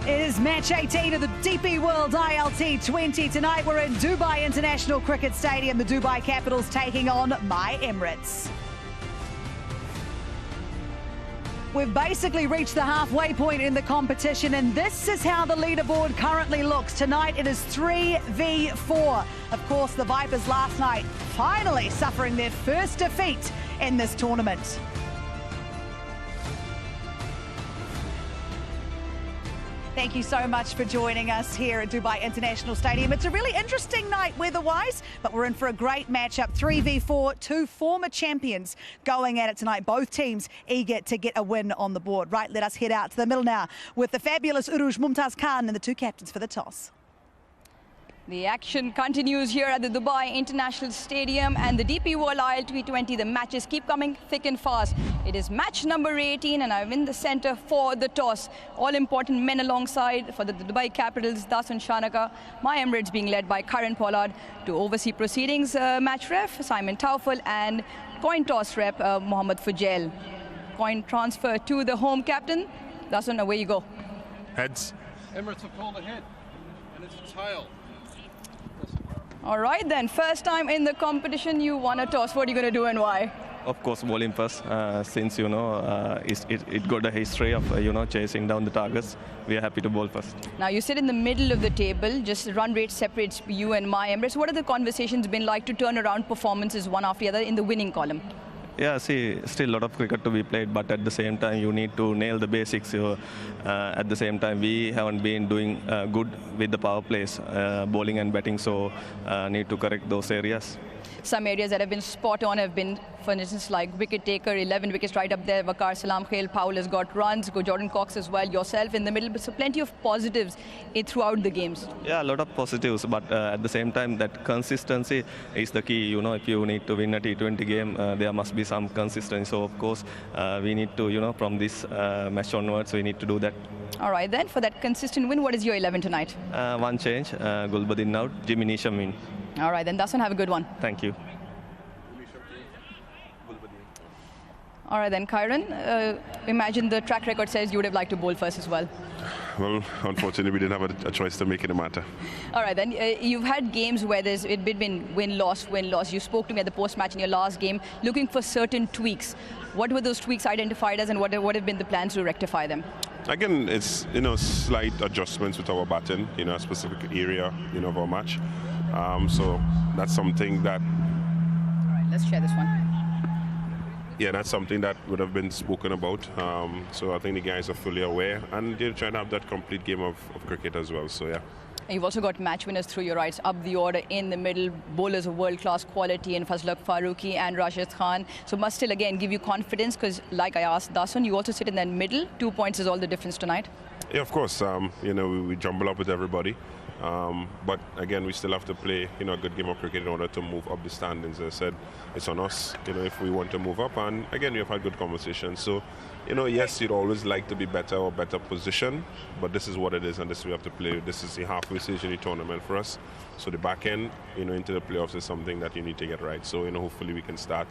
It is match 18 of the DP World ILT20. Tonight we're in Dubai International Cricket Stadium. The Dubai Capitals taking on my Emirates. We've basically reached the halfway point in the competition, and this is how the leaderboard currently looks. Tonight it is 3v4. Of course, the Vipers last night finally suffering their first defeat in this tournament. Thank you so much for joining us here at Dubai International Stadium. It's a really interesting night weather-wise, but we're in for a great matchup. 3v4, two former champions going at it tonight. Both teams eager to get a win on the board. Right, let us head out to the middle now with the fabulous Uruj Mumtaz Khan and the two captains for the toss. The action continues here at the Dubai International Stadium and the DP World ILT20. The matches keep coming thick and fast. It is match number 18 and I'm in the center for the toss. All important men alongside for the Dubai Capitals, Dasun Shanaka, my Emirates being led by Karan Pollard to oversee proceedings. Match ref, Simon Taufel, and coin toss rep, Mohammad Fujail. Coin transfer to the home captain. Dasun, away you go. Heads. Emirates have called ahead and it's a tail. All right, then. First time in the competition, you won a toss. What are you going to do and why? Of course, bowling first. Since, it got a history of, chasing down the targets, we are happy to bowl first. Now, you sit in the middle of the table. Just run rate separates you and my Emirates. What are the conversations been like to turn around performances one after the other in the winning column? Yeah, see, still a lot of cricket to be played, but at the same time, you need to nail the basics. At the same time, we haven't been doing good with the power plays, bowling and batting, so need to correct those areas. Some areas that have been spot on have been, for instance, like wicket taker, 11 wickets right up there. Waqar Salam Khail, Powell has got runs, Jordan Cox as well, yourself in the middle. So plenty of positives throughout the games. Yeah, a lot of positives, but at the same time, that consistency is the key. If you need to win a T20 game, there must be some consistency. So, of course, we need to, from this match onwards, we need to do that. All right, then, for that consistent win, what is your 11 tonight? One change, Gulbuddin out, Jimmy Neesham in. All right, then, Dasun, have a good one. Thank you. All right, then, Kyron, imagine the track record says you would have liked to bowl first as well. Well, unfortunately, we didn't have a choice to make it a matter. All right, then, you've had games where there's been win-loss, win-loss. You spoke to me at the post-match in your last game, looking for certain tweaks. What were those tweaks identified as, and what have been the plans to rectify them? Again, it's, slight adjustments with our batting, a specific area, of our match. So that's something that... All right, let's share this one. Yeah, that's something that would have been spoken about. So I think the guys are fully aware, and they're trying to have that complete game of cricket as well. So, yeah. And you've also got match winners through your rights, up the order in the middle, bowlers of world-class quality in Fazluk Farooqi and Rashid Khan. So must still, again, give you confidence, because like I asked Dasun, you also sit in that middle. 2 points is all the difference tonight. Yeah, of course. We jumble up with everybody. But again, we still have to play, a good game of cricket in order to move up the standings. As I said, it's on us, if we want to move up. And again, we have had good conversations. So, yes, you'd always like to be better or better position, but this is what it is, and this we have to play. This is the halfway stage in the tournament for us. So the back end, into the playoffs is something that you need to get right. So, hopefully we can start,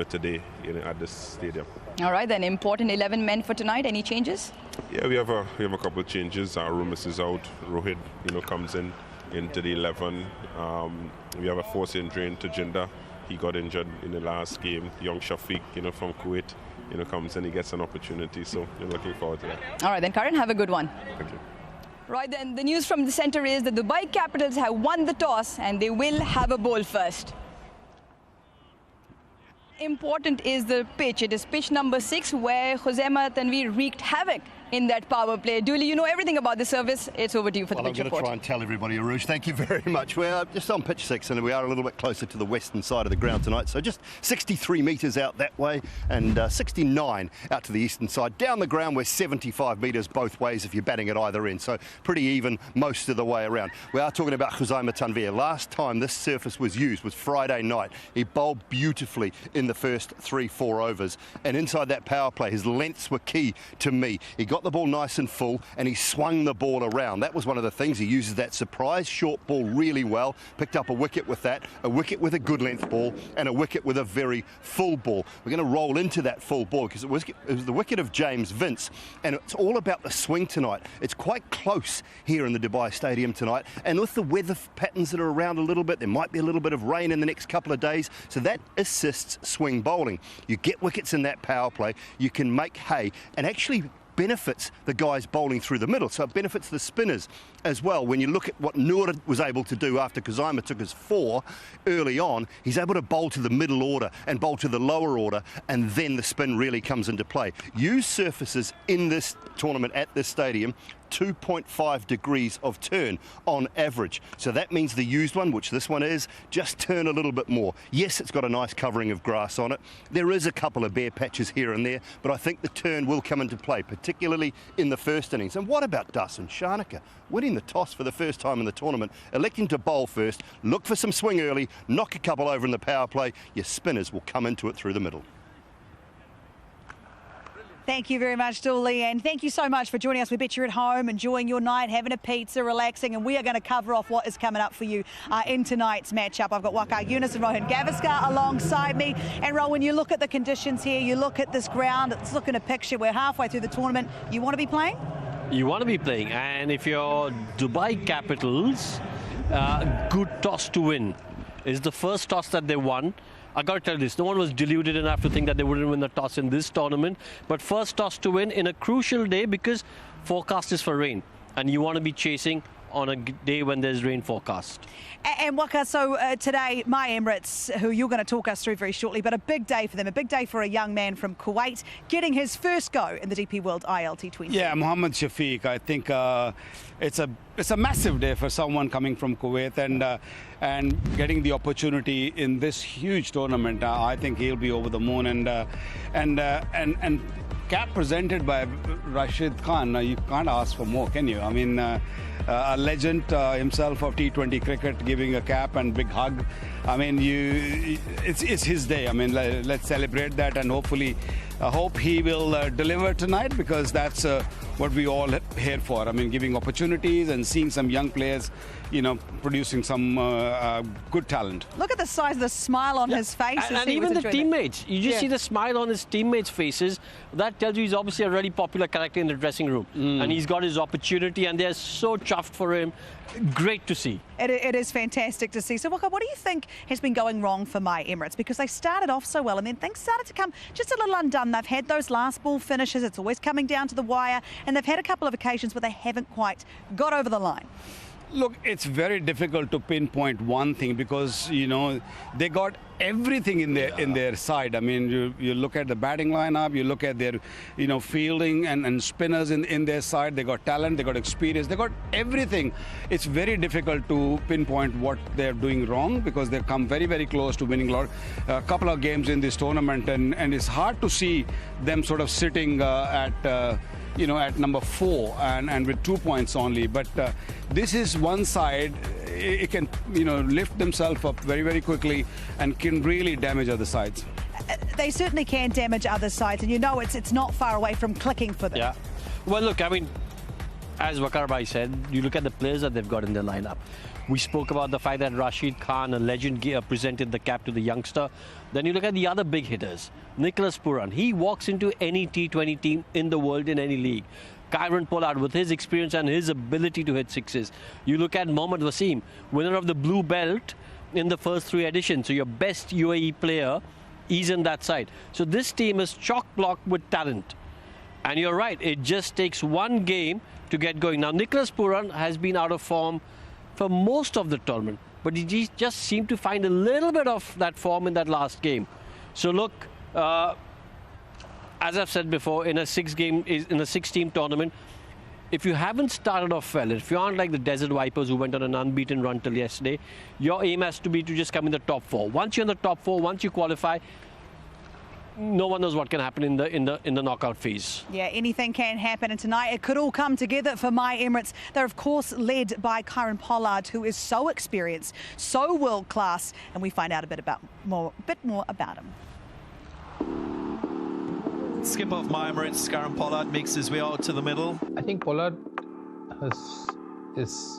today, at this stadium. All right, then, important 11 men for tonight. Any changes? Yeah, we have a couple of changes. Rumis is out. Rohit, comes into the 11. We have a force injury into Jinder. He got injured in the last game. Young Shafiq, from Kuwait, comes in. He gets an opportunity. So we're looking forward to that. All right, then, Karan, have a good one. Thank you. Right, then, the news from the center is that the Dubai Capitals have won the toss and they will have a bowl first. Important is the pitch. It is pitch number 6, where Khuzaima Tanveer wreaked havoc in that power play. Dooley, you know everything about the service. It's over to you for the pitch report. I'm going to try and tell everybody, Aruj. Thank you very much. We're just on pitch 6, and we are a little bit closer to the western side of the ground tonight. So just 63 metres out that way, and 69 out to the eastern side. Down the ground, we're 75 metres both ways if you're batting at either end. So pretty even most of the way around. We are talking about Khuzaima Tanveer. Last time this surface was used was Friday night. He bowled beautifully in the first 3-4 overs. And inside that power play, his lengths were key to me. He got got the ball nice and full, and he swung the ball around. That was one of the things. He uses that surprise short ball really well, picked up a wicket with that, a wicket with a good length ball, and a wicket with a very full ball. We're going to roll into that full ball because it was the wicket of James Vince, and it's all about the swing tonight. It's quite close here in the Dubai Stadium tonight, and with the weather patterns that are around a little bit, there might be a little bit of rain in the next couple of days, so that assists swing bowling. You get wickets in that power play, you can make hay, and actually benefits the guys bowling through the middle, so it benefits the spinners as well. When you look at what Noor was able to do after Kazima took his 4 early on, he's able to bowl to the middle order and bowl to the lower order, and then the spin really comes into play. Used surfaces in this tournament at this stadium, 2.5 degrees of turn on average. So that means the used one, which this one is, just turn a little bit more. Yes, it's got a nice covering of grass on it. There is a couple of bare patches here and there, but I think the turn will come into play, particularly in the first innings. And what about Dasun Shanaka? Winning the toss for the first time in the tournament, electing to bowl first, look for some swing early, knock a couple over in the power play. Your spinners will come into it through the middle. Thank you very much, Dooley, and thank you so much for joining us. We bet you're at home, enjoying your night, having a pizza, relaxing, and we are going to cover off what is coming up for you in tonight's matchup. I've got Waqar Younis and Rohan Gavaskar alongside me. And Rohan, you look at the conditions here, you look at this ground, it's looking a picture. We're halfway through the tournament. You want to be playing? You want to be playing, and if you're Dubai Capitals, good toss to win. It's the first toss that they won. I got to tell you this, no one was deluded enough to think that they wouldn't win the toss in this tournament. But first toss to win in a crucial day because forecast is for rain. And you want to be chasing on a day when there's rain forecast. And Waqar, so today, my Emirates, who you're going to talk us through very shortly, but a big day for them, a big day for a young man from Kuwait, getting his first go in the DP World ILT20. Yeah, Mohammad Shafiq, I think it's a massive day for someone coming from Kuwait and getting the opportunity in this huge tournament. I think he'll be over the moon, and cap presented by Rashid Khan. You can't ask for more, can you? I mean, a legend himself of T20 cricket, giving a cap and big hug. I mean, it's his day. I mean, let's celebrate that, and hopefully, hope he will deliver tonight, because that's what we all here for. I mean, giving opportunities and seeing some young players, producing some good talent. Look at the size of the smile on his face. And even the teammates. You just see the smile on his teammates' faces. That tells you he's obviously a really popular character in the dressing room. And he's got his opportunity, and they're so chuffed for him. Great to see. It is fantastic to see. So, Waqar, what do you think has been going wrong for my Emirates? Because they started off so well, and then things started to come just a little undone. They've had those last ball finishes. It's always coming down to the wire. And they've had a couple of occasions where they haven't quite got over the line. Look, it's very difficult to pinpoint one thing, because they got everything in their side. I mean, you look at the batting lineup, you look at their fielding and spinners in their side. They got talent, they got experience, they got everything. It's very difficult to pinpoint what they're doing wrong, because they've come very, very close to winning a couple of games in this tournament, and it's hard to see them sort of sitting at number 4 and with 2 points only. But this is one side. It can lift themselves up very, very quickly and can really damage other sides. They certainly can damage other sides, and it's not far away from clicking for them. Yeah. Well, look, I mean, as Waqar Bhai said, you look at the players that they've got in their lineup. We spoke about the fact that Rashid Khan, a legend, presented the cap to the youngster. Then you look at the other big hitters. Nicholas Pooran, he walks into any T20 team in the world, in any league. Kieron Pollard, with his experience and his ability to hit sixes. You look at Mohammad Wasim, winner of the blue belt in the first 3 editions. So your best UAE player, he's in that side. So this team is chock-blocked with talent. And you're right, it just takes one game to get going. Now, Nicholas Pooran has been out of form for most of the tournament, but he just seemed to find a little bit of that form in that last game. So look, as I've said before, in a 6-team tournament, if you haven't started off well, if you aren't like the Desert Vipers who went on an unbeaten run till yesterday, your aim has to be to just come in the top 4. Once you're in the top 4, once you qualify, no one knows what can happen in the knockout phase. Yeah, anything can happen, and tonight it could all come together for my Emirates. They're of course led by Kieron Pollard, who is so experienced, so world class, and we find out a bit more about him. skipper of my Emirates, Karen Pollard, makes his way out to the middle. I think Pollard is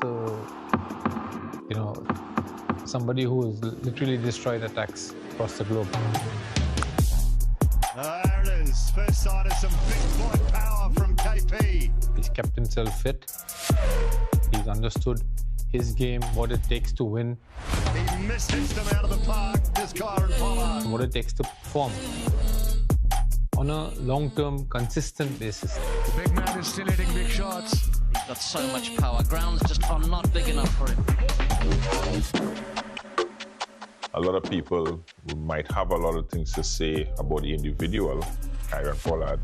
somebody who has literally destroyed attacks across the globe. There it is. First sight of some big boy power from KP. He's kept himself fit. He's understood his game, what it takes to win. He mishits them out of the park, this Karen Pollard. What it takes to perform on a long-term, consistent basis. The big man is still hitting big shots. He's got so much power. Grounds just are not big enough for him. A lot of people might have a lot of things to say about the individual, Karen Pollard.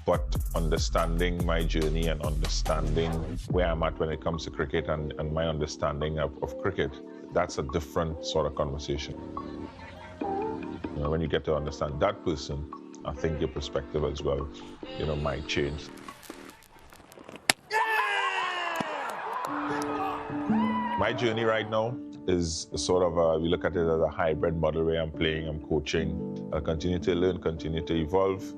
But understanding my journey and understanding where I'm at when it comes to cricket and my understanding of cricket, that's a different sort of conversation. You know, when you get to understand that person, I think your perspective as well, might change. My journey right now is sort of, we look at it as a hybrid model where I'm playing, I'm coaching. I'll continue to learn, continue to evolve,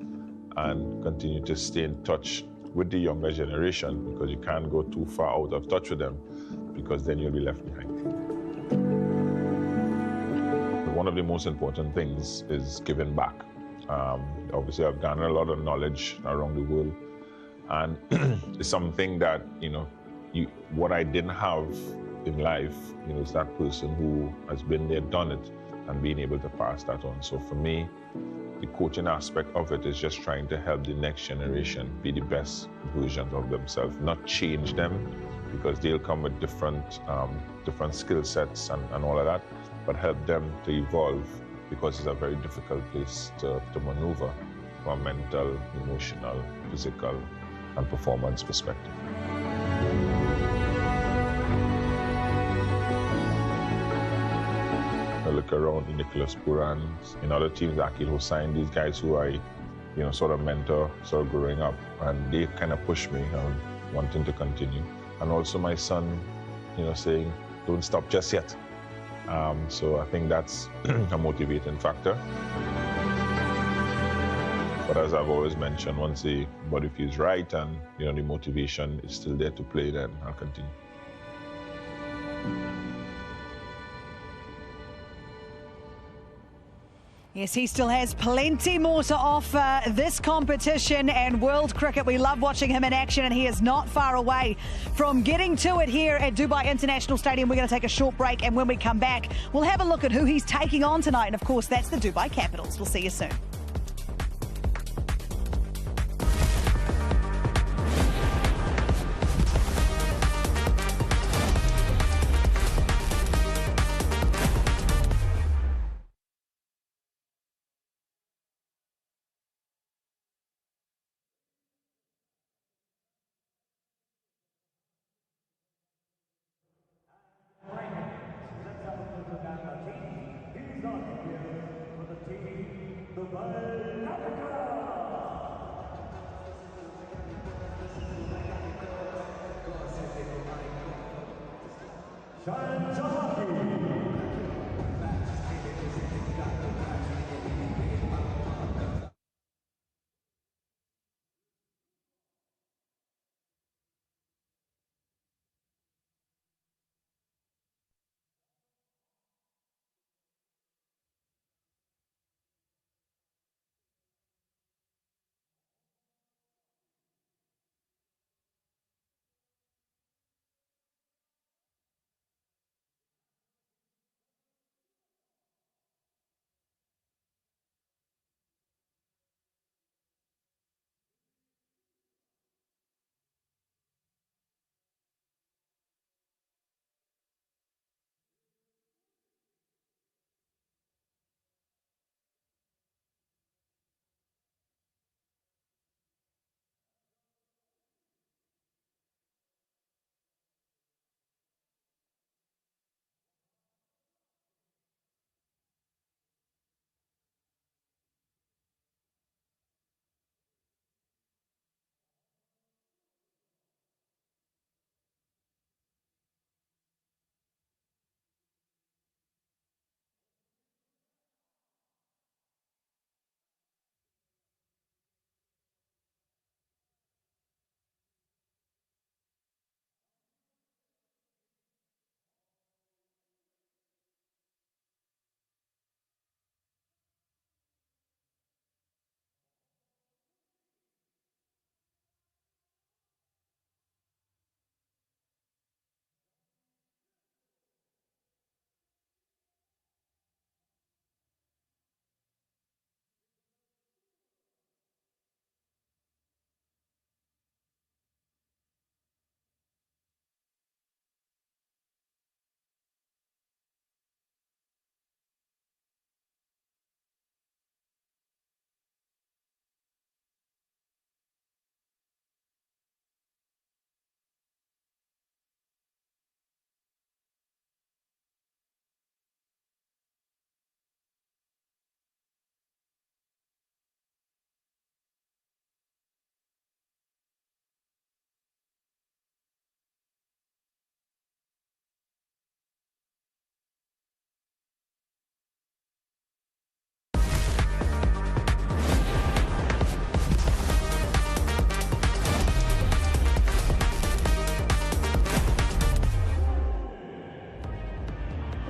and continue to stay in touch with the younger generation, because you can't go too far out of touch with them, because then you'll be left behind. One of the most important things is giving back. Obviously, I've garnered a lot of knowledge around the world, and it's something that, what I didn't have in life, is that person who has been there, done it, and being able to pass that on. So for me, the coaching aspect of it is just trying to help the next generation be the best versions of themselves, not change them, because they'll come with different skill sets and all of that, but help them to evolve, because it's a very difficult place to maneuver from a mental, emotional, physical, and performance perspective. I look around in Nicholas Purans, in other teams, Akil Hussain, these guys who I, sort of mentor, sort of growing up, and they kind of push me on wanting to continue. And also my son, saying, don't stop just yet. So I think that's a motivating factor. But as I've always mentioned, once the body feels right and the motivation is still there to play, then I'll continue. Yes, he still has plenty more to offer this competition and world cricket. We love watching him in action, and he is not far away from getting to it here at Dubai International Stadium. We're going to take a short break, and when we come back, we'll have a look at who he's taking on tonight. And of course, that's the Dubai Capitals. We'll see you soon.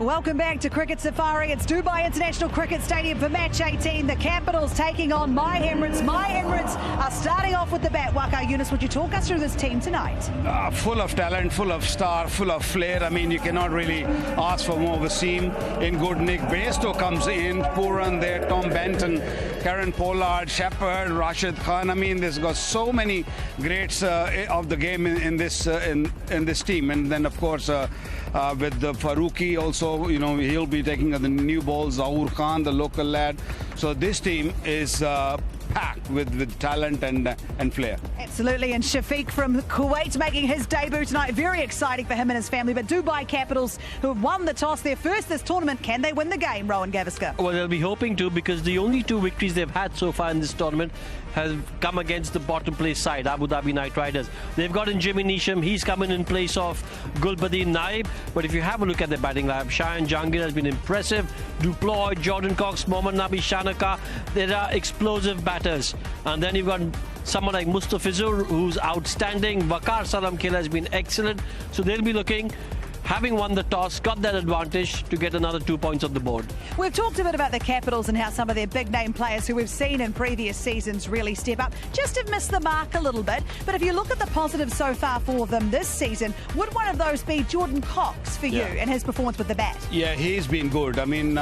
Welcome back to Cricket Safari. It's Dubai International Cricket Stadium for match 18. The Capitals taking on My Emirates. My Emirates are starting off with the bat. Waka Yunus, would you talk us through this team tonight? Full of talent, full of star, full of flair. I mean, you cannot really ask for more of a team. In good nick, Bairstow comes in, Pooran there, Tom Benton, Karen Pollard, Shepherd, Rashid Khan. I mean, there's got so many greats of the game in this team. And then, of course, with the Farooqi also, you know, he'll be taking the new ball, Zahoor Khan, the local lad. So this team is packed with talent and flair. Absolutely, and Shafiq from Kuwait making his debut tonight. Very exciting for him and his family. But Dubai Capitals, who have won the toss, their first this tournament, can they win the game, Rowan Gavaskar? Well, they'll be hoping to, because the only 2 victories they've had so far in this tournament have come against the bottom place side, Abu Dhabi Knight Riders. They've got in Jimmy Neesham. He's coming in place of Gulbadin Naib. But if you have a look at their batting lineup, Shayan Jahangir has been impressive. Duploy, Jordan Cox, Mohammad Nabi Shanaka, there are explosive batters. And then you've got someone like Mustafizur, who's outstanding. Waqar Salam Khel has been excellent. So they'll be looking, having won the toss, got that advantage to get another 2 points on the board. We've talked a bit about the Capitals and how some of their big name players who we've seen in previous seasons really step up, just have missed the mark a little bit. But if you look at the positives so far for them this season, would one of those be Jordan Cox for you and his performance with the bat? Yeah, he's been good. I mean,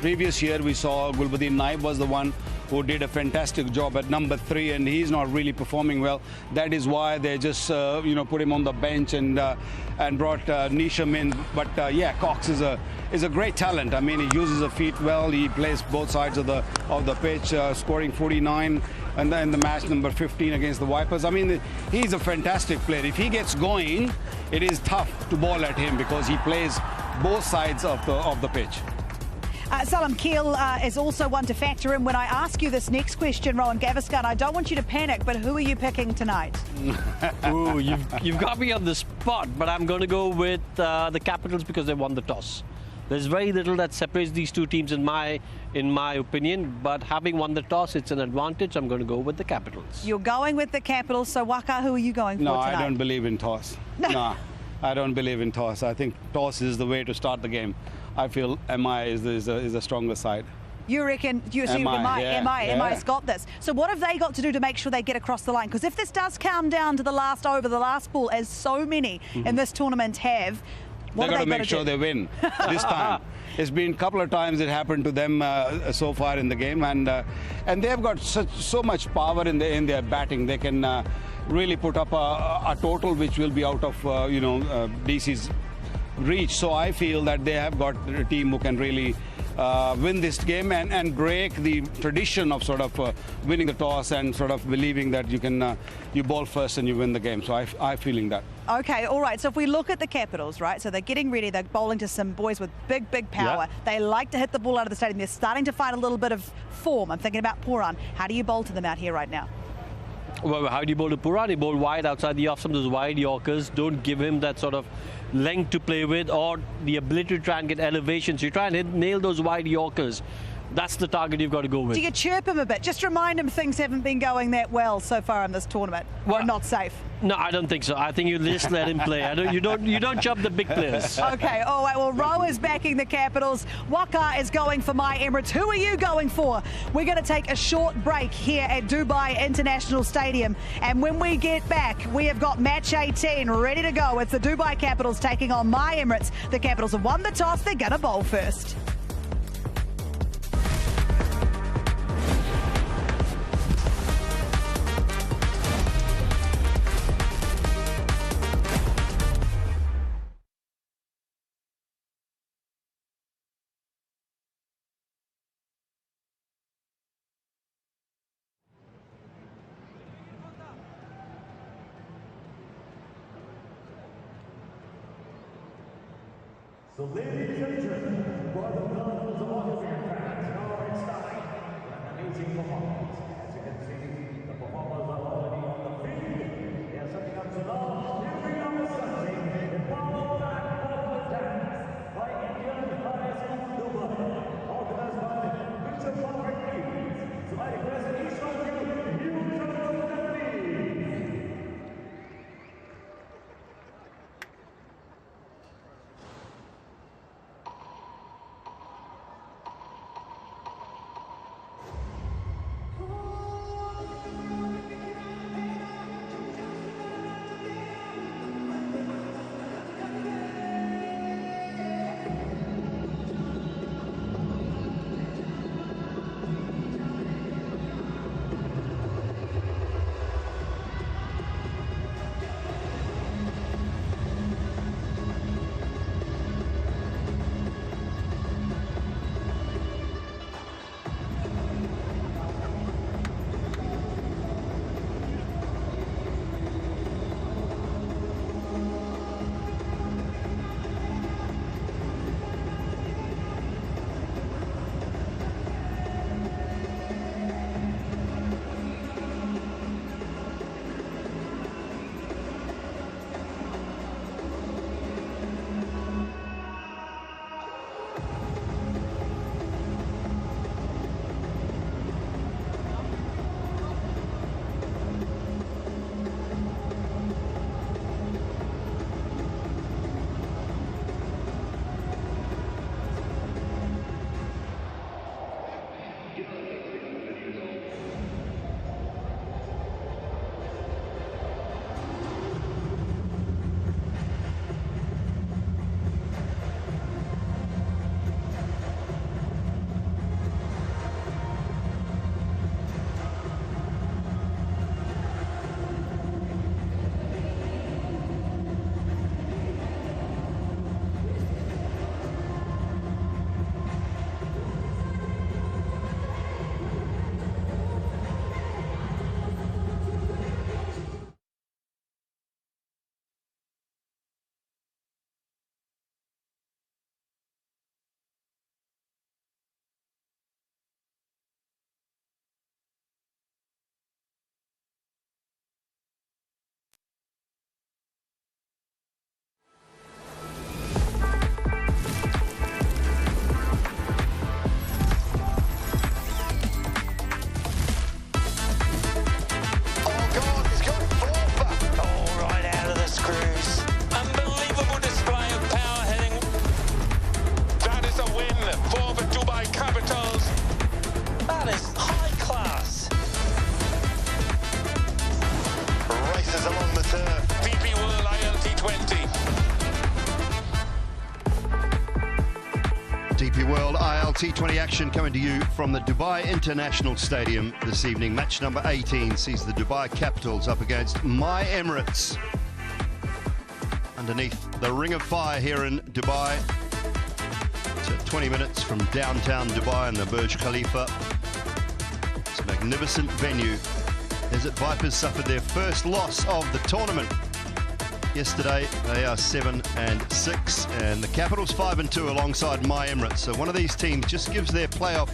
previous year we saw Gulbadin Naib was the one who did a fantastic job at number 3, and he's not really performing well. That is why they just put him on the bench and brought Neesham in. But yeah, Cox is a great talent. I mean, he uses his feet well. He plays both sides of the pitch, scoring 49 and then the match number 15 against the Vipers. I mean, he's a fantastic player. If he gets going, it is tough to ball at him because he plays both sides of the pitch. Salam Khel is also one to factor in when I ask you this next question, Rowan Gavaskar. I don't want you to panic, but who are you picking tonight? Ooh, you've got me on the spot, but I'm going to go with the Capitals because they won the toss. There's very little that separates these 2 teams in my opinion, but having won the toss, it's an advantage. I'm going to go with the Capitals. You're going with the Capitals, so Waka, who are you going for tonight? No, I don't believe in toss. No, I don't believe in toss. I think toss is the way to start the game. I feel MI is a stronger side. You reckon MI's got this. So what have they got to do to make sure they get across the line? Because if this does come down to the last over, the last ball, as so many in this tournament have, they've got to make sure they win this time. It's been a couple of times it happened to them so far in the game, and they've got so much power in their batting. They can really put up a total which will be out of DC's reach. So I feel that they have got a team who can really win this game and break the tradition of sort of winning the toss and sort of believing that you ball first and you win the game. So I'm feeling that. Okay, all right. So if we look at the Capitals, right, so they're getting ready. They're bowling to some boys with big power. Yeah. They like to hit the ball out of the stadium. They're starting to find a little bit of form. I'm thinking about Pooran. How do you bowl to them out here right now? Well, how do you bowl to Pooran? You bowl wide outside the off. Some of those wide Yorkers don't give him that sort of length to play with or the ability to try and get elevation. So you try and nail those wide Yorkers. That's the target you've got to go with. Do you chirp him a bit? Just remind him things haven't been going that well so far in this tournament. Well, or not safe. No, I don't think so. I think you just let him play. You don't chop the big players. Okay, all right. Well, Ro is backing the Capitals. Waka is going for My Emirates. Who are you going for? We're going to take a short break here at Dubai International Stadium. And when we get back, we have got match 18 ready to go. It's the Dubai Capitals taking on My Emirates. The Capitals have won the toss. They're going to bowl first. So ladies and gentlemen, for the thousands of Australian fans now in starting an amazing performance. As you can see, the performers are already on the field. They are setting up salams, giving up a something in power back forward dance by Indian High School Dubai, organized by Picture Perfect Teams. So I request each of you, huge round of applause, please. ILT20 action coming to you from the Dubai International Stadium this evening. Match number 18 sees the Dubai Capitals up against My Emirates. Underneath the Ring of Fire here in Dubai. It's 20 minutes from downtown Dubai and the Burj Khalifa. It's a magnificent venue. Desert Vipers suffered their first loss of the tournament yesterday. They are 7-6, and the Capitals 5-2 alongside My Emirates. So one of these teams just gives their playoff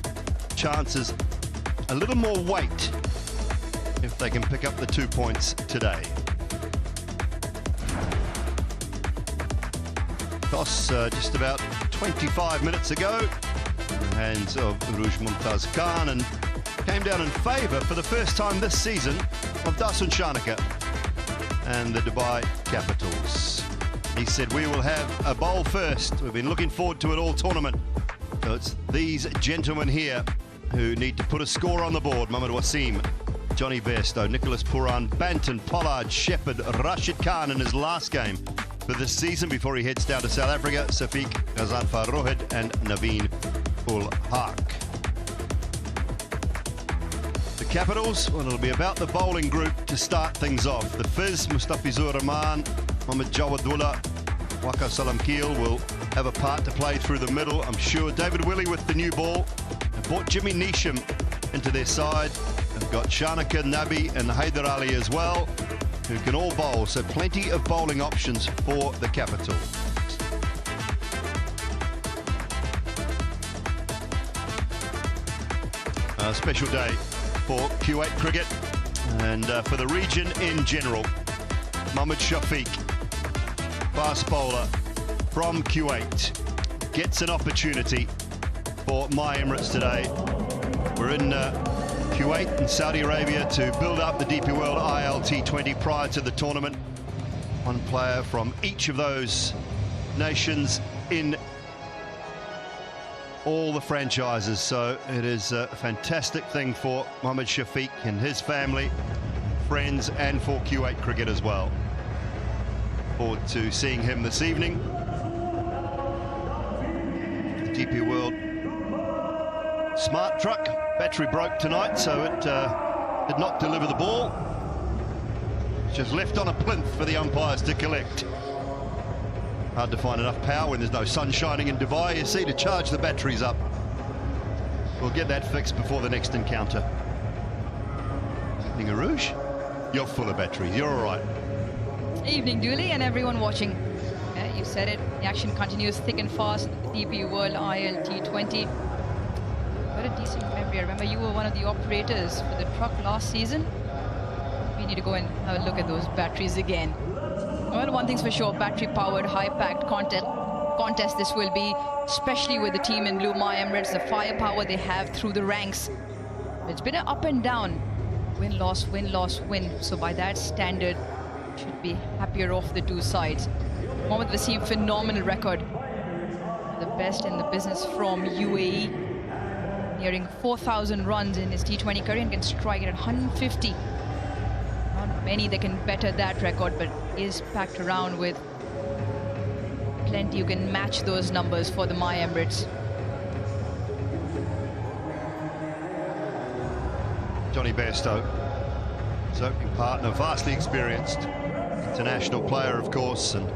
chances a little more weight if they can pick up the 2 points today. Toss just about 25 minutes ago in the hands of Rouge Mumtaz Khan, and came down in favour for the first time this season of Dasun Shanaka and the Dubai Capitals. He said, we will have a bowl first. We've been looking forward to it all tournament. So it's these gentlemen here who need to put a score on the board. Mohamed Wasim, Johnny Bairstow, Nicholas Puran, Banton, Pollard, Shepherd, Rashid Khan in his last game for this season before he heads down to South Africa, Safiq Ghazanfar Rohid and Naveen Ul Haq. The Capitals, well, it'll be about the bowling group to start things off. The Fizz, Mustafizur Rahman, Mohamed Jawadullah, Waka Salam Keel will have a part to play through the middle, I'm sure. David Willey with the new ball. They've brought Jimmy Neesham into their side. They've got Shanaka, Nabi and Haider Ali as well, who can all bowl. So plenty of bowling options for the Capitals. A special day for Kuwait cricket and for the region in general. Mohammad Shafiq, fast bowler from Kuwait, gets an opportunity for My Emirates today. We're in Kuwait and Saudi Arabia to build up the DP World ILT20 prior to the tournament. One player from each of those nations in all the franchises, so it is a fantastic thing for Mohammad Shafiq and his family, friends, and for Kuwait cricket as well. Forward to seeing him this evening. The DP World smart truck battery broke tonight, so it did not deliver the ball. It's just left on a plinth for the umpires to collect. Hard to find enough power when there's no sun shining in Dubai, you see, to charge the batteries up. We'll get that fixed before the next encounter. Evening, Rouge. You're full of batteries, you're all right. Evening, Dooley, and everyone watching. Yeah, you said it, the action continues thick and fast. DP World ILT20. What a decent memory. I remember you were one of the operators for the truck last season. We need to go and have a look at those batteries again. Well, one thing's for sure, battery-powered, high-packed contest this will be, especially with the team in blue, My Emirates, the firepower they have through the ranks. It's been an up and down, win-loss, win-loss, win. So by that standard, should be happier off the two sides. Mohamed Wasim, phenomenal record. The best in the business from UAE. Nearing 4,000 runs in his T20 career and can strike it at 150. Not many that can better that record, but is packed around with plenty who can match those numbers for the My Emirates. Johnny Bairstow, his opening partner, vastly experienced international player, of course, and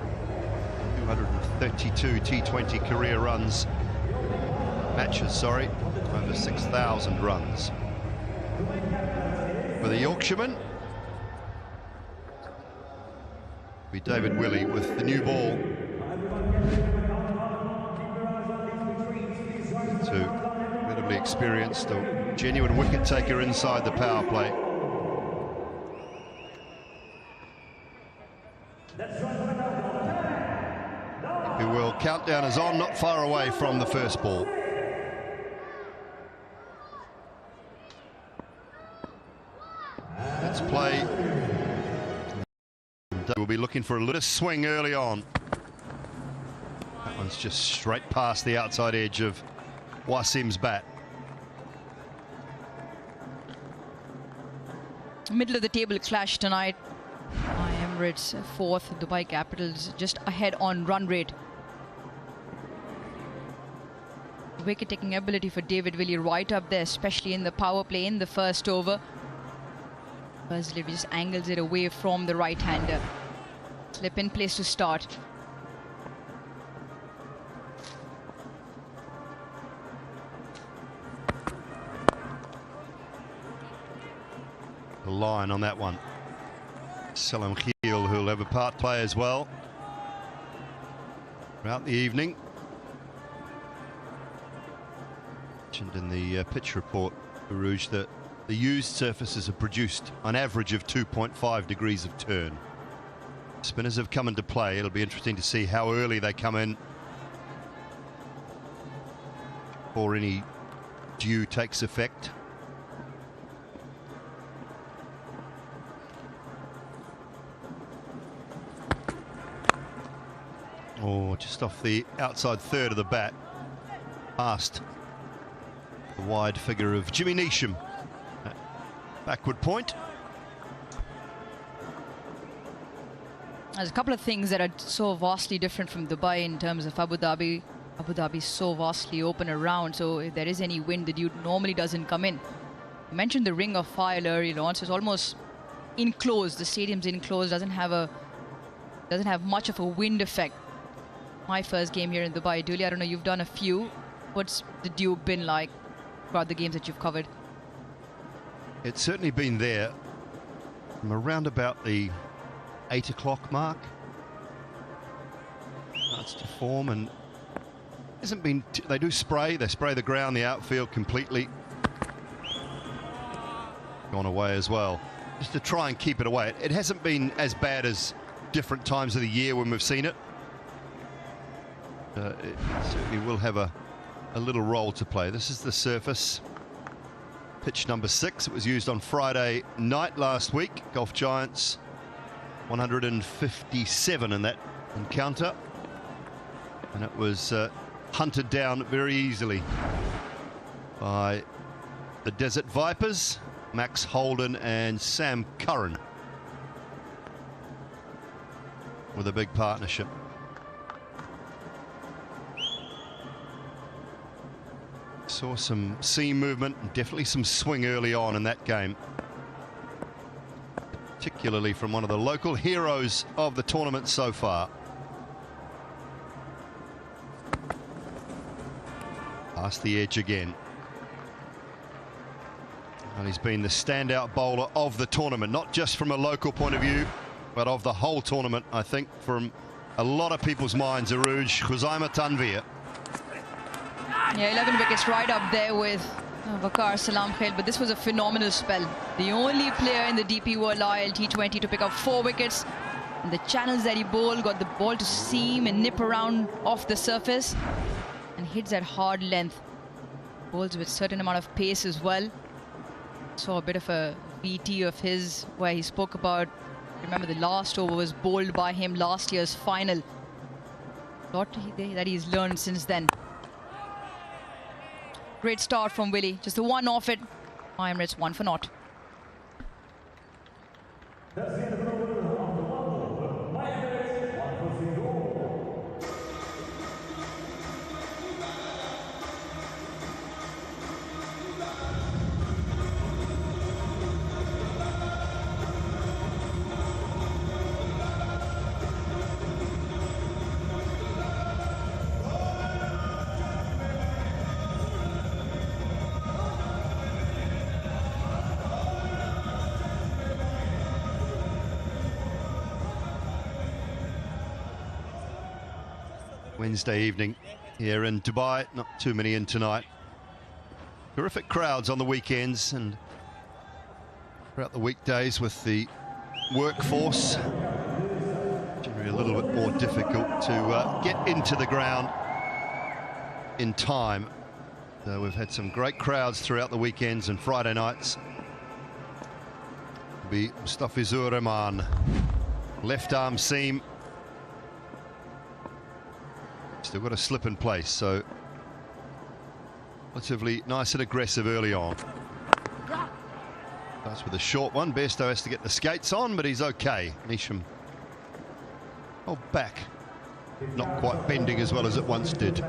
232 T20 career matches, over 6,000 runs. For the Yorkshireman, be David Willey with the new ball. Incredibly experienced, a genuine wicket taker inside the power play. The World countdown is on, not far away from the first ball. Let's play. We'll be looking for a little swing early on. That one's just straight past the outside edge of Wasim's bat. Middle of the table clash tonight. My Emirates fourth, Dubai Capitals just ahead on run rate. wicket-taking ability for David Willey right up there, especially in the power play in the first over. First delivery just angles it away from the right-hander. Slip in place to start. The line on that one. Salam Khil, who'll have a part play as well throughout the evening. Mentioned in the pitch report, Rouge, that the used surfaces are produced on average of 2.5 degrees of turn. Spinners have come into play. It'll be interesting to see how early they come in before any dew takes effect. Oh, just off the outside third of the bat, past the wide figure of Jimmy Neesham. Backward point. There's a couple of things that are so vastly different from Dubai in terms of Abu Dhabi. Abu Dhabi is so vastly open around, so if there is any wind, the dew normally doesn't come in. You mentioned the ring of fire earlier on, so it's almost enclosed. The stadium's enclosed, doesn't have much of a wind effect. My first game here in Dubai. Dooley, I don't know, you've done a few. What's the dew been like throughout the games that you've covered? It's certainly been there from around about the 8 o'clock mark. Starts to form, and hasn't been. They do spray. They spray the ground, the outfield completely. Gone away as well, just to try and keep it away. It hasn't been as bad as different times of the year when we've seen it. It certainly will have a little role to play. This is the surface. Pitch number 6. It was used on Friday night last week. Golf Giants 157 in that encounter, and it was hunted down very easily by the Desert Vipers, Max Holden and Sam Curran, with a big partnership. Saw some seam movement and definitely some swing early on in that game, particularly from one of the local heroes of the tournament so far. Past the edge again. And he's been the standout bowler of the tournament, not just from a local point of view, but of the whole tournament, I think, from a lot of people's minds. Arouge, Khuzaima Tanvir. Yeah, 11 wickets right up there with Waqar Salam Khail, but this was a phenomenal spell. The only player in the DP World ILT20 to pick up 4 wickets. And the channels that he bowled, got the ball to seam and nip around off the surface and hits at hard length. Bowls with certain amount of pace as well. Saw a bit of a VT of his where he spoke about, remember the last over was bowled by him last year's final. A lot that he's learned since then. Great start from Willey. Just the one off it. Emirates 1 for naught. Wednesday evening here in Dubai, not too many in tonight. Terrific crowds on the weekends and throughout the weekdays with the workforce. Generally a little bit more difficult to get into the ground in time. So we've had some great crowds throughout the weekends and Friday nights. It'll be Mustafizur Rahman, left arm seam. Still got a slip in place, so relatively nice and aggressive early on. Starts with a short one. Bairstow has to get the skates on, but he's okay. Neesham, oh, back. Not quite bending as well as it once did.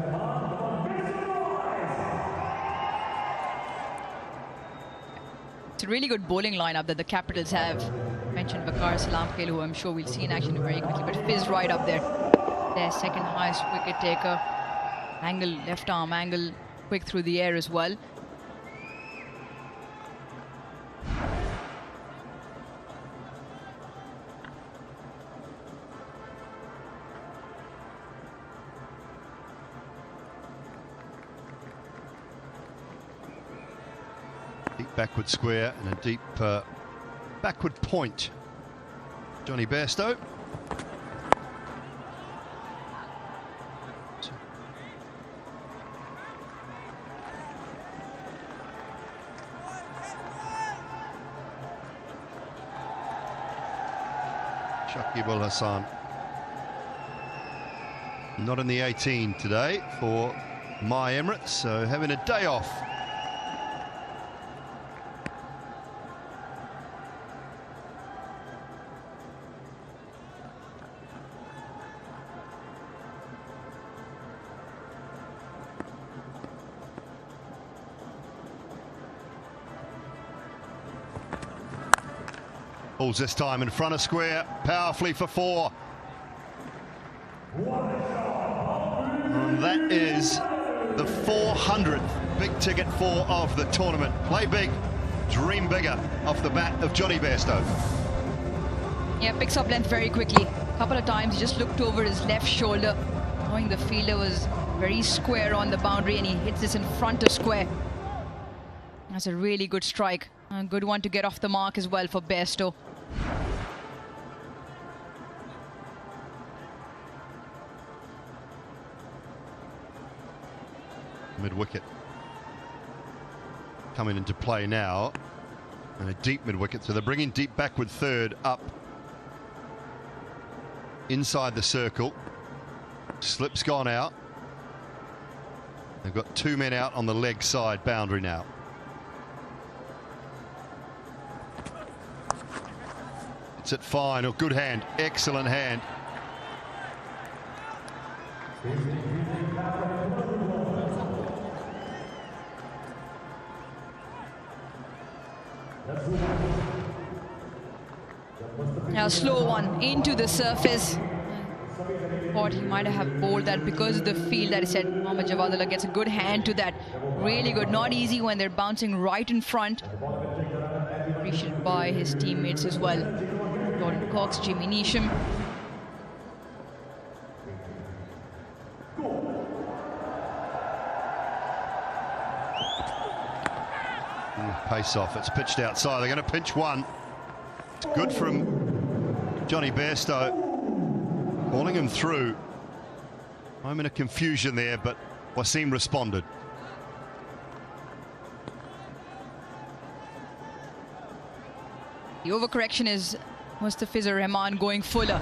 It's a really good bowling lineup that the Capitals have. Mentioned Waqar Salamkhail, who I'm sure we'll see in action very quickly, but Fizz right up there. Their second highest wicket taker. Angle, left arm angle, quick through the air as well. Deep backward square and a deep backward point. Johnny Bairstow. Shakib Al Hassan. Not in the 18 today for my Emirates, so having a day off. Balls this time in front of square, powerfully for 4. And that is the 400th big ticket 4 of the tournament. Play big, dream bigger off the bat of Johnny Bairstow. Yeah, picks up length very quickly. A couple of times he just looked over his left shoulder, knowing the fielder was very square on the boundary, and he hits this in front of square. That's a really good strike. A good one to get off the mark as well for Bairstow. Mid-wicket coming into play now, and a deep mid-wicket, so they're bringing deep backward third up inside the circle. Slip's gone out. They've got 2 men out on the leg side boundary now. It's at fine. Oh, good hand, excellent hand. Now slow one into the surface. Thought he might have bowled that because of the field that he said. Mohammad Javadullah gets a good hand to that. Really good. Not easy when they're bouncing right in front. Appreciated by his teammates as well. Gordon Cox, Jimmy Neesham. Pace off. It's pitched outside. They're going to pinch one. It's good from Johnny Bairstow, calling him through. I'm in a confusion there, but Wasim responded. The overcorrection is Mustafizur Rahman going fuller.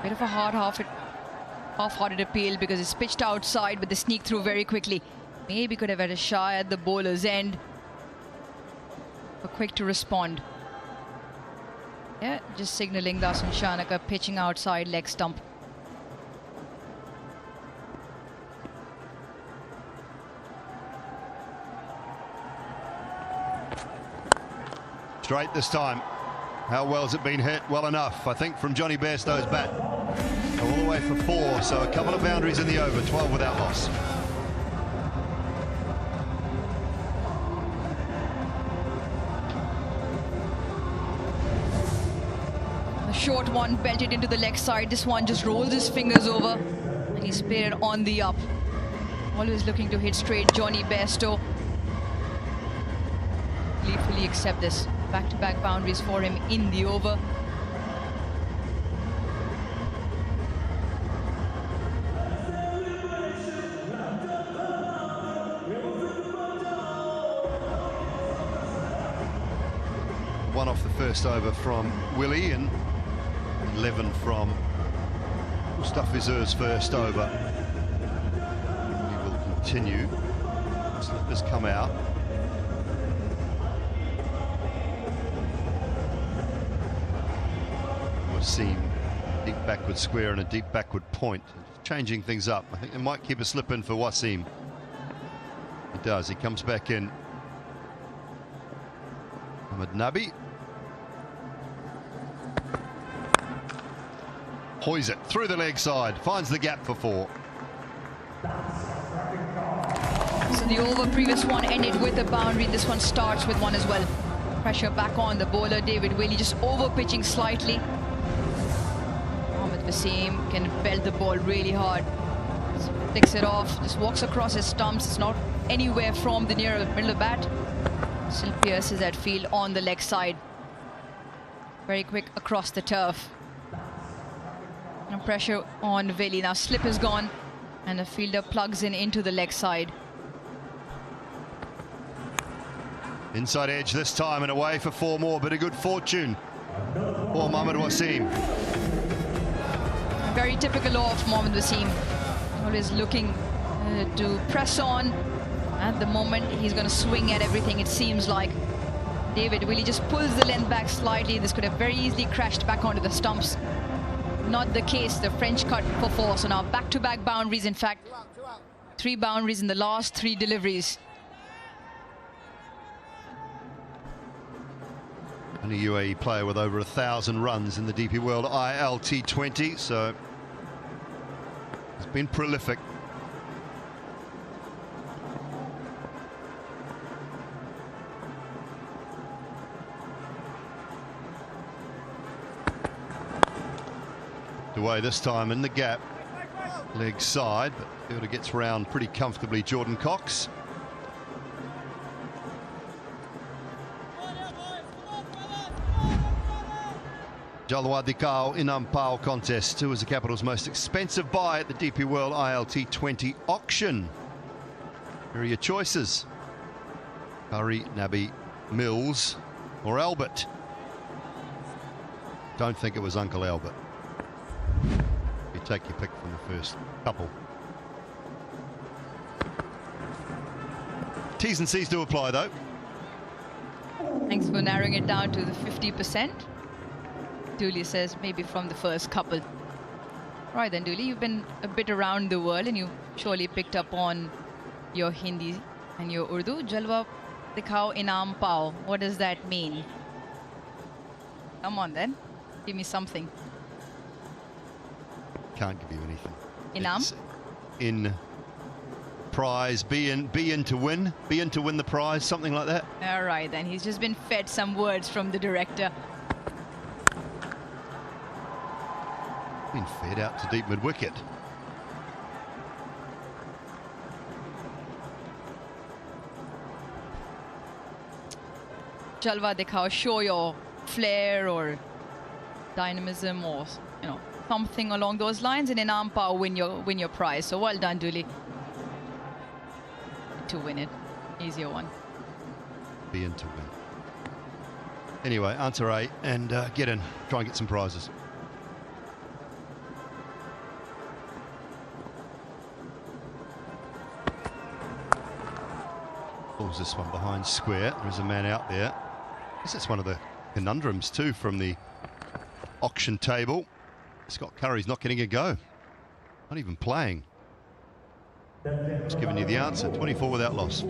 Bit of a half-hearted appeal because it's pitched outside, but they sneak through very quickly. Maybe could have had a shy at the bowler's end. But quick to respond. Yeah, just signaling Dasun Shanaka pitching outside leg stump. Straight this time. How well has it been hit? Well enough, I think, from Johnny Bairstow's bat. All the way for 4, so a couple of boundaries in the over, 12 without loss. A short one belted into the leg side. This one just rolls his fingers over and he's played it on the up. Always looking to hit straight. Johnny Bairstow. Gleefully accept this. Back-to-back boundaries for him in the over. One off the first over from Willie and 11 from Mustafizur's first over. He will continue. Slip has come out. Wasim, deep backward square and a deep backward point. Changing things up. I think they might keep a slip in for Wasim. He does. He comes back in. Mohamed Nabi. Hoys it through the leg side, finds the gap for 4. So the over previous one ended with a boundary. This one starts with one as well. Pressure back on the bowler, David Willey, just over pitching slightly. Mohamed Wasim can belt the ball really hard. Just flicks it off, just walks across his stumps. It's not anywhere from the near middle of bat. Still pierces that field on the leg side. Very quick across the turf. And pressure on Willey. Now slip is gone and the fielder plugs in into the leg side. Inside edge this time and away for 4 more, but a good fortune for Mohamed Wasim. Very typical of Mohamed Wasim. Always looking to press on. At the moment, he's going to swing at everything, it seems like. David Willey just pulls the length back slightly. This could have very easily crashed back onto the stumps. Not the case. The French cut for 4. So now back-to-back boundaries, in fact. 3 boundaries in the last 3 deliveries. Only UAE player with over 1,000 runs in the DP World ILT20, so it's been prolific. Away this time in the gap, leg side, but fielder gets round pretty comfortably. Jordan Cox. Jalwa Dikau Inam Pao contest, who was the capital's most expensive buy at the DP World ILT20 auction. Here are your choices: Curry, Nabi, Mills, or Albert. Don't think it was Uncle Albert. You take your pick from the first couple. T's and C's do apply, though. Thanks for narrowing it down to the 50%. Dooley says maybe from the first couple. Right then, Dooley, you've been a bit around the world and you surely picked up on your Hindi and your Urdu. Jalwa Dikhao Inam Pao. What does that mean? Come on then, give me something. Can't give you anything. Inam? It's in prize, be in to win the prize, something like that. All right then, he's just been fed some words from the director. Been fed out to deep mid-wicket. Jalwa Dikhao, show your flair or dynamism or, you know, something along those lines, and Inam Pao win your prize. So well done, Dooley. To win it, easier one. Be in to win. Anyway, answer A and get in. Try and get some prizes. Pulls this one behind square. There's a man out there. I guess that's one of the conundrums too from the auction table. Scott Curry's not getting a go. Not even playing. Just giving you the answer. 24 without loss.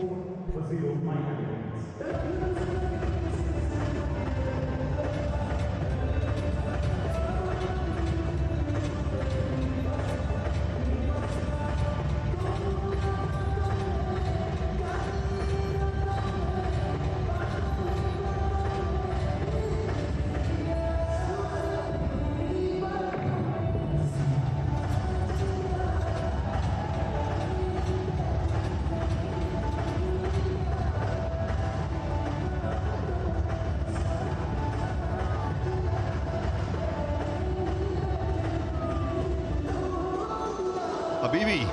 Habibi,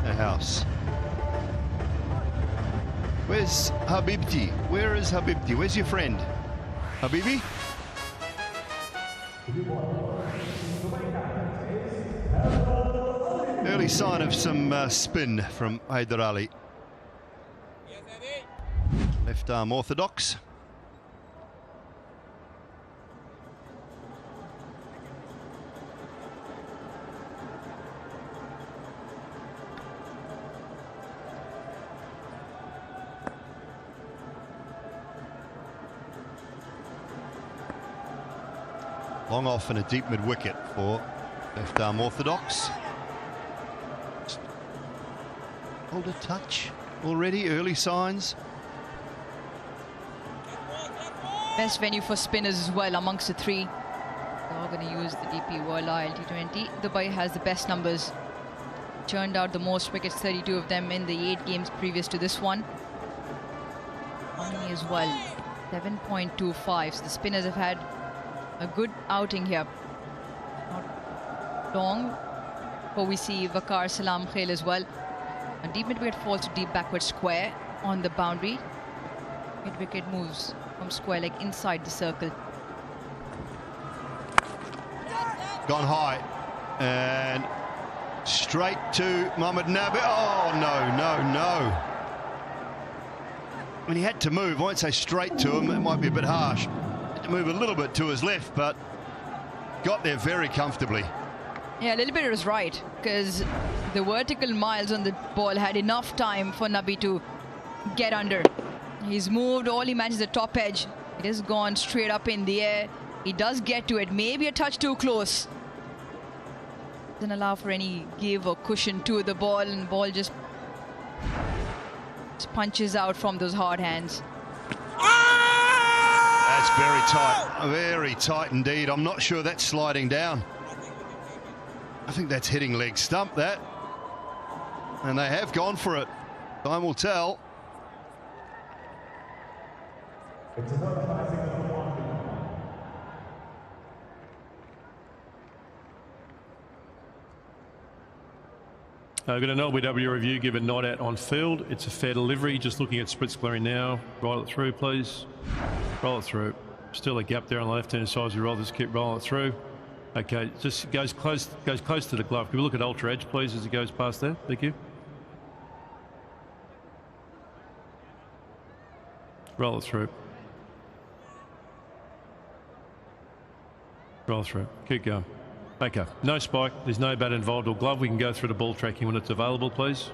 a house. Where's Habibti? Where is Habibti? Where's your friend? Habibi? Early sign of some spin from Haider Ali. Left arm orthodox. Long off and a deep mid-wicket for left-arm orthodox. Hold a touch already, early signs. Best venue for spinners as well amongst the three. They're all going to use the DP World ILT20. Dubai has the best numbers. Churned out the most wickets, 32 of them in the 8 games previous to this one. How many as well? 7.25. So the spinners have had a good outing here. Not long before we see Waqar Salam Khail as well. A deep mid-wicket falls to deep backward square on the boundary. Mid-wicket moves from square leg inside the circle. Gone high and straight to Mohammad Nabi. Oh, no. When he had to move, I won't say straight to him, it might be a bit harsh. Had to move a little bit to his left, but got there very comfortably. Yeah, a little bit was right, because the vertical miles on the ball had enough time for Nabi to get under. He's moved, all he matches the top edge. It has gone straight up in the air. He does get to it, maybe a touch too close. Doesn't allow for any give or cushion to the ball, and the ball just punches out from those hard hands. That's very tight indeed. I'm not sure that's sliding down. I think that's hitting leg stump, that. And they have gone for it. Time will tell. I've got an LBW review, give a nod out on field. It's a fair delivery. Just looking at split squaring now. Roll it through, please. Roll it through. Still a gap there on the left-hand side as we roll. Just keep rolling it through. Okay, just goes close to the glove. Can we look at ultra edge, please, as it goes past there? Thank you. Roll it through. Roll through. Keep going. Okay, no spike. There's no bat involved or glove. We can go through to ball tracking when it's available, please.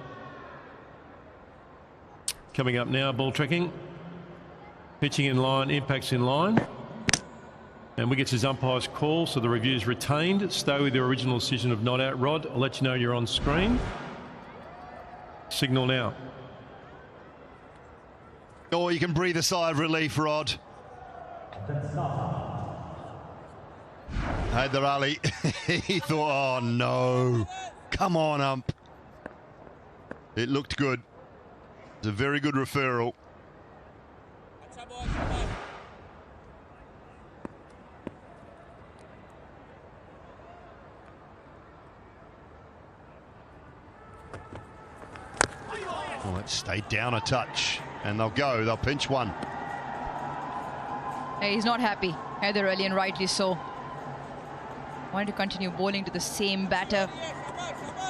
Coming up now, ball tracking. Pitching in line, impacts in line. And wickets is umpire's call, so the review is retained. Stay with your original decision of not out, Rod. I'll let you know you're on screen. Signal now. Oh, you can breathe a sigh of relief, Rod. Haider Ali, he thought, oh no, come on, ump. It looked good. It's a very good referral. Oh, it stayed down a touch, and they'll pinch one. Hey, he's not happy, Haider Ali, and rightly so. Wanted to continue bowling to the same batter.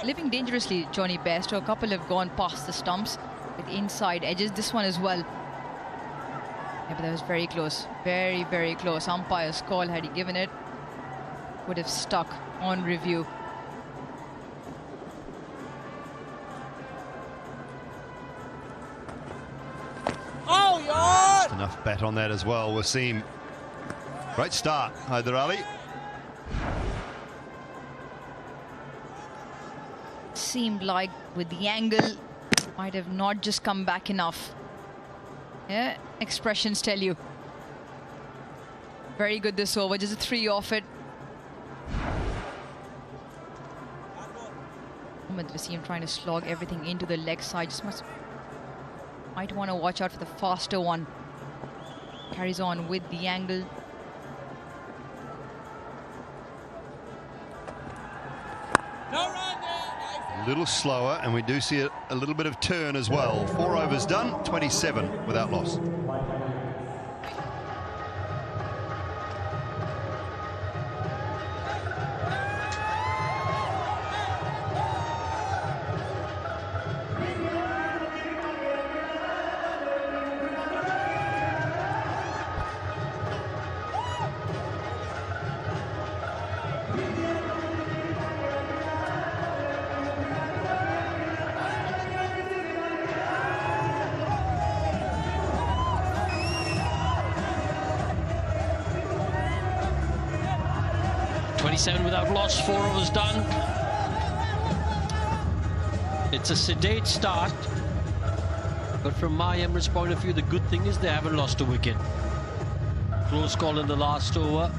Living dangerously, Johnny Bairstow. A couple have gone past the stumps with inside edges. This one as well. Yeah, but that was very close. Very, very close. Umpire's call, had he given it, would have stuck on review. Oh, yeah! Just enough bat on that as well. Wasim. Great start, Haider Ali. Seemed like with the angle might have not just come back enough. Yeah, expressions tell you. Very good this over, just a 3 off it. Mohammad Wasim trying to slog everything into the leg side. Just might want to watch out for the faster one. Carries on with the angle. A little slower, and we do see a little bit of turn as well. 4 overs done, 27 without loss. 27 without loss, 4 overs done. It's a sedate start, but from my Emirates point of view, the good thing is they haven't lost a wicket. Close call in the last over.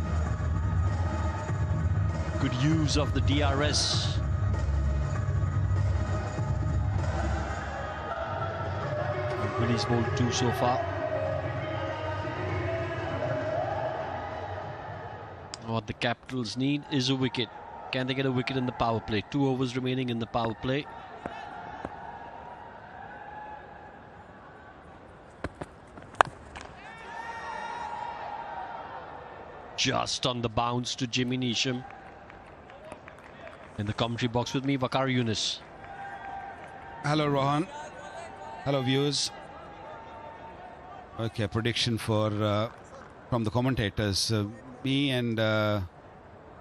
Good use of the DRS. Willie's bowled 2 so far. What the Capitals need is a wicket. Can they get a wicket in the power play? 2 overs remaining in the power play. Just on the bounce to Jimmy Neesham. In the commentary box with me, Waqar Yunus. Hello, Rohan. Hello, viewers. Okay, prediction for from the commentators. Me and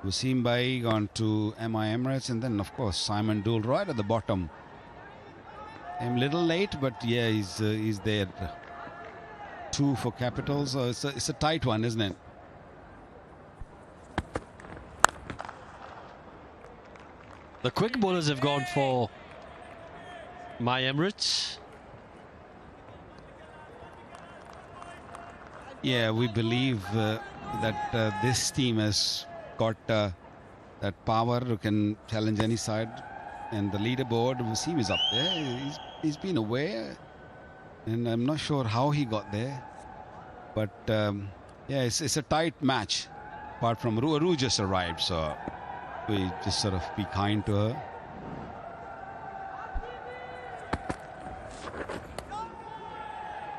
Wasim Bhai gone to Emirates, and then, of course, Simon Dool right at the bottom. I'm a little late, but yeah, he's there. 2 for Capitals. So it's a tight one, isn't it? The quick bowlers have gone for my Emirates. Yeah, we believe that this team has got that power who can challenge any side. And the leaderboard, Wasim is up there. He's been away, and I'm not sure how he got there. But yeah, it's a tight match. Apart from Ru just arrived, so we just sort of be kind to her.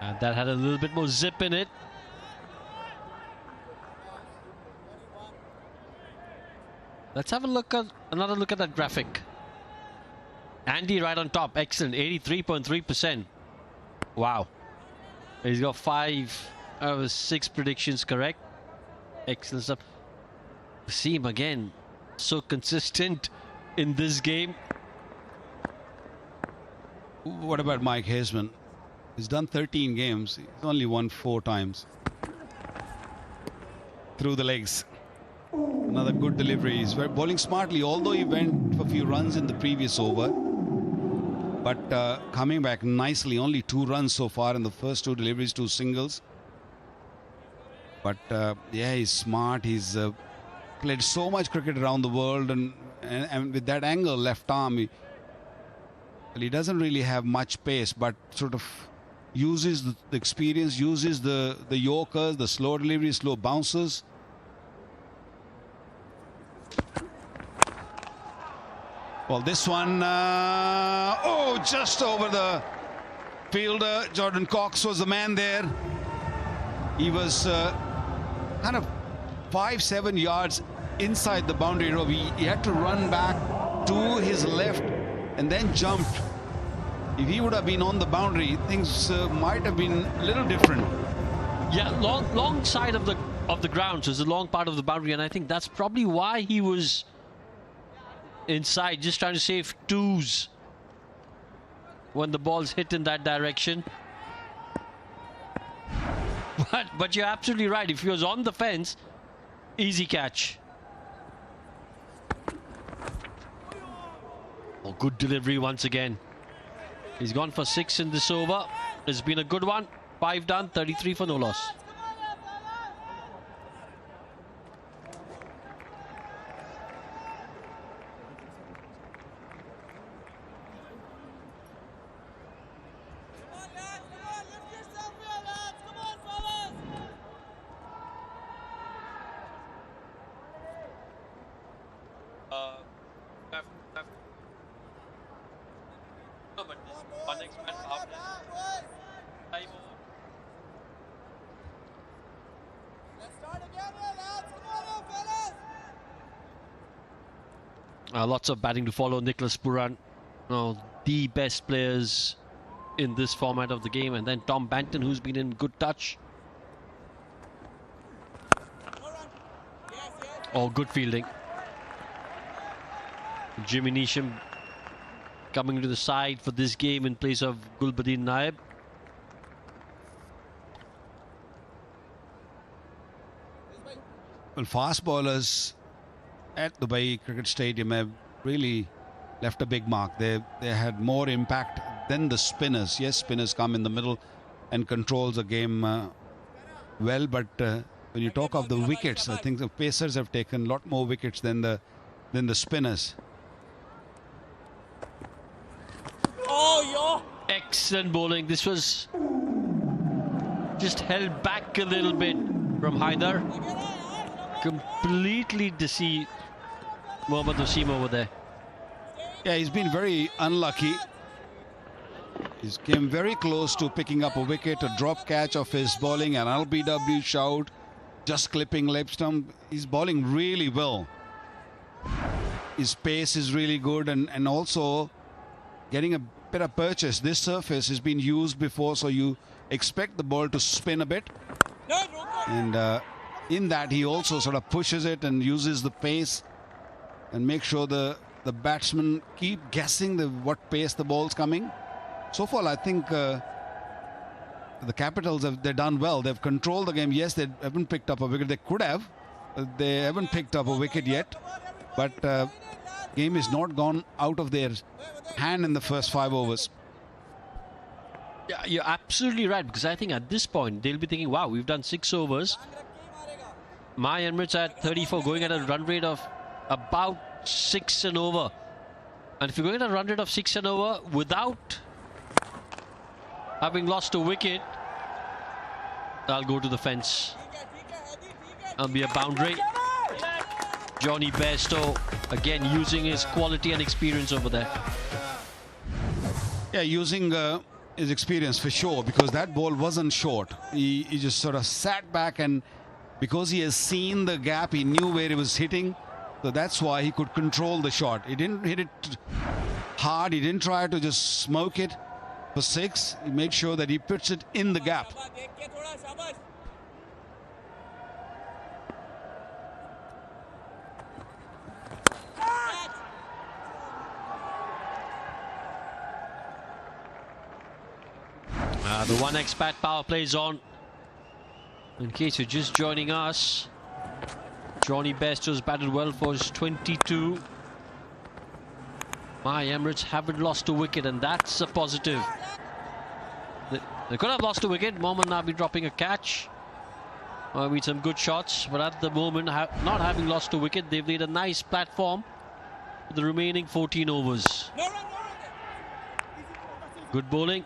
And that had a little bit more zip in it. Let's have another look at that graphic. Andy right on top, excellent, 83.3%. Wow. He's got 5 out of 6 predictions correct. Excellent stuff. Wasim again, so consistent in this game. What about Mike Haseman? He's done 13 games. He's only won 4 times. Through the legs. Another good delivery. He's bowling smartly, although he went for a few runs in the previous over. But coming back nicely, only 2 runs so far in the first 2 deliveries, 2 singles. But yeah, he's smart. He's played so much cricket around the world, and with that angle left arm, he doesn't really have much pace, but sort of uses the experience, uses the Yorkers, the slow deliveries, slow bounces. Well, this one, just over the fielder. Jordan Cox was the man there. He was kind of 5-7 yards inside the boundary row. He had to run back to his left and then jumped. If he would have been on the boundary, things might have been a little different. Yeah, long side of the ground, so it's a long part of the boundary, and I think that's probably why he was inside, just trying to save 2s when the ball's hit in that direction. But you're absolutely right. If he was on the fence, easy catch. Oh, good delivery once again. He's gone for 6 in this over. It's been a good one. 5 done, 33 for no loss. Lots of batting to follow. Nicholas Pooran, the best players in this format of the game, and then Tom Banton, who's been in good touch. Oh, good fielding. Jimmy Neesham coming to the side for this game in place of Gulbadin Naib. Well, fast bowlers at Dubai Cricket Stadium have really left a big mark. They had more impact than the spinners. Yes, spinners come in the middle and controls the game well, but when you talk of the wickets, I think the pacers have taken a lot more wickets than the spinners. Excellent bowling. This was just held back a little bit from Haider. Completely deceived Mohammad Wasim over there. Yeah, he's been very unlucky. He's came very close to picking up a wicket, a drop catch of his bowling, an LBW shout, just clipping leg stump. He's bowling really well. His pace is really good, and also getting a bit of purchase. This surface has been used before, so you expect the ball to spin a bit. And in that, he also sort of pushes it and uses the pace and make sure the batsmen keep guessing what pace the ball's coming. So far, I think the Capitals they've done well. They've controlled the game. Yes, they haven't picked up a wicket. They could have. They haven't picked up a wicket yet. But game is not gone out of their hand in the first 5 overs. Yeah, you're absolutely right, because I think at this point they'll be thinking, wow, we've done 6 overs. My Emirates at 34, going at a run rate of about 6 and over. And if you're going at a run rate of 6 and over without having lost a wicket, I'll go to the fence. That'll be a boundary. Johnny Bairstow again using his quality and experience over there. Yeah, using his experience for sure, because that ball wasn't short. He just sort of sat back, and because he has seen the gap, he knew where he was hitting. So that's why he could control the shot. He didn't hit it hard. He didn't try to just smoke it for 6. He made sure that he puts it in the gap. The one expat power play is on. In case you're just joining us, Johnny Bairstow's batted well for his 22. My Emirates haven't lost a wicket, and that's a positive. They could have lost a wicket. Mohammad Nabi dropping a catch. I mean, some good shots, but at the moment, not having lost a wicket, they've laid a nice platform for the remaining 14 overs. Good bowling.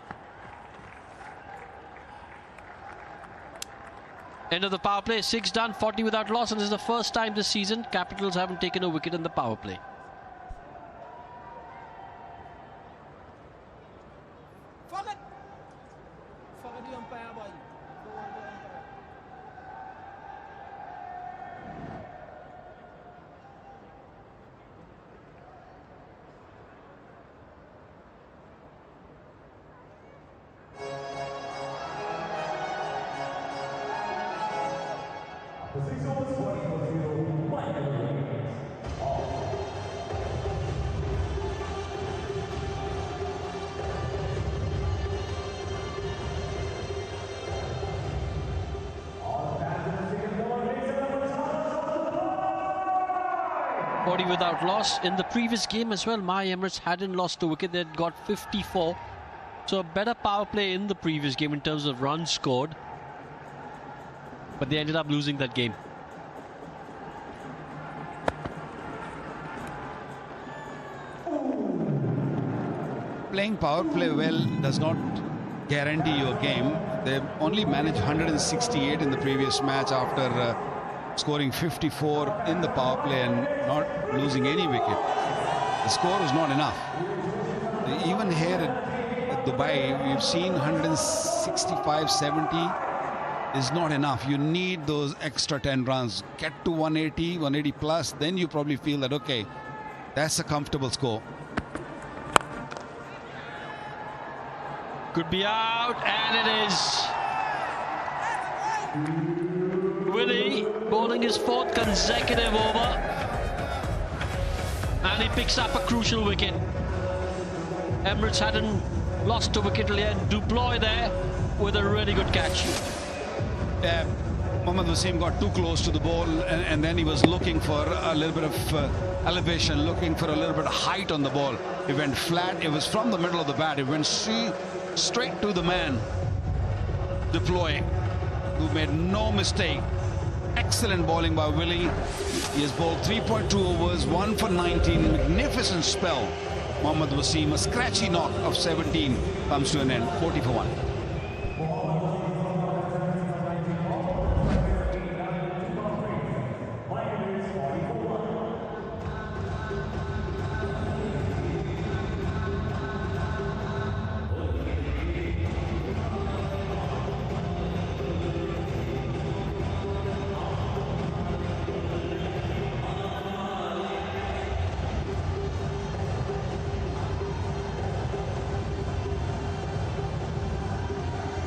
End of the power play, 6 done, 40 without loss, and this is the first time this season Capitals haven't taken a wicket in the power play. Without loss. In the previous game as well, My Emirates hadn't lost a wicket. They'd got 54. So a better power play in the previous game in terms of runs scored. But they ended up losing that game. Playing power play well does not guarantee you a game. They only managed 168 in the previous match after scoring 54 in the power play and not losing any wicket. The score was not enough. Even here at Dubai, we've seen 165-70 is not enough. You need those extra 10 runs. Get to 180, 180 plus, then you probably feel that, okay, that's a comfortable score. Could be out, and it is. Willie bowling his 4th consecutive over, and he picks up a crucial wicket. Emirates hadn't lost a wicket yet. Duploy there with a really good catch. Mohammad Wasim got too close to the ball, and then he was looking for a little bit of elevation, looking for a little bit of height on the ball. It went flat. It was from the middle of the bat. It went straight to the man deploying, who made no mistake. Excellent bowling by Willie. He has bowled 3.2 overs, 1 for 19. Magnificent spell. Mohammad Wasim, a scratchy knock of 17 comes to an end. 40 for 1.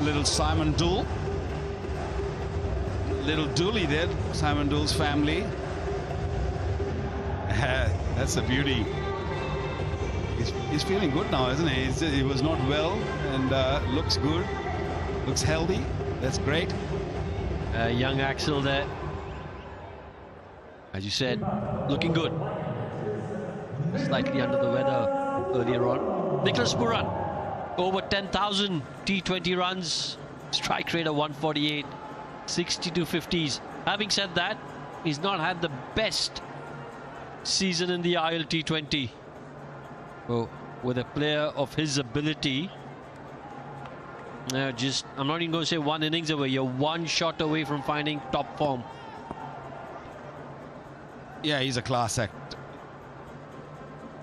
Little Simon Dool. Little Dooley did, Simon Dool's family. That's a beauty. He's feeling good now, isn't he? He was not well and looks good, looks healthy. That's great. Young Axel there. As you said, looking good. Slightly under the weather earlier on. Nicholas Pooran. Over 10,000 T20 runs, strike rate of 148, 62 50s. Having said that, he's not had the best season in the ILT20. So, with a player of his ability, I'm not even going to say one innings away. You're one shot away from finding top form. Yeah, he's a class act.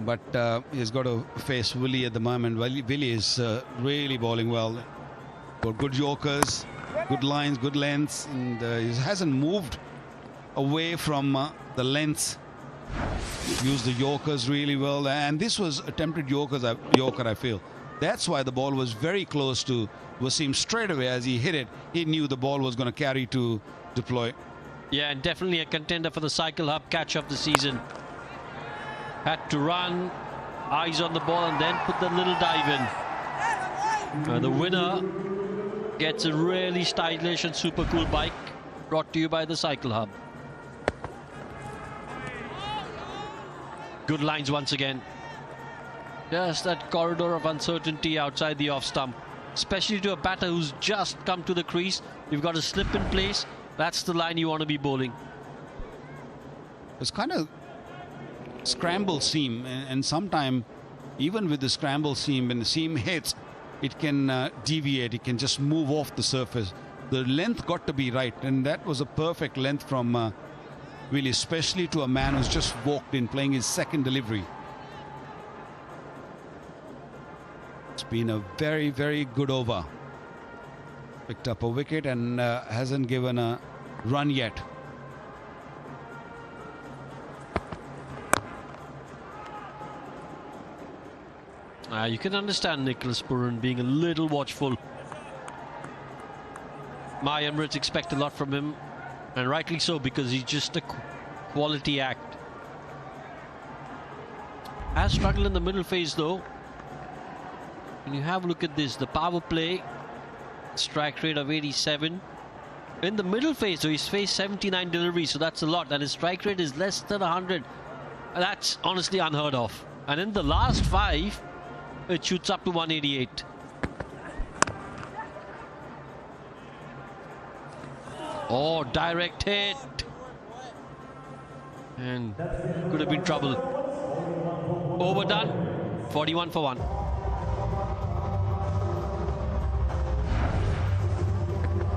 But he's got to face Willie at the moment. Willie is really bowling well. Got good yorkers, good lines, good lengths, and he hasn't moved away from the lengths. Used the yorkers really well, and this was attempted yorker, I feel. That's why the ball was very close to Wasim straight away. As he hit it, he knew the ball was going to carry to deploy. Yeah, and definitely a contender for the Cycle Hub catch of the season. Had to run, eyes on the ball, and then put the little dive in. The winner gets a really stylish and super cool bike, brought to you by the Cycle Hub. Good lines once again. Just that corridor of uncertainty outside the off stump, especially to a batter who's just come to the crease. You've got to slip in place. That's the line you want to be bowling. It's kind of scramble seam, and sometimes even with the scramble seam, when the seam hits, it can deviate. It can just move off the surface. The length got to be right, and that was a perfect length from Willie, especially to a man who's just walked in playing his second delivery. It's been a very, very good over. Picked up a wicket and hasn't given a run yet. You can understand Nicholas Pooran being a little watchful. My Emirates expect a lot from him, and rightly so, because he's just a quality act. Has struggled in the middle phase though. When you have a look at this, the power play, strike rate of 87. In the middle phase, so he's faced 79 deliveries, so that's a lot, and his strike rate is less than 100. That's honestly unheard of. And in the last 5, it shoots up to 188. Oh, direct hit. And could have been trouble. Overdone. 41 for 1.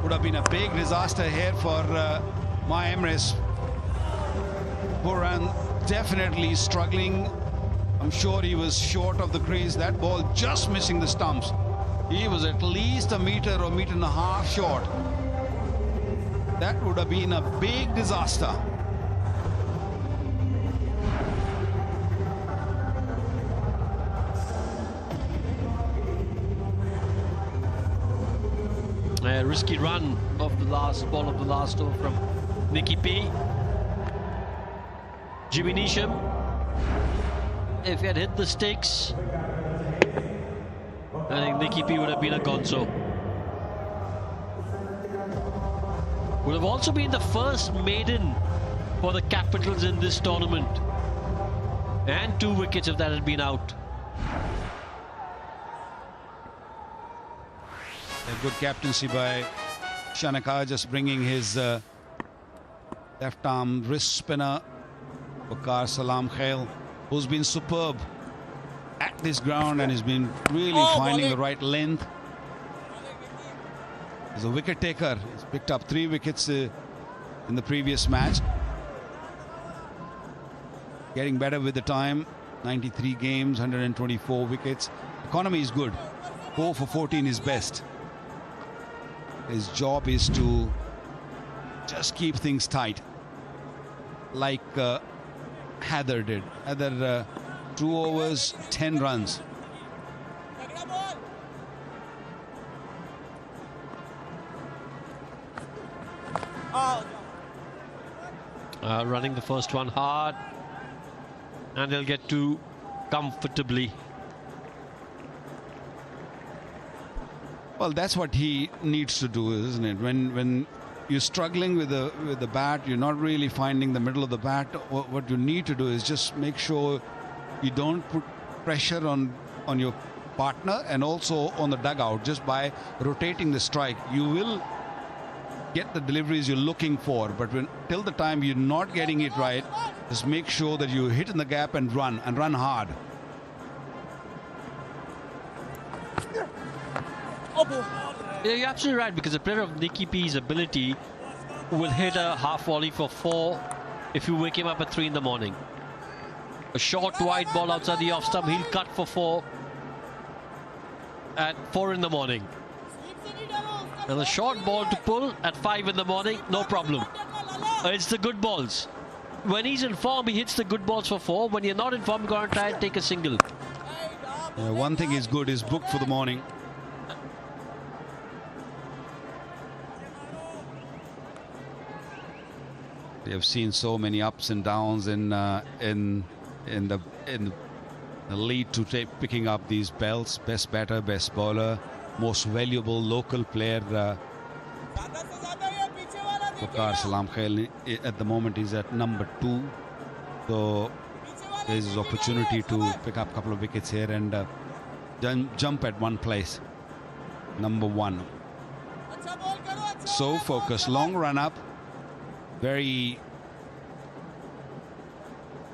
Would have been a big disaster here for my Emirates. Pooran definitely struggling. I'm sure he was short of the crease. That ball just missing the stumps. He was at least a meter or meter and a half short. That would have been a big disaster. A risky run of the last ball of the last over from Nicky P. Jimmy Neesham, if he had hit the sticks, I think Nicky P would have been a gonzo. would have also been the first maiden for the Capitals in this tournament. And 2 wickets if that had been out. A good captaincy by Shanaka, just bringing his left arm wrist spinner. Waqar Salam Khail, who's been superb at this ground and has been really finding the right length. He's a wicket taker. He's picked up 3 wickets in the previous match. Getting better with the time. 93 games, 124 wickets. Economy is good. 4 for 14 is best. His job is to just keep things tight, like Heather did. Heather, 2 overs, 10 runs. Running the first one hard, and they'll get 2 comfortably. Well, that's what he needs to do, isn't it? When you're struggling with the bat, you're not really finding the middle of the bat. What you need to do is just make sure you don't put pressure on your partner and also on the dugout. Just by rotating the strike, you will get the deliveries you're looking for. But till the time you're not getting it right, just make sure that you hit in the gap and run hard. Yeah, you're absolutely right, because a player of Nicky P's ability will hit a half volley for 4 if you wake him up at 3 in the morning. A short wide ball outside the off stump, he'll cut for 4 at 4 in the morning. And a short ball to pull at 5 in the morning, no problem. It's the good balls. When he's in form, he hits the good balls for 4. When you're not in form, go and try and take a single. One thing is good, is booked for the morning. We have seen so many ups and downs in the lead to picking up these belts. Best batter, best bowler, most valuable local player. Waqar Salam Khail at the moment is at number 2. So there's his opportunity to pick up a couple of wickets here and jump at one place. Number 1. So focused, long run up. Very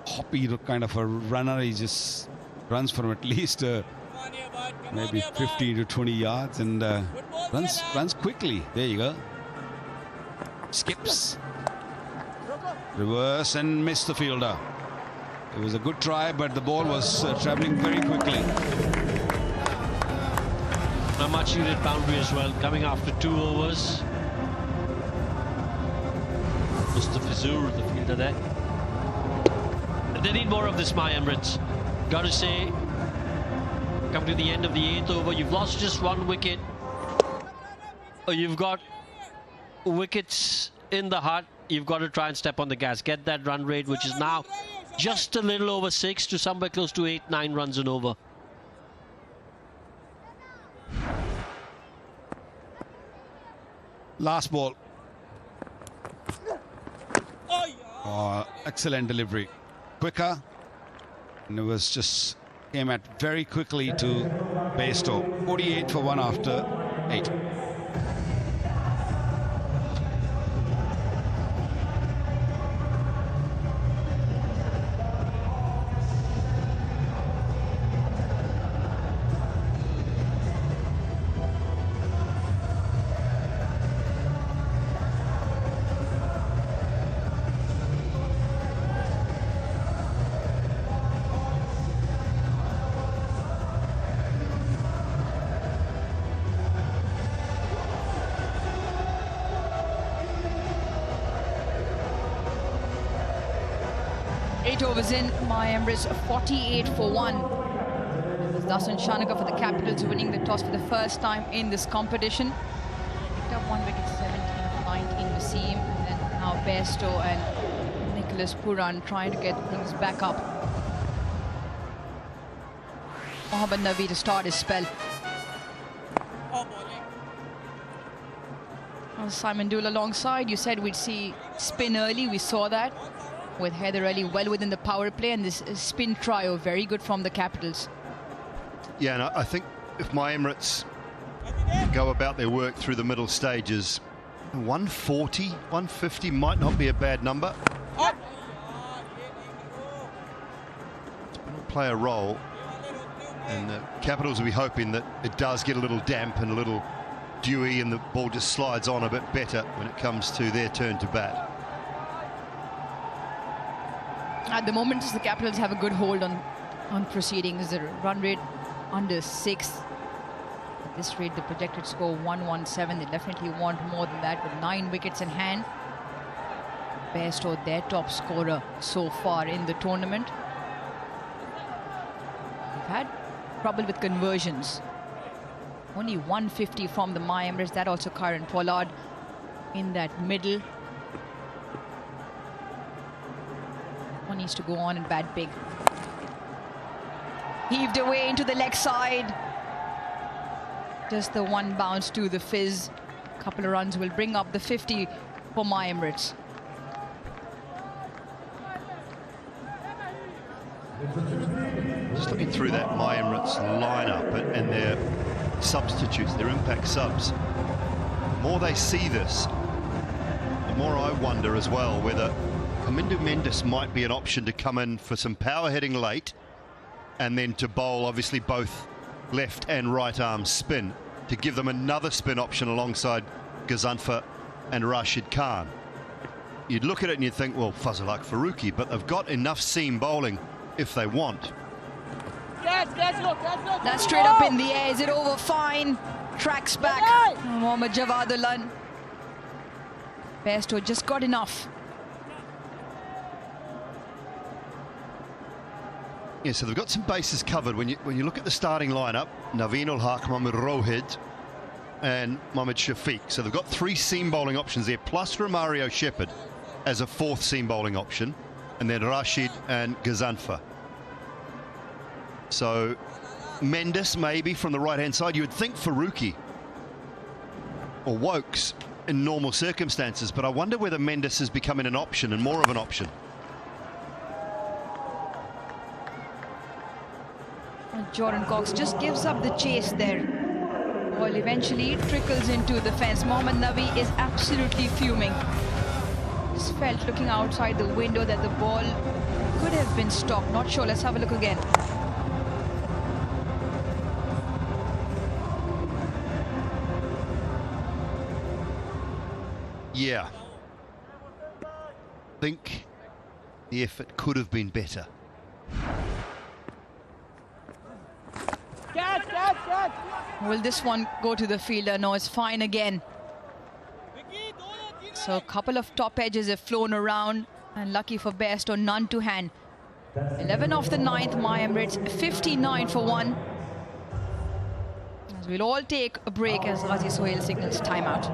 hoppy kind of a runner. He just runs from at least maybe 15 to 20 yards and runs quickly. There you go. Skips. Reverse and missed the fielder. It was a good try, but the ball was travelling very quickly. A much needed boundary as well, coming after 2 overs. Mustafa Zur, the fielder there. And they need more of this, my Emirates. Got to say, come to the end of the 8th over, you've lost just 1 wicket. You've got wickets in the hut. You've got to try and step on the gas. Get that run rate, which is now just a little over 6 to somewhere close to 8-9 runs an over. Last ball. Excellent delivery. Quicker. And it was just came at very quickly to Bairstow. 48 for 1 after 8. Overs in, my Emirates 48 for 1. It was Dasan Shanaka for the Capitals winning the toss for the first time in this competition. Picked up 1 wicket, 17 for 19 Wasim, and then now Bairstow and Nicholas Puran trying to get things back up. Mohammad Nabi to start his spell. Simon Dool alongside. You said we'd see spin early. We saw that with Heather Ali well within the power play, and this spin trio very good from the Capitals. Yeah, and I think if my Emirates go about their work through the middle stages, 140, 150 might not be a bad number. It'll play a role, and the Capitals will be hoping that it does get a little damp and a little dewy and the ball just slides on a bit better when it comes to their turn to bat. At the moment, the Capitals have a good hold on proceedings. The run rate under 6. At this rate, the projected score 117. They definitely want more than that with 9 wickets in hand. Bairstow, their top scorer so far in the tournament. They've had trouble with conversions. Only 150 from the My Emirates. That also Kieran Pollard in that middle. One needs to go on and bat big. Heaved away into the leg side. Just the one bounce to the fizz. Couple of runs will bring up the 50 for My Emirates. Just looking through that My Emirates lineup and their substitutes, their impact subs. The more they see this, the more I wonder as well whether Amindu Mendes might be an option to come in for some power hitting late and then to bowl obviously both left and right arm spin to give them another spin option alongside Ghazanfar and Rashid Khan. You'd look at it and you'd think, well, Fazalak Farooqi, but they've got enough seam bowling if they want. That's straight up in the air. Is it over? Fine. Tracks back. Mohammad Javadullah. Bairstow just got enough. Yeah, so they've got some bases covered. When you look at the starting lineup, Naveen ul Haq, Mohammad Rohid and Mohammad Shafiq. So they've got 3 seam bowling options there, plus Romario Shepherd as a 4th seam bowling option, and then Rashid and Ghazanfar. So Mendes maybe from the right-hand side. You would think Farooqi or Wokes in normal circumstances, but I wonder whether Mendes is becoming an option and more of an option. Jordan Cox just gives up the chase there. Ball eventually trickles into the fence. Mohammad Nabi is absolutely fuming. Just felt looking outside the window that the ball could have been stopped. Not sure. Let's have a look again. Yeah. I think the effort could have been better. Will this one go to the fielder? No, it's fine again. So a couple of top edges have flown around, and lucky for Bairstow, none to hand. 11 off the 9th, My Emirates, 59 for 1. As we'll all take a break as Ghazi Sohail signals timeout.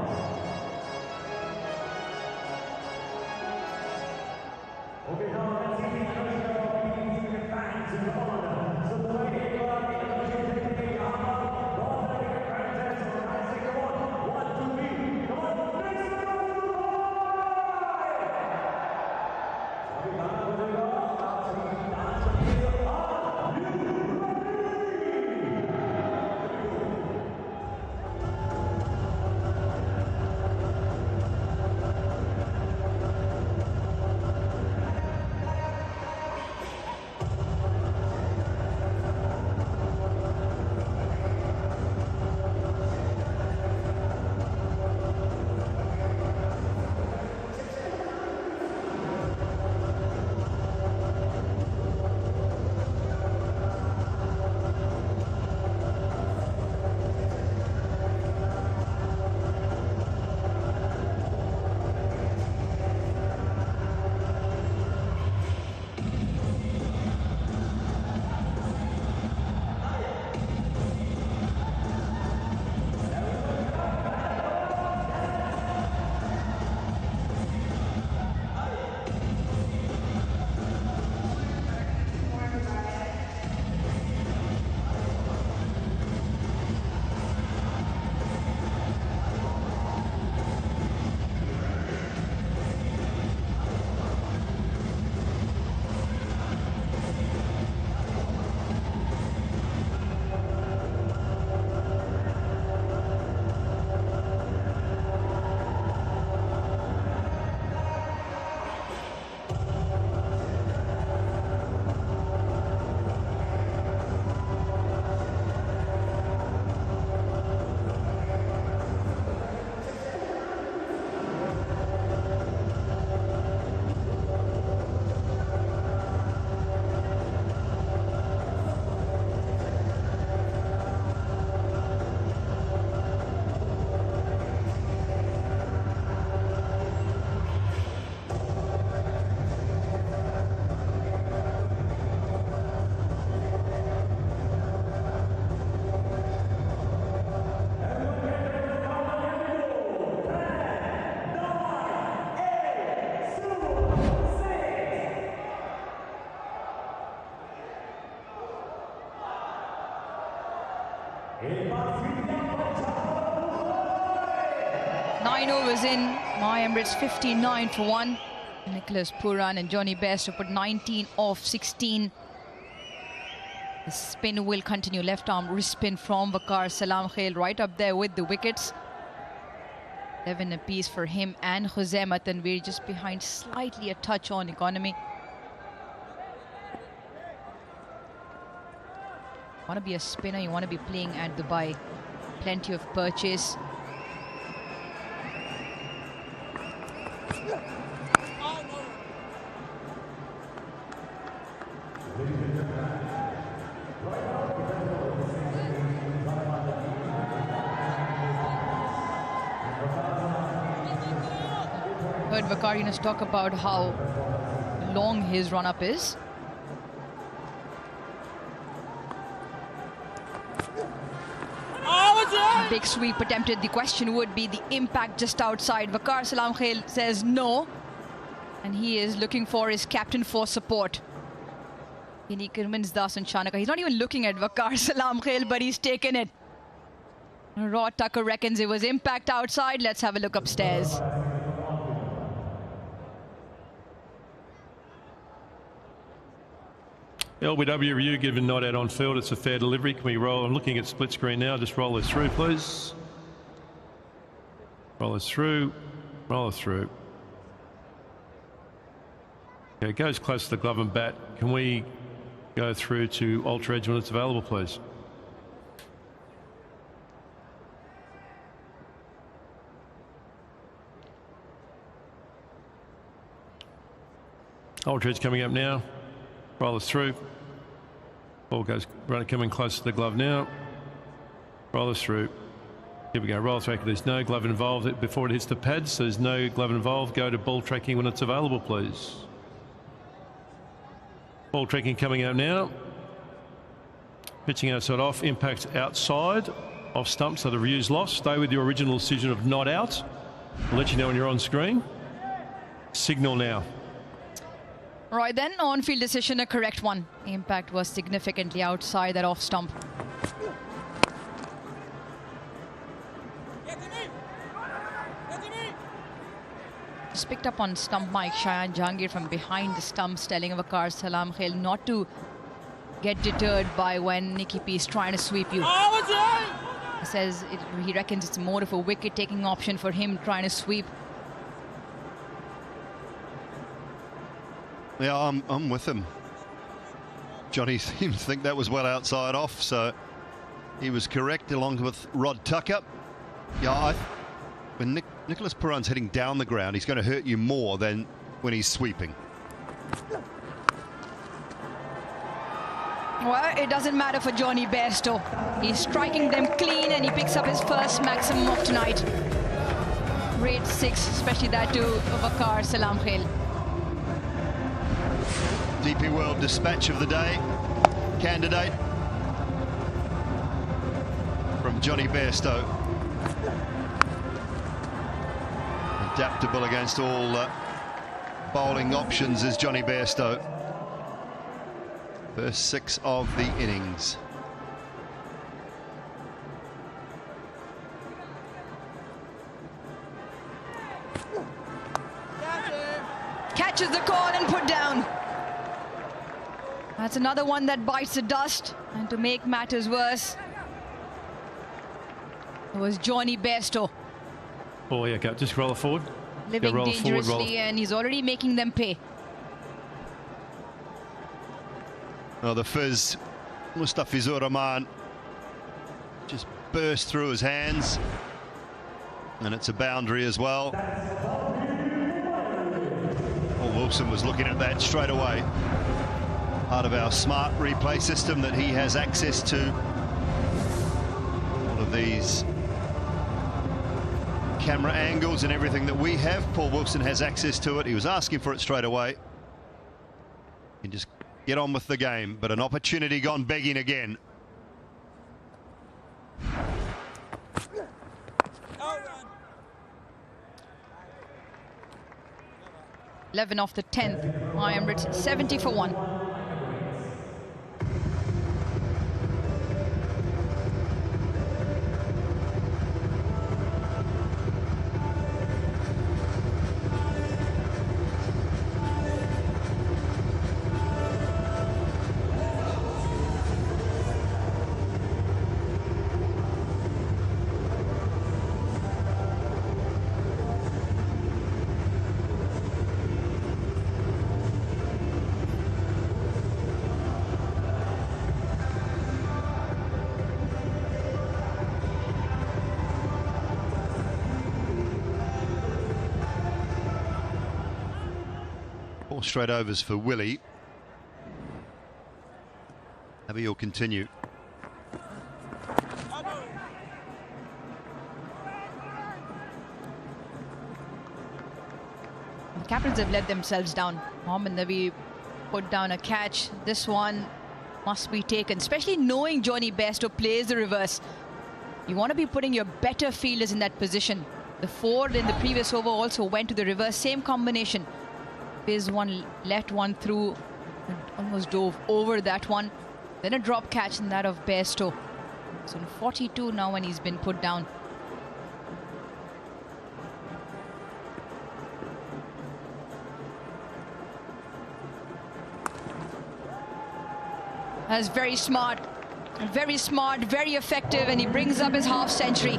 Nine overs in, my Emirates 59 for 1. Nicholas Pooran and Johnny Bairstow put 19 off 16. The spin will continue. Left arm wrist spin from Waqar Salam Khail, right up there with the wickets. 11 apiece for him and Khuzaima Tanveer, just behind, slightly a touch on economy. You want to be a spinner, you want to be playing at Dubai. Plenty of purchase. Heard Waqar talk about how long his run-up is. Big sweep attempted. The question would be the impact just outside. Waqar Salam Khail says no, and he is looking for his captain for support. He's not even looking at Waqar Salam Khail, but he's taken it. Raw Tucker reckons it was impact outside. Let's have a look upstairs. LBW review given not out on field. It's a fair delivery. Can we roll? I'm looking at split screen now. Just roll this through, please. Roll this through. Roll it through. Okay, it goes close to the glove and bat. Can we go through to ultra edge when it's available, please? Ultra edge coming up now. Roll this through. Ball goes coming close to the glove now. Roll this through. Here we go. Roll track. There's no glove involved before it hits the pads, so there's no glove involved. Go to ball tracking when it's available, please. Ball tracking coming out now. Pitching outside off. Impact outside off stump, so the review's lost. Stay with your original decision of not out. I'll let you know when you're on screen. Signal now. Right then, on-field decision, a correct one. The impact was significantly outside that off stump. Just picked up on stump Mike Shayan Jahangir from behind the stumps, telling Waqar Salam Khail not to get deterred by when Nicky P is trying to sweep you. He says he reckons it's more of a wicket-taking option for him trying to sweep. Yeah, I'm with him. Johnny seems to think that was well outside off, so he was correct along with Rod Tucker. Yeah, when Nicholas Pooran's hitting down the ground, he's going to hurt you more than when he's sweeping. Well, it doesn't matter for Johnny Bairstow. He's striking them clean and he picks up his first maximum of tonight. Grade 6, especially that to Waqar Salam Khail. DP World Dispatch of the Day candidate from Johnny Bairstow. Adaptable against all bowling options is Johnny Bairstow. First 6 of the innings. Catches the call and put down. That's another one that bites the dust. And to make matters worse, it was Johnny Bairstow. Oh yeah, go. Just roll it forward. Living roll dangerously forward, and he's already making them pay. Oh, the fizz, Mustafizur Rahman, just burst through his hands. And it's a boundary as well. Paul Wilson was looking at that straight away. Part of our smart replay system that he has access to. All of these camera angles and everything that we have, Paul Wilson has access to it. He was asking for it straight away. He just get on with the game, but an opportunity gone begging again. Eleven off the 10th. My Emirates 70 for 1. 4 straight overs for Willie. Nabi will continue. The captains have let themselves down. Mohammad Nabi put down a catch. This one must be taken, especially knowing Johnny Bairstow plays the reverse. You want to be putting your better fielders in that position. The 4 in the previous over also went to the reverse, same combination. Biz one let one through and almost dove over that one. Then a drop catch in that of Bairstow. So in 42 now when he's been put down. That's very smart, very effective, and he brings up his half century.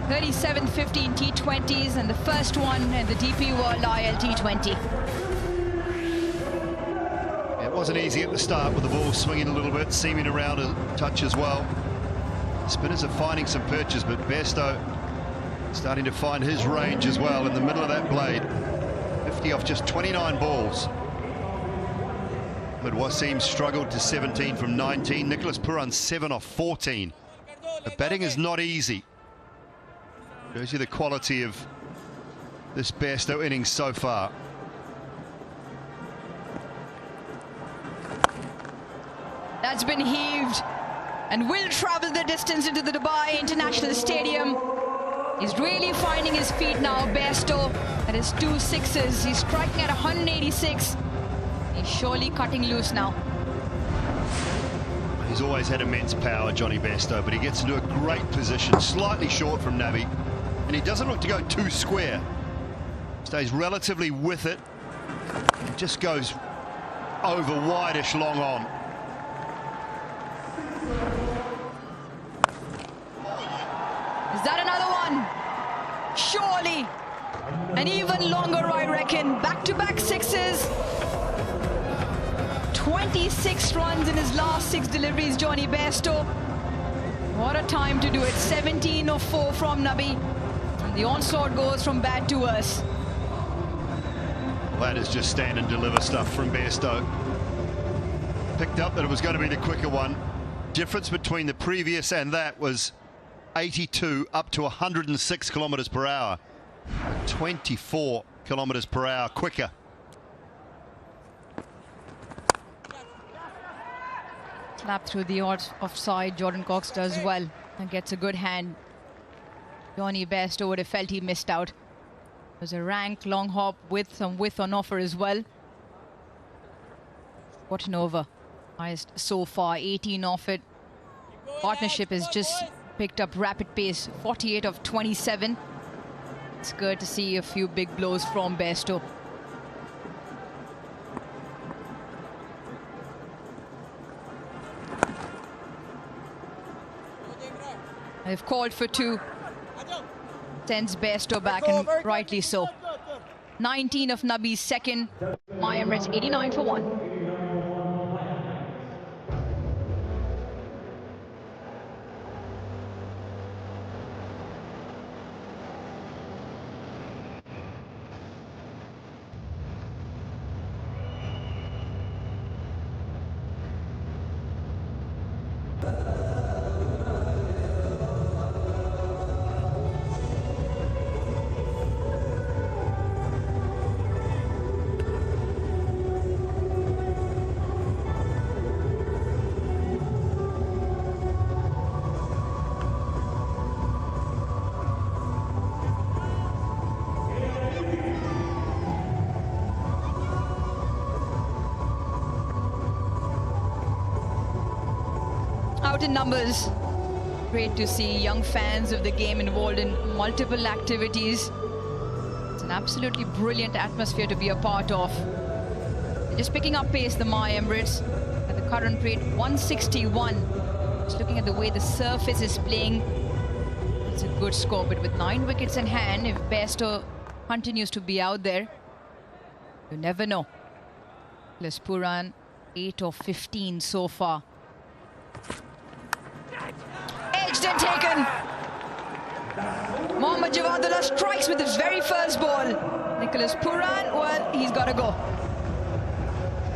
37-15 T20s, and the first one in the DP World ILT20. It wasn't easy at the start with the ball swinging a little bit, seaming around a touch as well. Spinners are finding some perches, but Bairstow starting to find his range as well in the middle of that blade. 50 off just 29 balls. But Wasim struggled to 17 from 19. Nicholas Puran 7 off 14. The batting is not easy. Shows you the quality of this Bairstow innings so far. That's been heaved and will travel the distance into the Dubai International Stadium. He's really finding his feet now, Bairstow. That is 2 sixes. He's striking at 186. He's surely cutting loose now. He's always had immense power, Johnny Bairstow, but he gets into a great position, slightly short from Nabi, and he doesn't look to go too square. Stays relatively with it, and just goes over wideish long on. Is that another one? Surely. And even longer, I reckon. Back-to-back sixes. 26 runs in his last 6 deliveries, Johnny Bairstow. What a time to do it. 17 of 4 from Nabi. And the onslaught goes from bad to worse. Well, that is just stand and deliver stuff from Bairstow. Picked up that it was going to be the quicker one. Difference between the previous and that was 82 up to 106 kilometres per hour. 24 kilometres per hour quicker. Slap through the offside. Jordan Cox does well and gets a good hand. Johnny Bairstow would have felt he missed out. There's a rank long hop with some width on offer as well. What an over. Highest so far, 18 off it. Partnership has just picked up rapid pace, 48 of 27. It's good to see a few big blows from Bairstow. They've called for 2. Sends Bairstow back, and rightly so. 19 of Nabi's second. My Emirates 89 for 1. Out in numbers. Great to see young fans of the game involved in multiple activities. It's an absolutely brilliant atmosphere to be a part of. They're just picking up pace, the My Emirates, at the current rate 161. Just looking at the way the surface is playing, it's a good score. But with 9 wickets in hand, if Bairstow continues to be out there, you never know. Puran 8 of 15 so far. Edged and taken. Mohammad Javadullah strikes with his very first ball. Nicholas Pooran, well, he's got to go.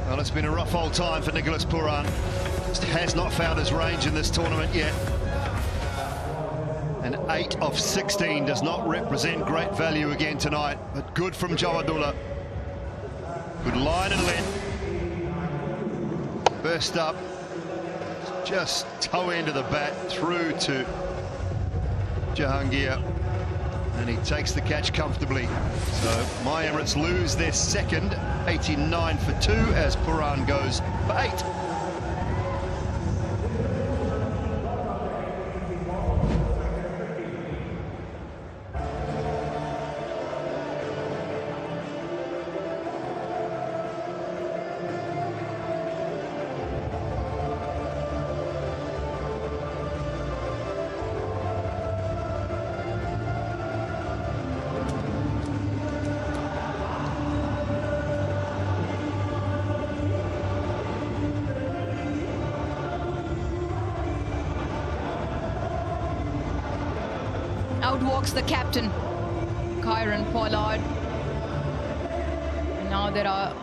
Well, it's been a rough old time for Nicholas Pooran. Just has not found his range in this tournament yet. And 8 of 16 does not represent great value again tonight, but good from Jawadula. Good line and length. First up, just toe end of the bat through to Jahangir. And he takes the catch comfortably. So my Emirates lose their second, 89 for 2, as Pooran goes for 8. Out walks the captain, Kieran Pollard. And now there are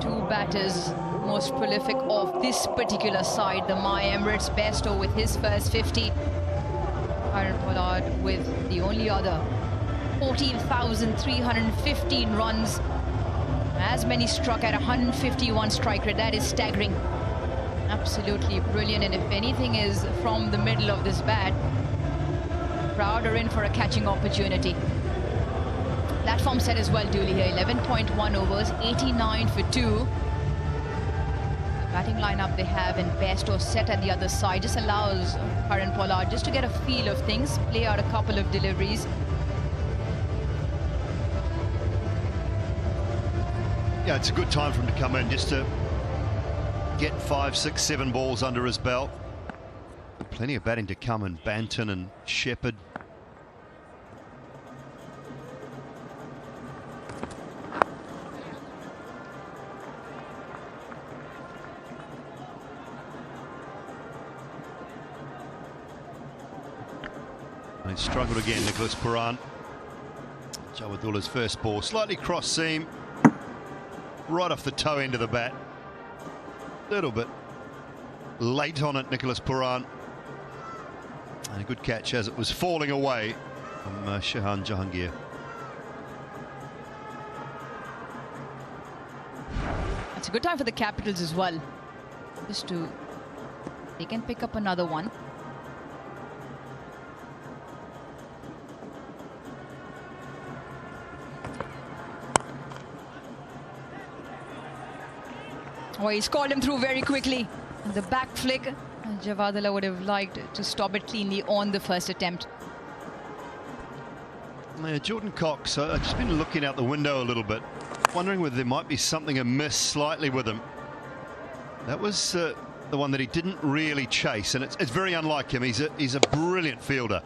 2 batters most prolific of this particular side. The My Emirates Bairstow with his first 50. Kieran Pollard with the only other 14,315 runs. As many struck at 151 strike rate. That is staggering. Absolutely brilliant. And if anything is from the middle of this bat, Crowder in for a catching opportunity. Platform set as well duly here. 11.1 overs, 89 for 2. The batting lineup they have in Bairstow set at the other side just allows Kieran Pollard just to get a feel of things, play out a couple of deliveries. Yeah, it's a good time for him to come in just to get 5, 6, 7 balls under his belt. Plenty of batting to come in Banton and Shepherd. And he struggled again, Nicholas Pooran. Jawadula's first ball, slightly cross seam, right off the toe end of the bat. Little bit late on it, Nicholas Pooran. And a good catch as it was falling away from Shahan Jahangir. It's a good time for the Capitals as well. Just to, they can pick up another one. Oh, he's called him through very quickly. And the back flick. Jawadula would have liked to stop it cleanly on the first attempt. Yeah, Jordan Cox, I've just been looking out the window a little bit, wondering whether there might be something amiss slightly with him. That was the one that he didn't really chase, and it's very unlike him. He's a brilliant fielder.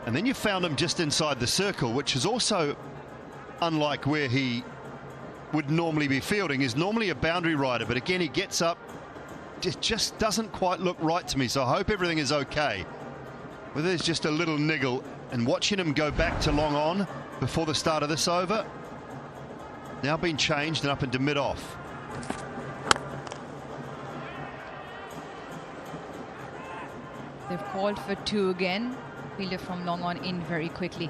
And then you found him just inside the circle, which is also unlike where he would normally be fielding. He's normally a boundary rider, but again, he gets up. It just doesn't quite look right to me, so I hope everything is okay. Whether there's just a little niggle, and watching him go back to long on before the start of this over, now being changed and up into mid-off. They've called for 2 again. Fielder from long on in very quickly.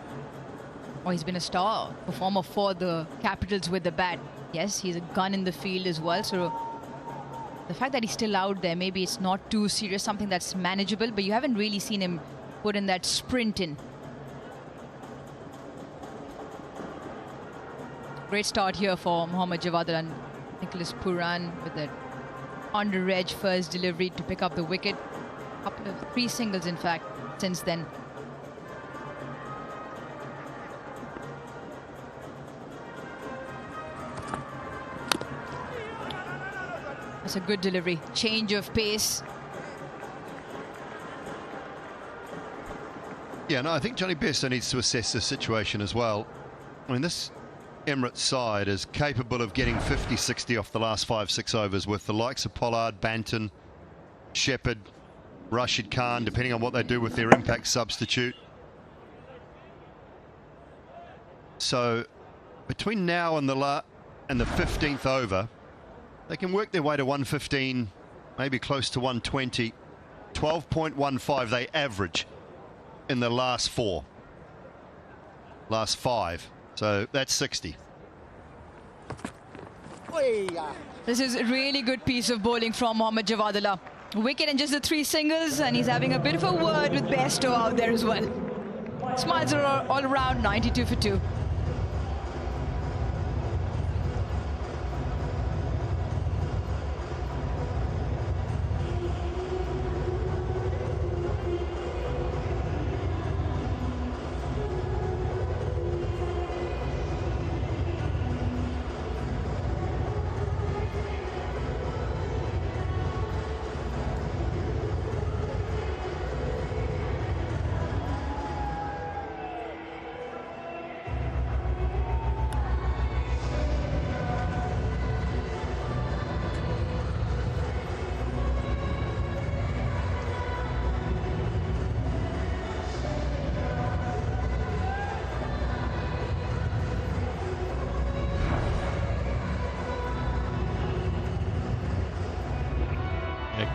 Oh, he's been a star performer for the Capitals with the bat. Yes, he's a gun in the field as well, so the fact that he's still out there, maybe it's not too serious, something that's manageable, but you haven't really seen him put in that sprint in. Great start here for Mohammad Jawadula and Nicholas Pooran with that under-edge first delivery to pick up the wicket. Couple of 3 singles, in fact, since then. That's a good delivery. Change of pace. Yeah, no, I think Johnny Bairstow needs to assess the situation as well. I mean, this Emirates side is capable of getting 50, 60 off the last 5, 6 overs with the likes of Pollard, Banton, Shepherd, Rashid Khan, depending on what they do with their impact substitute. So between now and the 15th over, they can work their way to 115, maybe close to 120. 12.15 they average in the last five. So that's 60. This is a really good piece of bowling from Mohammad Jawadullah. Wicket and just the 3 singles, and he's having a bit of a word with Bairstow out there as well. Smiles are all around, 92 for 2.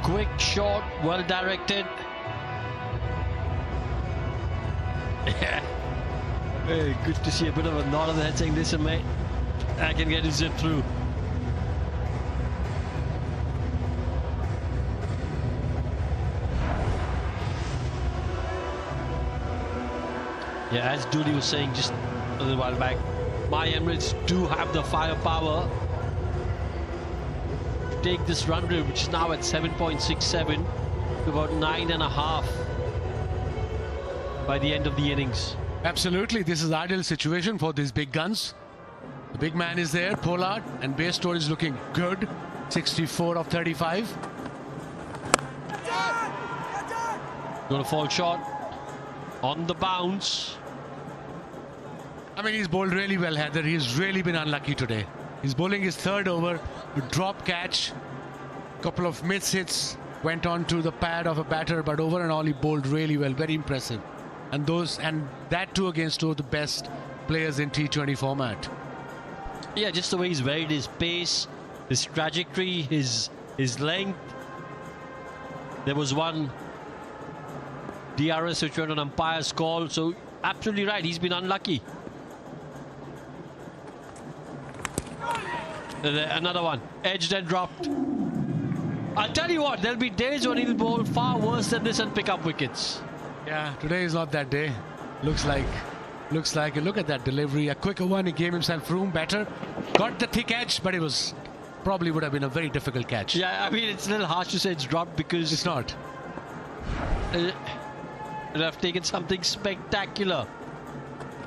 Quick shot, well directed. Hey, good to see a bit of a nod on the head saying, listen mate, I can get it zipped through. Yeah, as Dooley was saying just a little while back, my Emirates do have the firepower to take this run rate, which is now at 7.67 to about 9.5 by the end of the innings. Absolutely, this is ideal situation for these big guns. The big man is there, Pollard, and Bairstow is looking good. 64 of 35. Got a fall shot on the bounce. I mean, he's bowled really well, Heather. He's really been unlucky today. He's bowling his 3rd over, a drop catch, couple of miss hits, went on to the pad of a batter, but over and all he bowled really well, very impressive. And that too against 2 of the best players in T20 format. Yeah, just the way he's varied his pace, his trajectory, his length. There was one DRS which went on umpire's call, so absolutely right, he's been unlucky. Another one, edged and dropped. I'll tell you what, there'll be days when he'll bowl far worse than this and pick up wickets. Yeah, today is not that day. Looks like. Look at that delivery. A quicker one, he gave himself room better. Got the thick edge, but it was probably would have been a very difficult catch. Yeah, I mean, it's a little harsh to say it's dropped because it's not. It'll have taken something spectacular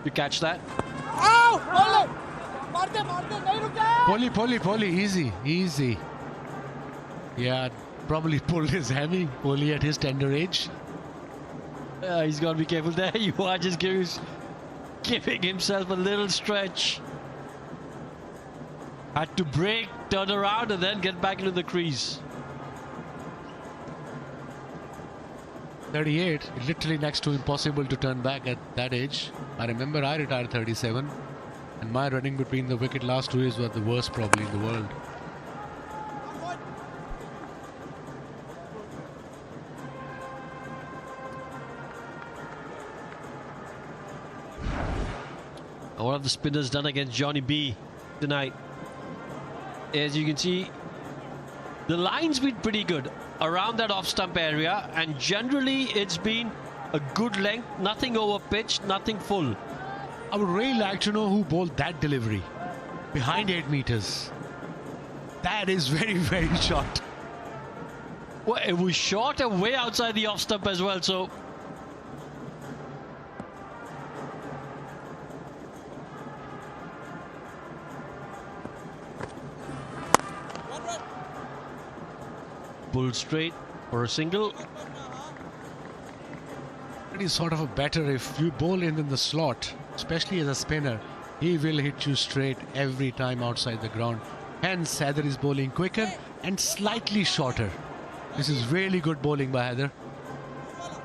to catch that. Poli, easy. Yeah, probably pulled his hammy, Poli at his tender age. He's got to be careful there. You are just giving himself a little stretch. Had to break, turn around and then get back into the crease. 38, literally next to impossible to turn back at that age. I remember I retired 37 and my running between the wicket last 2 years were the worst probably in the world. One of the spinners done against Johnny B tonight. As you can see, the line's been pretty good around that off-stump area, and generally it's been a good length, nothing over pitch, nothing full. I would really like to know who bowled that delivery behind 8 meters. That is very, very short. Well, it was short and way outside the off-stump as well, so pull straight for a single. It is sort of a better if you bowl in the slot, especially as a spinner. He will hit you straight every time outside the ground. Hence, Heather is bowling quicker and slightly shorter. This is really good bowling by Heather.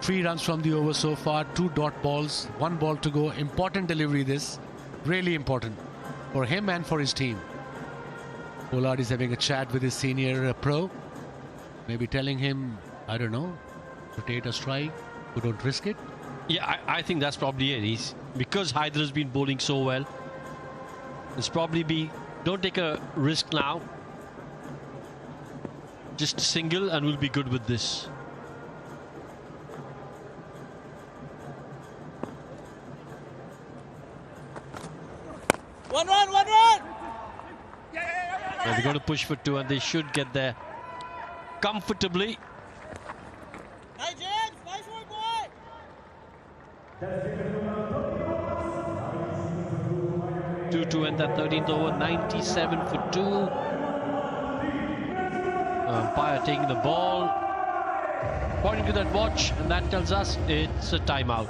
3 runs from the over so far, 2 dot balls, 1 ball to go. Important delivery this, really important. for him and for his team. Pollard is having a chat with his senior pro, maybe telling him, I don't know, rotate a strike, who don't risk it. Yeah, I think that's probably it. Because Haider has been bowling so well, it's probably don't take a risk now. Just a single and we'll be good with this. One run, one run! They're going to push for 2 and they should get there comfortably. Nice, James! Nice work, boy! 2 to end that 13th over, 97 for 2. Umpire taking the ball, pointing to that watch, and that tells us it's a timeout.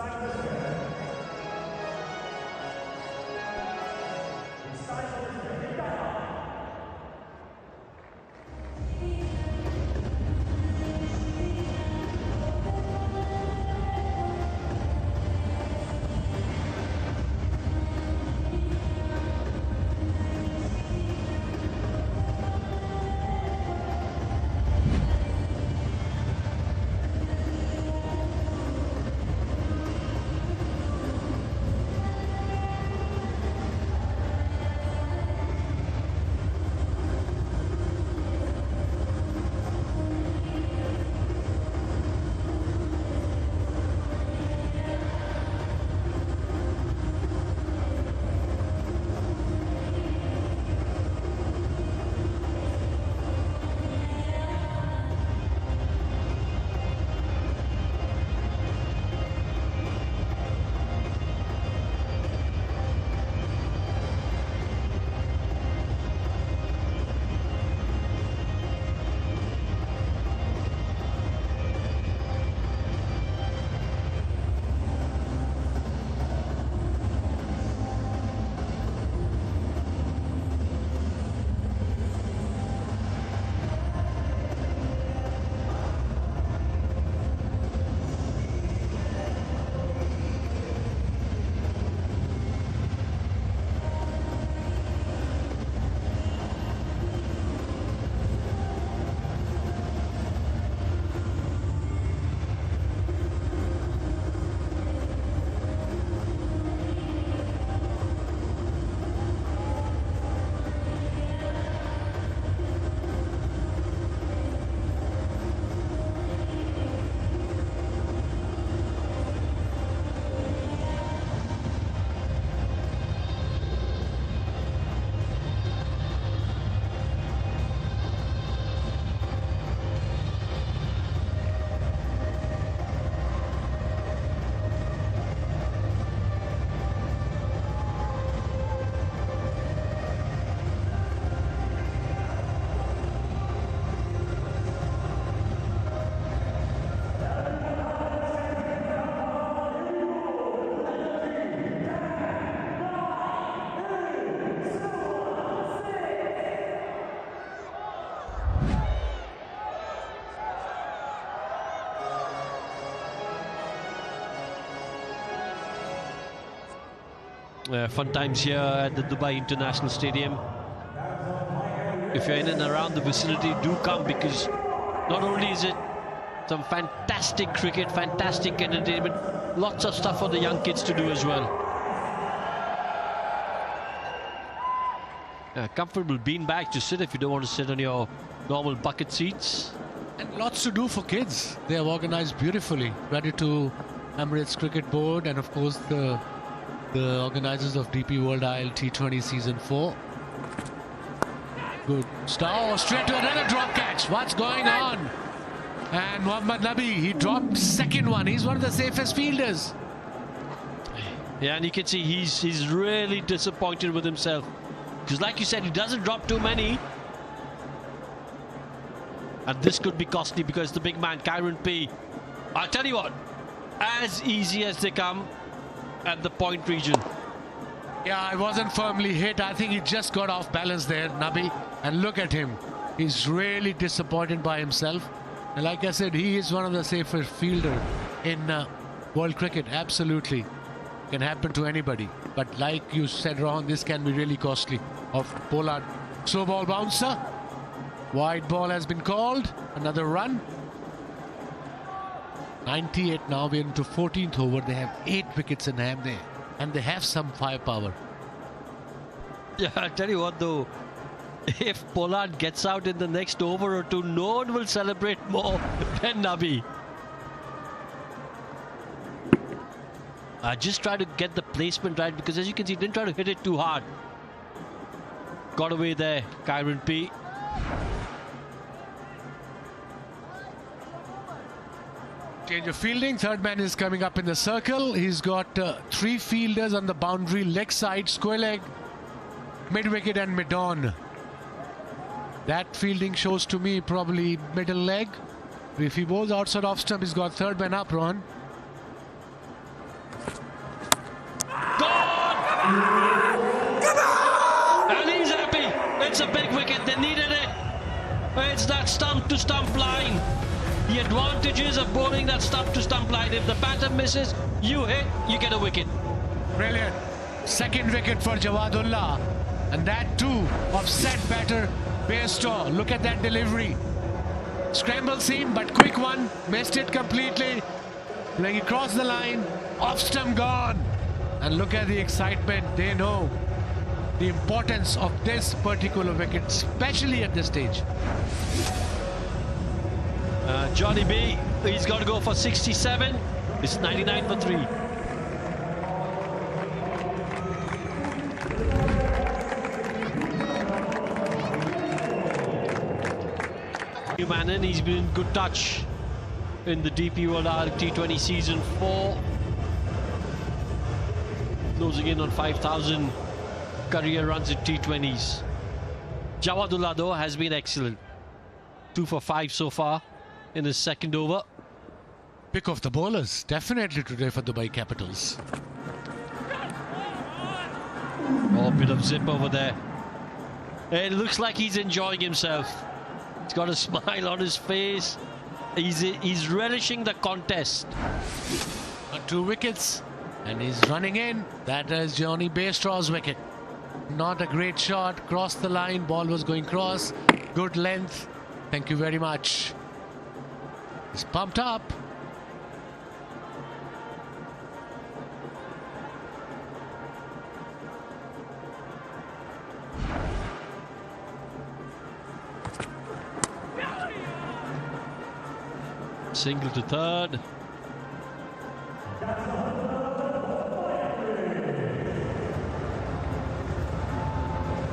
Fun times here at the Dubai International Stadium. If you're in and around the vicinity, do come, because not only is it some fantastic cricket, fantastic entertainment, lots of stuff for the young kids to do as well. Comfortable beanbag to sit if you don't want to sit on your normal bucket seats. And lots to do for kids. They have organized beautifully. Credit to Emirates Cricket Board and of course the organizers of DP World ILT20 Season 4. Good start. Oh, straight to another drop catch. What's going on? And Mohammad Nabi, he dropped second one. He's one of the safest fielders. Yeah, and you can see he's really disappointed with himself. Because like you said, he doesn't drop too many. And this could be costly because the big man, Kyron P. I'll tell you what, as easy as they come at the point region. Yeah, it wasn't firmly hit. I think he just got off balance there, Nabi. And look at him. He's really disappointed by himself. And like I said, he is one of the safest fielders in world cricket. Absolutely. can happen to anybody. But like you said, Rohan, this can be really costly of Pollard. Slow ball bouncer. Wide ball has been called. Another run. 98 now. We're into 14th over. They have 8 wickets in hand there. And they have some firepower. Yeah, I'll tell you what though. If Pollard gets out in the next over or two, no one will celebrate more than Nabi. Just try to get the placement right, because as you can see, he didn't try to hit it too hard. Got away there, Kyron P. Change of fielding. Third man is coming up in the circle. He's got 3 fielders on the boundary, leg side, square leg, mid wicket and mid on. That fielding shows to me probably middle leg. If he bowls outside off stump, he's got third man up, Ron. And he's happy. It's a big wicket. They needed it. It's that stump to stump line. The advantages of bowling that stump to stump line. If the batter misses, you hit, you get a wicket. Brilliant. Second wicket for Jawadullah. And that too of set batter Bairstow. Look at that delivery. Scramble seam, but quick one. Missed it completely. Playing across the line. Off stump gone. And look at the excitement. They know the importance of this particular wicket, especially at this stage. Johnny B, he's got to go for 67. It's 99 for 3. Manan, he's been in good touch in the DP World ILT20 season 4. Closing in on 5,000 career runs in T20s. Jawadullah though has been excellent. 2 for 5 so far in his second over. Pick of the bowlers, definitely today for Dubai Capitals. Oh, bit of zip over there. It looks like he's enjoying himself. He's got a smile on his face. He's relishing the contest. 2 wickets, and he's running in. That is Johnny Bairstow's wicket. Not a great shot. Crossed the line. Ball was going cross. Good length. Thank you very much. He's pumped up. Single to third.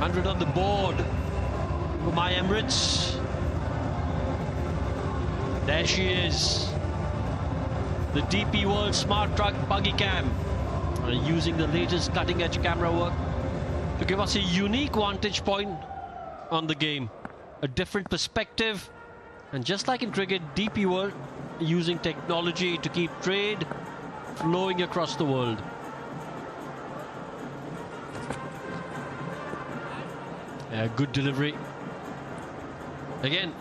$100 on the board for my Emirates. There she is. The DP World Smart Truck Buggy Cam. Using the latest cutting edge camera work to give us a unique vantage point on the game. A different perspective. And just like in cricket, DP World using technology to keep trade flowing across the world. Good delivery. Again,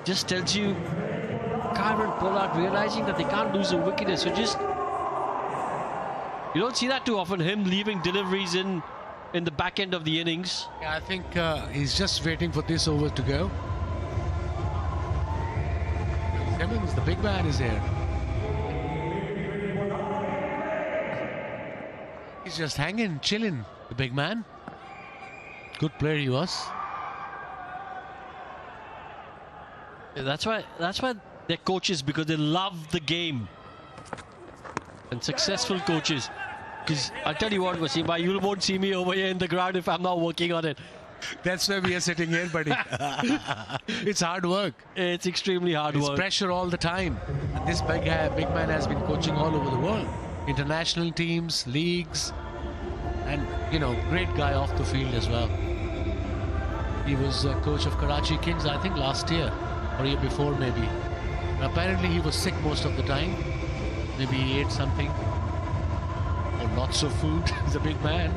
just tells you Kyron Pollard realizing that they can't lose a wicket. So just, you don't see that too often, him leaving deliveries in the back end of the innings. Yeah, I think he's just waiting for this over to go. Emirates, the big man, is here. He's just hanging, chilling, the big man. Good player he was. That's why they're coaches, because they love the game. And successful coaches. Because I'll tell you what, Wasim, you won't see me over here in the ground if I'm not working on it. That's why we are sitting here, buddy. It's hard work. It's extremely hard work. It's pressure all the time. And this big man has been coaching all over the world. International teams, leagues. And, you know, great guy off the field as well. He was coach of Karachi Kings, I think, last year. Or year before, maybe. Apparently, he was sick most of the time. Maybe he ate something. Or not so food. He's a big man.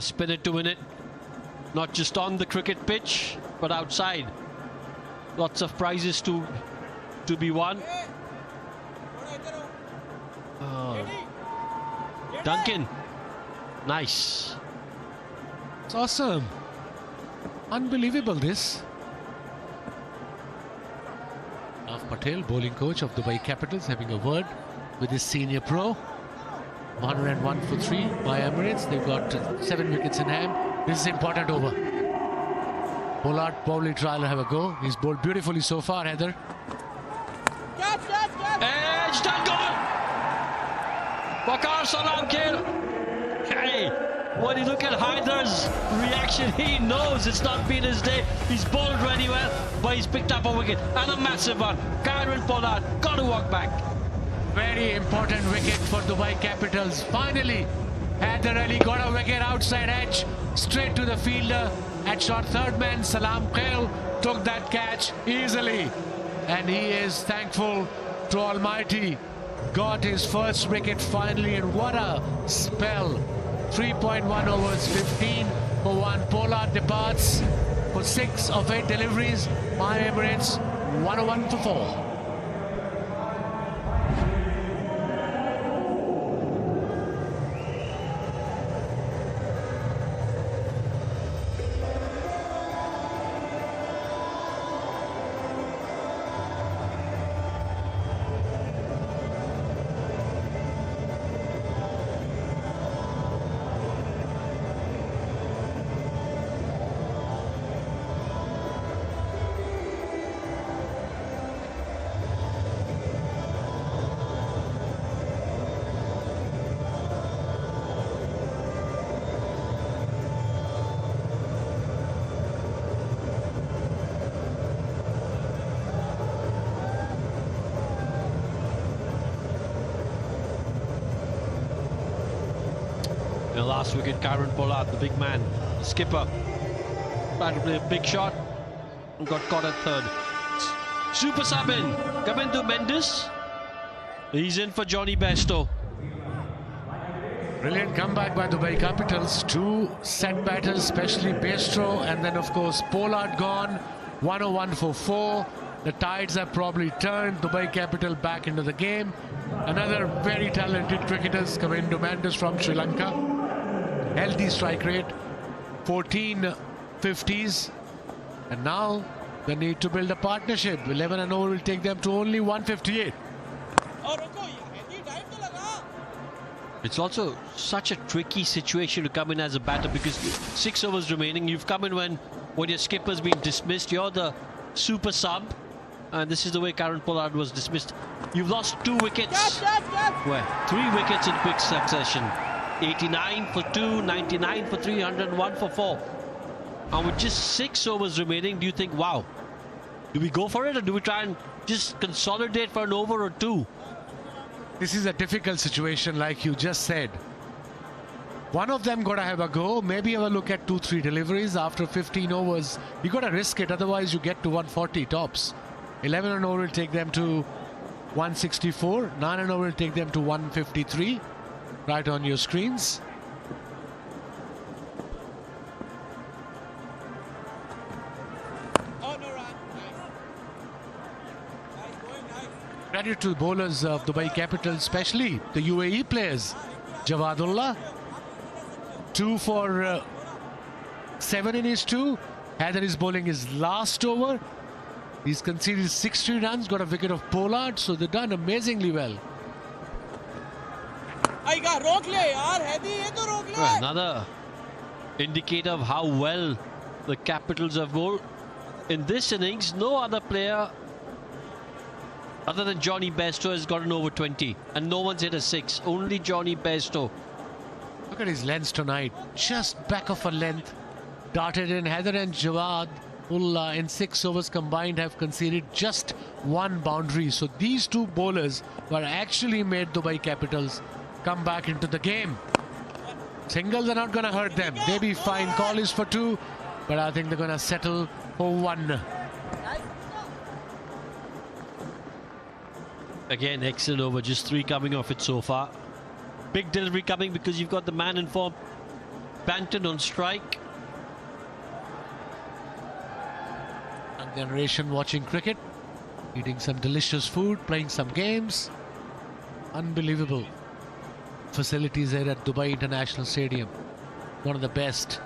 Spin it to win it. Not just on the cricket pitch, but outside. Lots of prizes to be won. Duncan. Nice. It's awesome. Unbelievable this. Nav Patel, bowling coach of Dubai Capitals, having a word with his senior pro. 101 for 3 by Emirates. They've got 7 wickets in hand. This is important over. Pollard probably try to have a go. He's bowled beautifully so far, Heather. Edge done gone. Waqar Salam Khair. Hey, when you look at Haidar's reaction, he knows it's not been his day. He's bowled really well, but he's picked up a wicket and a massive one. Khairul Pollard got to walk back. Very important wicket for Dubai Capitals. Finally, Haider Ali got a wicket outside edge, straight to the fielder. At short third man, Salam Khair took that catch easily. And he is thankful to Almighty. Got his first wicket finally, and what a spell. 3.1 overs, 15 for 1. Pollard departs for 6 of 8 deliveries. My Emirates, 101 for 4. Last wicket, Khairul Pollard, the big man, the skipper, tried to play a big shot and got caught at third. Super sub in, Kamindu Mendes. He's in for Johnny Bairstow. Brilliant comeback by Dubai Capitals. 2 set batters, especially Bairstow, and then of course Pollard gone. 101 for 4. The tides have probably turned. Dubai Capital back into the game. Another very talented cricketers, Kamindu Mendes from Sri Lanka. Healthy strike rate, 14 50s, and now they need to build a partnership. 11 and over will take them to only 158. It's also such a tricky situation to come in as a batter because 6 overs remaining. You've come in when your skipper's been dismissed. You're the super sub, and this is the way Khairul Pollard was dismissed. You've lost 2 wickets. Where 3 wickets in quick succession. 89 for 2, 99 for 3, 101 for 4. And with just 6 overs remaining, do you think, wow, do we go for it or do we try and just consolidate for an over or 2? This is a difficult situation, like you just said. One of them got to have a go. Maybe have a look at 2-3 deliveries after 15 overs. You got to risk it, otherwise you get to 140 tops. 11 and over will take them to 164. 9 and over will take them to 153. Right on your screens. Credit to the bowlers of Dubai Capital, especially the UAE players. Javadullah, 2 for 7 in his 2. Haider is bowling his last over. He's conceded 60 runs, got a wicket of Pollard, so they've done amazingly well. Another indicator of how well the Capitals have bowled. In this innings, no other player other than Johnny Bairstow has gotten over 20, and no one's hit a 6. Only Johnny Bairstow. Look at his lengths tonight, just back of a length. Darted in. Haider and Javadullah in 6 overs combined have conceded just 1 boundary. So these 2 bowlers were actually made Dubai Capitals come back into the game. Singles are not going to hurt them. Maybe fine call is for 2, but I think they're going to settle for 1. Again, excellent over, just 3 coming off it so far. Big delivery coming because you've got the man in form. Banton on strike. Young generation watching cricket, eating some delicious food, playing some games. Unbelievable facilities there at Dubai International Stadium. One of the best.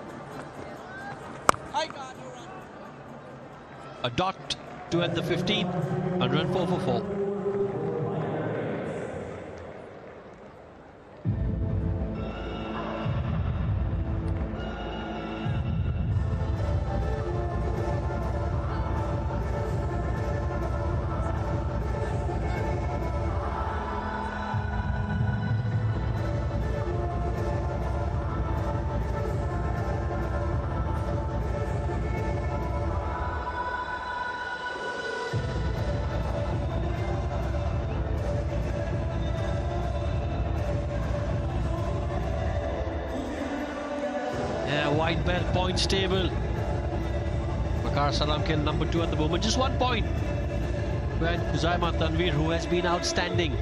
A dot to end the 15th and run 4 for 4. White belt points table. Waqar Salamkhin number 2 at the moment, just 1 point. When Khuzaima Tanveer, who has been outstanding.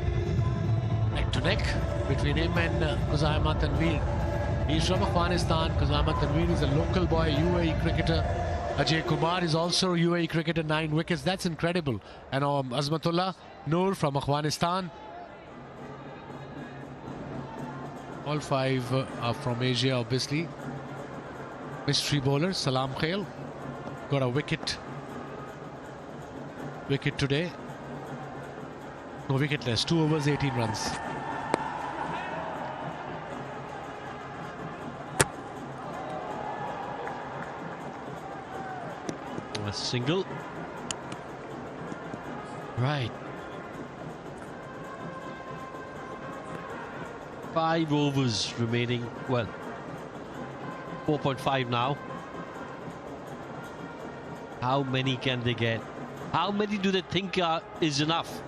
Neck to neck between him and Khuzaima Tanveer. He's from Afghanistan. Khuzaima Tanveer is a local boy, UAE cricketer. Ajay Kumar is also a UAE cricketer, 9 wickets. That's incredible. And Azmatullah Noor from Afghanistan. All 5 are from Asia, obviously. Mystery bowler Salam Khail got a wicket today. No, wicketless, 2 overs, 18 runs. A single. Right. 5 overs remaining. Well, 4.5 now. How many can they get? How many do they think is enough?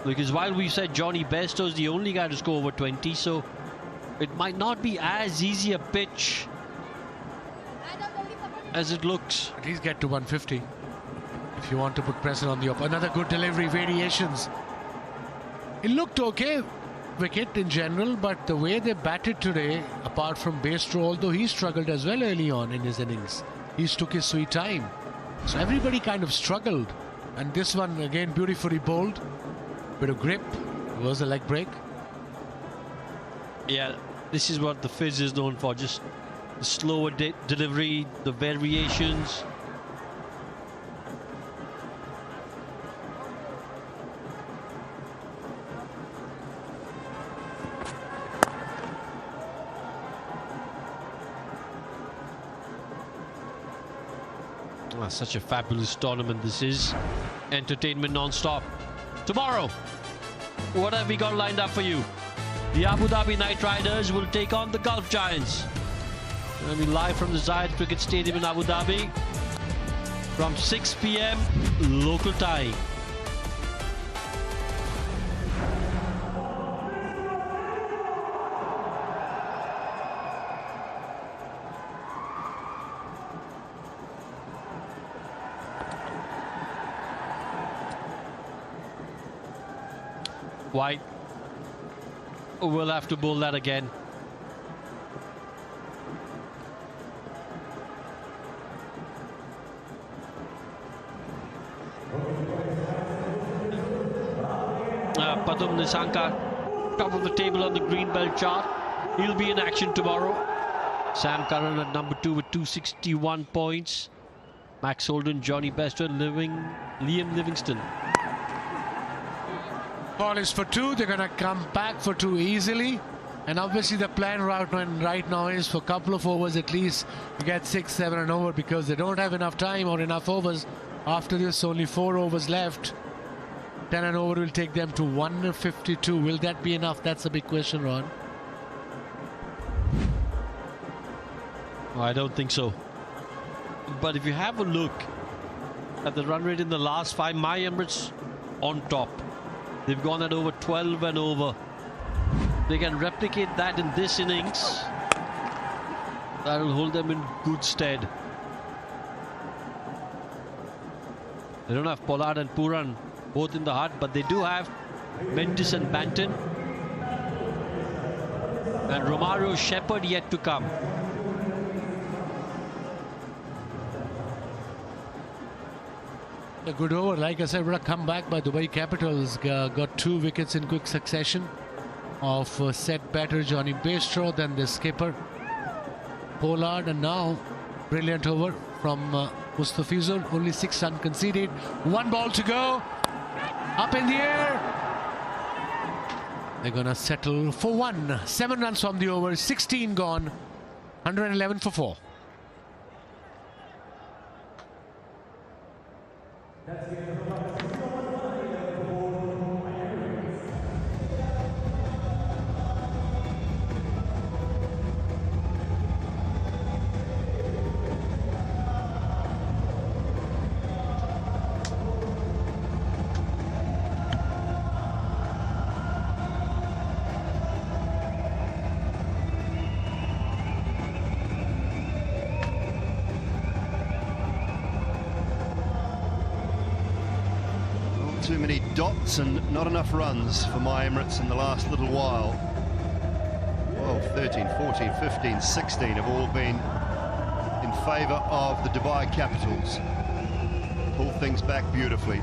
Because while we said Johnny Bairstow is the only guy to score over 20, so it might not be as easy a pitch as it looks. At least get to 150 if you want to put pressure on the another good delivery, variations. It looked okay, wicket in general, but the way they batted today, apart from Bairstow, although he struggled as well early on in his innings, he took his sweet time. So everybody kind of struggled, and this one again beautifully bowled, bit of grip. It was a leg break. Yeah, this is what the Fizz is known for, just the slower delivery, the variations. Such a fabulous tournament this is. Entertainment non-stop. Tomorrow, what have we got lined up for you? The Abu Dhabi Knight Riders will take on the Gulf Giants. We'll be live from the Zayed Cricket Stadium in Abu Dhabi from 6 p.m. local time. White will have to bowl that again. Padum Nisanka, top of the table on the green belt chart. He'll be in action tomorrow. Sam Curran at number 2 with 261 points. Max Holden, Johnny Bairstow, Liam Livingston. Ball is for 2. They're going to come back for 2 easily. And obviously the plan right now is for a couple of overs at least to get 6, 7 and over, because they don't have enough time or enough overs. After this, only 4 overs left. 10 and over will take them to 152. Will that be enough? That's a big question, Ron. Oh, I don't think so. But if you have a look at the run rate in the last 5, my Emirates on top. They've gone at over 12 and over. They can replicate that in this innings. That will hold them in good stead. They don't have Pollard and Pooran both in the heart, but they do have Mentis and Banton. And Romario Shepherd yet to come. A good over. Like I said, what a comeback by Dubai Capitals. Got 2 wickets in quick succession of set batter Johnny Bairstow, then the skipper Pollard, and now brilliant over from Mustafizur. Only 6 unconceded. 1 ball to go. Up in the air. They're gonna settle for 1. 7 runs from the over. 16 gone. 111 for 4. Too many dots and not enough runs for my Emirates in the last little while. 12, 13, 14, 15, 16 have all been in favour of the Dubai Capitals. Pull things back beautifully.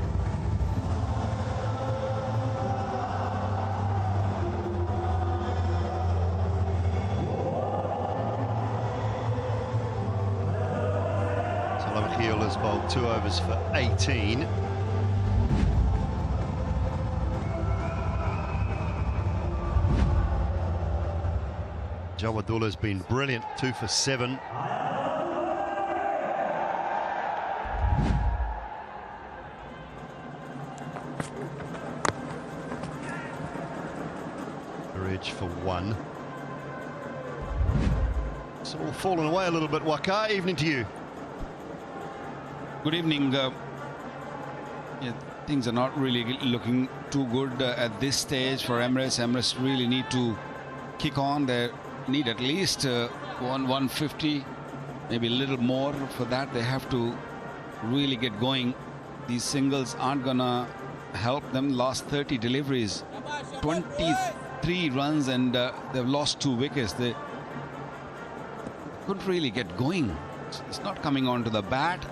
Salam Kheel has bowled 2 overs for 18. Jawadullah's been brilliant, 2 for 7. Edge for 1. It's all fallen away a little bit, Waka. Evening to you. Good evening. Yeah, things are not really looking too good at this stage for Emirates. Emirates really need to kick on. They need at least 150, maybe a little more. For that, they have to really get going. These singles aren't gonna help them. Last 30 deliveries, 23 runs, and they've lost 2 wickets. They couldn't really get going. It's not coming onto the bat.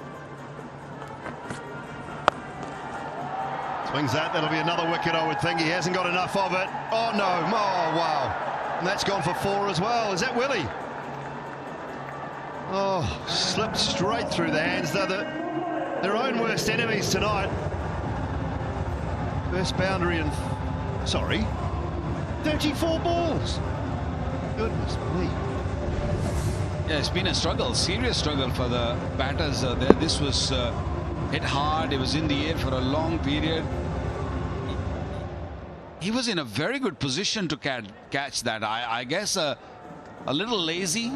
Swings that, that'll be another wicket, I would think. He hasn't got enough of it. Oh no, oh wow. And that's gone for 4 as well. Is that Willie? Oh, slipped straight through the hands. They're their own worst enemies tonight. First boundary in, 34 balls. Goodness me. Yeah, it's been a struggle, serious struggle for the batters there. This was hit hard. It was in the air for a long period. He was in a very good position to catch that. I guess a little lazy.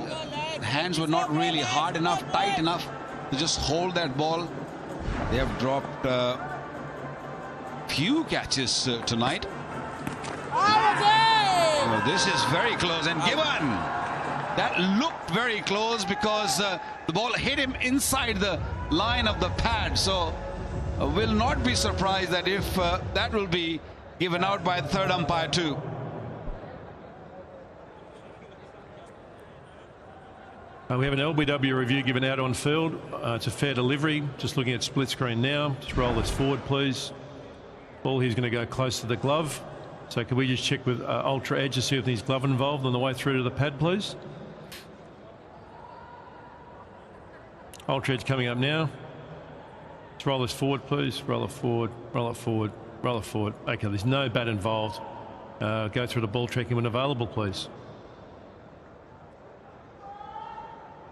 Hands were not really hard enough, tight enough to just hold that ball. They have dropped few catches tonight. Oh, this is very close, and Gibbon, that looked very close because the ball hit him inside the line of the pad. So will not be surprised that if that will be given out by the third umpire too. We have an LBW review given out on field. It's a fair delivery. Just looking at split screen now. Just roll this forward, please. Ball here's going to go close to the glove. So can we just check with Ultra Edge to see if there's glove involved on the way through to the pad, please? Ultra Edge coming up now. Let's roll this forward, please. Roll it forward, roll it forward, roll it forward. Okay, there's no bat involved. Go through the ball tracking when available, please.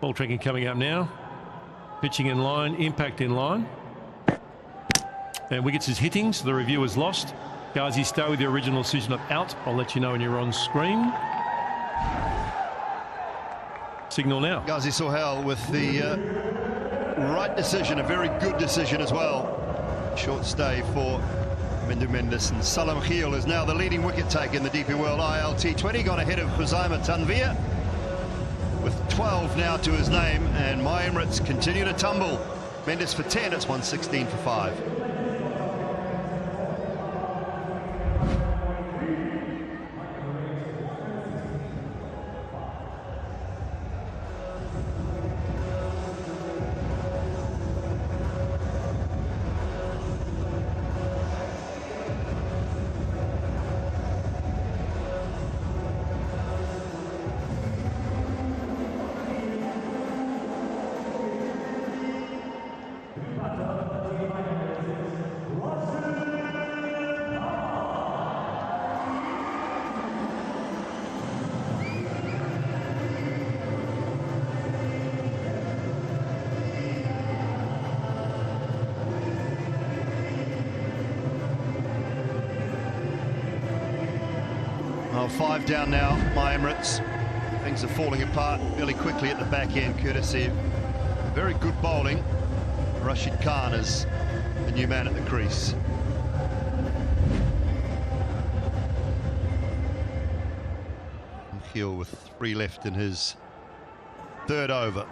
Ball tracking coming up now. Pitching in line, impact in line. And wickets is hitting, so the review is lost. Ghazi, stay with your original decision of out. I'll let you know when you're on screen. Signal now. Ghazi Sohail with the right decision, a very good decision as well. Short stay for Mendu Mendes, and Salam Kheel is now the leading wicket taker in the DP World ILT20. Got ahead of Huzaima Tanvir with 12 now to his name, and my Emirates continue to tumble. Mendes for 10, it's 116 for 5. Well, 5 down now, my Emirates. Things are falling apart really quickly at the back end, courtesy of very good bowling. Rashid Khan is the new man at the crease. Hill with 3 left in his 3rd over.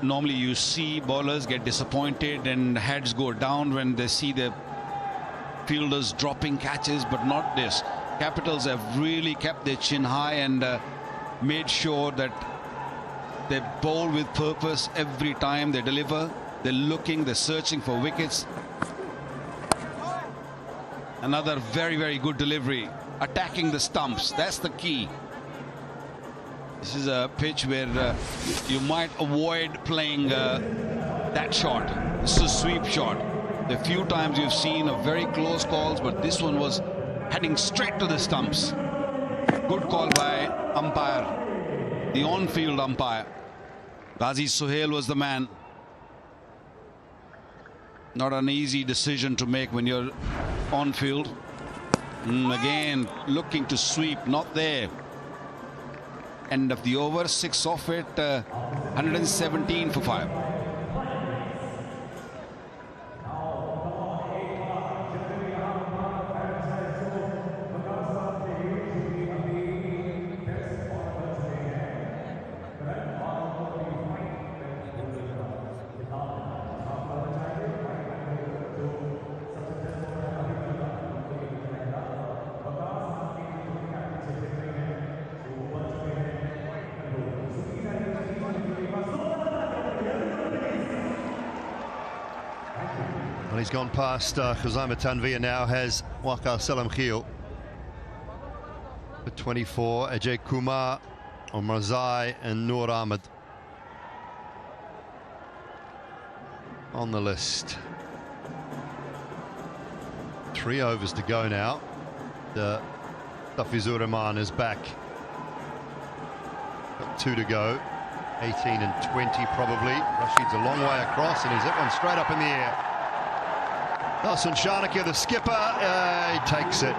Normally you see bowlers get disappointed and heads go down when they see the fielders dropping catches, but not this. Capitals have really kept their chin high and made sure that they bowl with purpose every time they deliver. They're looking, they're searching for wickets. Another very, very good delivery. Attacking the stumps, that's the key. This is a pitch where you might avoid playing that shot. This is a sweep shot. The few times you've seen a very close calls, but this one was heading straight to the stumps. Good call by umpire, the on-field umpire. Ghazi Suhail was the man. Not an easy decision to make when you're on field. Again, looking to sweep, not there. End of the over, 6 off it, 117 for 5. Well, he's gone past Khuzaima Tanvir, now has Waqar Salam Khil. For 24, Ajay Kumar, Omar Zai and Noor Ahmed on the list. 3 overs to go now. The Tafizur Rahman is back. Got 2 to go. 18 and 20 probably. Rashid's a long way across and he's hit one straight up in the air. Nelson Shanaka, the skipper, he takes it.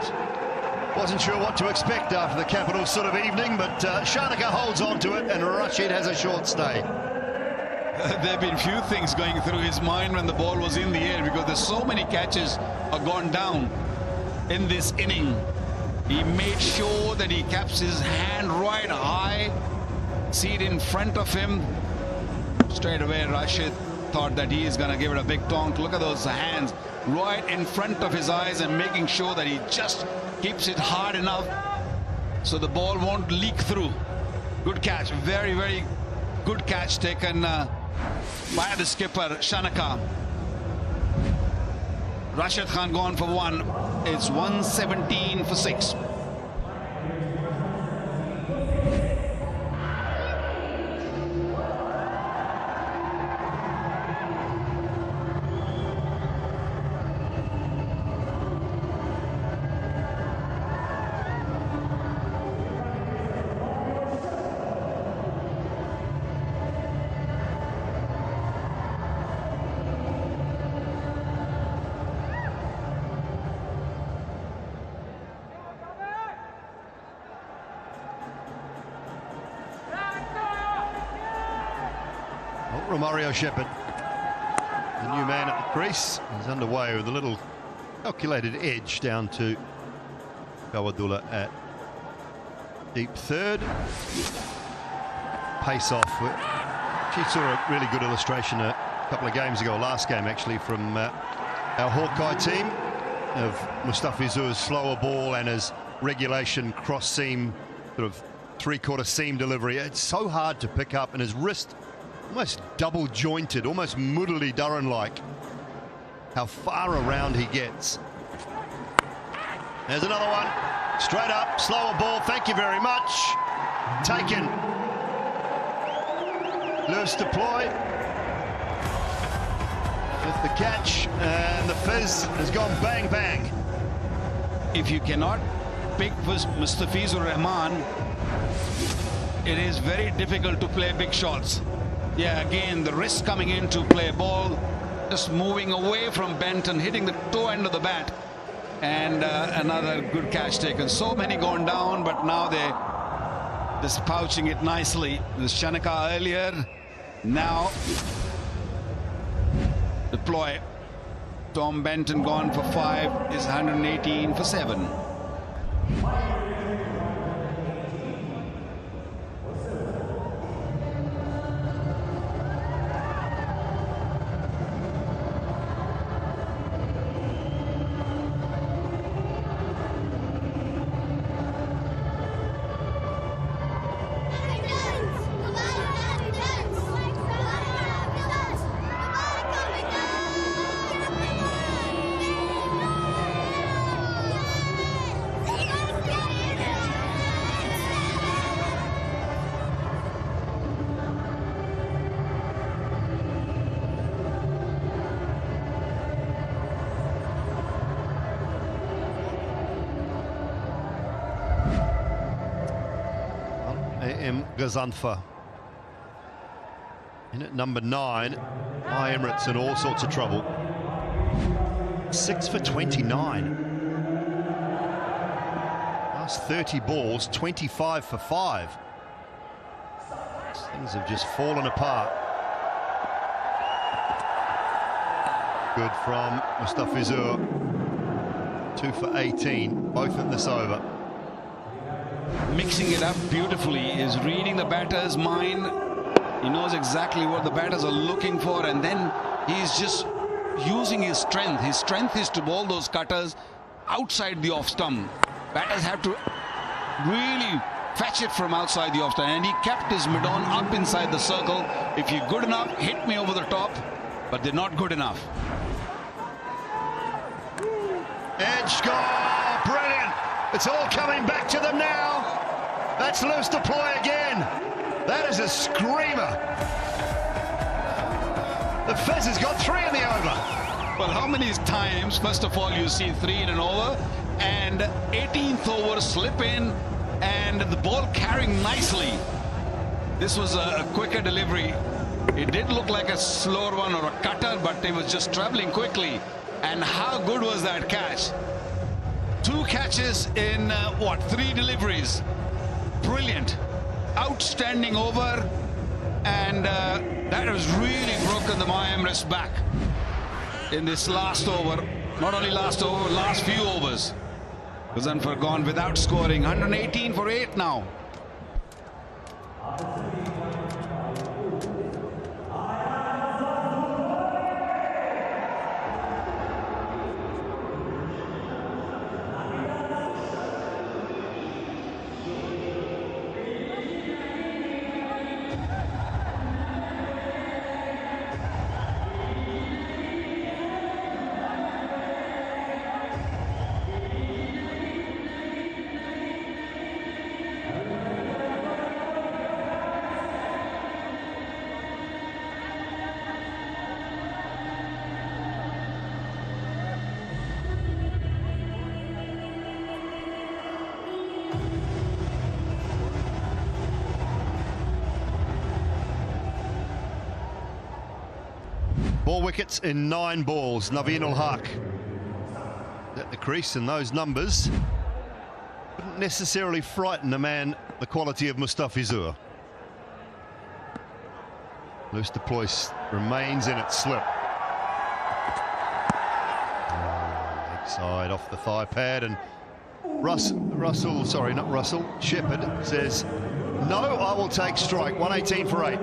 Wasn't sure what to expect after the Capitals sort of evening, but Shanaka holds on to it and Rashid has a short stay. There have been few things going through his mind when the ball was in the air, because there's so many catches have gone down in this inning. He made sure that he kept his hand right high, see it in front of him. Straight away Rashid thought that he is going to give it a big tonk. Look at those hands right in front of his eyes and making sure that he just keeps it hard enough so the ball won't leak through. Good catch, very, very good catch taken by the skipper Shanaka. Rashid Khan gone for 1. It's 117 for 6. Romario Shepherd, the new man at the crease, is underway with a little calculated edge down to Gawadullah at deep 3rd. Pace off. She saw a really good illustration a couple of games ago, last game actually, from our Hawkeye team, of Mustafizur's slower ball and his regulation cross seam, sort of 3/4 seam delivery. It's so hard to pick up, and his wrist almost double jointed, almost Murali Dharan like, how far around he gets. There's another one, straight up, slower ball, thank you very much. Taken. Lewis deploy with the catch, and the fizz has gone bang bang. If you cannot pick Mustafizur Rahman, it is very difficult to play big shots. Yeah, again, the wrist coming in to play ball, just moving away from Benton, hitting the toe end of the bat, and another good catch taken. So many gone down, but now they're just pouching it nicely. It was Shanaka earlier. Now deploy. Tom Benton gone for 5, is 118 for 7. Gazanfa in at number 9. Emirates in all sorts of trouble. 6 for 29. Last 30 balls, 25 for 5. Things have just fallen apart. Good from Mustafizur. 2 for 18, both in this over. Mixing it up beautifully, is reading the batter's mind. He knows exactly what the batters are looking for, and then he's just using his strength. His strength is to bowl those cutters outside the off stump. Batters have to really fetch it from outside the off stump, and he kept his mid-on up inside the circle. If you're good enough, hit me over the top, but they're not good enough. Edge score, brilliant. It's all coming back to them now. That's loose to play again. That is a screamer. The Fez has got 3 in the over. Well, how many times, first of all, you see 3 in an over, and 18th over slip in, and the ball carrying nicely. This was a quicker delivery. It did look like a slower one or a cutter, but it was just traveling quickly. And how good was that catch? 2 catches in, 3 deliveries. Brilliant. Outstanding over. And that has really broken the Emirates back in this last over. Not only last over, last few overs. Gazanfar gone without scoring. 118 for 8 now. Four wickets in 9 balls. Naveen-ul-Haq at the crease, and those numbers wouldn't necessarily frighten a man the quality of Mustafizur. Loose deploy remains in its slip. Leg side off the thigh pad, and Shepherd says, no, I will take strike. 118 for 8.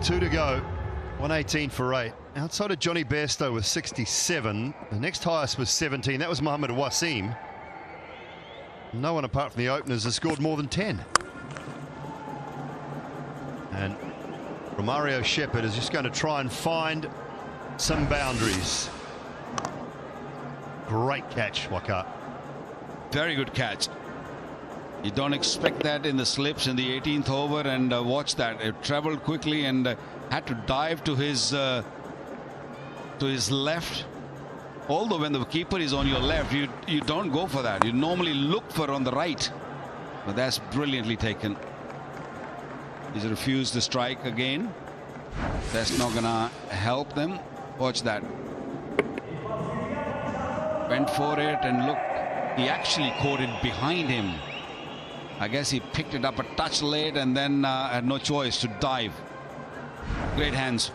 2 to go. 118 for 8. Outside of Johnny Bairstow with 67. The next highest was 17. That was Mohammed Wasim. No one apart from the openers has scored more than 10. And Romario Shepherd is just going to try and find some boundaries. Great catch, Waka. Very good catch. You don't expect that in the slips in the 18th over, and watch that. It traveled quickly and had to dive to his left. Although when the keeper is on your left, you don't go for that. You normally look for on the right. But that's brilliantly taken. He's refused the strike again. That's not gonna help them. Watch that. Went for it, and look, he actually caught it behind him. I guess he picked it up a touch late and then had no choice to dive. Great hands.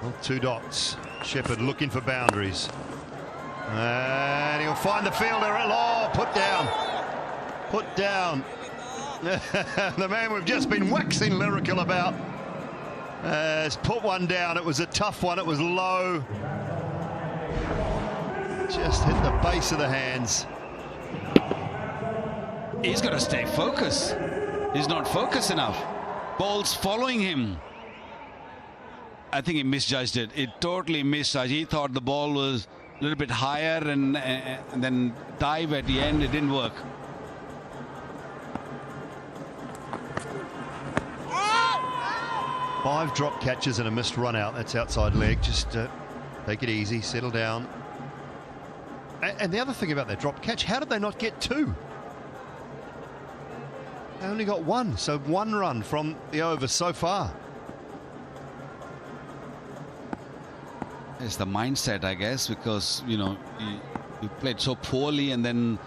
Well, 2 dots. Shepherd looking for boundaries. And he'll find the fielder. Oh, put down. Put down. The man we've just been waxing lyrical about has put one down. It was a tough one. It was low. Just hit the base of the hands. He's got to stay focused. He's not focused enough. Ball's following him. I think he misjudged it. It totally misjudged. He thought the ball was a little bit higher, and then dive at the end. It didn't work. Five drop catches and a missed run out. That's outside leg. Just take it easy, settle down. And the other thing about that drop catch, how did they not get 2? They only got 1, so 1 run from the over so far. It's the mindset, I guess, because, you know, you played so poorly and then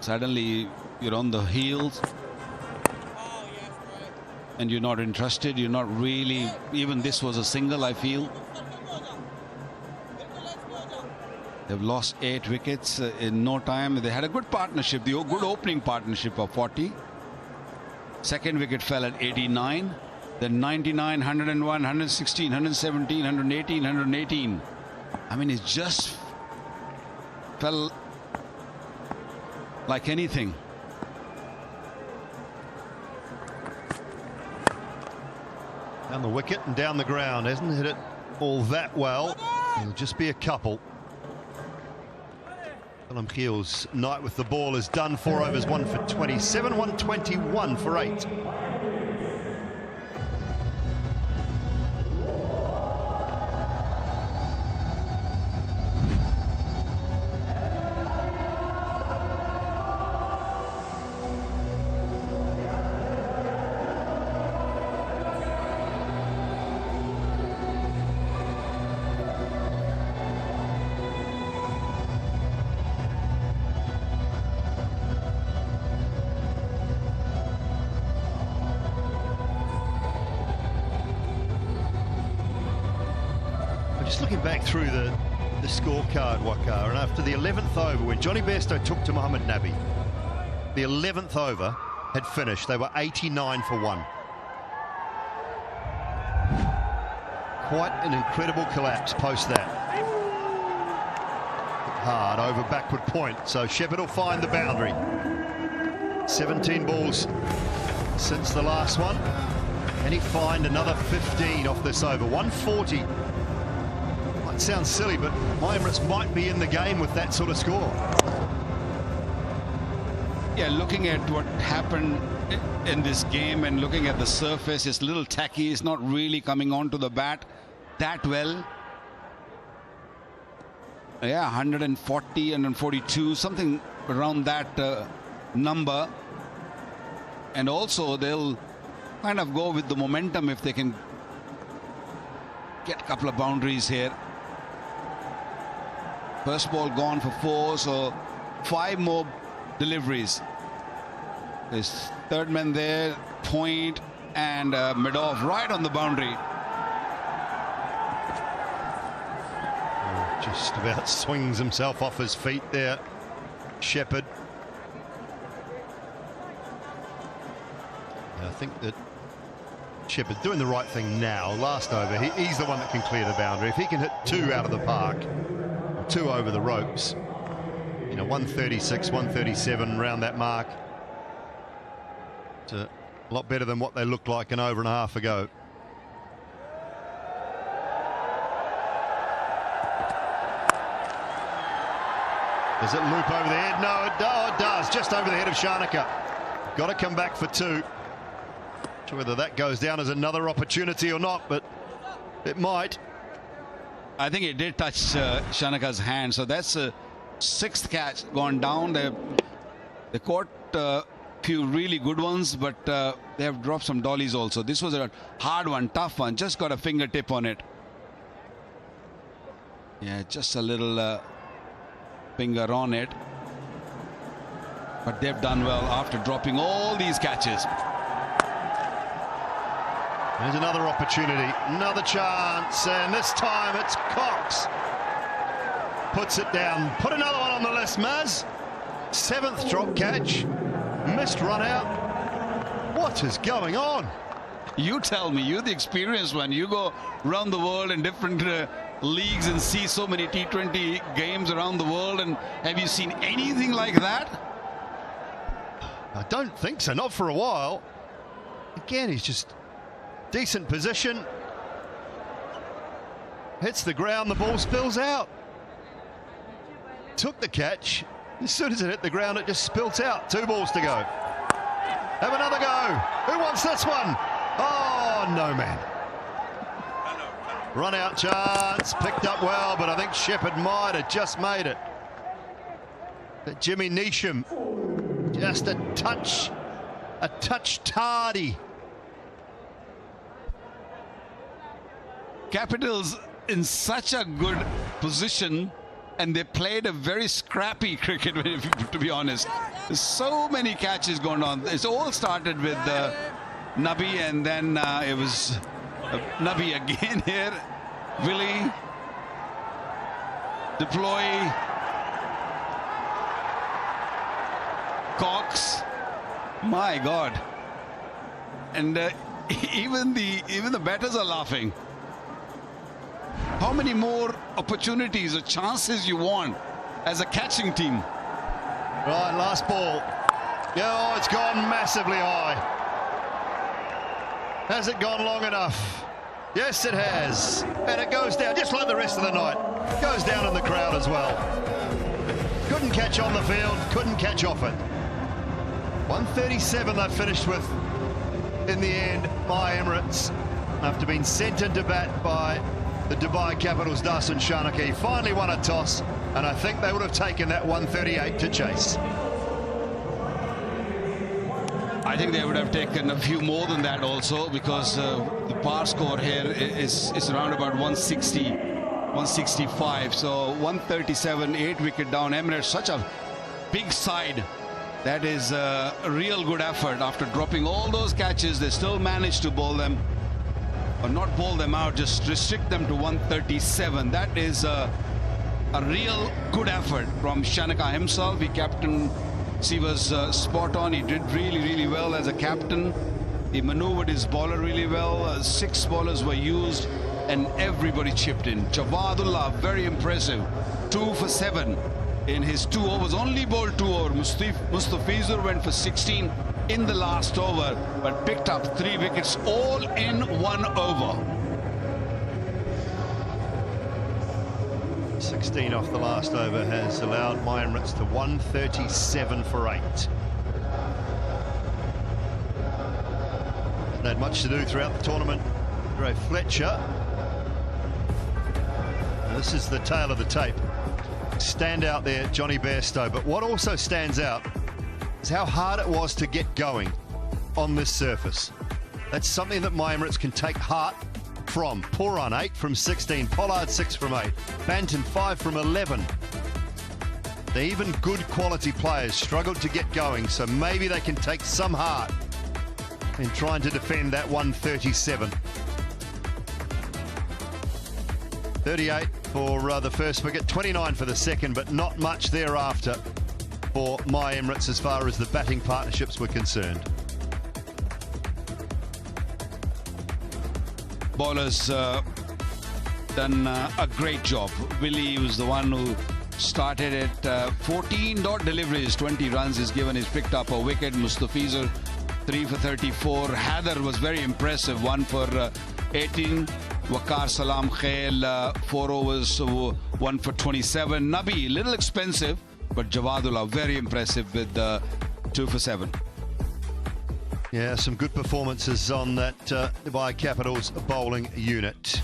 suddenly you're on the heels. And you're not interested, you're not really, even this was a single, I feel. They've lost 8 wickets in no time. They had a good partnership, the good opening partnership of 40. Second wicket fell at 89. Then 99, 101, 116, 117, 118, 118. I mean, it just fell like anything. Down the wicket and down the ground. Hasn't hit it all that well. It'll just be a couple. Willem Giel's night with the ball is done. 4 overs, 1 for 27, 121 for 8. Just looking back through the scorecard, Waka, and after the 11th over, when Johnny Bairstow took to Mohammed Nabi, the 11th over had finished. They were 89 for 1. Quite an incredible collapse post that. Hard over backward point, so Shepherd will find the boundary. 17 balls since the last one. Can he find another 15 off this over? 140. Sounds silly, but my Emirates might be in the game with that sort of score. Yeah, looking at what happened in this game and looking at the surface, it's a little tacky. It's not really coming onto the bat that well. Yeah, 140, 142, something around that number. And also they'll kind of go with the momentum if they can get a couple of boundaries here. First ball gone for 4, so 5 more deliveries. There's third man there, point, and mid-off right on the boundary. Just about swings himself off his feet there, Shepherd. I think that Shepherd's doing the right thing now. Last over, he's the one that can clear the boundary. If he can hit 2 out of the park, 2 over the ropes, you know, 136, 137 around that mark. It's a lot better than what they looked like an over and a half ago. Does it loop over the head? No, it does. Just over the head of Shanaka. Got to come back for 2. Not sure whether that goes down as another opportunity or not, but it might. I think it did touch Shanaka's hand, so that's a 6th catch gone down. They caught a few really good ones, but they have dropped some dollies also. This was a hard one, tough one. Just got a fingertip on it. Yeah, just a little finger on it. But they've done well after dropping all these catches. There's another opportunity, another chance, and this time it's Cox. Puts it down. Put another one on the list, Maz. 7th drop catch. Missed run out. What is going on? You tell me, you're the experienced one. You go around the world in different leagues and see so many T20 games around the world, and have you seen anything like that? I don't think so, not for a while. Again, he's just decent position. Hits the ground, the ball spills out. Took the catch. As soon as it hit the ground, it just spilt out. 2 balls to go. Have another go. Who wants this one? Oh, no, man. Run out chance. Picked up well, but I think Shepherd might have just made it. But Jimmy Neesham, just a touch tardy. Capitals in such a good position, and they played a very scrappy cricket, to be honest. There's so many catches going on. It's all started with Nabi, and then it was Nabi again here. Willie, deploy, Cox. My God! And even the batters are laughing. How many more opportunities or chances you want as a catching team? Right, last ball. Oh, it's gone massively high. Has it gone long enough? Yes, it has. And it goes down, just like the rest of the night. Goes down in the crowd as well. Couldn't catch on the field, couldn't catch off it. 137 they finished with in the end by Emirates, after being sent into bat by the Dubai Capitals' Dasun Shanaka. Finally won a toss, and I think they would have taken that 138 to chase. I think they would have taken a few more than that also, because the par score here is around about 160, 165. So 137, 8 wicket down. Emirates, such a big side. That is a real good effort. After dropping all those catches, they still managed to bowl them. Or not bowl them out, just restrict them to 137. That is a real good effort from Shanaka himself. He captained, he was spot on. He did really well as a captain. He maneuvered his bowler really well. 6 bowlers were used and everybody chipped in. Javadullah, very impressive. 2 for 7 in his 2 overs. Only bowled 2 overs. Mustafizur went for 16 in the last over, but picked up 3 wickets all in 1 over. 16 off the last over has allowed my Emirates to 137 for 8. Hasn't had much to do throughout the tournament. Ray Fletcher. Now this is the tail of the tape. Stand out there, Johnny Bairstow. But what also stands out is how hard it was to get going on this surface. That's something that my Emirates can take heart from. Pooran 8 from 16, Pollard 6 from 8, Banton 5 from 11. The even good quality players struggled to get going, so maybe they can take some heart in trying to defend that 137. 38 for the first wicket, 29 for the second, but not much thereafter for my Emirates as far as the batting partnerships were concerned. bowlers done a great job. Willie was the one who started it. 14 dot deliveries, 20 runs is given. He's picked up a wicket. Mustafizer 3 for 34. Haider was very impressive, 1 for 18. Waqar Salam Khail 4 overs, 1 for 27. Nabi, little expensive, but Jawadullah very impressive with 2 for 7. Yeah, some good performances on that Dubai Capitals bowling unit.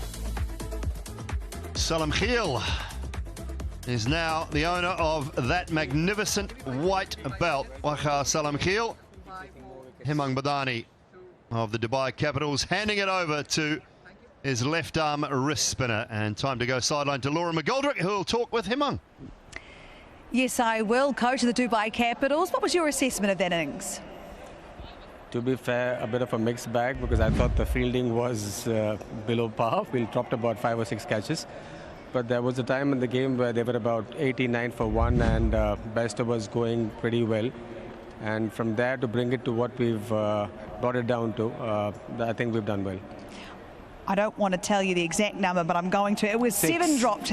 Salam Khail is now the owner of that magnificent white belt. Waqar Salam Khail, Hemang Badani of the Dubai Capitals, handing it over to his left arm wrist spinner. And time to go sideline to Laura McGoldrick, who will talk with Hemang. Yes, I will. Coach of the Dubai Capitals, what was your assessment of that innings? To be fair, a bit of a mixed bag, because I thought the fielding was below par. We dropped about 5 or 6 catches. But there was a time in the game where they were about 89 for 1 and Bairstow was going pretty well. And from there to bring it to what we've brought it down to, I think we've done well. I don't want to tell you the exact number, but I'm going to. It was 7 drop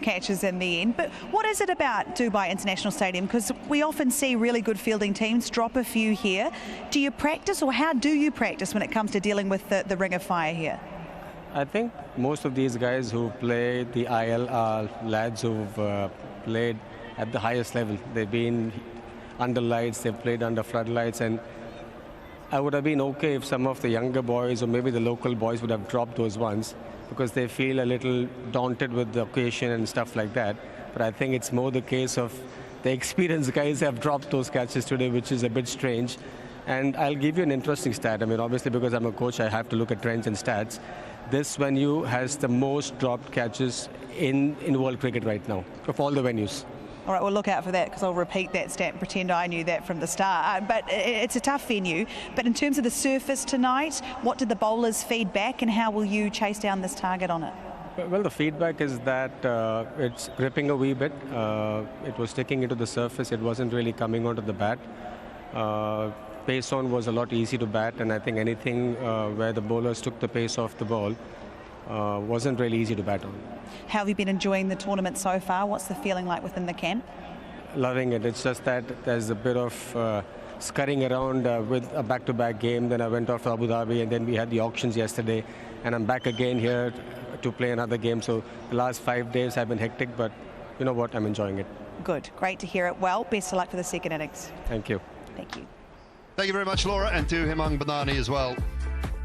catches in the end. But what is it about Dubai International Stadium? Because we often see really good fielding teams drop a few here. Do you practice, or how do you practice when it comes to dealing with the ring of fire here? I think most of these guys who play the IL are lads who've played at the highest level. They've been under lights, they've played under floodlights, and I would have been okay if some of the younger boys or maybe the local boys would have dropped those ones, because they feel a little daunted with the occasion and stuff like that. But I think it's more the case of the experienced guys have dropped those catches today, which is a bit strange. And I'll give you an interesting stat. I mean, obviously, because I'm a coach, I have to look at trends and stats. This venue has the most dropped catches in world cricket right now, of all the venues. All right, well, look out for that, because I'll repeat that stat and pretend I knew that from the start. But it's a tough venue. But in terms of the surface tonight, what did the bowlers feed back, and how will you chase down this target on it? Well, the feedback is that it's gripping a wee bit. It was sticking into the surface. It wasn't really coming onto the bat. Pace on was a lot easy to bat, and I think anything where the bowlers took the pace off the ball wasn't really easy to bat on. How have you been enjoying the tournament so far? What's the feeling like within the camp? Loving it. It's just that there's a bit of scurrying around with a back-to-back game. Then I went off to Abu Dhabi, and then we had the auctions yesterday, and I'm back again here to play another game. So the last 5 days have been hectic, but you know what? I'm enjoying it. Good. Great to hear it. Well, best of luck for the second innings. Thank you. Thank you. Thank you very much, Laura, and to Hemang Badani as well.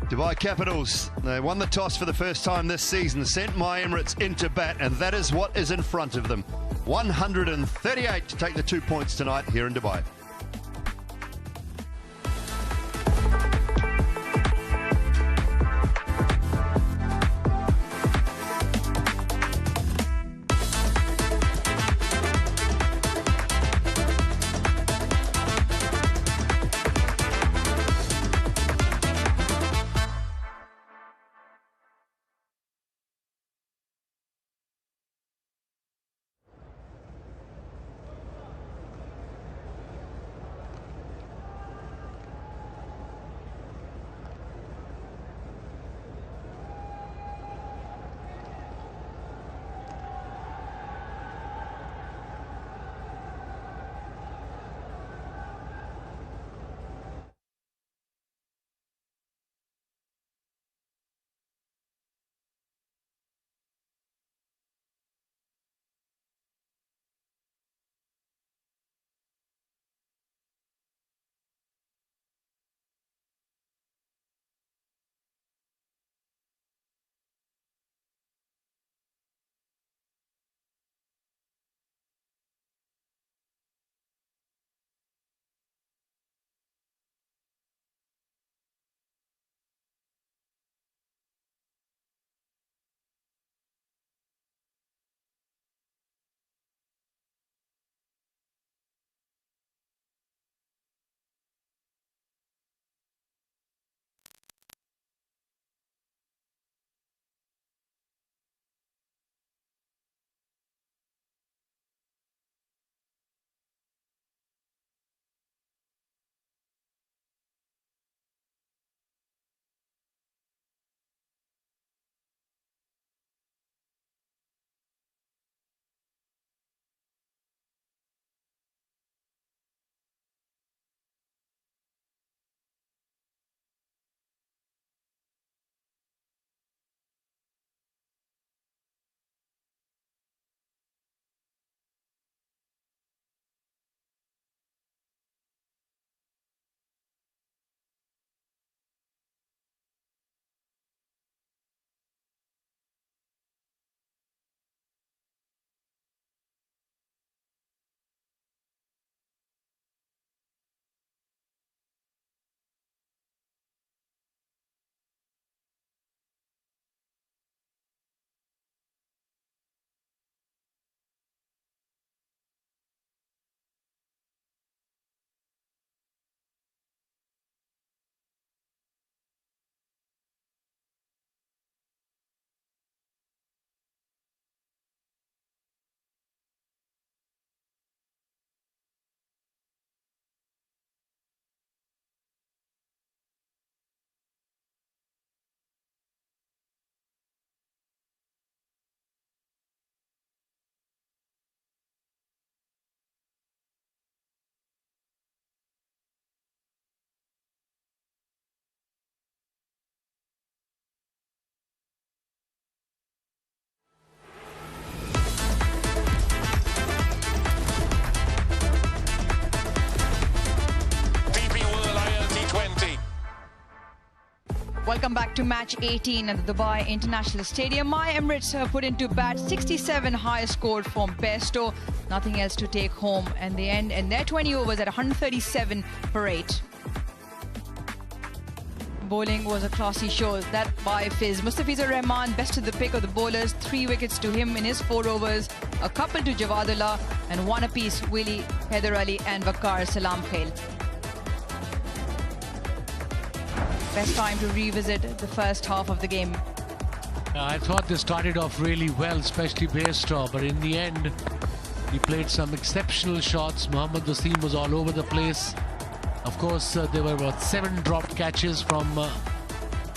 Dubai Capitals, they won the toss for the first time this season, sent My Emirates into bat, and that is what is in front of them. 138 to take the 2 points tonight here in Dubai. Welcome back to match 18 at the Dubai International Stadium. My Emirates have put into bat 67 high scored from Bairstow. Nothing else to take home, and they end in their 20 overs at 137 for 8. Bowling was a classy show, that by Fiz. Mustafizur Rahman bested the pick of the bowlers. 3 wickets to him in his 4 overs. A couple to Jawadullah and 1 apiece Willie, Haider Ali and Waqar Salam Khail. Best time to revisit the first half of the game. I thought they started off really well, especially Bairstow, but in the end, he played some exceptional shots. Mohammad Wasim was all over the place. Of course, there were about 7 dropped catches from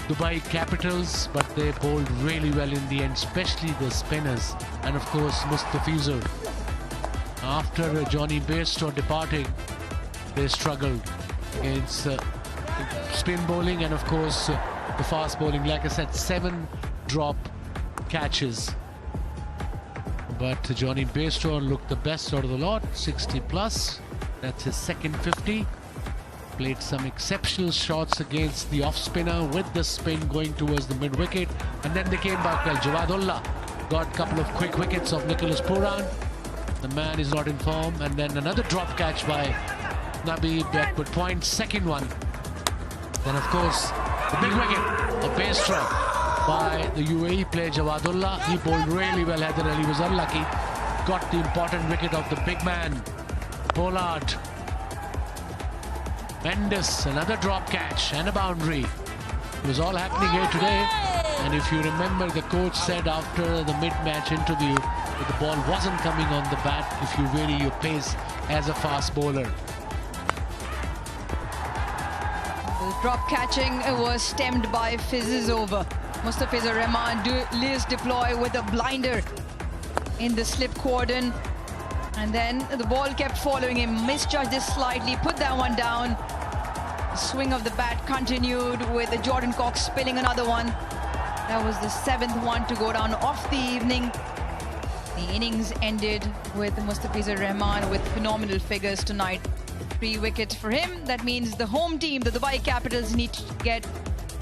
Dubai Capitals, but they bowled really well in the end, especially the spinners. And of course, Mustafizur. After Johnny Bairstow departing, they struggled against spin bowling and of course the fast bowling. Like I said, 7 drop catches. But Johnny Bairstow looked the best out of the lot, 60 plus. That's his second 50. Played some exceptional shots against the off spinner with the spin going towards the mid wicket, and then they came back well. Jawadullah got a couple of quick wickets of Nicholas Pooran. The man is not in form, and then another drop catch by Nabi backward point, second one. Then of course the big wicket of Bairstow by the UAE player Jawadullah. He bowled really well. Haider Ali was unlucky. Got the important wicket of the big man Pollard. Mendes, another drop catch and a boundary. It was all happening here today. And if you remember, the coach said after the mid-match interview that the ball wasn't coming on the bat if you vary your pace as a fast bowler. The drop catching was stemmed by Fiz's over. Mustafizur Rahman Liz deploy with a blinder in the slip cordon. And then the ball kept following him, misjudged this slightly, put that one down. The swing of the bat continued with Jordan Cox spilling another one. That was the 7th one to go down off the evening. The innings ended with Mustafizur Rahman with phenomenal figures tonight. 3 wickets for him. That means the home team, the Dubai Capitals, need to get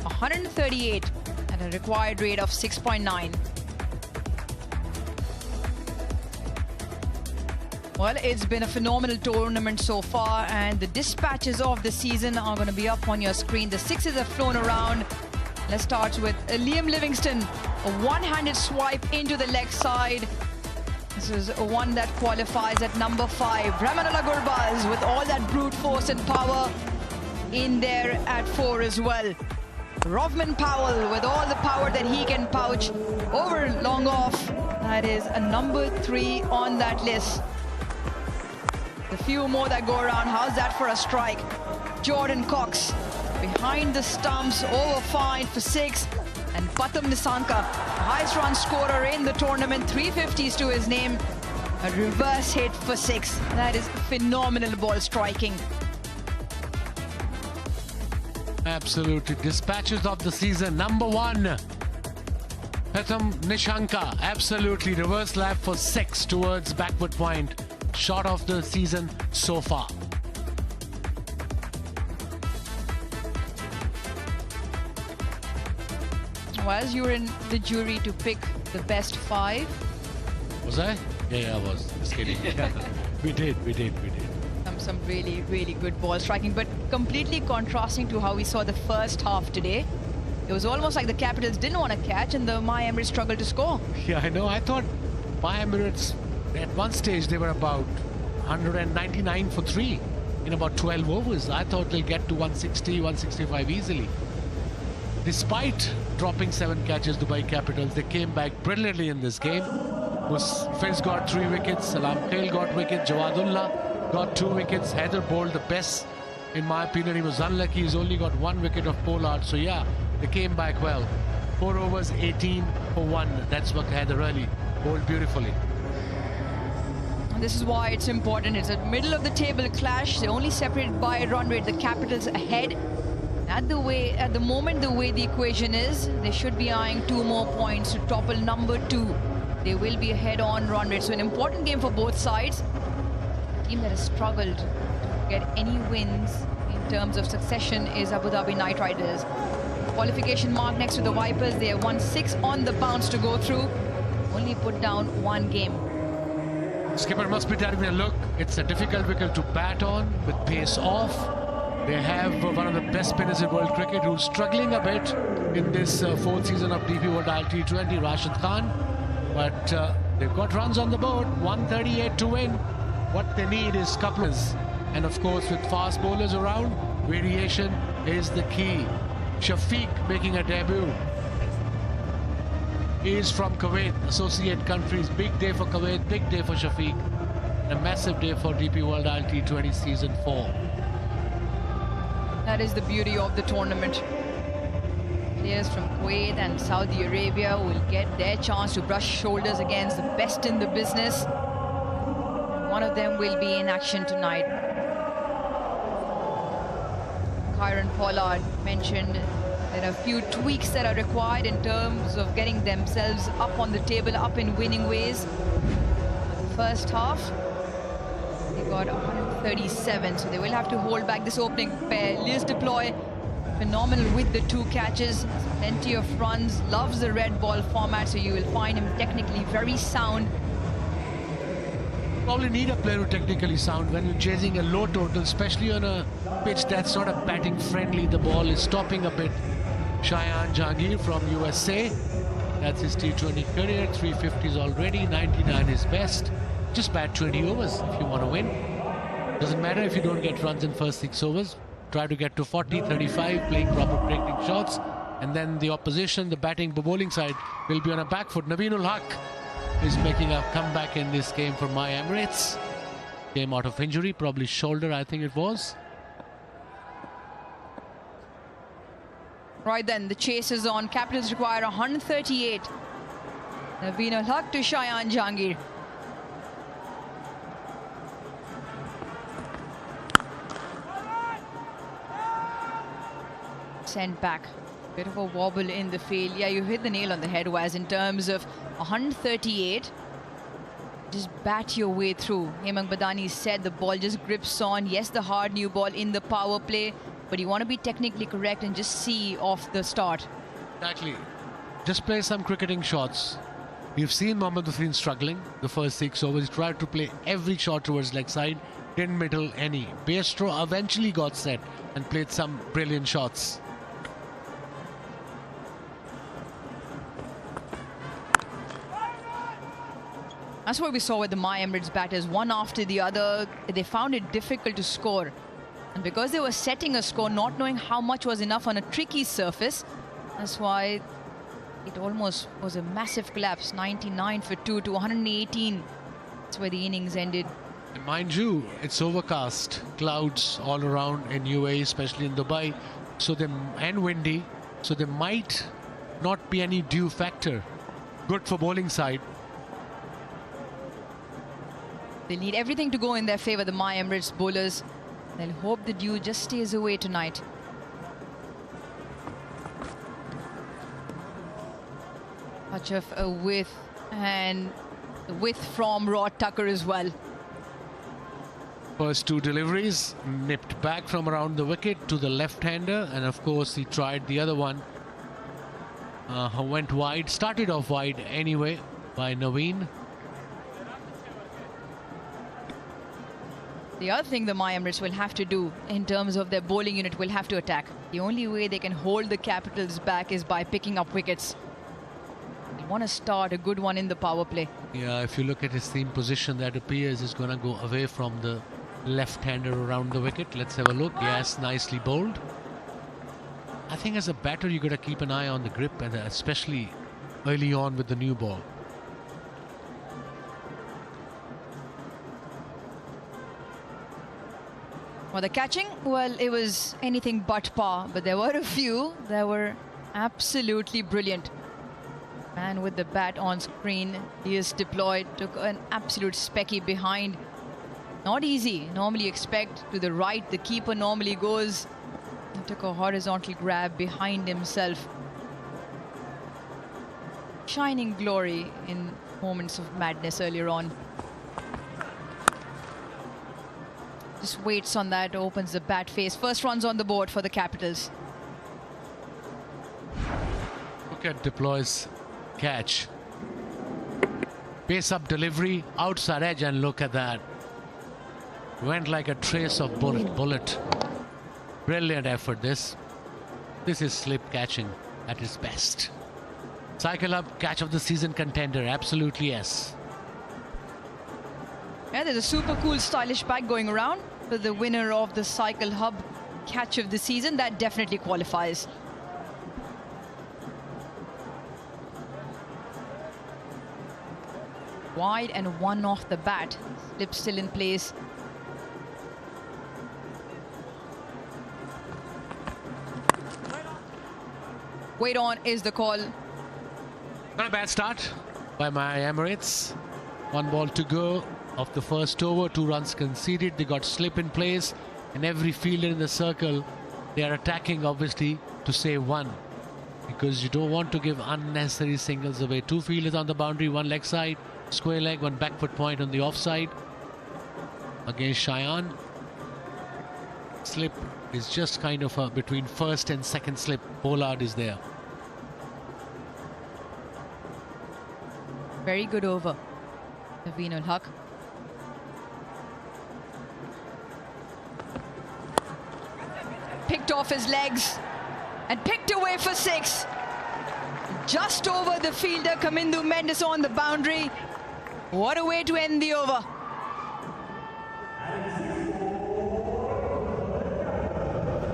138 at a required rate of 6.9. Well, it's been a phenomenal tournament so far, and the dispatches of the season are going to be up on your screen. The 6s have flown around. Let's start with Liam Livingston, a one-handed swipe into the leg side. This is one that qualifies at number 5. Rahmanullah Gurbaz with all that brute force and power in there at 4 as well. Rovman Powell with all the power that he can pouch over long off. That is a number 3 on that list. The few more that go around, how's that for a strike? Jordan Cox behind the stumps, over fine for 6. And Patham Nisanka, highest run scorer in the tournament, 350s to his name. A reverse hit for 6. That is phenomenal ball striking. Absolutely. Dispatches of the season. Number 1, Patham Nishanka. Absolutely. Reverse lap for 6 towards backward point. Shot of the season so far. Was you were in the jury to pick the best 5? Was I? Yeah, I was. Just kidding. We did. Some really, really good ball striking, but completely contrasting to how we saw the first half today. It was almost like the Capitals didn't want to catch and the My Emirates struggled to score. Yeah, I know. I thought My Emirates, at one stage, they were about 199 for 3 in about 12 overs. I thought they'll get to 160, 165 easily. Despite dropping 7 catches, Dubai Capitals, they came back brilliantly in this game. Fiz got 3 wickets, Salam Khail got wicket, Jawadullah got 2 wickets. Haider bowled the best, in my opinion. He was unlucky. He's only got 1 wicket of Pollard. So yeah, they came back well. 4 overs, 18 for 1. That's what Haider Ali bowled beautifully. This is why it's important. It's a middle of the table clash. They're only separated by a run rate. The Capitals ahead. At the moment, the way the equation is, they should be eyeing 2 more points to topple number 2. They will be ahead on run rate. So an important game for both sides. A team that has struggled to get any wins in terms of succession is Abu Dhabi Knight Riders. qualification mark next to the Vipers. They have won 6 on the bounce to go through. Only put down 1 game. Skipper must be telling me, look, it's a difficult wicket to bat on with pace off. They have one of the best spinners in world cricket who's struggling a bit in this 4th season of DP World ILT20, Rashid Khan. But they've got runs on the board, 138 to win. What they need is couplers. And of course, with fast bowlers around, variation is the key. Shafiq making a debut. He is from Kuwait, associate countries. Big day for Kuwait, big day for Shafiq. And a massive day for DP World ILT20 Season 4. That is the beauty of the tournament. Players from Kuwait and Saudi Arabia will get their chance to brush shoulders against the best in the business. One of them will be in action tonight. Kieron Pollard mentioned there are a few tweaks that are required in terms of getting themselves up on the table, up in winning ways. The first half, they got 137, so they will have to hold back this opening pair. Liz Deploy, phenomenal with the 2 catches, plenty of runs, loves the red ball format, so you will find him technically very sound. Probably need a player who technically sound when you're chasing a low total, especially on a pitch that's not a batting friendly. The ball is stopping a bit. Shayan Jahangir from USA, that's his T20 career, 350s already, 99 is best. Just bat 20 overs if you want to win. Doesn't matter if you don't get runs in first 6 overs. Try to get to 40, 35, playing proper breaking shots, and then the opposition, the batting, the bowling side will be on a back foot. Naveen ul Haq is making a comeback in this game for my Emirates. Came out of injury, probably shoulder, I think it was. Right then, the chase is on. Capitals require 138. Naveen ul Haq to Shayan Jahangir. Sent back. Bit of a wobble in the field. Yeah, you hit the nail on the head, Waz, in terms of 138. Just bat your way through. Hemang Badani said the ball just grips on. Yes, the hard new ball in the power play, but you want to be technically correct and just see off the start. Exactly. Just play some cricketing shots. We've seen Mohammad Hussain struggling the first 6 overs. He tried to play every shot towards leg side, didn't middle any. Bairstow eventually got set and played some brilliant shots. That's what we saw with the My Emirates batters, one after the other. They found it difficult to score. And because they were setting a score, not knowing how much was enough on a tricky surface, that's why it almost was a massive collapse. 99 for 2 to 118. That's where the innings ended. And mind you, it's overcast, clouds all around in UAE, especially in Dubai, and windy, so there might not be any dew factor. Good for bowling side. They need everything to go in their favor, the My Emirates bowlers. They'll hope the dew just stays away tonight. Touch of a width, and the width from Rod Tucker as well. First 2 deliveries, nipped back from around the wicket to the left-hander, and of course he tried the other one. Went wide, started off wide anyway by Naveen. The other thing the My Emirates will have to do in terms of their bowling unit will have to attack. The only way they can hold the Capitals back is by picking up wickets. They want to start a good one in the power play. Yeah, if you look at his seam position, that appears is going to go away from the left-hander around the wicket. Let's have a look. Yes, nicely bowled. I think as a batter, you got to keep an eye on the grip, and especially early on with the new ball. Well, the catching, well, it was anything but par, but there were a few that were absolutely brilliant. Man with the bat on screen, he is deployed, took an absolute specky behind. Not easy. Normally expect to the right, the keeper normally goes. He took a horizontal grab behind himself. Shining glory in moments of madness earlier on. Just waits on that, opens the bat face. First runs on the board for the Capitals. Look at deploys catch. Pace up delivery, outside edge, and look at that. Went like a trace of bullet. Brilliant effort this. This is slip catching at its best. Cycle Hub catch of the season contender, absolutely yes. Yeah, there's a super cool stylish bag going around for the winner of the Cycle Hub catch of the season. That definitely qualifies. Wide and one off the bat. Slip still in place. Wait on is the call. Not a bad start by my Emirates. 1 ball to go of the first over. 2 runs conceded. They got slip in place. And every fielder in the circle, they are attacking obviously to save 1. Because you don't want to give unnecessary singles away. 2 fielders on the boundary, 1 leg side, square leg, 1 back foot point on the offside. Against Cheyenne. Slip is just kind of between first and second slip. Pollard is there. Very good over. Naveen ul Haq. Picked off his legs and picked away for 6. Just over the fielder, Kamindu Mendes on the boundary. What a way to end the over.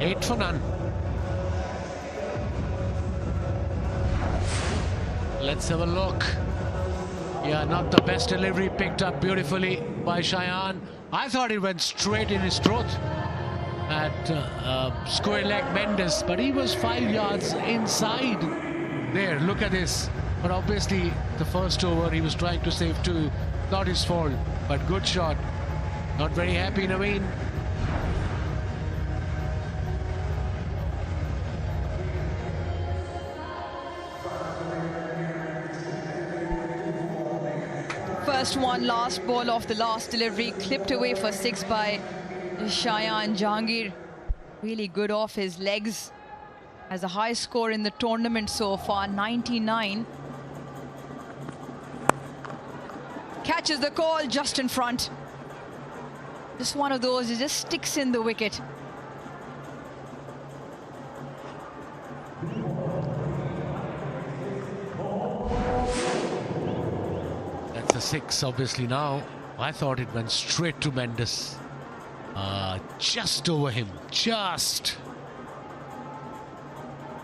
Eight for none. Let's have a look. Yeah, not the best delivery, picked up beautifully by Cheyenne. I thought it went straight in his throat at square leg Mendes, but he was 5 yards inside. There, look at this. But obviously, the first over, he was trying to save 2. Not his fault, but good shot. Not very happy, Naveen. First one, last ball of the last delivery, clipped away for 6 by Cheyenne Jahangir. Really good off his legs. Has a high score in the tournament so far, 99. Catches the call just in front. Just one of those, it just sticks in the wicket. That's a 6 obviously now. I thought it went straight to Mendes. Just over him, just.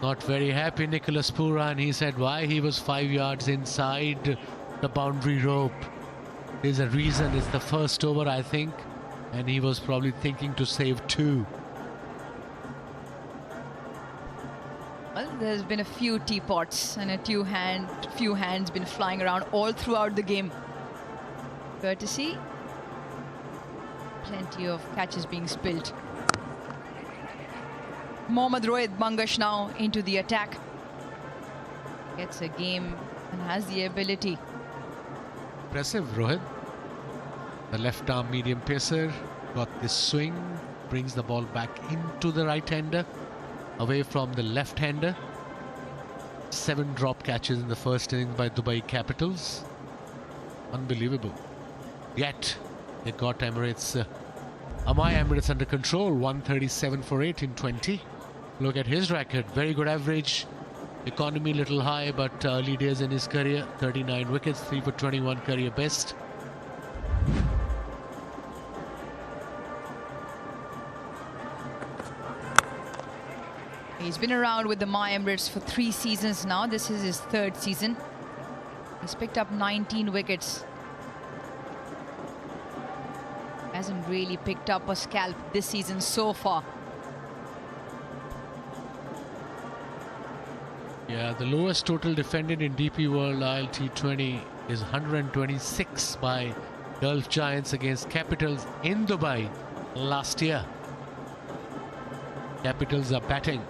Not very happy, Nicholas Pooran. He said why he was 5 yards inside the boundary rope. There's a reason. It's the first over, I think, and he was probably thinking to save 2. Well, there's been a few teapots and a few hands been flying around all throughout the game. Courtesy. Plenty of catches being spilled. Mohammad Rohit Bangash now into the attack. Gets a game and has the ability. Impressive, Rohit. The left arm medium pacer got this swing, brings the ball back into the right-hander, away from the left-hander. 7 drop catches in the first innings by Dubai Capitals. Unbelievable. Yet they got Emirates, my Emirates under control. 137 for 8 in 20. Look at his record. Very good average. Economy little high, but early days in his career. 39 wickets, 3 for 21 career best. He's been around with the My Emirates for 3 seasons now. This is his 3rd season. He's picked up 19 wickets. Hasn't really picked up a scalp this season so far. Yeah, the lowest total defended in DP World ILT20 is 126 by Gulf Giants against Capitals in Dubai last year. Capitals are batting.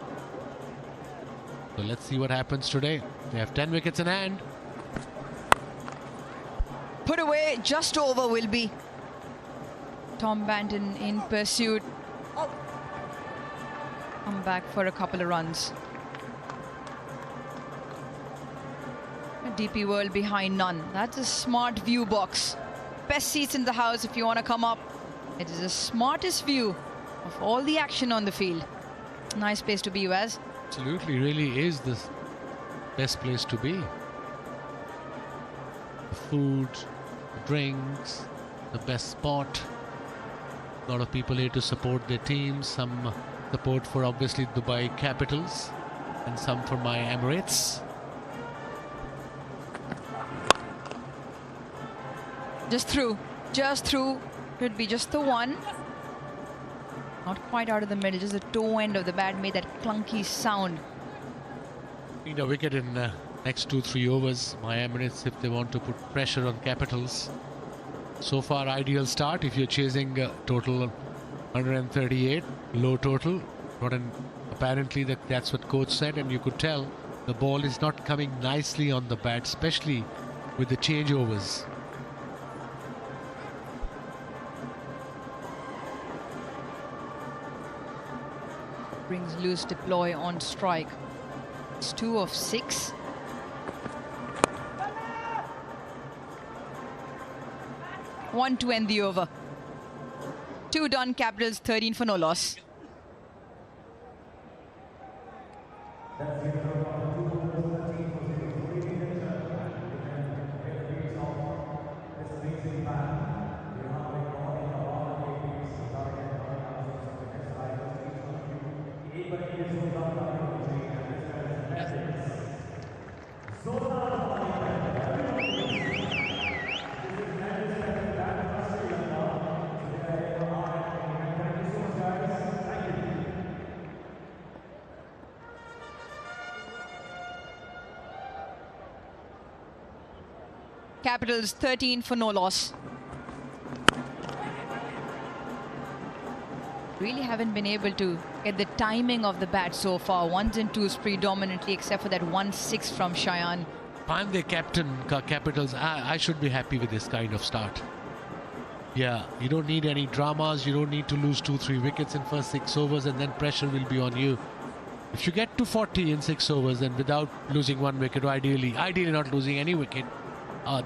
So let's see what happens today. They have 10 wickets in hand. Put away, just over will be. Tom Banton in pursuit. Come back for a couple of runs. DP World behind none. That's a smart view box. Best seats in the house if you want to come up. It is the smartest view of all the action on the field. Nice place to be, Waz. Absolutely, really is the best place to be. The food, the drinks, the best spot. A lot of people here to support their teams. Some support for obviously Dubai Capitals and some for my Emirates. Just through. Could be just the one. Not quite out of the middle, just the toe end of the bat made that clunky sound. Need a wicket in next 2-3 overs. My Emirates, if they want to put pressure on Capitals. So far, ideal start. If you're chasing total 138, low total. Apparently that's what coach said, and you could tell the ball is not coming nicely on the bat, especially with the changeovers. Brings loose deploy on strike. It's 2 of 6. One to end the over. 2 done, Capitals 13 for no loss. Capitals 13 for no loss. Really haven't been able to get the timing of the bat so far. 1s and 2s predominantly, except for that 1-6 from Cheyenne. If I'm the captain, Capitals, I should be happy with this kind of start. Yeah, you don't need any dramas. You don't need to lose 2-3 wickets in first 6 overs, and then pressure will be on you. If you get to 40 in 6 overs and without losing 1 wicket, or ideally not losing any wicket,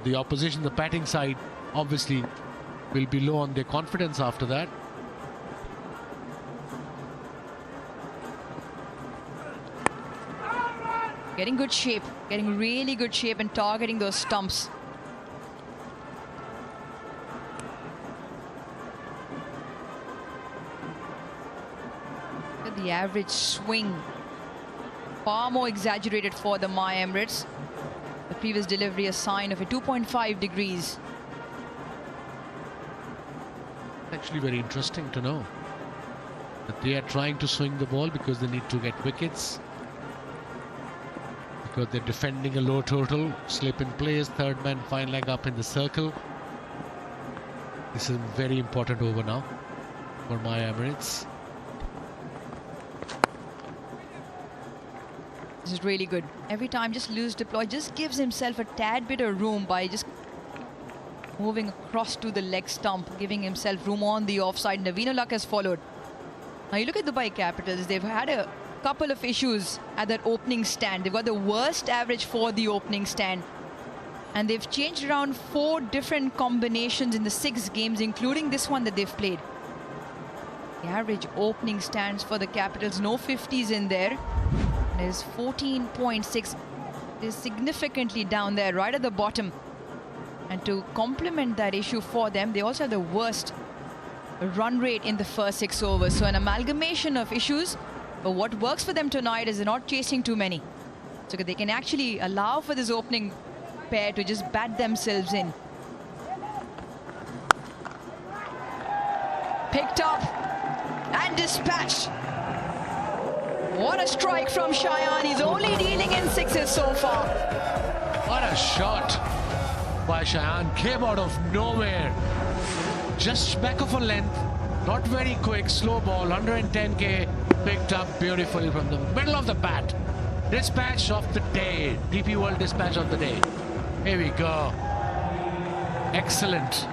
the opposition, the batting side, obviously will be low on their confidence after that. Getting good shape, getting really good shape and targeting those stumps. Look at the average swing. Far more exaggerated for the My Emirates. The previous delivery a sign of a 2.5 degrees. Actually very interesting to know that they are trying to swing the ball because they need to get wickets. Because they're defending a low total, slip in place, third man, fine leg up in the circle. This is a very important over now for my Emirates. This is really good. Every time just loose deploy, just gives himself a tad bit of room by just moving across to the leg stump, giving himself room on the offside. Naveen Ulak has followed. Now you look at the Dubai Capitals, they've had a couple of issues at that opening stand. They've got the worst average for the opening stand. And they've changed around 4 different combinations in the 6 games, including this one that they've played. The average opening stands for the Capitals, no 50s in there. There's 14.6. It is significantly down there, right at the bottom. And to complement that issue for them, they also have the worst run rate in the first 6 overs. So an amalgamation of issues. But what works for them tonight is they're not chasing too many. So they can actually allow for this opening pair to just bat themselves in. Picked up and dispatched. What a strike from Cheyenne. He's only dealing in 6s so far. What a shot by Cheyenne. Came out of nowhere. Just back of a length. Not very quick. Slow ball. 110k. Picked up beautifully from the middle of the bat. Dispatch of the day. DP World dispatch of the day. Here we go. Excellent.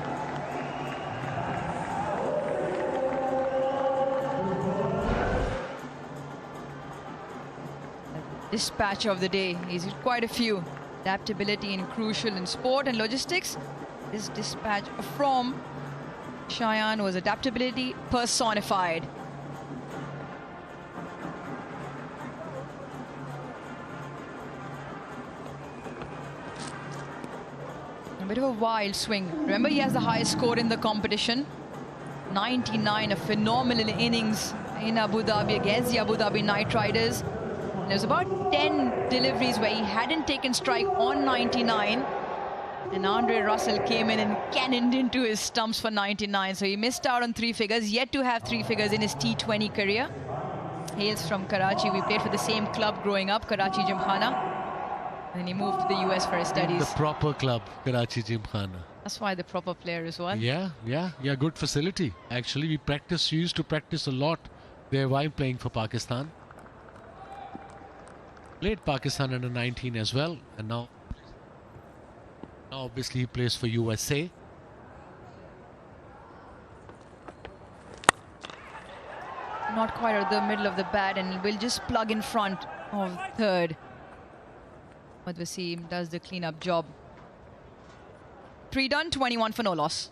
Dispatch of the day. He's quite a few. Adaptability in crucial in sport and logistics. This dispatch from Cheyenne was adaptability personified. A bit of a wild swing. Remember, he has the highest score in the competition. 99, a phenomenal innings in Abu Dhabi against the Abu Dhabi Knight Riders. There's about 10 deliveries where he hadn't taken strike on 99. And Andre Russell came in and cannoned into his stumps for 99. So he missed out on 3 figures, yet to have 3 figures in his T20 career. Hails from Karachi. We played for the same club growing up, Karachi Gymkhana. And he moved to the US for his studies. The proper club, Karachi Gymkhana. That's why the proper player as well. Yeah, good facility. Actually, we used to practice a lot there while playing for Pakistan. Played Pakistan under 19 as well, and now obviously he plays for USA. Not quite at the middle of the bat, and will just plug in front of third. But Wasim does the cleanup job. 3 done, 21 for no loss.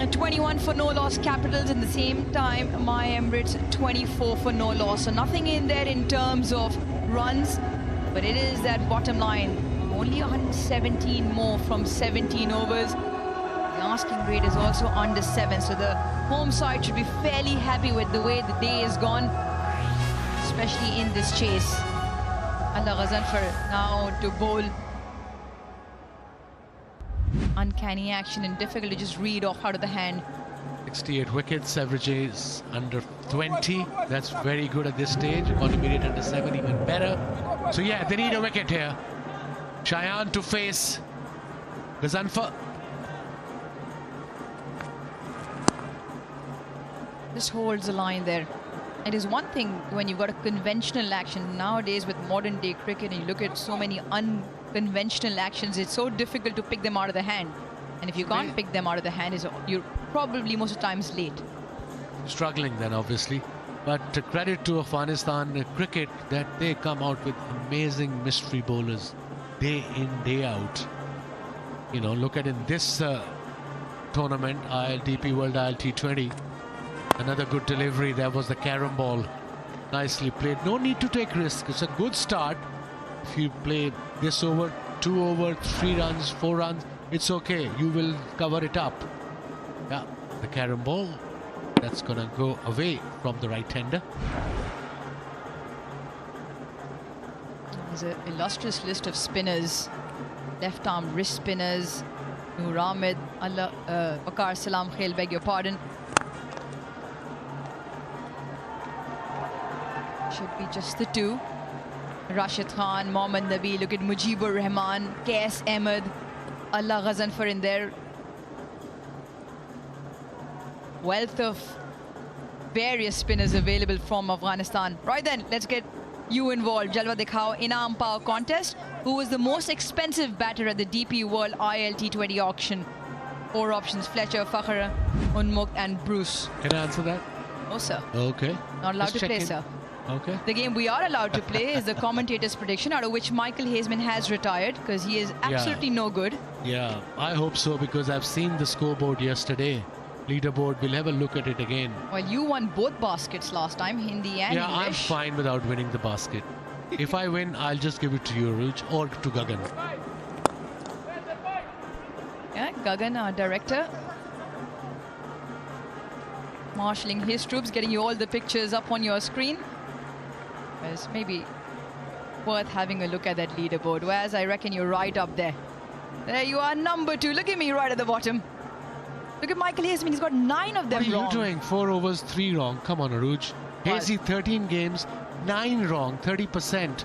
And 21 for no loss, Capitals in the same time. My Emirates 24 for no loss. So nothing in there in terms of runs, but it is that bottom line. Only 117 more from 17 overs. The asking rate is also under 7, so the home side should be fairly happy with the way the day is gone, especially in this chase. Allah Ghazanfar now to bowl. Uncanny action and difficult to just read off out of the hand. 68 wickets, averages under 20. That's very good at this stage. Intermediate under 7, even better. So yeah, they need a wicket here. Cheyenne to face Ghazanfar. Just holds the line there. It is one thing when you've got a conventional action. Nowadays with modern day cricket, and you look at so many unconventional actions, it's so difficult to pick them out of the hand. And if you can't pick them out of the hand, you're probably most of the times late. Struggling then, obviously. But credit to Afghanistan cricket that they come out with amazing mystery bowlers day in, day out. You know, look at in this tournament, ILTP World ILT20. Another good delivery. There was the carom ball. Nicely played. No need to take risk. It's a good start. If you play this over, 2 over, 3 runs, 4 runs, it's okay. You will cover it up. Yeah, the carom ball. That's going to go away from the right-hander. There's an illustrious list of spinners. Left-arm wrist spinners. Noor Ahmed, Waqar Salam Khail, beg your pardon. Should be just the 2. Rashid Khan, Mohammad Nabi, look at Mujibur Rahman, Qais Ahmed, Allah Ghazanfar in there. Wealth of various spinners available from Afghanistan. Right then, let's get you involved. Jalwa Dikhao Inam Power Contest. Who was the most expensive batter at the DP World ILT20 auction? 4 options: Fletcher, Fakhr, Unmukt and Bruce. Can I answer that? No, sir. Okay. Not allowed to play, sir. Okay. The game we are allowed to play is the commentator's prediction, out of which Michael Hazeman has retired because he is absolutely no good. Yeah, I hope so, because I've seen the scoreboard yesterday. Leaderboard, we'll have a look at it again. Well, you won both baskets last time, Hindi and English. I'm fine without winning the basket. If I win, I'll just give it to you, Aruj, or to Gagan. Yeah, Gagan, our director, marshalling his troops, getting you all the pictures up on your screen. It's maybe worth having a look at that leaderboard, whereas I reckon you're right up there. There you are, number 2. Look at me right at the bottom. Look at Michael Hazeman, he's got 9 of them wrong. What are you doing? 4 overs, 3 wrong. Come on, Aruj. Hazy 13 games, 9 wrong, 30%.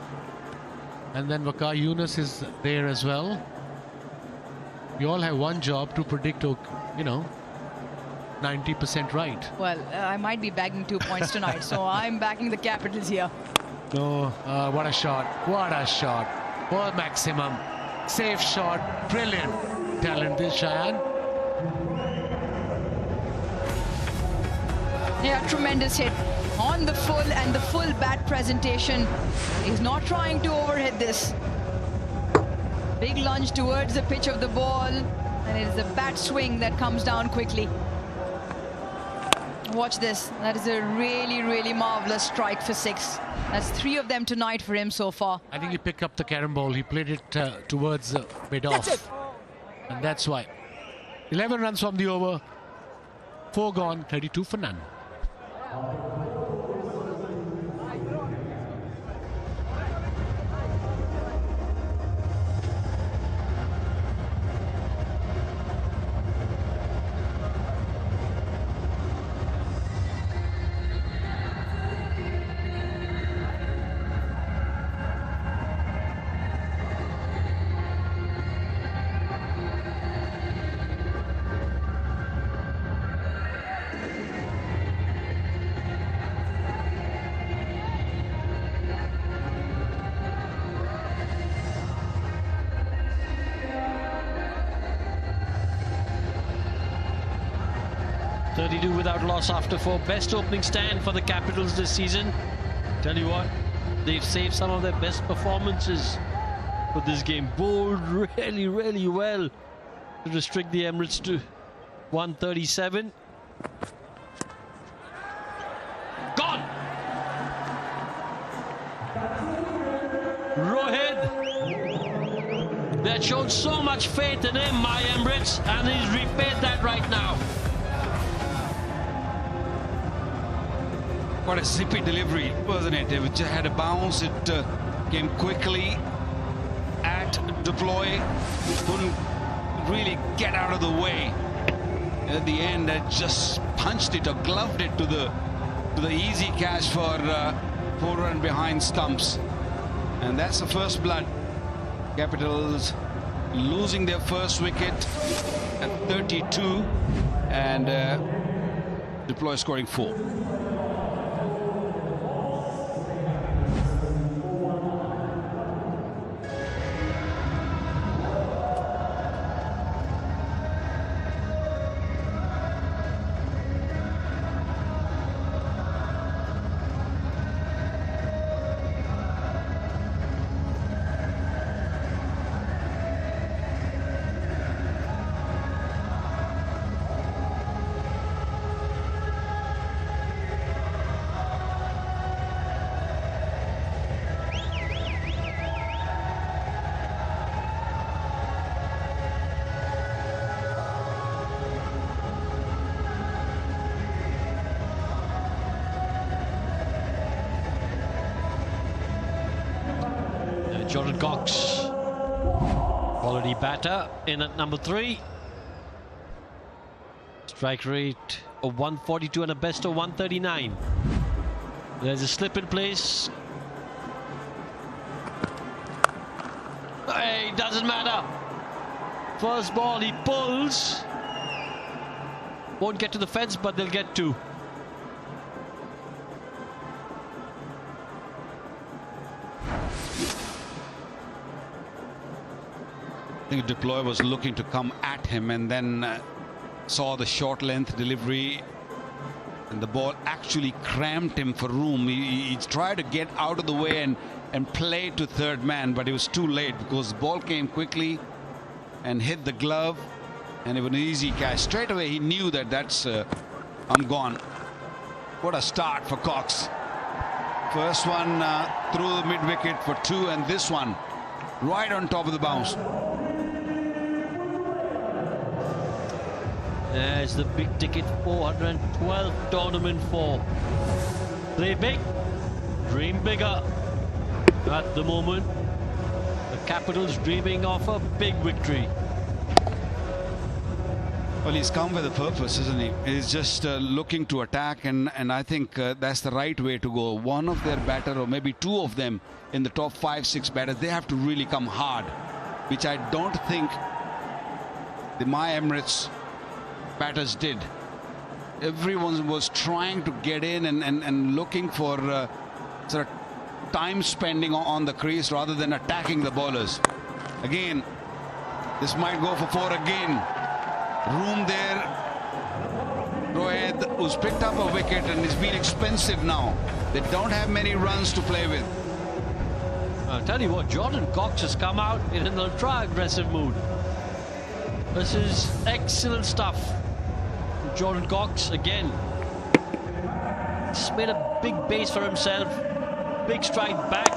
And then Waqar Younis is there as well. We all have one job to predict, 90% right. Well, I might be bagging 2 points tonight, so I'm backing the Capitals here. No, what a shot. What a shot. For maximum. Safe shot. Brilliant. Talented Cheyenne. Yeah, tremendous hit on the full, and the full bat presentation. He's not trying to overhit this. Big lunge towards the pitch of the ball, and it is the bat swing that comes down quickly. Watch this. That is a really, really marvelous strike for 6. That's 3 of them tonight for him so far. I think he picked up the carom ball. He played it towards mid-off. And that's why. 11 runs from the over. 4 gone, 32 for none. 32 without loss after 4. Best opening stand for the Capitals this season. Tell you what, they've saved some of their best performances for this game. Bowled really, really well to restrict the Emirates to 137. Gone! Rohit! They had shown so much faith in him, my Emirates, and he's repaid that right now. What a zippy delivery, wasn't it? It just had a bounce. It came quickly at deploy. Couldn't really get out of the way. At the end, it just punched it or gloved it to the easy catch for 4 run behind stumps. And that's the first blood. Capitals losing their first wicket at 32, and deploy scoring 4. Jordan Cox, quality batter in at number 3. Strike rate of 142 and a best of 139. There's a slip in place. Hey, doesn't matter. First ball, he pulls. Won't get to the fence, but they'll get 2. I think deploy was looking to come at him, and then saw the short length delivery, and the ball actually cramped him for room. He tried to get out of the way and play to third man, but it was too late because the ball came quickly and hit the glove, and it was an easy catch. Straight away he knew that that's I'm gone. What a start for Cox. First one through the mid wicket for 2, and this one right on top of the bounce. There's the big ticket 412 tournament for. Play big, dream bigger. At the moment, the Capitals dreaming of a big victory. Well, he's come with a purpose, isn't he? He's just looking to attack, and I think that's the right way to go. One of their batter, or maybe two of them in the top 5-6 batters, they have to really come hard, which I don't think the My Emirates batters did. Everyone was trying to get in and looking for sort of time spending on the crease rather than attacking the bowlers. Again, this might go for 4 again. Room there. Rohit, who's picked up a wicket and is being expensive now. They don't have many runs to play with. I'll tell you what, Jordan Cox has come out in an ultra-aggressive mood. This is excellent stuff. Jordan Cox again. He's made a big base for himself. Big stride back.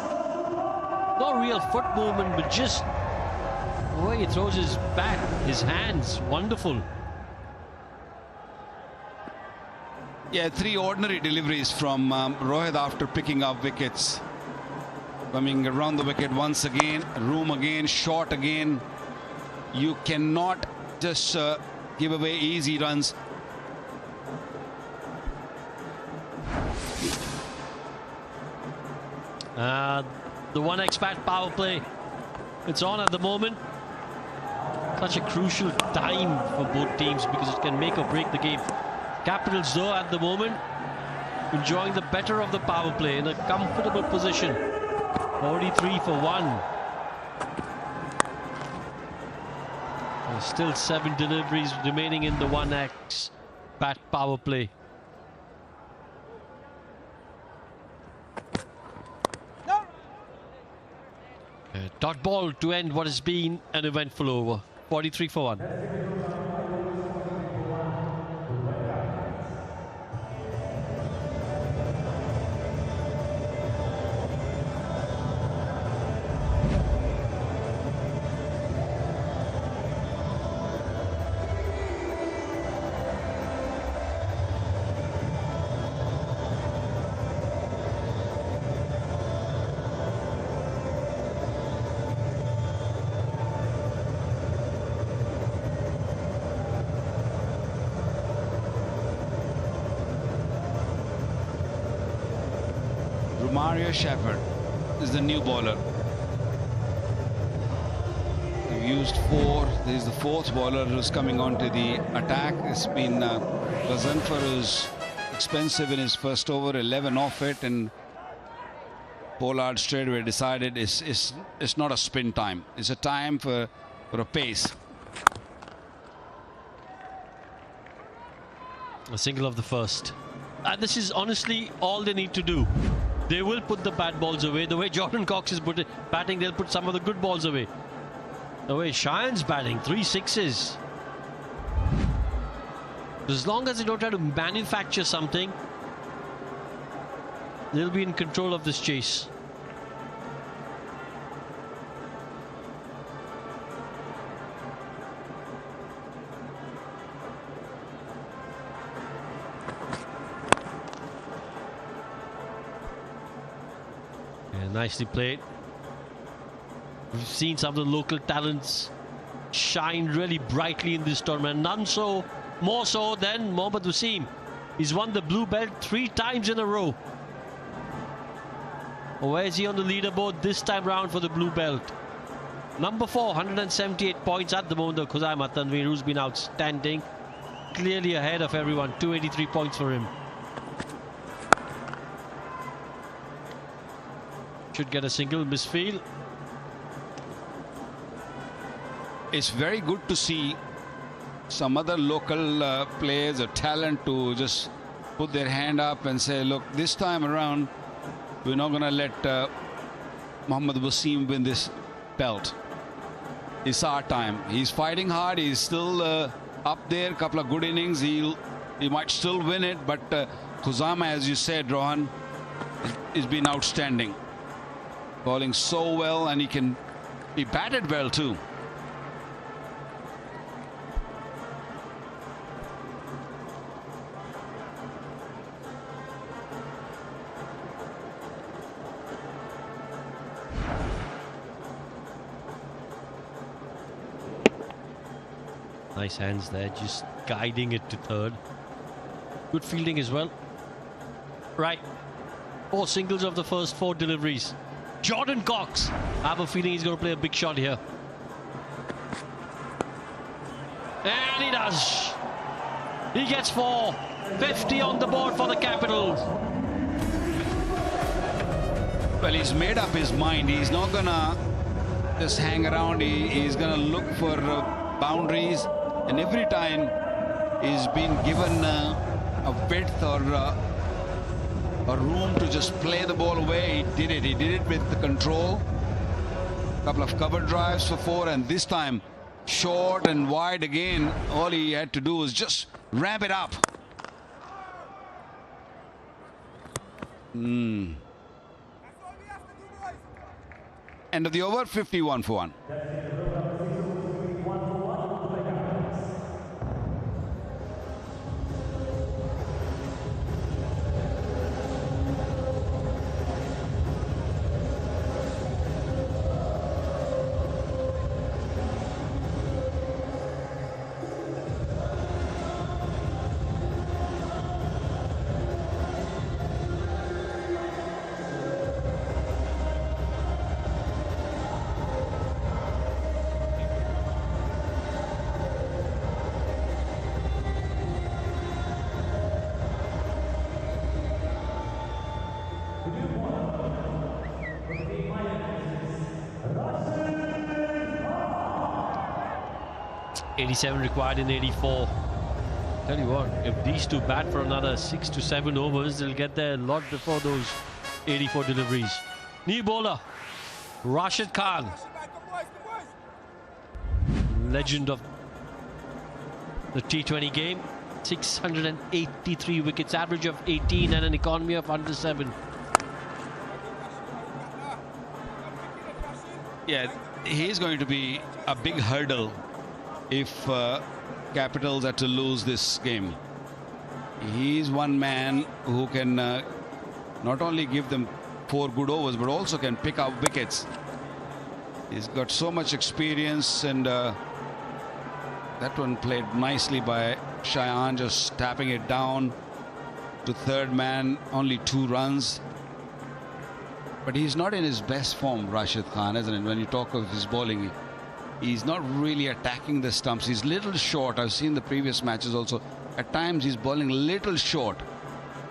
No real foot movement, but just the way he throws his bat, his hands, wonderful. Yeah, 3 ordinary deliveries from Rohit after picking up wickets. Coming around the wicket once again, room again, short again. You cannot just give away easy runs. The 1x-bat power play. It's on at the moment. Such a crucial time for both teams because it can make or break the game. Capitals, though, at the moment, enjoying the better of the power play in a comfortable position. 43 for 1. There's still 7 deliveries remaining in the 1x-bat power play. Dot ball to end what has been an eventful over. 43 for 1. Shepherd is the new bowler. We've used 4. This is the 4th bowler who's coming onto the attack. It's been Gazanfar, who's expensive in his first over, 11 off it, and Pollard straightaway decided it's not a spin time. It's a time for a pace. A single of the first. And this is honestly all they need to do. They will put the bad balls away. The way Jordan Cox is batting, they'll put some of the good balls away. The way Shayan's batting, 3 sixes. As long as they don't try to manufacture something, they'll be in control of this chase. Nicely played. We've seen some of the local talents shine really brightly in this tournament. None more so than Mohammad Wasim. He's won the blue belt 3 times in a row. Where is he on the leaderboard this time round for the blue belt? Number 4, 178 points at the moment. Khuzaima Tanveer, who's been outstanding. Clearly ahead of everyone. 283 points for him. Should get a single, misfield. It's very good to see some other local players or talent to just put their hand up and say, look, this time around we're not going to let Mohammad Wasim win this belt. It's our time. He's fighting hard. He's still up there. A couple of good innings. He might still win it, but Khuzaima, as you said, Rohan, has been outstanding. Bowling so well, and he batted well too. Nice hands there, just guiding it to third. Good fielding as well. Right, 4 singles of the first 4 deliveries. Jordan Cox, I have a feeling he's going to play a big shot here. And he does. He gets 4. 50 on the board for the Capitals. Well, he's made up his mind. He's not going to just hang around. He's going to look for boundaries. And every time he's been given a width or a room to just play the ball away, he did it. He did it with the control. A couple of cover drives for 4, and this time short and wide again. All he had to do was just ramp it up. End of the over, 51 for 1. 87 required in 84. Tell you what, if these two bat for another 6 to 7 overs, they'll get there a lot before those 84 deliveries. New bowler, Rashid Khan. Legend of the T20 game. 683 wickets, average of 18 and an economy of under 7. Yeah, he's going to be a big hurdle if Capitals are to lose this game. He's one man who can not only give them 4 good overs, but also can pick up wickets. He's got so much experience, and that one played nicely by Cheyenne, just tapping it down to third man, only 2 runs. But he's not in his best form, Rashid Khan, isn't it? When you talk of his bowling, he's not really attacking the stumps. He's little short. I've seen the previous matches also. At times he's bowling little short.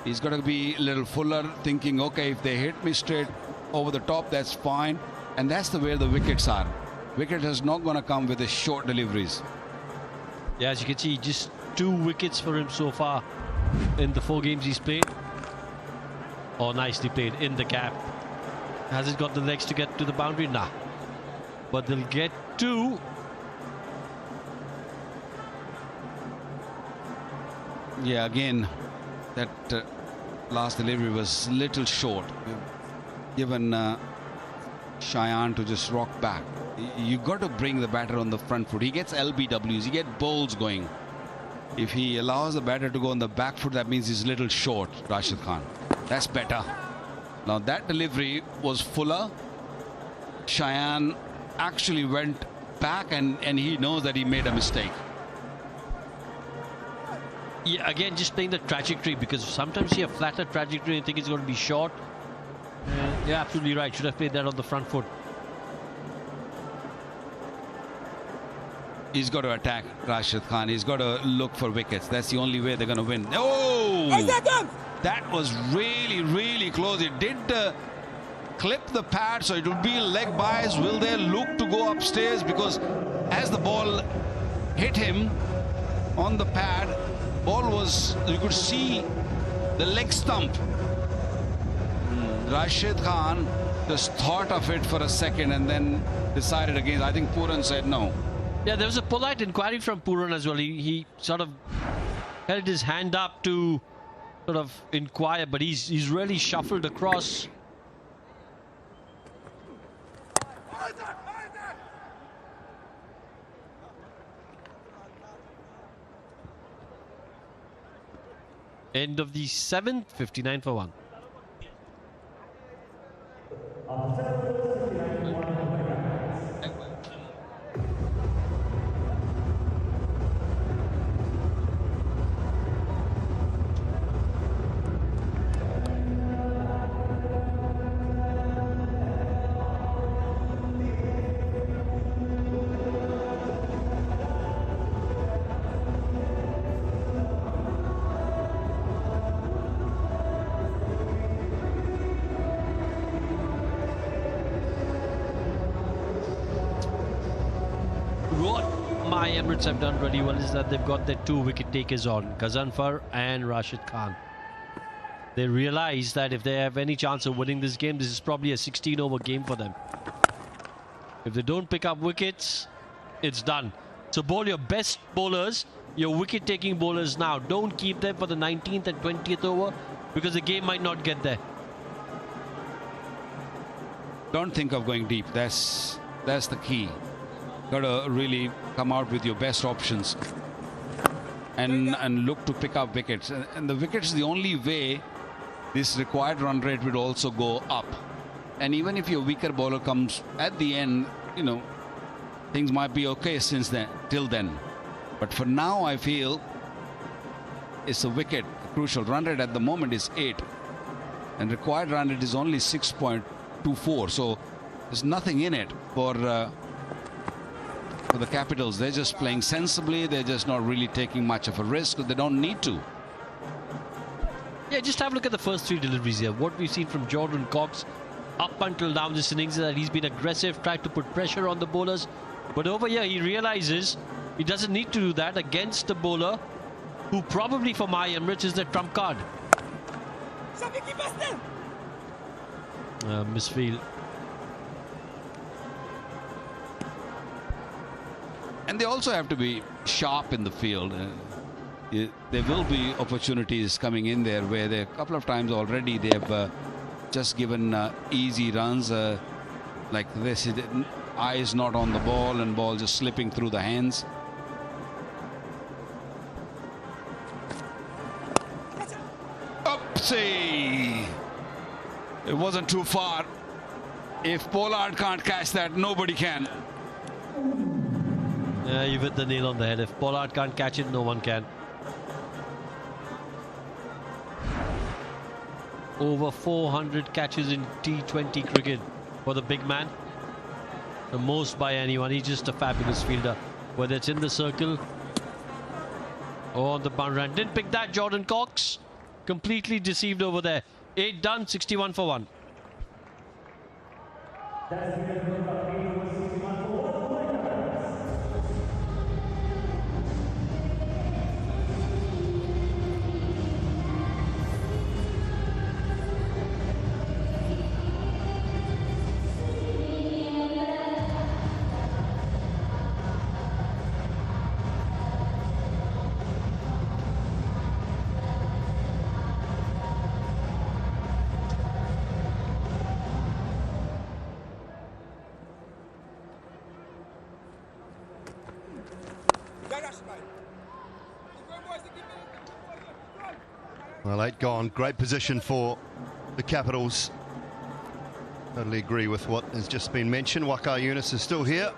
He's got to be a little fuller, thinking, okay, if they hit me straight over the top, that's fine. And that's the way the wickets are. Wicket is not going to come with the short deliveries. Yeah, as you can see, just 2 wickets for him so far in the 4 games he's played. Oh, nicely played in the gap. Has it got the legs to get to the boundary? Nah. But they'll get 2. Yeah, again, that last delivery was little short. Given Cheyenne to just rock back. You got to bring the batter on the front foot. He gets LBWs, he gets bowls going. If he allows the batter to go on the back foot, that means he's little short, Rashid Khan. That's better. Now that delivery was fuller. Cheyenne actually went back, and he knows that he made a mistake. Yeah, again, just playing the trajectory, because sometimes you have flatter trajectory and think it's going to be short. Yeah, absolutely right. Should have played that on the front foot. He's got to attack Rashid Khan. He's got to look for wickets. That's the only way they're going to win. Oh! That was really, really close. It did clip the pad, so it would be leg bias. Will they look to go upstairs? Because as the ball hit him on the pad, ball was, you could see the leg stump. Rashid Khan just thought of it for a second and then decided against. I think Puran said no. Yeah, there was a polite inquiry from Puran as well. He sort of held his hand up to sort of inquire, but he's really shuffled across. End of the 7th, 59 for 1. my Emirates have done really well is that they've got their 2 wicket takers on, Ghazanfar and Rashid Khan. They realize that if they have any chance of winning this game, this is probably a 16-over game for them. If they don't pick up wickets, it's done. So bowl your best bowlers, your wicket-taking bowlers now. Don't keep them for the 19th and 20th over because the game might not get there. Don't think of going deep. That's the key. Got to really come out with your best options and look to pick up wickets. And the wickets is the only way this required run rate would also go up. And even if your weaker bowler comes at the end, you know, things might be okay since then, till then. But for now, I feel it's a wicket. The crucial run rate at the moment is 8. And required run rate is only 6.24. So there's nothing in it for the Capitals. They're just playing sensibly. They're just not really taking much of a risk. They don't need to. Yeah, just have a look at the first 3 deliveries here. What we've seen from Jordan Cox up until now this innings is that he's been aggressive, tried to put pressure on the bowlers. But over here, he realizes he doesn't need to do that against the bowler who probably for my Emirates is the trump card. Misfield. And they also have to be sharp in the field. There will be opportunities coming in there where a couple of times already they have just given easy runs like this. Eyes not on the ball and ball just slipping through the hands. Oopsie! It wasn't too far. If Pollard can't catch that, nobody can. Yeah, you've hit the nail on the head. If Pollard can't catch it, no one can. Over 400 catches in T20 cricket for the big man. The most by anyone. He's just a fabulous fielder. Whether it's in the circle or on the boundary line. Didn't pick that, Jordan Cox. Completely deceived over there. 8 done, 61 for 1. Well, 8 gone. Great position for the Capitals. Totally agree with what has just been mentioned. Waqar Younis is still here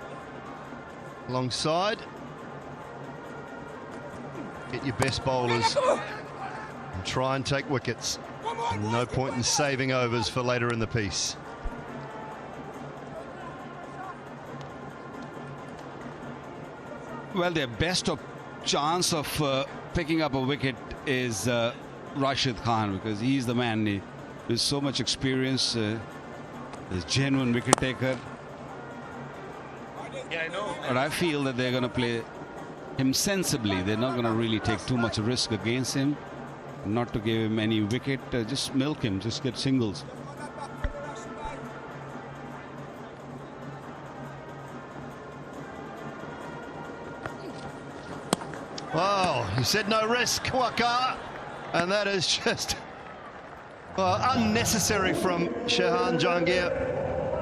alongside. Get your best bowlers and try and take wickets. And no point in saving overs for later in the piece. Well, their best chance of picking up a wicket is Rashid Khan, because he's the man with so much experience, a genuine wicket taker. Yeah, I know. But I feel that they're going to play him sensibly. They're not going to really take too much risk against him, not to give him any wicket. Just milk him, just get singles. Wow, he said no risk, Waqar. And that is just unnecessary from Shehan Jahangir.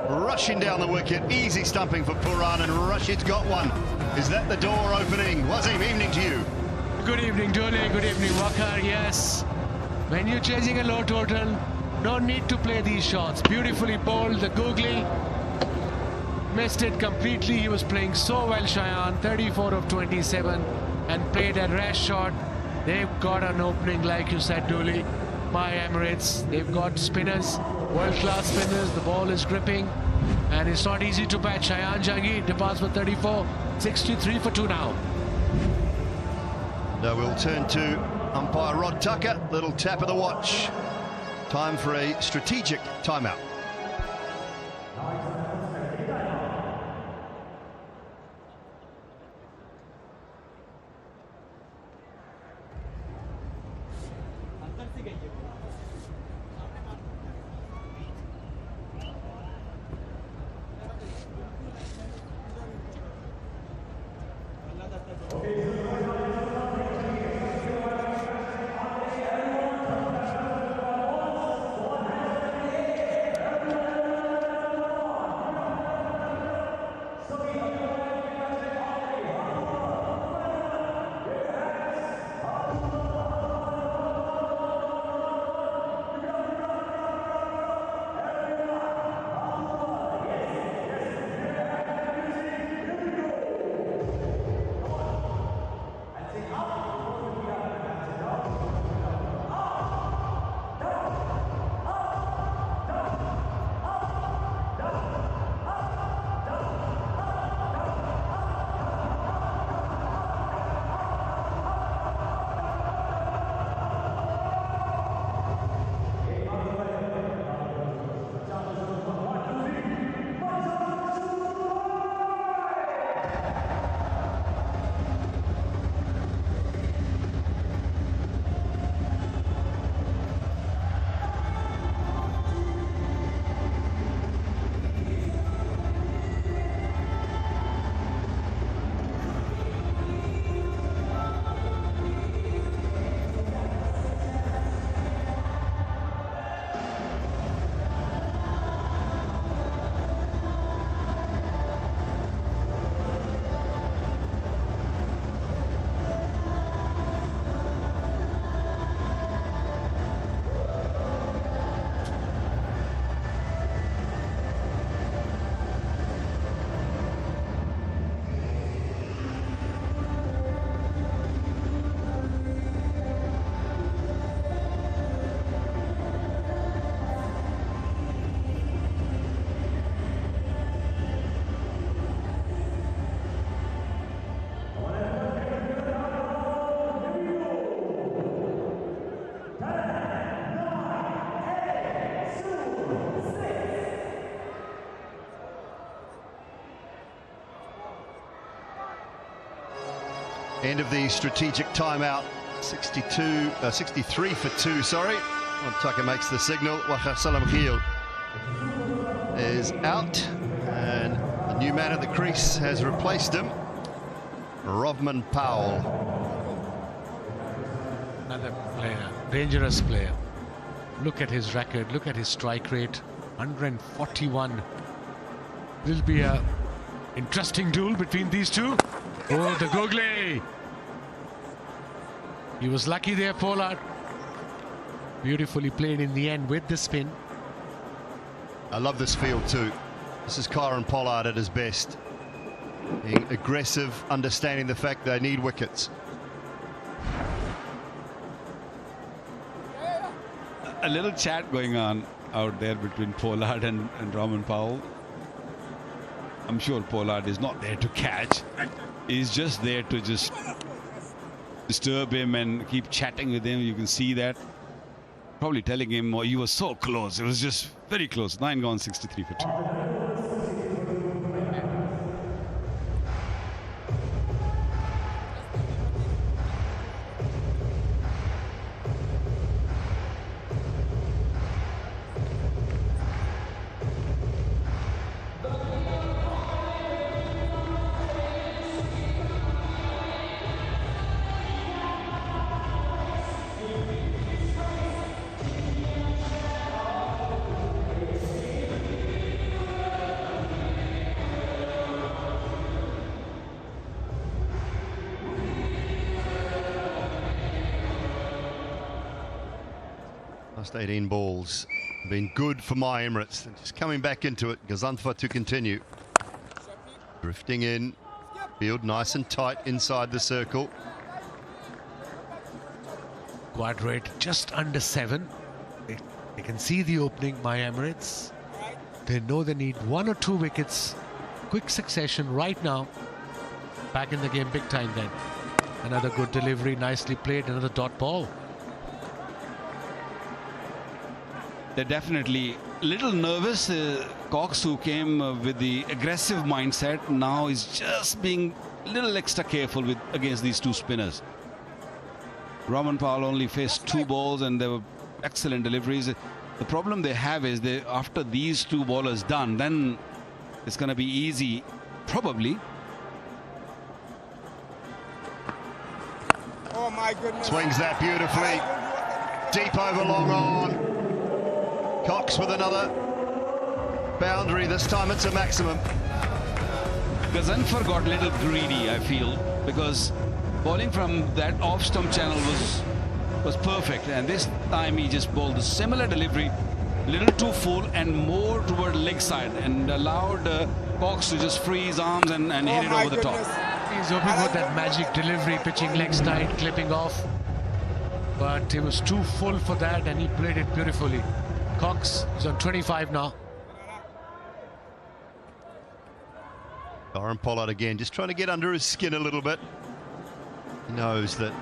Rushing down the wicket, easy stumping for Puran, and Rashid's got one. Is that the door opening? Wasim, evening to you. Good evening, Dole. Good evening, Waqar. Yes. When you're chasing a low total, no need to play these shots. Beautifully bowled, the googly. Missed it completely. He was playing so well, Shehan. 34 of 27 and played a rash shot. They've got an opening, like you said, Dooley, by Emirates. They've got spinners, world-class spinners. The ball is gripping, and it's not easy to patch. Shehan Jahangir departs for 34, 63 for 2 now. Now we'll turn to umpire Rod Tucker. Little tap of the watch. Time for a strategic timeout. End of the strategic timeout. 63 for 2, sorry. Tucker makes the signal. Salam Khil is out, and the new man at the crease has replaced him, Rovman Powell. Another player, dangerous player. Look at his record, look at his strike rate, 141. Will be a interesting duel between these two. Oh, the googly! He was lucky there, Pollard. Beautifully played in the end with the spin. I love this field too. This is Kieran Pollard at his best. Being aggressive, understanding the fact they need wickets. A little chat going on out there between Pollard and Rovman Powell. I'm sure Pollard is not there to catch. He's just there to just disturb him and keep chatting with him. You can see that. Probably telling him, oh, you were so close. It was just very close. 9 gone, 63 for 2. Last 18 balls been good for my Emirates. And just coming back into it, Gazantha to continue. Drifting in, field nice and tight inside the circle. Quad rate just under 7. They can see the opening, my Emirates. They know they need 1 or 2 wickets. Quick succession right now. Back in the game big time then. Another good delivery, nicely played, another dot ball. They're definitely a little nervous. Cox, who came with the aggressive mindset, now is just being a little extra careful against these 2 spinners. Rovman Powell only faced 2 balls and there were excellent deliveries. The problem they have is after these 2 bowlers done, then it's going to be easy, probably. Oh my goodness. Swings that beautifully. Deep over long on. Cox with another boundary. This time it's a maximum. Gazantha got a little greedy, I feel, because bowling from that off-stump channel was perfect, and this time he just bowled a similar delivery, a little too full and more toward leg side, and allowed Cox to just free his arms and hit it over the top. He's hoping for that magic delivery, pitching leg side, clipping off, but it was too full for that, and he played it beautifully. Cox is on 25 now. Kieran Pollard again, just trying to get under his skin a little bit. He knows that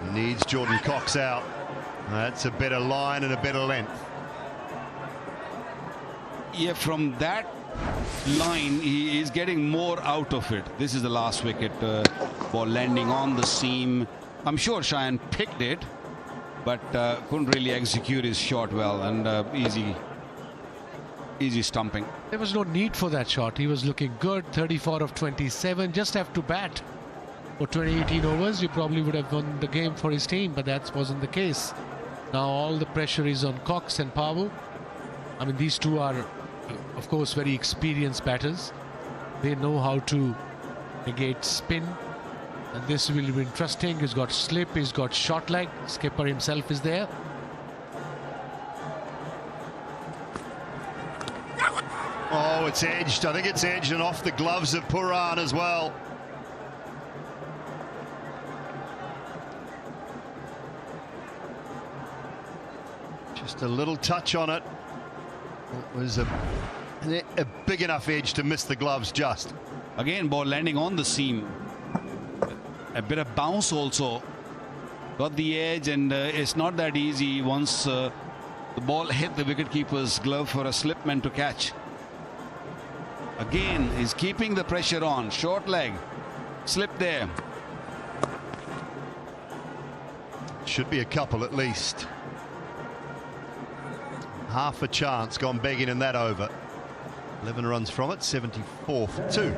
he needs Jordan Cox out. That's a better line and a better length. Yeah, from that line, he is getting more out of it. This is the last wicket. Ball landing on the seam. I'm sure Cheyenne picked it, but couldn't really execute his shot well, and easy stumping. There was no need for that shot. He was looking good. 34 of 27. Just have to bat. For 20-18 overs, you probably would have won the game for his team, but that wasn't the case. Now all the pressure is on Cox and Powell. I mean, these two are, of course, very experienced batters. They know how to negate spin. And this will be interesting. He's got slip, he's got short leg. Skipper himself is there. Oh, it's edged. I think it's edged and off the gloves of Pooran as well. Just a little touch on it. It was a big enough edge to miss the gloves just. Again, ball landing on the seam. A bit of bounce also. Got the edge, and it's not that easy once the ball hit the wicketkeeper's glove for a slipman to catch. Again, he's keeping the pressure on. Short leg. Slip there. Should be a couple at least. Half a chance gone begging in that over. 11 runs from it, 74 for 2.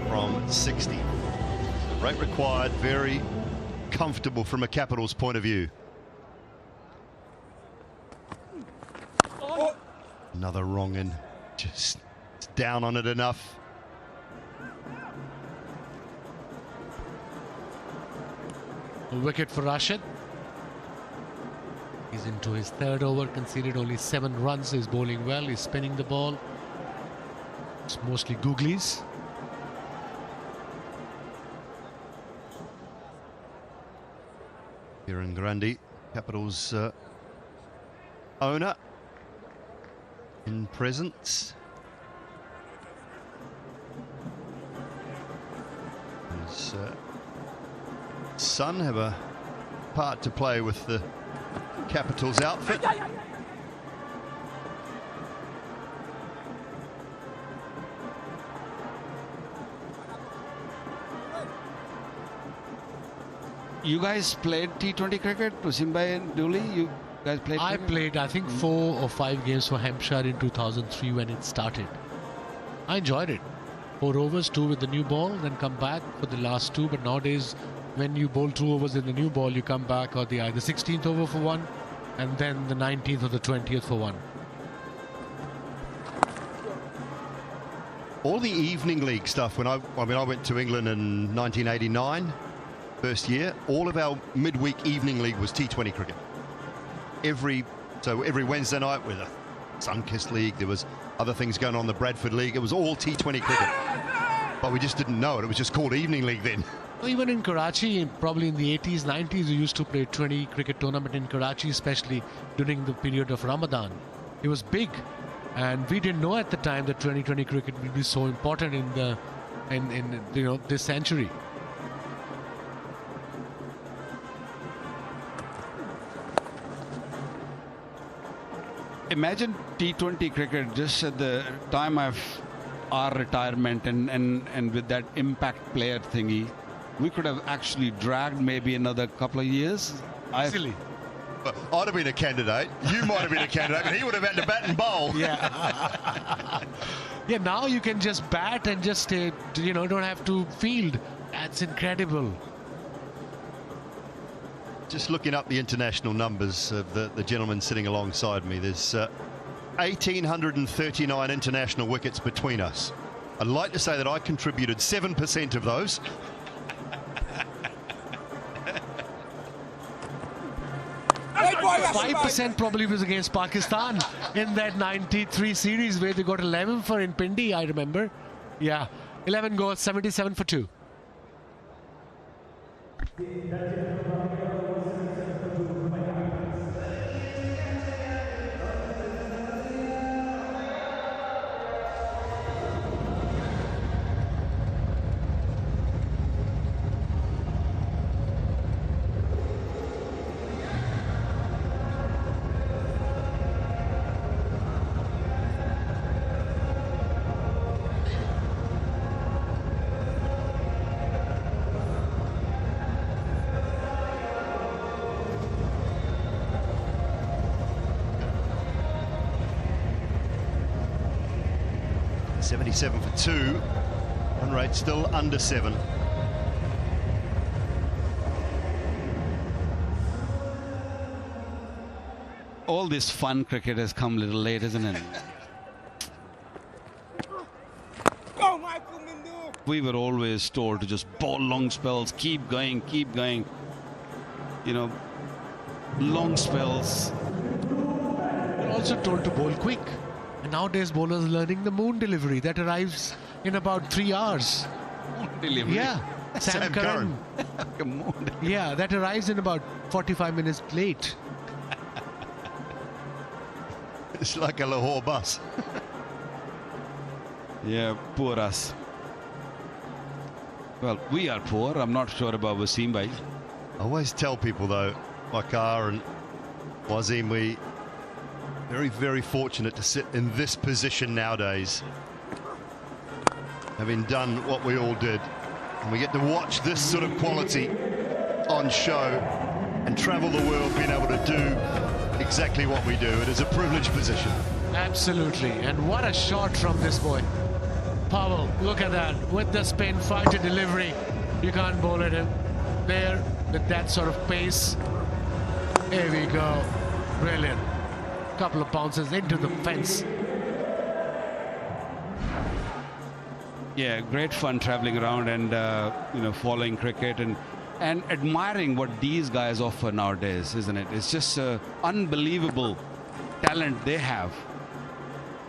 From 60. Rate required, very comfortable from a Capitals point of view. Another wrong in, just down on it enough. A wicket for Rashid. He's into his 3rd over, conceded only 7 runs. He's bowling well, he's spinning the ball. It's mostly googlies. Kieran Grundy, Capitals owner, in presence. His son have a part to play with the Capitals outfit. You guys played T20 cricket, Simbai and Dooley? You guys played cricket? I played, I think, 4 or 5 games for Hampshire in 2003 when it started. I enjoyed it. 4 overs, 2 with the new ball, then come back for the last 2. But nowadays, when you bowl 2 overs in the new ball, you come back or the 16th over for 1, and then the 19th or the 20th for 1. All the evening league stuff, when I went to England in 1989. First year, all of our midweek evening league was T20 cricket. Every Wednesday night with a Sunkist League, there was other things going on, the Bradford League, it was all T20 cricket. But we just didn't know it was just called evening league then. Well, even in Karachi, probably in the 80s, 90s, we used to play 20 cricket tournament in Karachi, especially during the period of Ramadan. It was big, and we didn't know at the time that 2020 cricket would be so important in this century. Imagine T20 cricket just at the time of our retirement and with that impact player thingy, we could have actually dragged maybe another couple of years. Easily. I'd have been a candidate. You might have been a candidate, but he would have had to bat and bowl. Yeah. Yeah, now you can just bat and just, don't have to field. That's incredible. Just looking up the international numbers of the gentleman sitting alongside me, there's 1,839 international wickets between us. I'd like to say that I contributed 7% of those. Five 5% probably was against Pakistan in that 93 series where they got 11 for in Pindi, I remember. Yeah, 11 goals, 77 for 2. .77 for 2. Run rate still under 7. All this fun cricket has come a little late, isn't it? We were always told to just bowl long spells, keep going, long spells. We're also told to bowl quick. And nowadays bowlers are learning the moon delivery that arrives in about 3 hours. Moon delivery? Yeah. Sam Curran. Yeah, that arrives in about 45 minutes late. It's like a Lahore bus. Yeah, poor us. Well, we are poor. I'm not sure about Wasim bhai. I always tell people though, Waqar and Wasim, we very, very fortunate to sit in this position nowadays, having done what we all did, and we get to watch this sort of quality on show and travel the world being able to do exactly what we do. It is a privileged position. Absolutely. And what a shot from this boy. Powell, look at that. With the spin, fighter delivery. You can't bowl at him. There, with that sort of pace. Here we go. Brilliant. Couple of bounces into the fence. Yeah, great fun traveling around and you know, following cricket and admiring what these guys offer nowadays, isn't it? It's just unbelievable talent they have.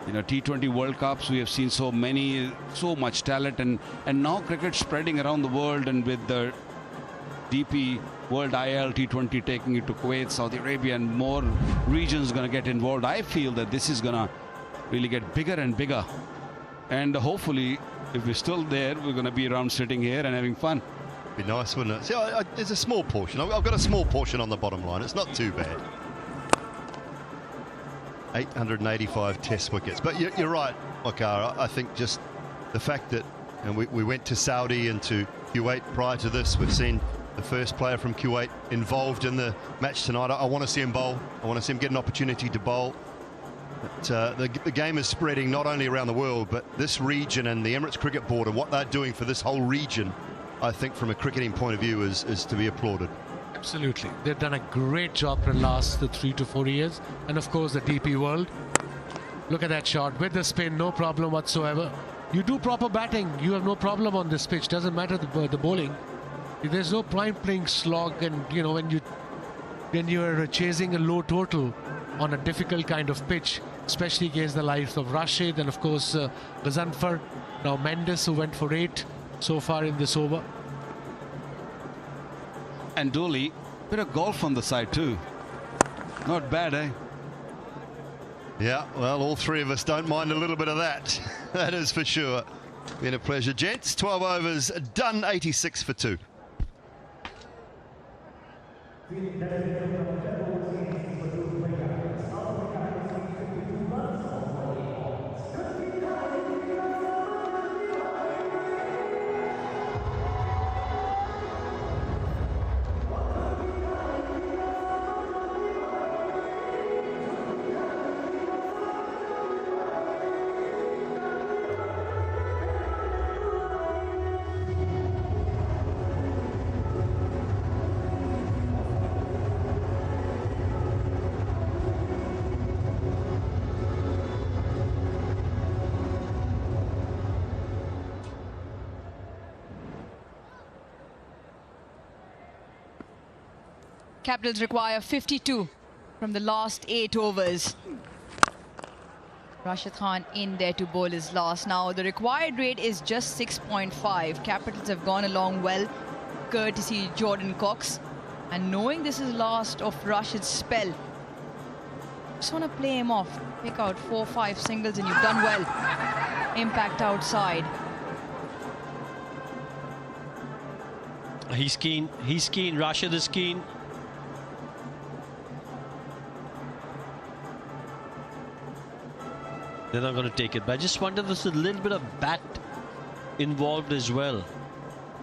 You know, T20 World Cups, we have seen so much talent, and now cricket spreading around the world, and with the DP World ILT20 taking it to Kuwait, Saudi Arabia, and more regions going to get involved. I feel that this is going to really get bigger and bigger, and hopefully, if we're still there, we're going to be around sitting here and having fun. Be nice, wouldn't it? See, there's a small portion. I've got a small portion on the bottom line. It's not too bad. 885 test wickets. But you're right, Waqar. I think just the fact that we went to Saudi and to Kuwait prior to this, we've seen the first player from Kuwait involved in the match tonight. I want to see him bowl. I want to see him get an opportunity to bowl. But, the game is spreading not only around the world, but this region and the Emirates Cricket Board and what they're doing for this whole region, I think from a cricketing point of view is to be applauded. Absolutely. They've done a great job for the last 3 to 4 years. And of course the DP World. Look at that shot with the spin, no problem whatsoever. You do proper batting, you have no problem on this pitch. Doesn't matter the bowling. There's no point playing slog, and you know, when you're chasing a low total on a difficult kind of pitch, especially against the likes of Rashid and of course Ghazanfar, now Mendes, who went for 8 so far in this over. And Dooley, bit of golf on the side too. Not bad, eh? Yeah, well, all three of us don't mind a little bit of that. That is for sure. Been a pleasure, gents. 12 overs done, 86 for 2. Capitals require 52 from the last 8 overs. Rashid Khan in there to bowl his last. Now the required rate is just 6.5. Capitals have gone along well, courtesy Jordan Cox. And knowing this is last of Rashid's spell, just want to play him off. Pick out 4 or 5 singles and you've done well. Impact outside. He's keen. He's keen. Rashid is keen. They're not going to take it. But I just wonder if there's a little bit of bat involved as well.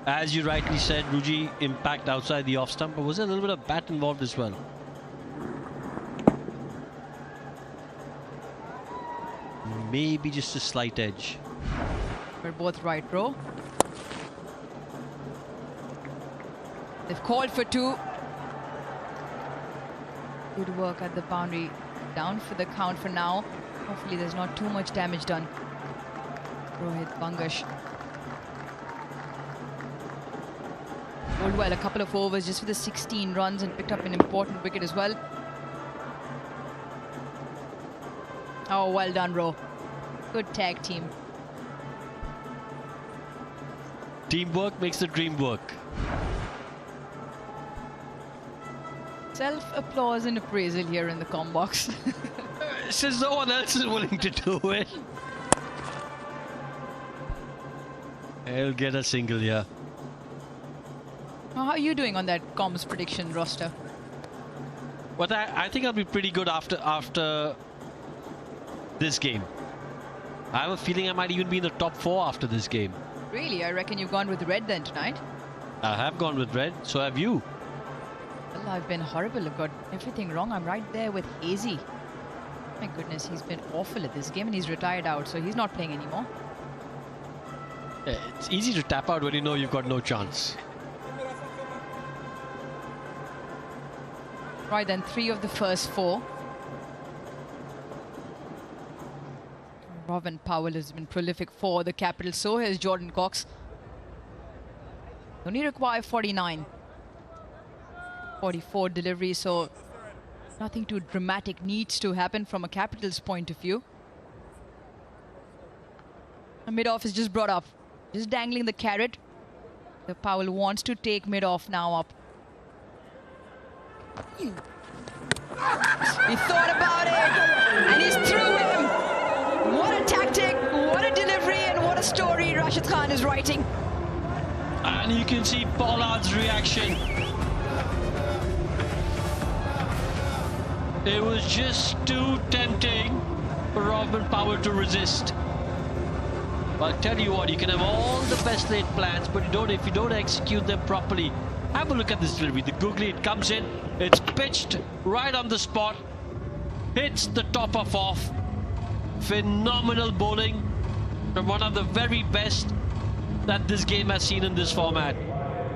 As you rightly said, Ruji, impact outside the off stump. But was there a little bit of bat involved as well? Maybe just a slight edge. We're both right, bro. They've called for 2. Good work at the boundary. Down for the count for now. Hopefully there's not too much damage done. Rohit Bangash. Bowled well, a couple of overs just for the 16 runs and picked up an important wicket as well. Oh, well done, Ro. Good tag team. Teamwork makes the dream work. Self-applause and appraisal here in the comm box. Since no one else is willing to do it. He'll get a single here. How are you doing on that comms prediction roster? But I think I'll be pretty good after this game. I have a feeling I might even be in the top 4 after this game. Really? I reckon you've gone with red then tonight. I have gone with red, so have you. Well, I've been horrible. I've got everything wrong. I'm right there with Hazy. My goodness, he's been awful at this game and he's retired out, so he's not playing anymore. It's easy to tap out when you know you've got no chance. Right then, 3 of the first 4. Robin Powell has been prolific for the Capitals. So has Jordan Cox. Only require 49. 44 deliveries, so nothing too dramatic needs to happen from a Capitals point of view. The mid-off is just brought up. Just dangling the carrot. The Powell wants to take mid-off now up. He thought about it, and he's through him. What a tactic, what a delivery, and what a story Rashid Khan is writing. And you can see Pollard's reaction. It was just too tempting for Robin Powell to resist. But I'll tell you what, you can have all the best laid plans, but if you don't execute them properly. Have a look at this delivery. The googly, it comes in, it's pitched right on the spot, hits the top off. Phenomenal bowling from one of the very best that this game has seen in this format.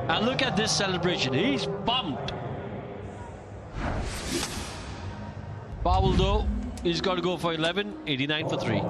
And look at this celebration. He's pumped. Powell, though, he's got to go for 11, 89 for 3.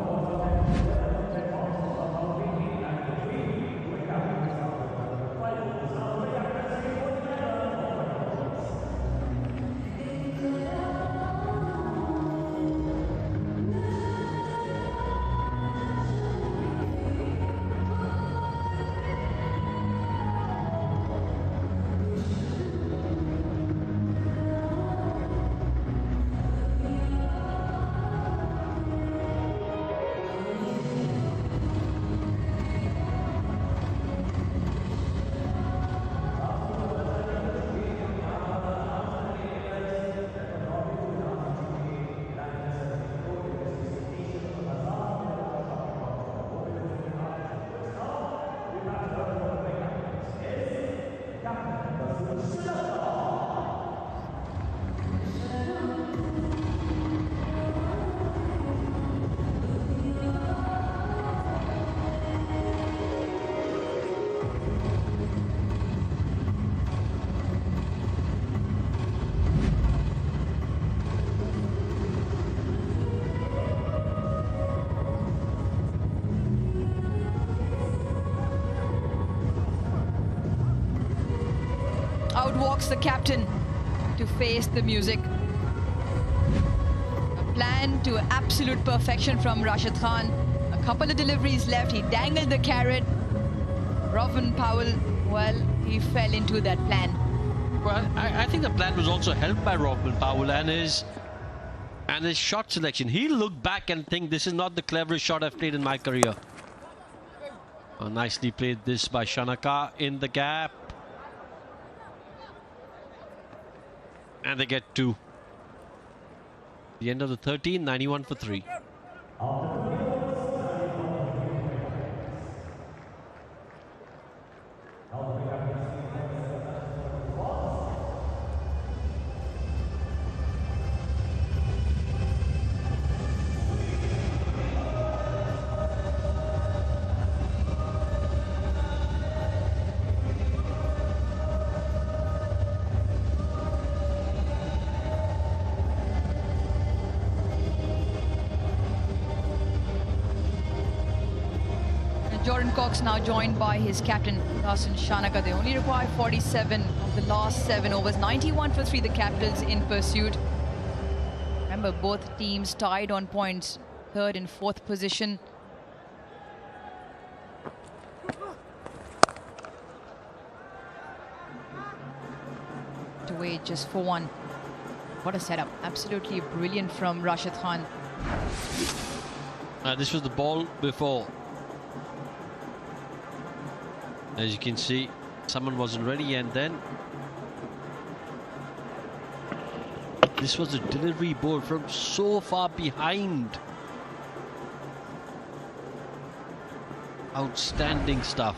Out walks the captain to face the music. A plan to absolute perfection from Rashid Khan. A couple of deliveries left. He dangled the carrot. Robin Powell, well, he fell into that plan. Well, I think the plan was also helped by Robin Powell and his shot selection. He looked back and think, this is not the cleverest shot I've played in my career. Nicely played this by Shanaka in the gap. And they get 2. The end of the 13, 91 for 3. Jordan Cox now joined by his captain, Dasan Shanaka. They only require 47 of the last 7 overs. 91 for 3, the Capitals in pursuit. Remember, both teams tied on points third and fourth position. Away just for one. What a setup. Absolutely brilliant from Rashid Khan. This was the ball before. As you can see, someone wasn't ready, and then this was a delivery ball from so far behind. Outstanding stuff.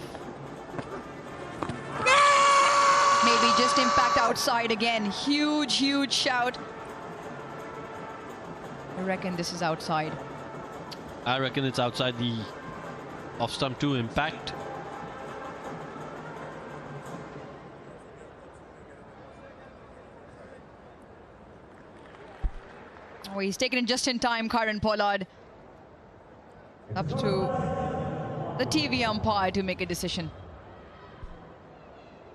Maybe just impact outside again. Huge, huge shout. I reckon this is outside. I reckon it's outside the off-stump 2 impact. Oh, he's taken it just in time, Karan Pollard. Up to the TV umpire to make a decision.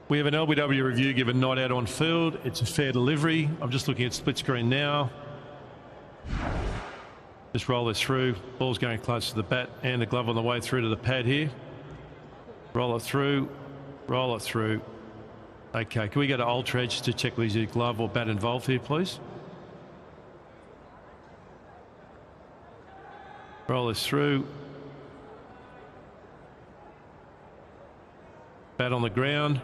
We have an LBW review given not out on field. It's a fair delivery. I'm just looking at split screen now. Just roll this through. Ball's going close to the bat and the glove on the way through to the pad here. Roll it through. Roll it through. Okay, can we go to Ultra Edge to check whether there's a glove or bat involved here, please? Roll this through. Bat on the ground.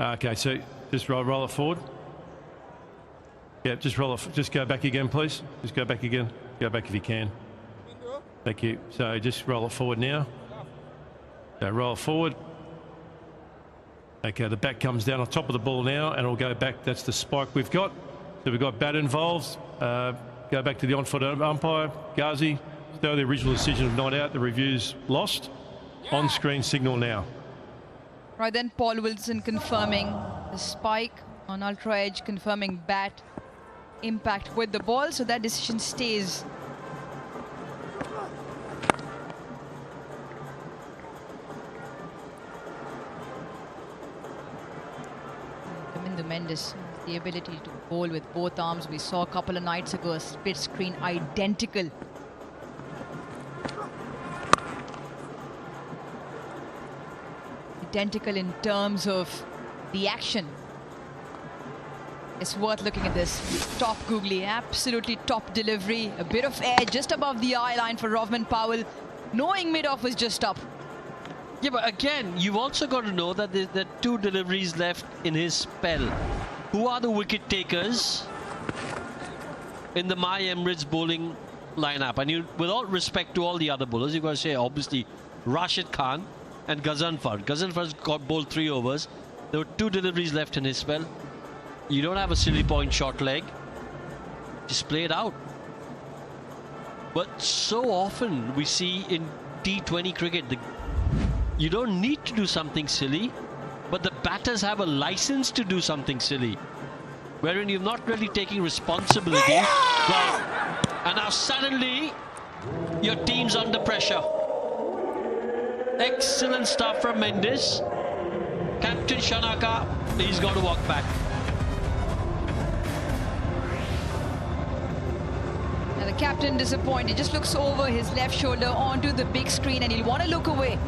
Okay, so just roll it forward. Yeah, just roll it. Just go back again, please. Just go back again. Go back if you can. Thank you. So just roll it forward now. So roll it forward. Okay, the bat comes down on top of the ball now, and it'll go back. That's the spike we've got. So we've got bat involved. Go back to the on-foot umpire, Ghazi. So the original decision of not out. The review's lost. On-screen signal now. Right then, Paul Wilson confirming the spike on Ultra Edge, confirming bat impact with the ball, so that decision stays. Kamindu Mendes, the ability to bowl with both arms. We saw a couple of nights ago a split screen identical. Identical in terms of the action. It's worth looking at this. Top googly, absolutely top delivery. A bit of air just above the eye line for Rovman Powell, knowing mid-off was just up. Yeah, but again, you've also got to know that there are 2 deliveries left in his spell. Who are the wicket takers in the My Emirates bowling lineup? And you, with all respect to all the other bowlers, you've got to say, obviously, Rashid Khan and Ghazanfar. Ghazanfar's got bowled 3 overs. There were 2 deliveries left in his spell. You don't have a silly point short leg. Just play it out. But so often we see in T20 cricket, you don't need to do something silly, but the batters have a license to do something silly, wherein you're not really taking responsibility. Well, and now suddenly your team's under pressure. Excellent stuff from Mendes. Captain Shanaka, he's got to walk back. Now the captain disappointed, just looks over his left shoulder onto the big screen and he'll want to look away.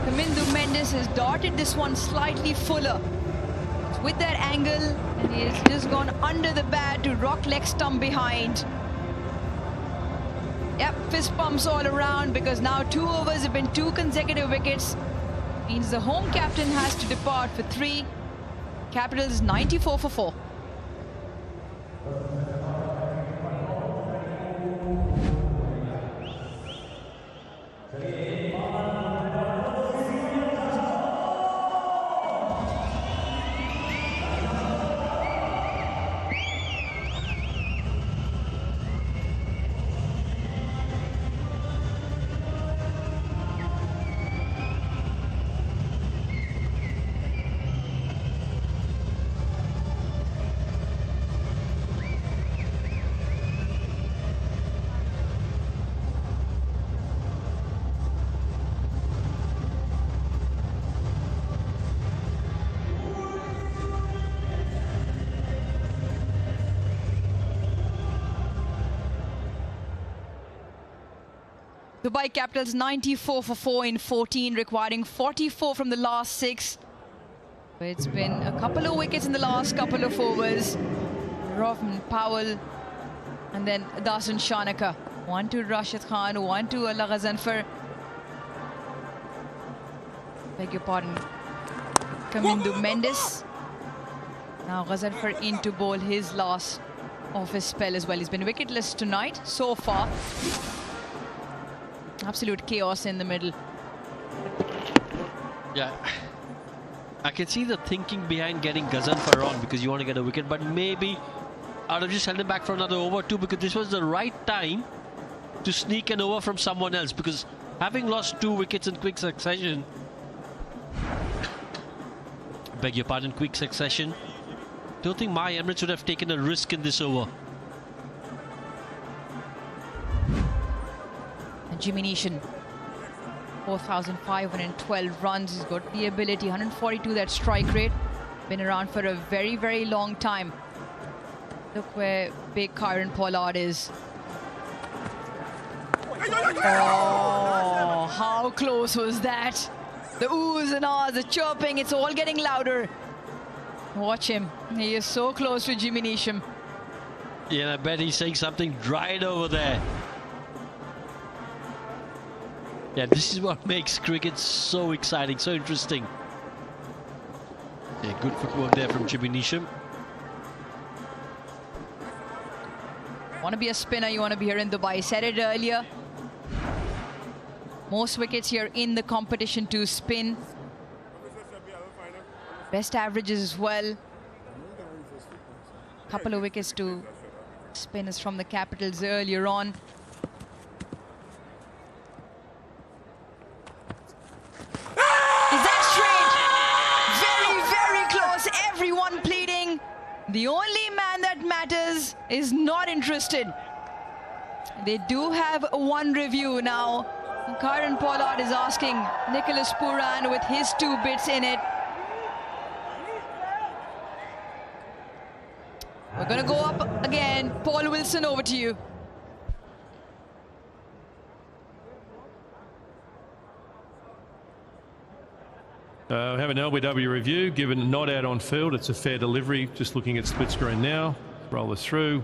Kamindu Mendes has darted this one slightly fuller. It's with that angle and he's just gone under the bat to rock leg stump behind. Yep, fist pumps all around because now 2 overs have been 2 consecutive wickets. Means the home captain has to depart for 3. Capitals 94 for 4. Dubai Capitals 94 for 4 in 14, requiring 44 from the last 6. It's been a couple of wickets in the last couple of overs. Rovman, Powell, and then Dasun Shanaka. 1 to Rashid Khan, 1 to Allah Ghazanfar. Beg your pardon. Kamindu Mendes. Now Ghazanfar in to bowl his last of his spell as well. He's been wicketless tonight so far. Absolute chaos in the middle. Yeah. I can see the thinking behind getting Ghazanfar on because you want to get a wicket, but maybe I'd have just held him back for another over too, because this was the right time to sneak an over from someone else, because having lost 2 wickets in quick succession, beg your pardon, quick succession, don't think my Emirates would have taken a risk in this over. And Jimmy Neesham, 4,512 runs. He's got the ability, 142 that strike rate. Been around for a very, very long time. Look where big Kieron Pollard is. Oh, how close was that? The oohs and ahs, the chirping, it's all getting louder. Watch him. He is so close to Jimmy Neesham. Yeah, I bet he's saying something right over there. Yeah, this is what makes cricket so exciting, so interesting. Yeah, good footwork there from Jimmy Neesham. Want to be a spinner, you want to be here in Dubai. I said it earlier. Most wickets here in the competition to spin. Best averages as well. Couple of wickets to spinners from the Capitals earlier on. Everyone pleading. The only man that matters is not interested. They do have one review now. Kieron Pollard is asking Nicholas Pooran with his 2 bits in it. We're going to go up again. Paul Wilson, over to you. Have an LBW review, given a not out on field. It's a fair delivery. Just looking at split screen now. Roll this through,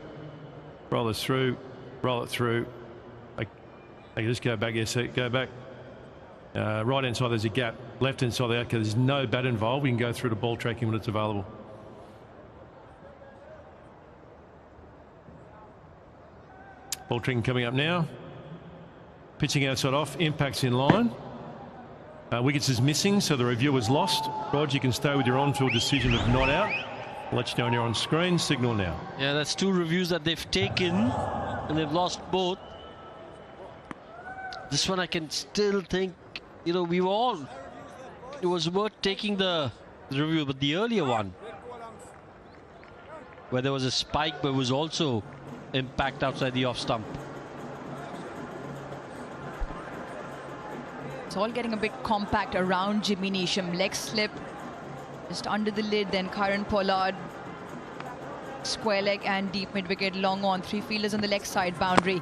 roll this through, roll it through. I can just go back, yes, go back. Right hand side, there's a gap. Left hand side, okay, there's no bat involved. We can go through to ball tracking when it's available. Ball tracking coming up now. Pitching outside off, impacts in line. Wickets is missing, so the review is lost. Rod, you can stay with your on-field decision of not out. I'll let you know when you're on screen. Signal now. Yeah, that's 2 reviews that they've taken, and they've lost both. This one I can still think, you know, it was worth taking the review, but the earlier one, where there was a spike, but was also impact outside the off stump. It's all getting a bit compact around Jimmy Neesham. Leg slip just under the lid. Then Kieron Pollard, square leg and deep mid wicket, long on. 3 fielders on the leg side boundary.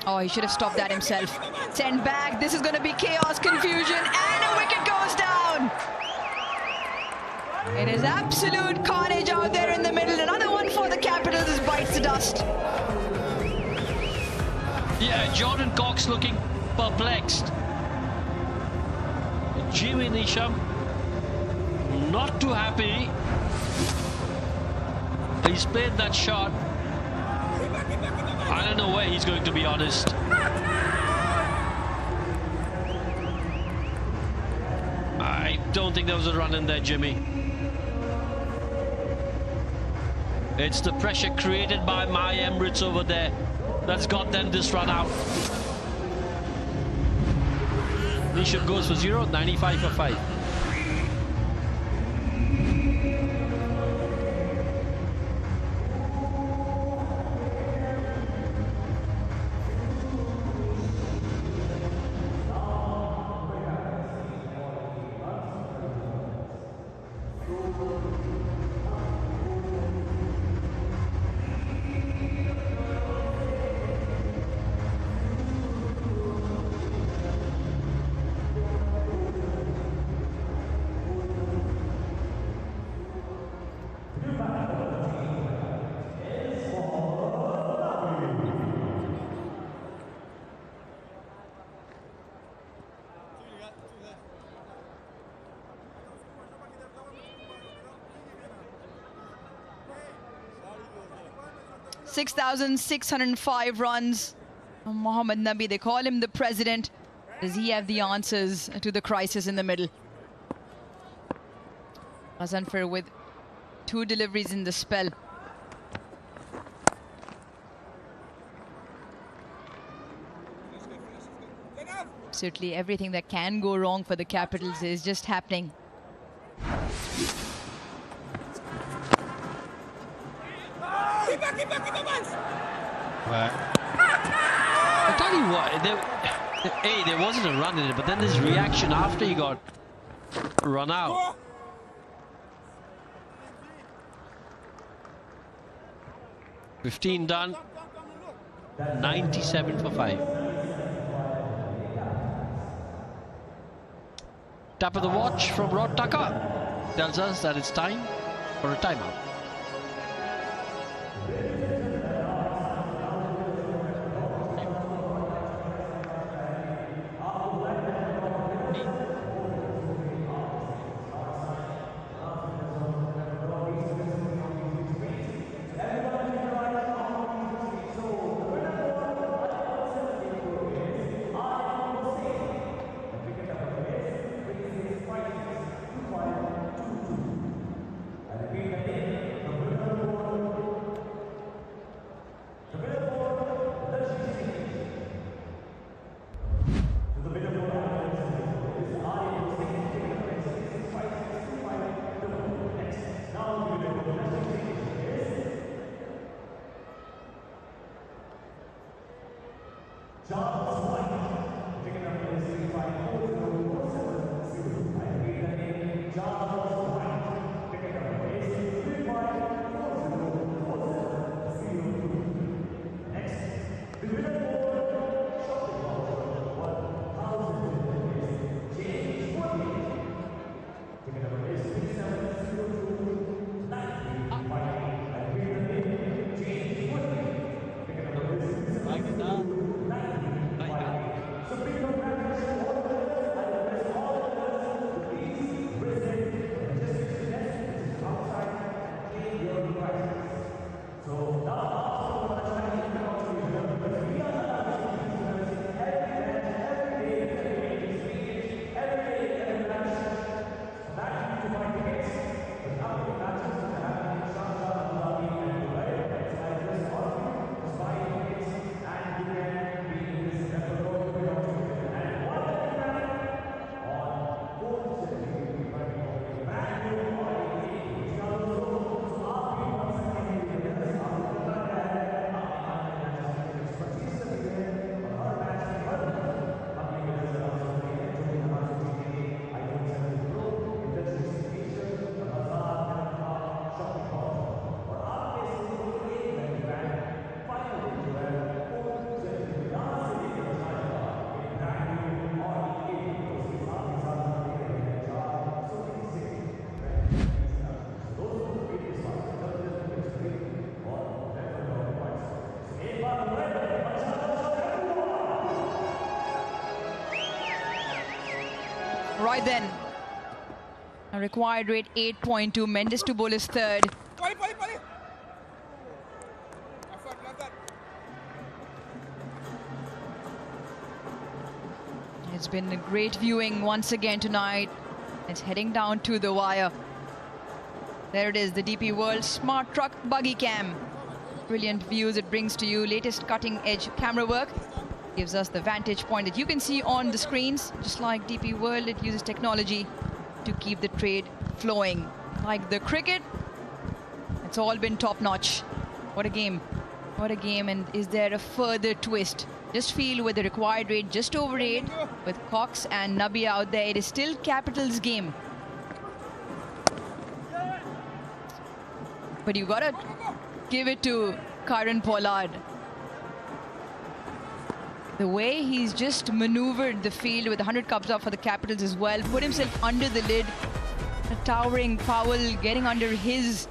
Oh, he should have stopped that himself. Send back. This is going to be chaos, confusion, and a wicket goes down. It is absolute carnage out there in the middle. Another one for the Capitals as bites the dust. Yeah, Jordan Cox looking perplexed. Jimmy Neesham not too happy. He's played that shot. I don't know where he's going, to be honest. I don't think there was a run in there, Jimmy. It's the pressure created by my Emirates over there that's got them this run out. Neesham goes for 0, 95 for 5. 6,605 runs. Mohammad Nabi, they call him the president. Does he have the answers to the crisis in the middle? Azanfar with 2 deliveries in the spell. Certainly everything that can go wrong for the Capitals is just happening. I tell you what, there wasn't a run in it, but then this reaction after he got run out. $15 done, 97 for 5. Tap of the watch from Rod Tucker tells us that it's time for a timeout. Right then, a required rate 8.2. Mendes to bowl his third. It's been a great viewing once again tonight. It's heading down to the wire. There it is, the DP World Smart Truck Buggy Cam. Brilliant views it brings to you. Latest cutting edge camera work. Gives us the vantage point that you can see on the screens. Just like DP World, it uses technology to keep the trade flowing. Like the cricket, it's all been top-notch. What a game. What a game. And is there a further twist? Just feel with the required rate just over 8, with Cox and Nabi out there, it is still Capitals' game. But you gotta give it to Kieron Pollard. The way he's just maneuvered the field with 100 cups up for the Capitals as well, put himself under the lid, a towering Powell getting under his,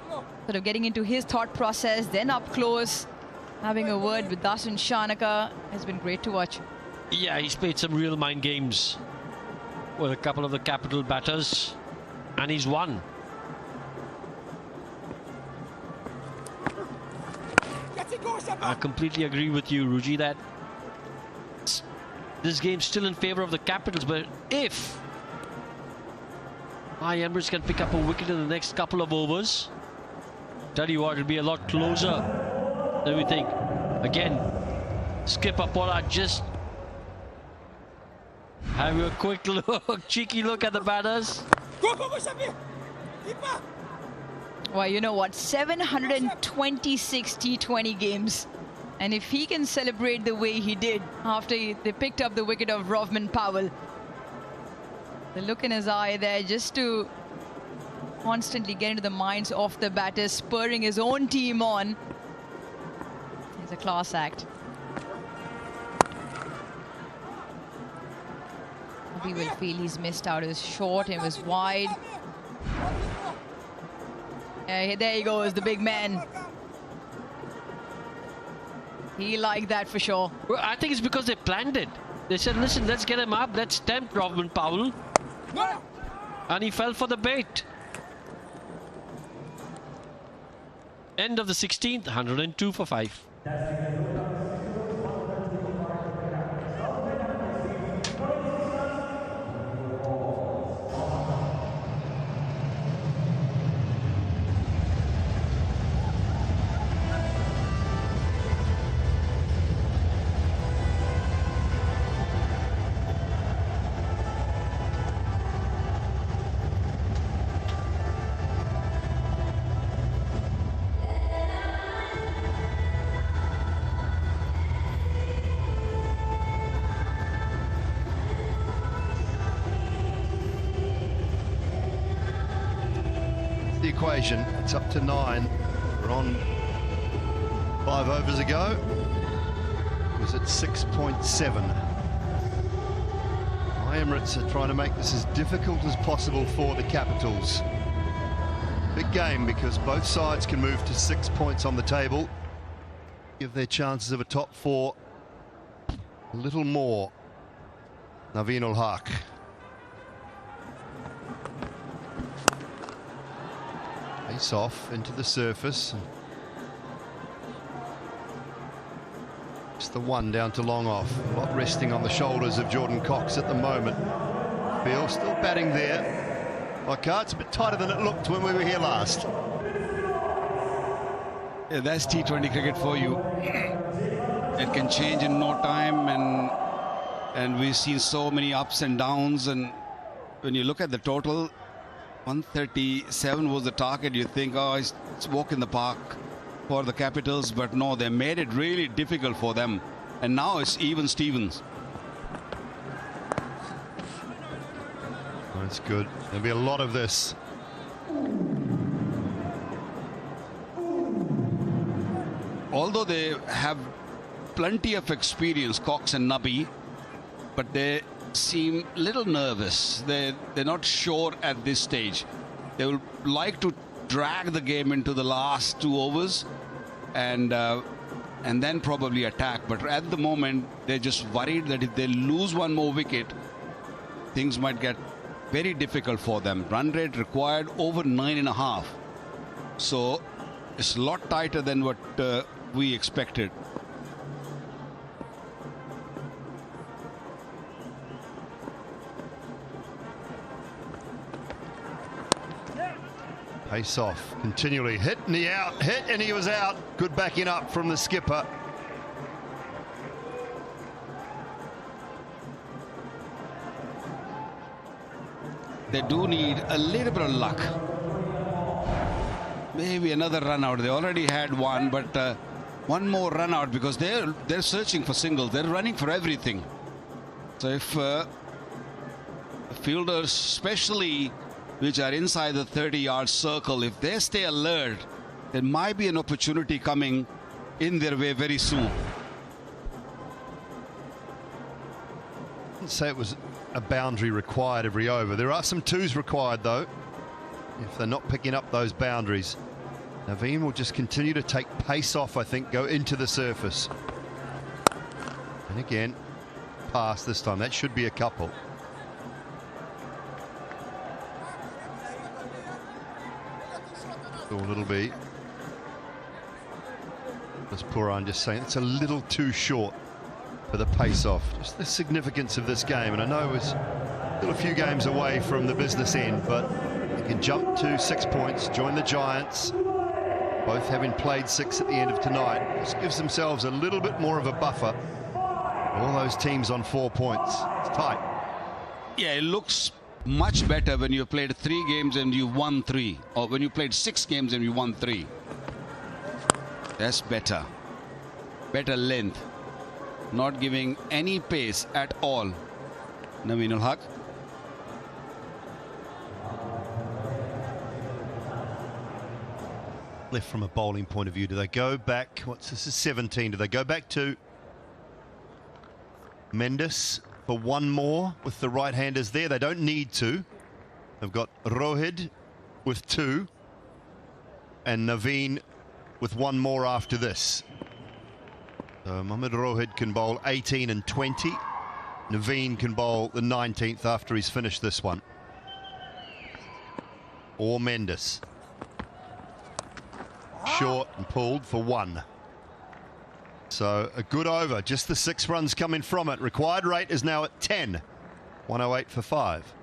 sort of getting into his thought process, then up close, having a word with Dasun Shanaka has been great to watch. Yeah, he's played some real mind games with a couple of the Capital batters, and he's won. I completely agree with you, Ruji, that this game's still in favor of the Capitals, but if Emirates can pick up a wicket in the next couple of overs, tell you what, it'll be a lot closer than we think. Again, skipper Pollard just having a quick look, cheeky look at the batters. Well, you know what? 726 T20 games. And if he can celebrate the way he did after they picked up the wicket of Rovman Powell, the look in his eye there just to constantly get into the minds of the batters, spurring his own team on. It's a class act. He will feel he's missed out. It was short, it was wide. There he goes, the big man. He liked that for sure. Well, I think it's because they planned it. They said, listen, let's get him up, let's tempt Rovman Powell. And he fell for the bait. End of the 16th, 102 for 5. Equation, it's up to 9. We're on 5 overs ago. It was at 6.7. Emirates are trying to make this as difficult as possible for the Capitals. Big game because both sides can move to 6 points on the table, give their chances of a top 4 a little more. Naveen ul Haq. Face off into the surface. Just the one down to long off. A lot resting on the shoulders of Jordan Cox at the moment. Bill still batting there. It's a bit tighter than it looked when we were here last. Yeah, that's T20 cricket for you. It can change in no time, and we've seen so many ups and downs. And when you look at the total, 137 was the target. You think, oh, it's walk in the park for the Capitals, but no, they made it really difficult for them. And now it's even Stevens. That's good. There'll be a lot of this. Although they have plenty of experience, Cox and Nabi, but they seem a little nervous. They're not sure at this stage. They will like to drag the game into the last 2 overs and then probably attack. But at the moment, they're just worried that if they lose one more wicket, things might get very difficult for them. Run rate required over 9.5. So it's a lot tighter than what we expected. Pace off, continually hit and he out, hit and he was out. Good backing up from the skipper. They do need a little bit of luck. Maybe another run out. They already had one, but one more run out because they're searching for singles. They're running for everything. So if fielders, especially which are inside the 30-yard circle, if they stay alert, there might be an opportunity coming in their way very soon. I wouldn't say it was a boundary required every over. There are some 2s required, though, if they're not picking up those boundaries. Naveen will just continue to take pace off, I think, go into the surface. And again, pass this time. That should be a couple. So it'll be. As Puran just saying, it's a little too short for the pace-off. Just the significance of this game, and I know it's still a few games away from the business end, but they can jump to 6 points, join the Giants, both having played 6 at the end of tonight. Just gives themselves a little bit more of a buffer. All those teams on 4 points. It's tight. Yeah, it looks much better when you played 3 games and you won 3, or when you played 6 games and you won 3. That's better. Better length. Not giving any pace at all. Naveen ul Haq. Left from a bowling point of view, do they go back? What's this? Is 17. Do they go back to Mendes for one more with the right-handers there? They don't need to. They've got Rohit with 2 and Naveen with 1 more after this. So Mohammad Rohit can bowl 18 and 20. Naveen can bowl the 19th after he's finished this one. Or Mendes. Short and pulled for 1. So a good over. Just the 6 runs coming from it. Required rate is now at 10. 108 for 5.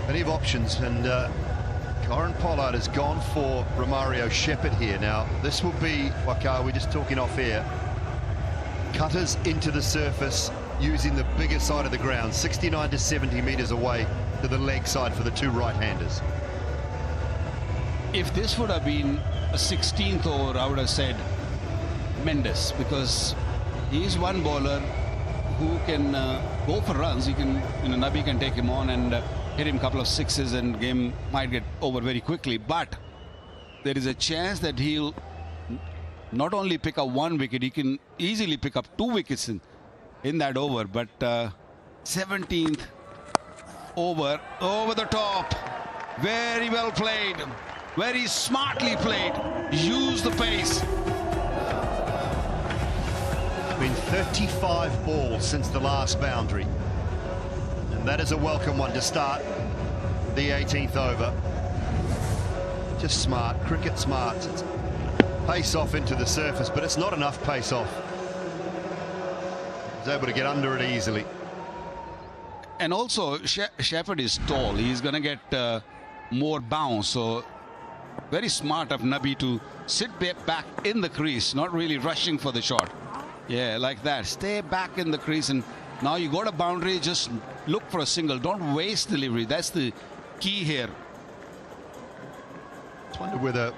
Plenty of options, and Corin Pollard has gone for Romario Shepherd here. Now, this will be, Waqar, we're just talking off air, cutters into the surface using the bigger side of the ground, 69 to 70 metres away to the leg side for the 2 right-handers. If this would have been a 16th over, I would have said Mendes, because he's one bowler who can go for runs. He can, Nabi can take him on and hit him a couple of 6s, and game might get over very quickly. But there is a chance that he'll not only pick up 1 wicket, he can easily pick up 2 wickets in that over. But 17th over the top. Very well played. Very smartly played. Use the pace. It's been 35 balls since the last boundary. That is a welcome one to start the 18th over. Just smart, cricket smart. It's pace off into the surface, but it's not enough pace off. He's able to get under it easily. And also, Shepherd is tall. He's going to get more bounce. So, very smart of Nabi to sit back in the crease, not really rushing for the shot. Yeah, like that. Stay back in the crease, and now you got a boundary, just look for a single. Don't waste delivery. That's the key here. I wonder whether,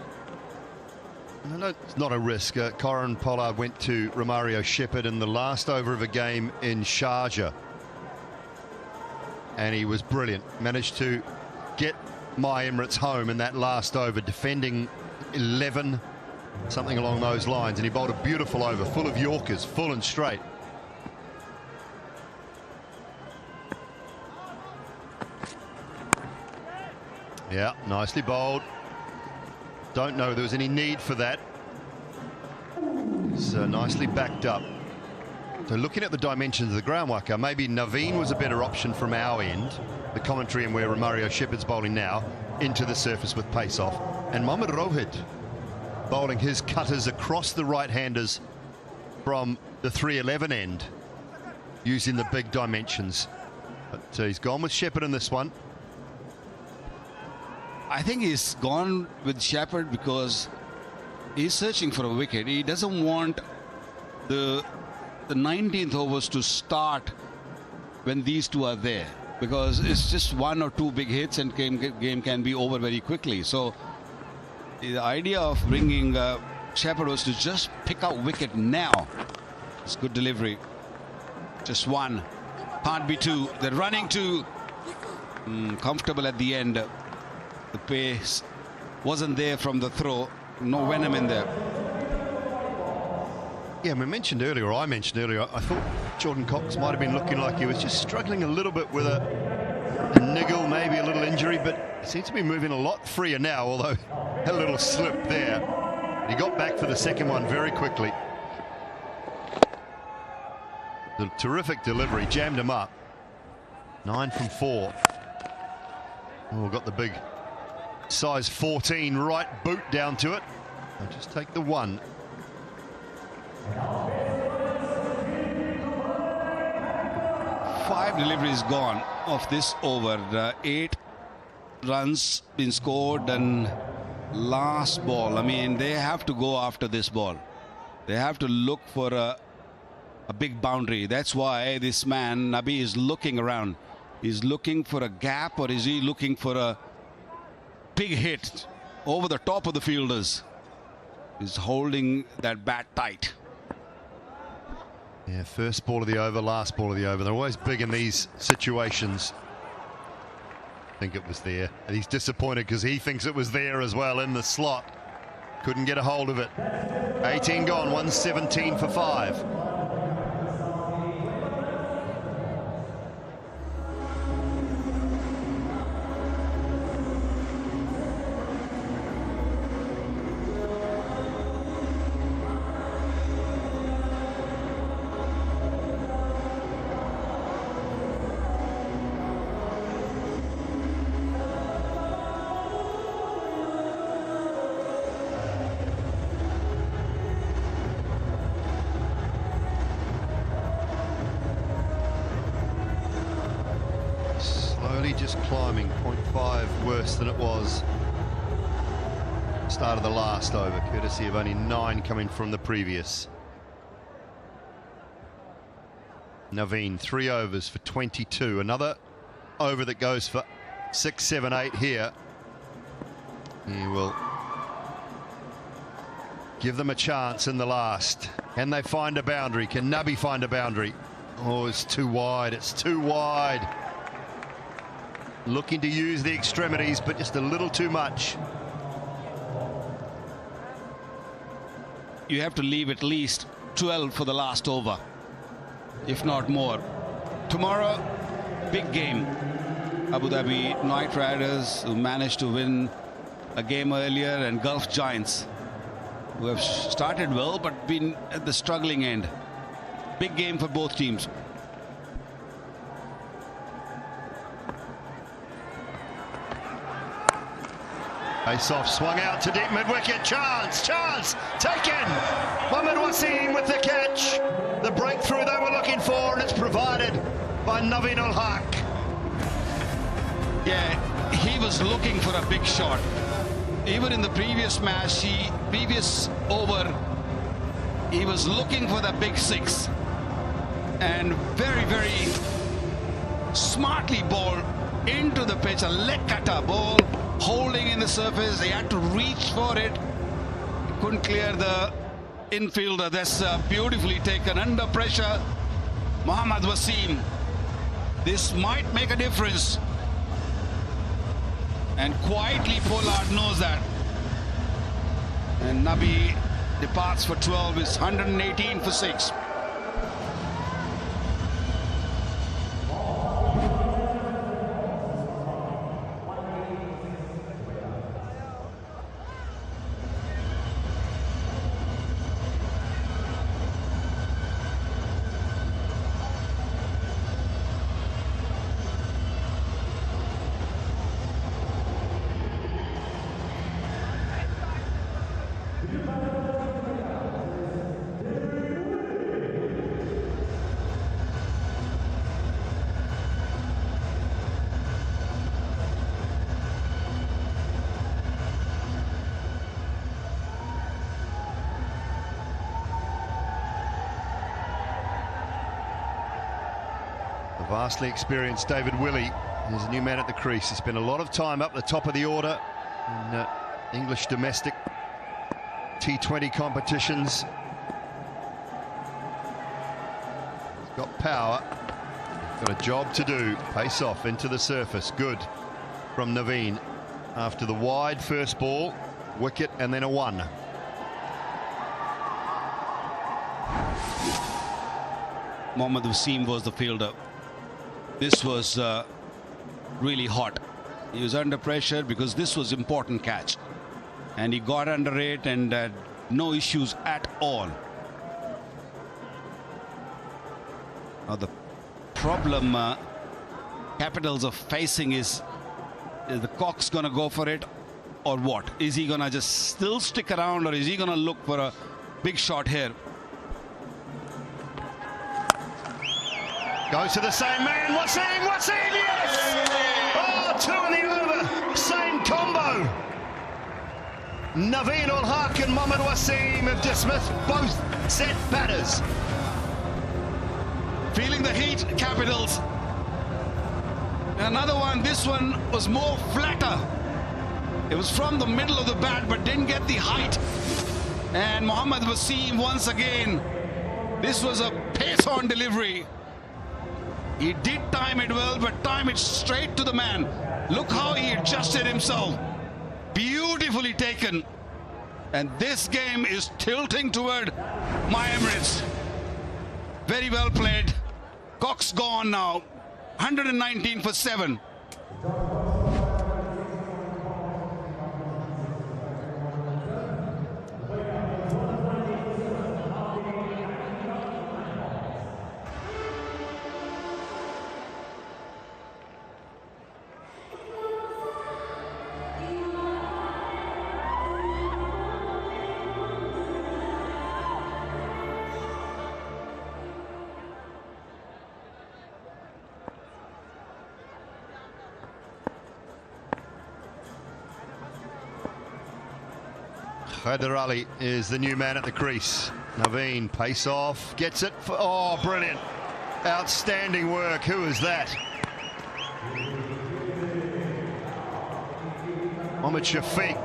no, it's not a risk. Corin Pollard went to Romario Shepherd in the last over of a game in Sharjah, and he was brilliant. Managed to get my Emirates home in that last over, defending 11, something along those lines, and he bowled a beautiful over, full of Yorkers, full and straight. Yeah, nicely bowled. Don't know there was any need for that. It's nicely backed up. So looking at the dimensions of the ground, Waqar, maybe Naveen was a better option from our end. The commentary and where Romario Shepherd's bowling now, into the surface with pace off. And Mohammad Rohit bowling his cutters across the right-handers from the 311 end, using the big dimensions. But he's gone with Shepherd in this one. I think he's gone with Shepherd because he's searching for a wicket. He doesn't want the 19th overs to start when these 2 are there, because it's just 1 or 2 big hits and game can be over very quickly. So the idea of bringing Shepherd was to just pick out wicket now. It's good delivery. Just 1. Can't be 2. They're running 2. Comfortable at the end. The pace wasn't there from the throw. No venom in there. Yeah, we mentioned earlier, or I mentioned earlier, I thought Jordan Cox might have been looking like he was just struggling a little bit with a niggle, maybe a little injury, but he seems to be moving a lot freer now, although a little slip there. He got back for the second one very quickly. The terrific delivery, jammed him up. 9 from 4. Oh, got the big size 14 right boot down to it. I'll just take the one. Five deliveries gone of this over. 8 runs been scored, and last ball, I mean, they have to go after this ball. They have to look for a big boundary. That's why this man Nabi is looking around. He's looking for a gap, or is he looking for a big hit over the top of the fielders? He's holding that bat tight. Yeah, first ball of the over, last ball of the over. They're always big in these situations. I think it was there. And he's disappointed because he thinks it was there as well in the slot. Couldn't get a hold of it. 18 gone, 117 for 5. Just climbing, 0.5 worse than it was start of the last over, courtesy of only 9 coming from the previous. Naveen, 3 overs for 22. Another over that goes for 6, 7, 8 here. He will give them a chance in the last. Can they find a boundary? Can Nabi find a boundary? Oh, it's too wide. It's too wide. Looking to use the extremities, but just a little too much. You have to leave at least 12 for the last over, if not more. Tomorrow, big game. Abu Dhabi Knight Riders, who managed to win a game earlier, and Gulf Giants, who have started well but been at the struggling end. Big game for both teams. Face off, swung out to deep mid-wicket. Chance, taken. Mohammad Wasim with the catch. The breakthrough they were looking for, and it's provided by Naveen ul Haq. Yeah, he was looking for a big shot. Even in the previous match, previous over, he was looking for the big 6. And very, very smartly balled into the pitch, a leg cutter ball, holding in the surface. He had to reach for it. He couldn't clear the infielder. That's beautifully taken under pressure. Mohammad Wasim. This might make a difference. And quietly Pollard knows that. And Nabi departs for 12. Is 118 for 6. Vastly experienced David Willey is a new man at the crease. He spent a lot of time up the top of the order in English domestic T20 competitions. He's got power, got a job to do. Pace off into the surface. Good from Naveen. after the wide first ball, wicket and then a 1. Mohammad Wasim was the fielder. This was really hot. He was under pressure because this was important catch. And he got under it and no issues at all. Now the problem Capitals are facing is the Cox going to go for it or what? Is he going to just still stick around, or is he going to look for a big shot here? Goes to the same man. Wasim, yes! Oh, 2 in the over. Same combo. Naveen ul Haq and Mohammad Wasim have dismissed both set batters. Feeling the heat, Capitals. Another one, this one was more flatter. It was from the middle of the bat but didn't get the height. And Mohammad Wasim once again, this was a pace-on delivery. He did time it well, but time it straight to the man. Look how he adjusted himself. Beautifully taken. And this game is tilting toward my Emirates. Very well played. Cox gone now. 119 for 7. Haider Ali is the new man at the crease. Naveen, pace off, gets it. Oh, brilliant. Outstanding work. Who is that? Mohammad Shafiq.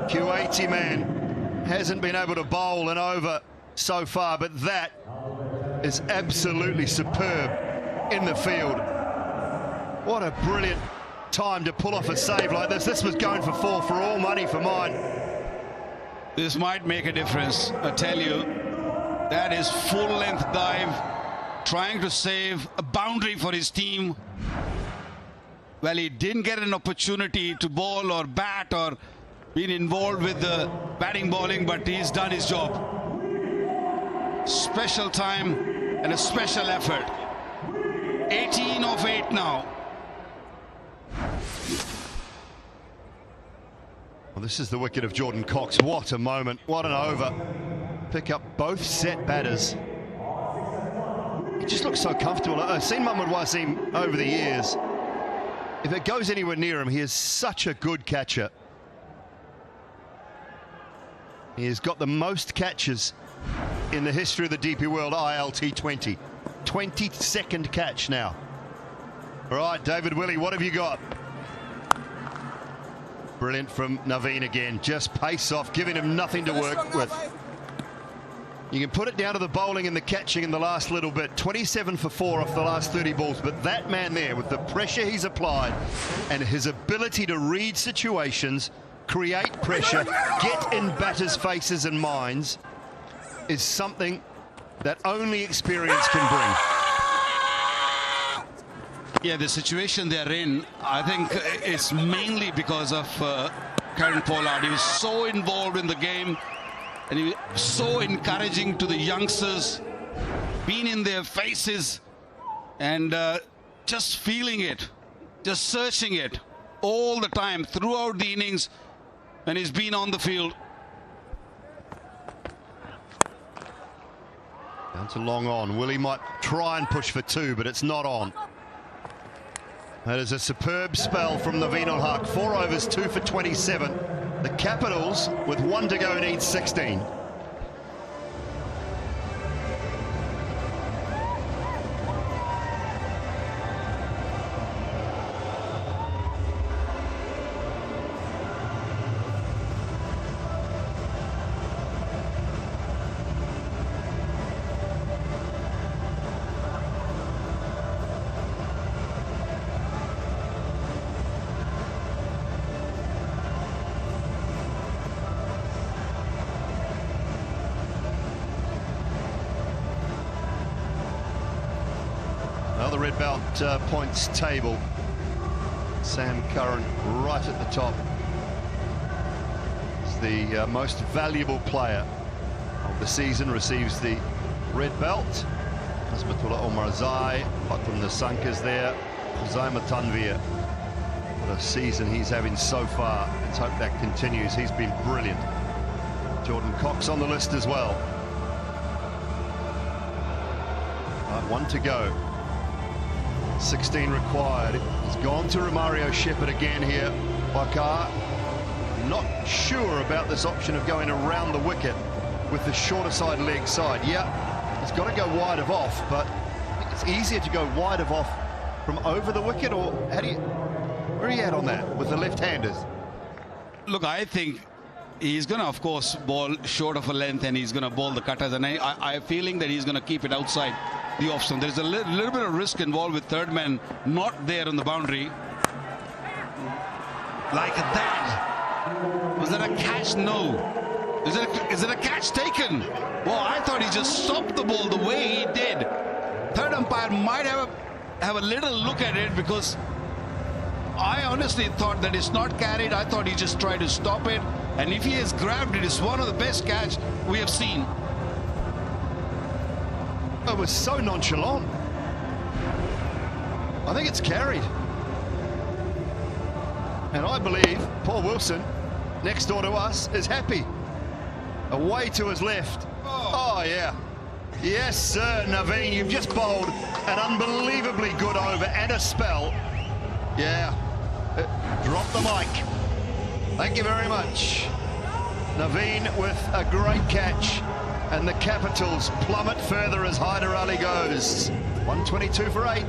Q80 man. Hasn't been able to bowl an over so far, but that is absolutely superb in the field. What a brilliant time to pull off a save like this. This was going for 4 for all money for mine. This might make a difference, I tell you. That is full-length dive, trying to save a boundary for his team. Well, he didn't get an opportunity to bowl or bat or been involved with the batting bowling, but he's done his job. Special time and a special effort. 18 of 8 now. Well, this is the wicket of Jordan Cox. What a moment, what an over. Pick up both set batters. He just looks so comfortable. I've seen Mohammad Wasim over the years. If it goes anywhere near him, he is such a good catcher. He has got the most catches in the history of the DP World ILT20. 22nd catch now. All right, David Willey, what have you got? Brilliant from Naveen again. Just pace off, giving him nothing to work with. You can put it down to the bowling and the catching in the last little bit. 27 for 4 off the last 30 balls. But that man there, with the pressure he's applied and his ability to read situations, create pressure, get in batters' faces and minds, is something that only experience can bring. Yeah, the situation they're in, I think it's mainly because of Karen Pollard. He was so involved in the game and he was so encouraging to the youngsters, being in their faces and just feeling it, just searching it all the time throughout the innings when he's been on the field. Down to long on. Willie might try and push for 2, but it's not on. That is a superb spell from Naveen ul Haq. 4 overs, 2 for 27. The Capitals, with 1 to go, need 16. the red belt points table. Sam Curran right at the top. He's the most valuable player of the season, receives the red belt. Asmatullah Omarzai, Batum Nasanka's there, Khuzaima Tanvir. What a season he's having so far. Let's hope that continues. He's been brilliant. Jordan Cox on the list as well. Right, 1 to go. 16 required. It's gone to Romario Shepherd again here. Bakar not sure about this option of going around the wicket with the shorter side leg side. Yeah, he's got to go wide of off, but I think it's easier to go wide of off from over the wicket, or how do you, where are you at on that with the left-handers? Look, I think he's going to, of course, bowl short of a length, and he's going to bowl the cutters, and I'm feeling that he's going to keep it outside the off stump. There's a little bit of risk involved with third man not there on the boundary. Like that. Was that a catch? No. Is it a catch taken? Well, I thought he just stopped the ball the way he did. Third umpire might have a little look at it, because I honestly thought that it's not carried. I thought he just tried to stop it, and if he has grabbed it, it's one of the best catch we have seen. It was so nonchalant. I think it's carried. And I believe Paul Wilson, next door to us, is happy. Away to his left. Oh, yeah. Yes, sir, Naveen, you've just bowled an unbelievably good over and a spell. Yeah. Drop the mic. Thank you very much. Naveen with a great catch. And the Capitals plummet further as Hyder Ali goes. 122 for 8.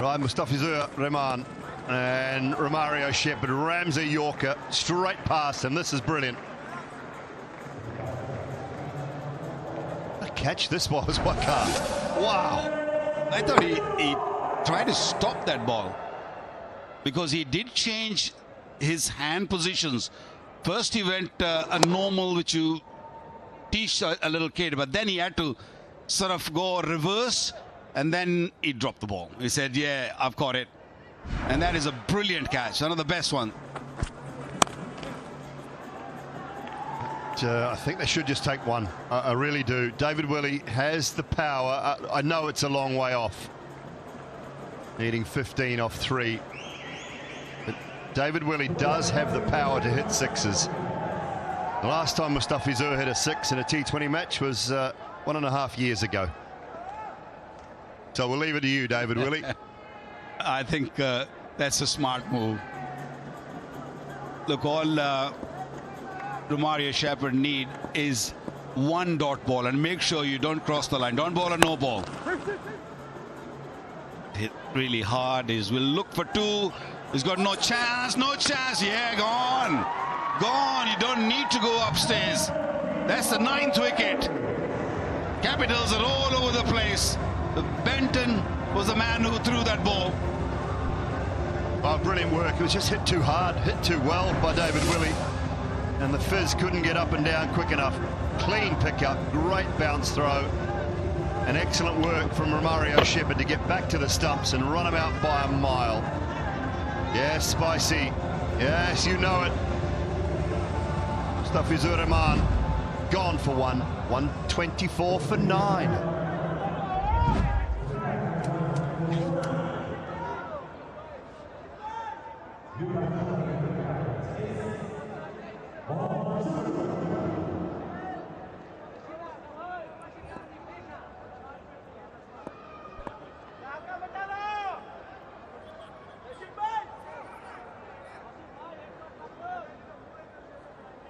Right, Mustafizur Rahman and Romario Shepherd rams a Yorker straight past him. This is brilliant. A catch this was, Wakar. Wow. I thought he tried to stop that ball, because he did change his hand positions. First he went a normal, which you teach a little kid, but then he had to sort of go reverse, and then he dropped the ball. He said, yeah, I've caught it. And that is a brilliant catch, one of the best ones. I think they should just take one. I really do. David Willey has the power. I know it's a long way off, needing 15 off 3. But David Willey does have the power to hit sixes. The last time Mustafizur hit a 6 in a T20 match was 1.5 years ago. So we'll leave it to you, David Willey. I think that's a smart move. Look, all Romario Shepherd need is one dot ball, and make sure you don't cross the line. Don't bowl a no ball. Hit really hard. He will look for 2. He's got no chance, no chance. Yeah, gone. Gone. You don't need to go upstairs. That's the 9th wicket. Capitals are all over the place. Benton was the man who threw that ball. Oh, brilliant work. It was just hit too hard, hit too well by David Willey. And the Fizz couldn't get up and down quick enough. Clean pickup, great bounce throw. And excellent work from Romario Shepherd to get back to the stumps and run him out by a mile. Yes, spicy. Yes, you know it. Mustafizur Rahman gone for 1. 124 for 9.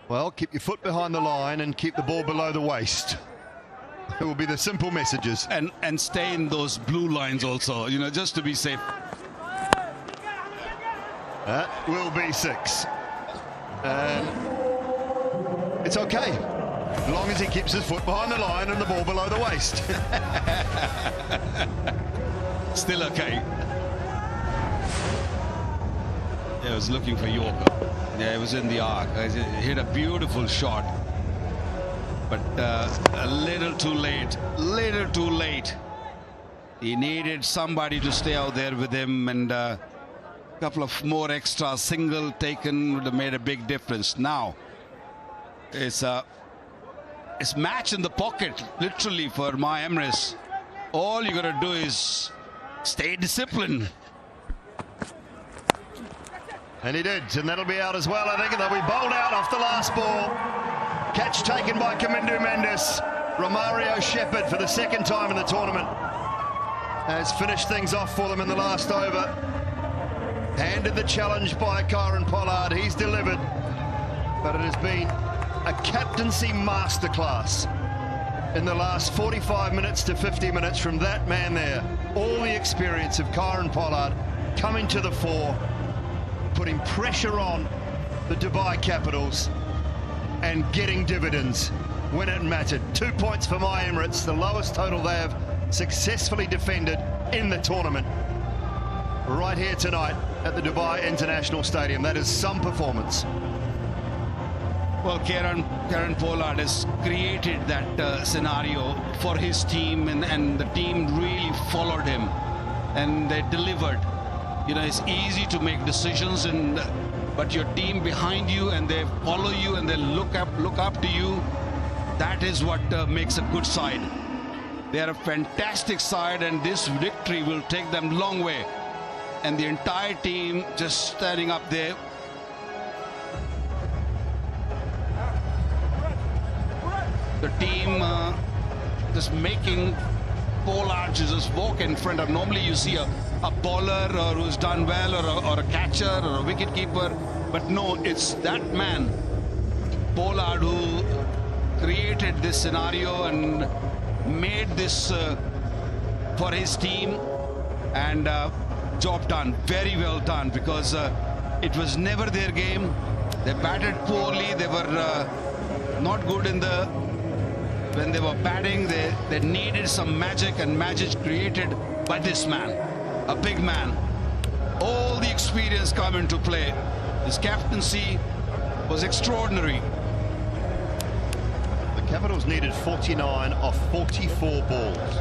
Well, keep your foot behind the line and keep the ball below the waist. It will be the simple messages. And stay in those blue lines also, you know, just to be safe. That will be 6. And it's okay, as long as he keeps his foot behind the line and the ball below the waist. Still okay. Yeah, I was looking for Yorker. Yeah, it was in the arc. He hit a beautiful shot. But a little too late. Little too late. He needed somebody to stay out there with him, and a couple of more extra single taken would have made a big difference. Now, it's match in the pocket, literally, for my Emirates. All you got to do is stay disciplined. And he did, and that'll be out as well, I think. And they'll be bowled out off the last ball. Catch taken by Kamindu Mendes. Romario Shepherd, for the second time in the tournament, has finished things off for them in the last over. Handed the challenge by Kieron Pollard. He's delivered. But it has been a captaincy masterclass in the last 45 minutes to 50 minutes from that man there. All the experience of Kieron Pollard coming to the fore, putting pressure on the Dubai Capitals and getting dividends when it mattered. 2 points for my Emirates, the lowest total they have successfully defended in the tournament. Right here tonight at the Dubai International Stadium. That is some performance. Well, Kieron Pollard has created that scenario for his team, and the team really followed him, and they delivered. You know, it's easy to make decisions, but your team behind you, and they follow you, and they look up to you. That is what makes a good side. They are a fantastic side, and this victory will take them a long way. And the entire team just standing up there. The team just making Pollard just walk in front of. Normally you see a bowler or who's done well, or a catcher or a wicket keeper, but no, it's that man, Pollard, who created this scenario and made this for his team, and job done, very well done, because it was never their game. They batted poorly, they were not good in when they were batting. They needed some magic, and magic created by this man, a big man. All the experience come into play. His captaincy was extraordinary. The Capitals needed 49 off 44 balls.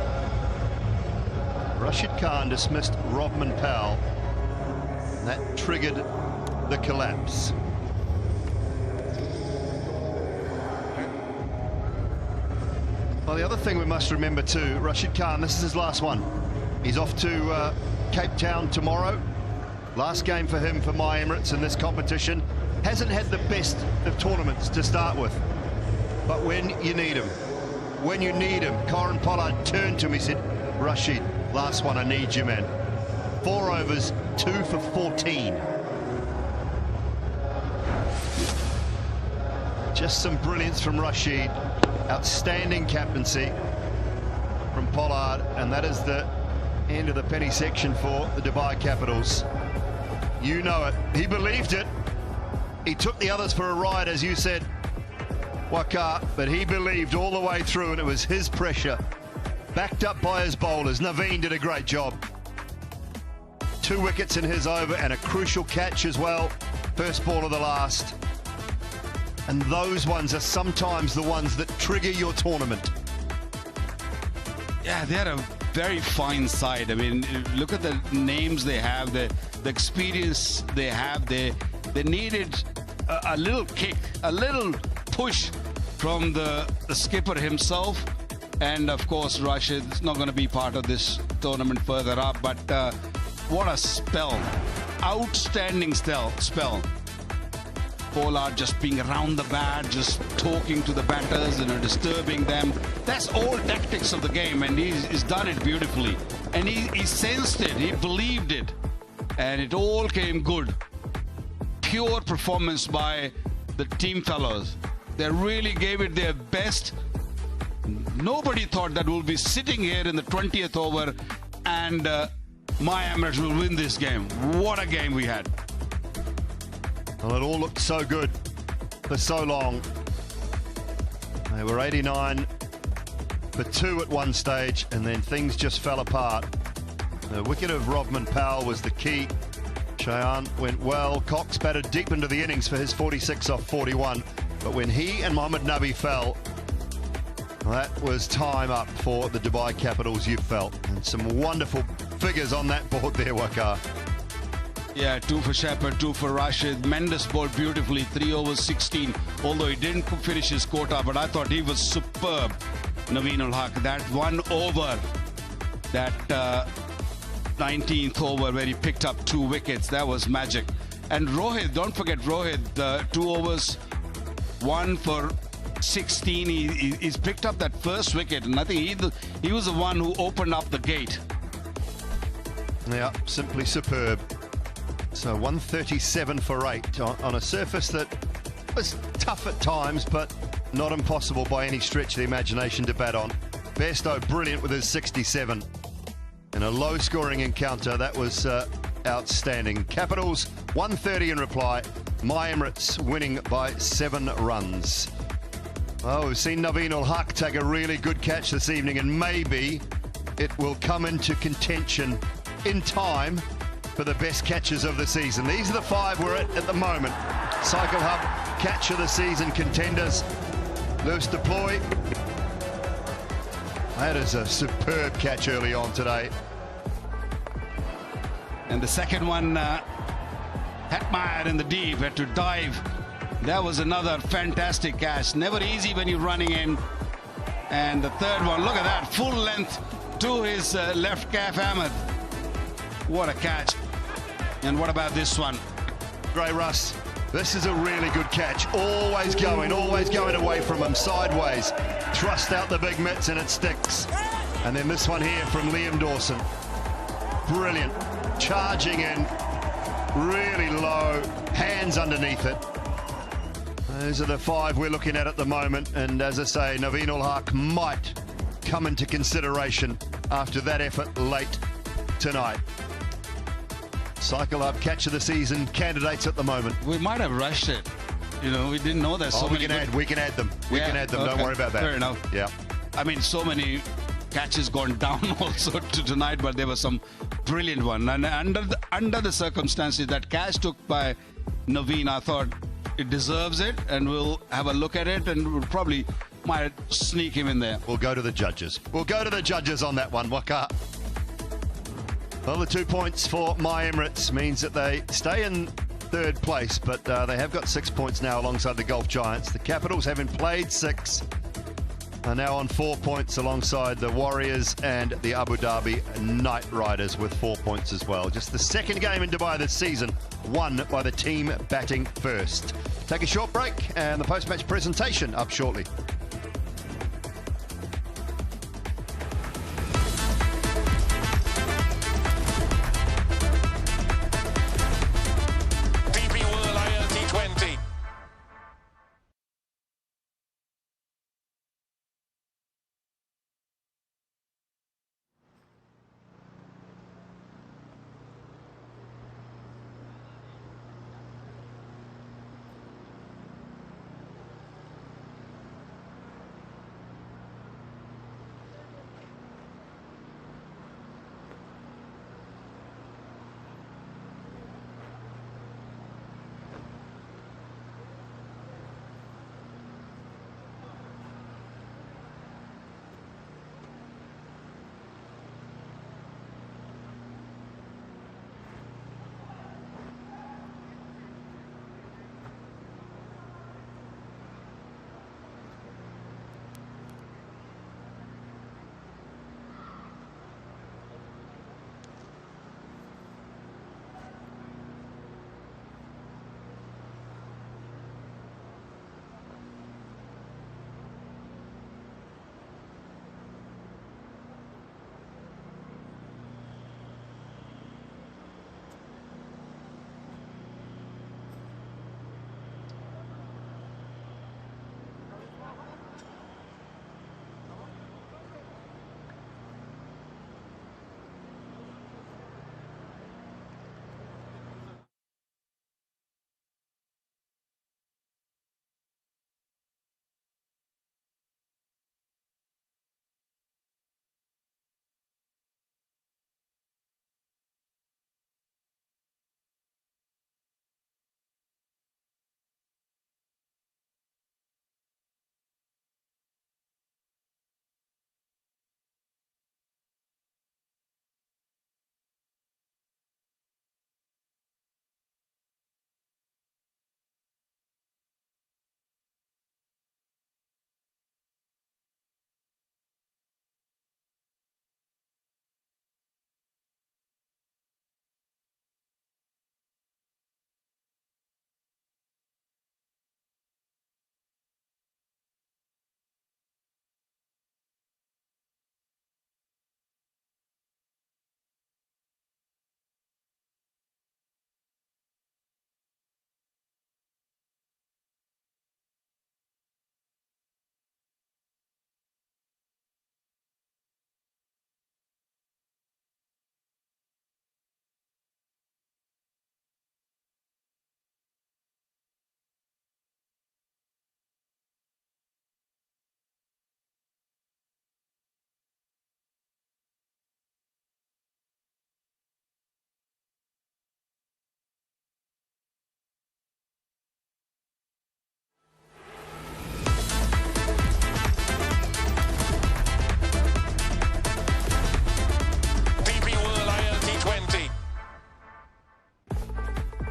Rashid Khan dismissed Rodman Powell. That triggered the collapse. Well, the other thing we must remember too, Rashid Khan, this is his last one. He's off to Cape Town tomorrow. Last game for him for my Emirates in this competition. Hasn't had the best of tournaments to start with. But when you need him, Kieron Pollard turned to him, he said, Rashid, last one, I need you, man. 4 overs, 2 for 14. Just some brilliance from Rashid. Outstanding captaincy from Pollard, and that is the end of the penny section for the Dubai Capitals. You know it. He believed it. He took the others for a ride, as you said, Waqar, but he believed all the way through, and it was his pressure, backed up by his bowlers. Naveen did a great job. 2 wickets in his over and a crucial catch as well. First ball of the last. And those ones are sometimes the ones that trigger your tournament. Yeah, they're a very fine side. I mean, look at the names they have, the experience they have. They needed a little kick, a little push from the skipper himself. And of course, Rashid's not going to be part of this tournament further up. But what a spell. Outstanding spell. Pollard just being around the bat, just talking to the batters, disturbing them. That's all tactics of the game, and he's done it beautifully. And he sensed it, he believed it, and it all came good. Pure performance by the team fellows. They really gave it their best. Nobody thought that we'll be sitting here in the 20th over and my Emirates will win this game. What a game we had. Well, it all looked so good for so long. They were 89 for 2 at one stage, and then things just fell apart. The wicket of Rodman Powell was the key. Cheyenne went well. Cox batted deep into the innings for his 46 off 41. But when he and Mohammad Nabi fell, that was time up for the Dubai Capitals, you felt. And some wonderful figures on that board there, Waqar. Yeah, 2 for Shepherd, 2 for Rashid. Mendes bowled beautifully, 3 overs 16, although he didn't finish his quota, but I thought he was superb. Naveen ul Haq, that 1 over, that 19th over where he picked up 2 wickets, that was magic. And Rohit, don't forget Rohit, 2 overs, 1 for 16. He's picked up that first wicket, and I think he was the one who opened up the gate. Yeah, simply superb. So 137 for 8 on a surface that was tough at times, but not impossible by any stretch of the imagination to bat on. Bairstow brilliant with his 67. In a low-scoring encounter, that was outstanding. Capitals 130 in reply. My Emirates winning by 7 runs. Oh, we've seen Naveen ul Haq take a really good catch this evening, and maybe it will come into contention in time for the best catches of the season. These are the 5 we're at the moment. Cycle Hub, catch of the season contenders. Lewis Deploy. That is a superb catch early on today. And the second one, Hetmeyer in the deep, had to dive. That was another fantastic catch. Never easy when you're running in. And the third one, look at that, full length to his left calf, Ahmed. What a catch. And what about this one? Grey Russ, this is a really good catch. Always going away from him, sideways. Thrust out the big mitts and it sticks. And then this one here from Liam Dawson. Brilliant. Charging in, really low, hands underneath it. Those are the 5 we're looking at the moment. And as I say, Naveen ul Haq might come into consideration after that effort late tonight. Cycle Up catch of the season candidates at the moment. We might have rushed it. You know, we didn't know that. We can add them. We can add them. Okay. Don't worry about that. Fair enough. Yeah. I mean, so many catches gone down also to tonight, but there was some brilliant one. And under the circumstances, that catch took by Naveen, I thought it deserves it, and we'll have a look at it, and we'll probably might sneak him in there. We'll go to the judges. We'll go to the judges on that one, Waqar. Well, the 2 points for My Emirates means that they stay in 3rd place, but they have got 6 points now alongside the Gulf Giants. The Capitals, having played 6, are now on 4 points alongside the Warriors and the Abu Dhabi Knight Riders with 4 points as well. Just the second game in Dubai this season, won by the team batting first. Take a short break and the post-match presentation up shortly. ILT20.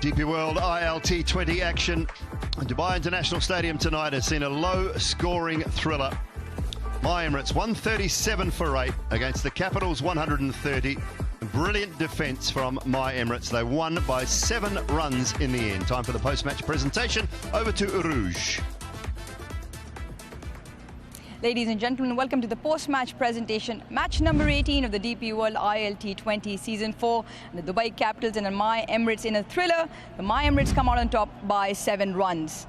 DP World ILT20 action. Dubai International Stadium tonight has seen a low-scoring thriller. My Emirates 137 for 8 against the Capitals 130. Brilliant defence from My Emirates. They won by 7 runs in the end. Time for the post-match presentation. Over to Rouge. Ladies and gentlemen, welcome to the post-match presentation. Match number 18 of the DP World ILT20 Season 4. The Dubai Capitals and My Emirates in a thriller. The My Emirates come out on top by 7 runs.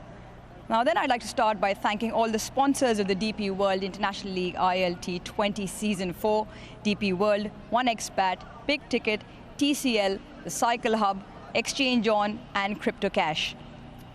Now then, I'd like to start by thanking all the sponsors of the DP World International League ILT20 Season 4. DP World, 1xBet, Big Ticket, TCL, the Cycle Hub, Exchange On and Crypto Cash.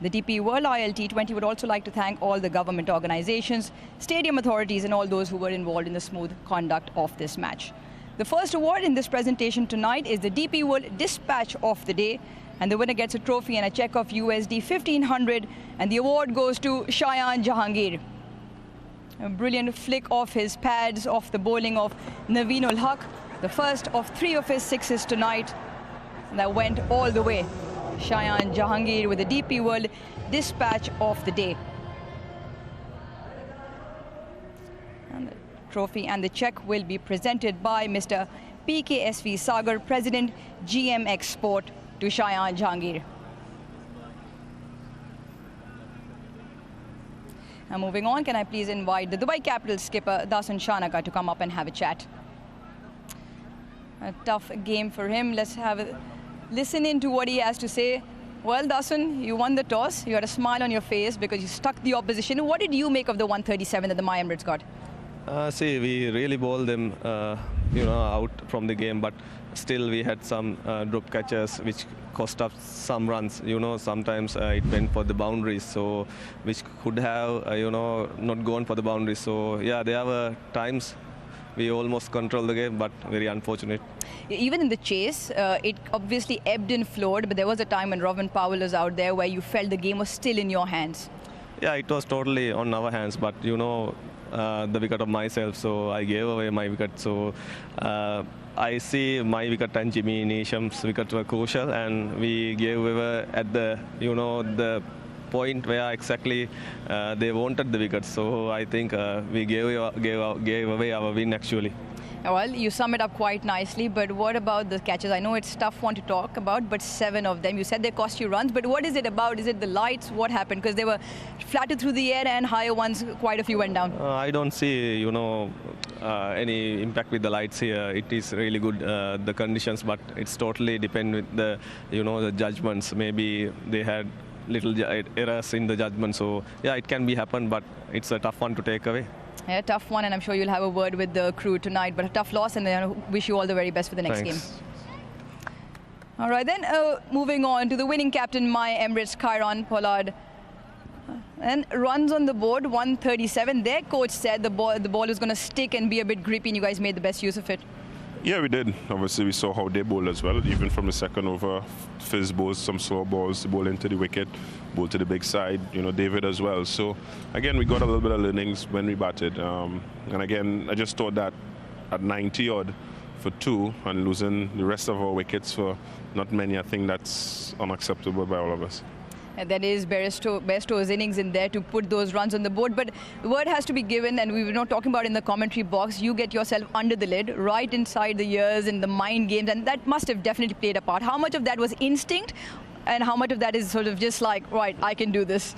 The DP World ILT20 would also like to thank all the government organizations, stadium authorities and all those who were involved in the smooth conduct of this match. The first award in this presentation tonight is the DP World Dispatch of the Day, and the winner gets a trophy and a check of USD 1,500, and the award goes to Shayan Jahangir. A brilliant flick off his pads off the bowling of Naveen ul Haq, the first of 3 of his 6s tonight, and that went all the way. Shayan Jahangir with the DP World Dispatch of the Day. And the trophy and the check will be presented by Mr. PKSV Sagar, President, GM Export, to Shayan Jahangir. Now moving on, can I please invite the Dubai Capitals skipper Dasun Shanaka to come up and have a chat. A tough game for him. Let's have a listen in to what he has to say. Well, Dasun, you won the toss. You had a smile on your face because you stuck the opposition. What did you make of the 137 that the My Emirates got? See, we really bowled them, out from the game, but still we had some drop catches which cost us some runs. Sometimes it went for the boundaries, so which could have, not gone for the boundaries. So yeah, there were times we almost controlled the game, but very unfortunate. Even in the chase, it obviously ebbed and flowed, but there was a time when Robin Powell was out there where you felt the game was still in your hands. Yeah, it was totally on our hands, but the wicket of myself, so I gave away my wicket. So I see my wicket and Jimmy Neesham's wickets were crucial, and we gave away at the, the point where exactly they wanted the wickets. So I think we gave away our win actually. Well, you sum it up quite nicely, but what about the catches? I know it's a tough one to talk about, but 7 of them. You said they cost you runs, but what is it about? Is it the lights? What happened? Because they were flattened through the air and higher ones, quite a few went down. I don't see, any impact with the lights here. It is really good, the conditions, but it's totally depend with the, the judgments. Maybe they had little errors in the judgment. So yeah, it can be happen, but it's a tough one to take away. Yeah, tough one, and I'm sure you'll have a word with the crew tonight, but a tough loss, and I wish you all the very best for the next game. All right, then moving on to the winning captain, My Emirates, Kieron Pollard. And runs on the board, 137. Their coach said the ball was going to stick and be a bit grippy, and you guys made the best use of it. Yeah, we did. Obviously, we saw how they bowl as well. Even from the second over, Fizz bowls some slow balls, ball into the wicket, ball to the big side, David as well. So, again, we got a little bit of learnings when we batted. And again, I just thought that at 90-odd for 2 and losing the rest of our wickets for not many, I think that's unacceptable by all of us. And that is Bairstow's innings in there to put those runs on the board. But the word has to be given, and we were not talking about in the commentary box, you get yourself under the lid, right inside the ears and the mind games, and that must have definitely played a part. How much of that was instinct, and how much of that is sort of just like, right, I can do this?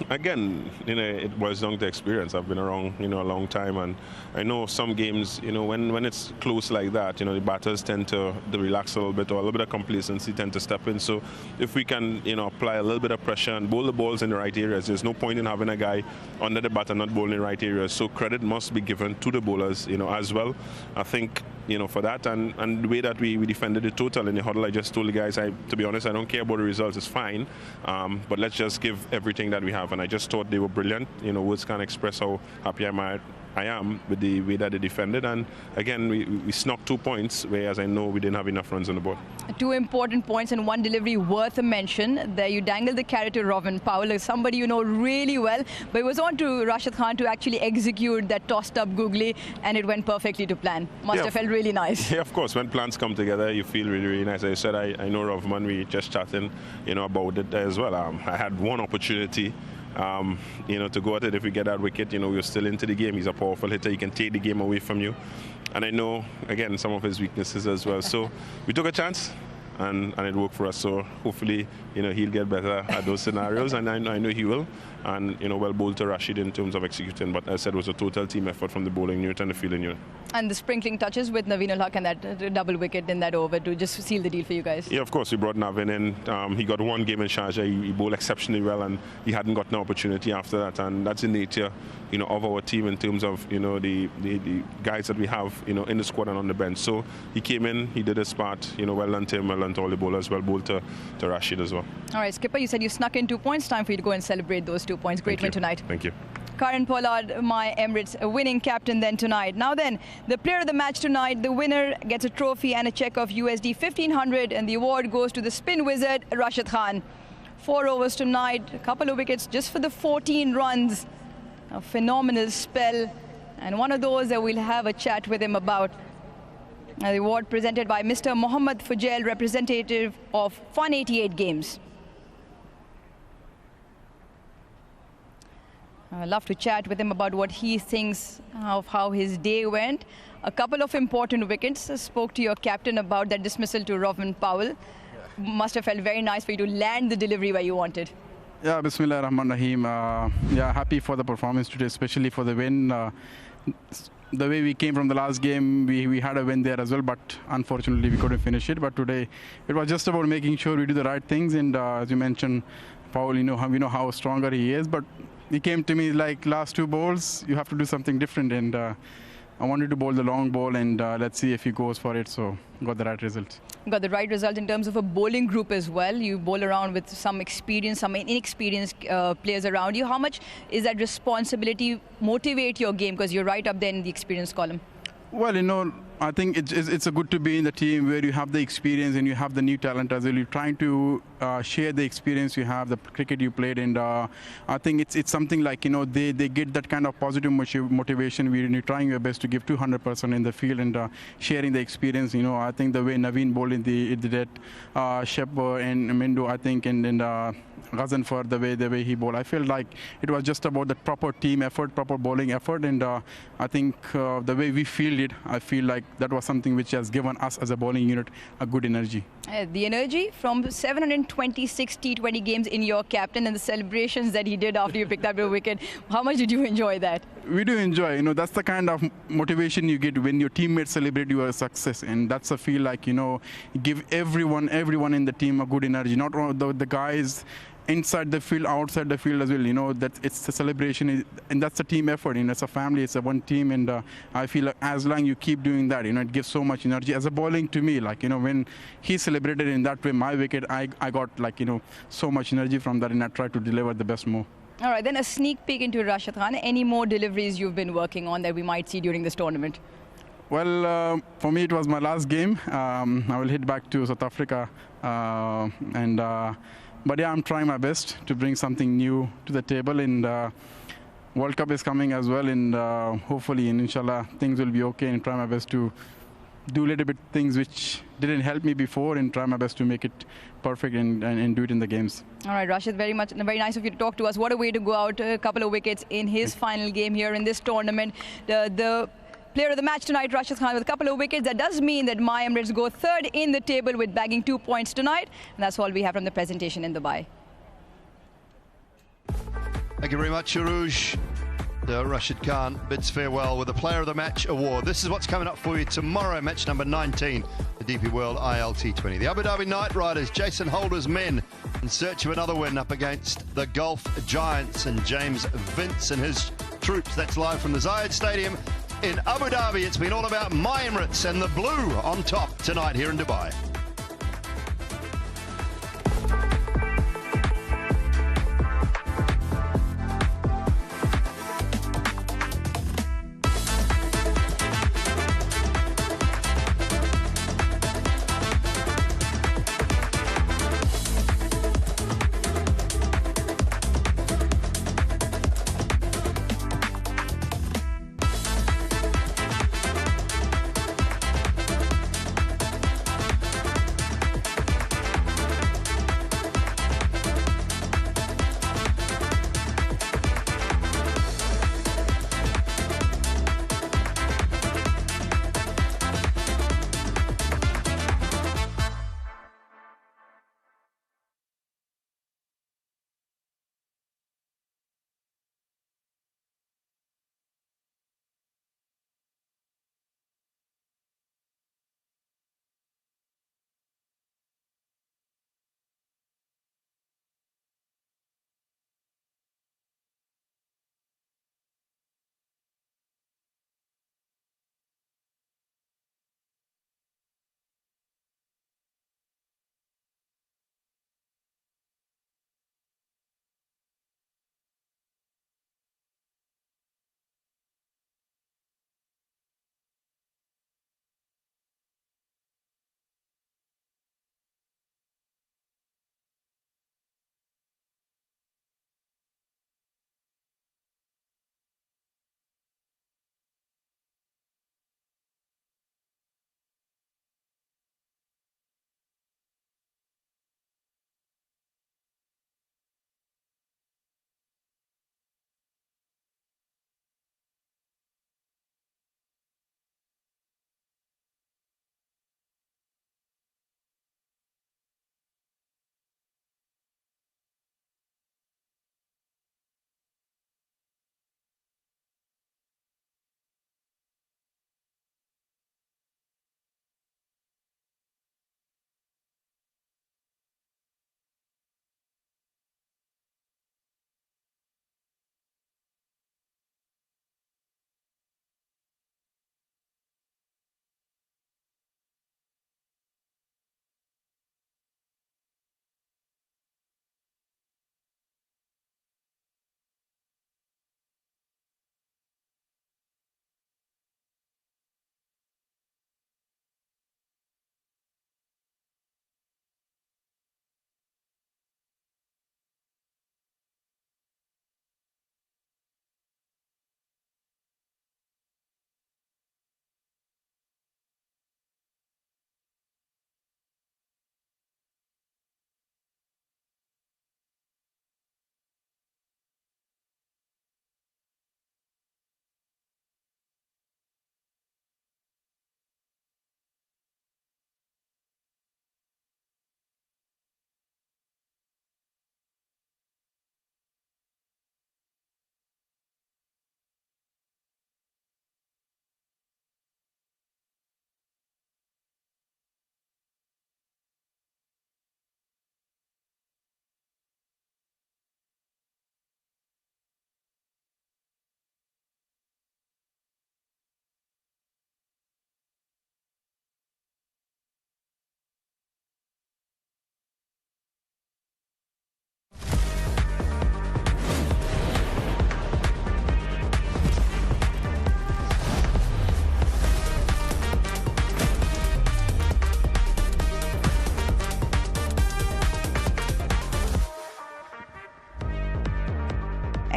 Again, it boils down to experience. I've been around, a long time, and I know some games, when it's close like that, the batters tend to relax a little bit, or a little bit of complacency tend to step in. So if we can, apply a little bit of pressure and bowl the balls in the right areas, there's no point in having a guy under the bat and not bowling in the right areas. So credit must be given to the bowlers, as well. I think, for that, and the way that we defended the total in the huddle, I just told the guys, to be honest, I don't care about the results, it's fine, but let's just give everything that we have, and I just thought they were brilliant. Words can't express how happy I I am with the way that they defended. And again, we snuck 2 points, whereas I know we didn't have enough runs on the board. 2 important points and 1 delivery worth a mention. There you dangled the carrot to Rovin Powell, somebody you know really well. But it was on to Rashid Khan to actually execute that tossed up googly, and it went perfectly to plan. Must have felt really nice. Yeah, of course. When plans come together, you feel really, really nice. As I said, I know Rovman, we just chatting, about it as well. I had one opportunity, to go at it. If we get that wicket, we're still into the game. He's a powerful hitter. He can take the game away from you. And I know, again, some of his weaknesses as well. So we took a chance, and it worked for us. So hopefully, he'll get better at those scenarios, and I know he will. And, well bowled to Rashid in terms of executing. But as I said, it was a total team effort from the bowling unit and the fielding unit. And the sprinkling touches with Naveen ul Haq and that double wicket in that over to just seal the deal for you guys. Yeah, of course. We brought Naveen in. He got 1 game in Sharjah. He bowled exceptionally well, and he hadn't gotten an opportunity after that. And that's the nature, of our team in terms of, the guys that we have, in the squad and on the bench. So he came in, he did his part. Well done to him, well done to all the bowlers, well bowled to Rashid as well. All right, Skipper, you said you snuck in 2 points. Time for you to go and celebrate those 2 points. Great win tonight. Thank you. Karan Pollard, my Emirates winning captain then tonight. Now then, the player of the match tonight, the winner gets a trophy and a check of USD 1,500, and the award goes to the spin wizard, Rashid Khan. 4 overs tonight, a couple of wickets just for the 14 runs. A phenomenal spell, and one of those that we'll have a chat with him about. The award presented by Mr. Mohammad Fujail, representative of Fun 88 Games. I'd love to chat with him about what he thinks of how his day went. A couple of important wickets. I spoke to your captain about that dismissal to Rovin Powell. Must have felt very nice for you to land the delivery where you wanted. Yeah, Bismillah ar-Rahman Rahim. Happy for the performance today, especially for the win. The way we came from the last game, we had a win there as well, but unfortunately we couldn't finish it. But today, it was just about making sure we do the right things. And as you mentioned, Powell, we know how stronger he is, but he came to me like last 2 balls, you have to do something different. And I wanted to bowl the long ball, and let's see if he goes for it. So got the right result. Got the right result in terms of a bowling group as well. You bowl around with some experience, some inexperienced players around you. How much is that responsibility motivate your game? Because you're right up there in the experience column. Well, I think it's a good to be in the team where you have the experience and you have the new talent as well. You're trying to share the experience you have, the cricket you played, and I think it's something like, they get that kind of positive motivation when you're trying your best to give 200% in the field and sharing the experience. I think the way Naveen bowled in the Shepard and Mendo, I think, and Ghazan for the way he bowled. I feel like it was just about the proper team effort, proper bowling effort, and I think the way we fielded, I feel like that was something which has given us as a bowling unit a good energy. The energy from 726 T20 games in your captain and the celebrations that he did after you picked up your wicket. How much did you enjoy that? We do enjoy. That's the kind of motivation you get when your teammates celebrate your success, and that's a feel like, give everyone in the team a good energy. Not only the guys inside the field, outside the field as well. That it's a celebration, and that's a team effort. It's a family, it's a one team, and I feel like as long you keep doing that, it gives so much energy. As a bowling to me, like, when he celebrated in that way, my wicket, I got like, so much energy from that, and I tried to deliver the best move. All right, then a sneak peek into Rashid Khan. Any more deliveries you've been working on that we might see during this tournament? Well, for me, it was my last game. I will head back to South Africa, but yeah, I'm trying my best to bring something new to the table, and World Cup is coming as well, and hopefully, and inshallah, things will be okay, and try my best to do a little bit things which didn't help me before, and try my best to make it perfect and do it in the games. All right, Rashid, very nice of you to talk to us. What a way to go out, a couple of wickets in his final game here in this tournament. The player of the match tonight, Rashid Khan, with a couple of wickets. That does mean that my Emirates go 3rd in the table with bagging 2 points tonight. And that's all we have from the presentation in Dubai. Thank you very much, Aruj. Rashid Khan bids farewell with the Player of the Match award. This is what's coming up for you tomorrow, match number 19, the DP World ILT20. The Abu Dhabi Knight Riders, Jason Holder's men, in search of another win up against the Gulf Giants and James Vince and his troops. That's live from the Zayed Stadium in Abu Dhabi. It's been all about my Emirates and the blue on top tonight here in Dubai.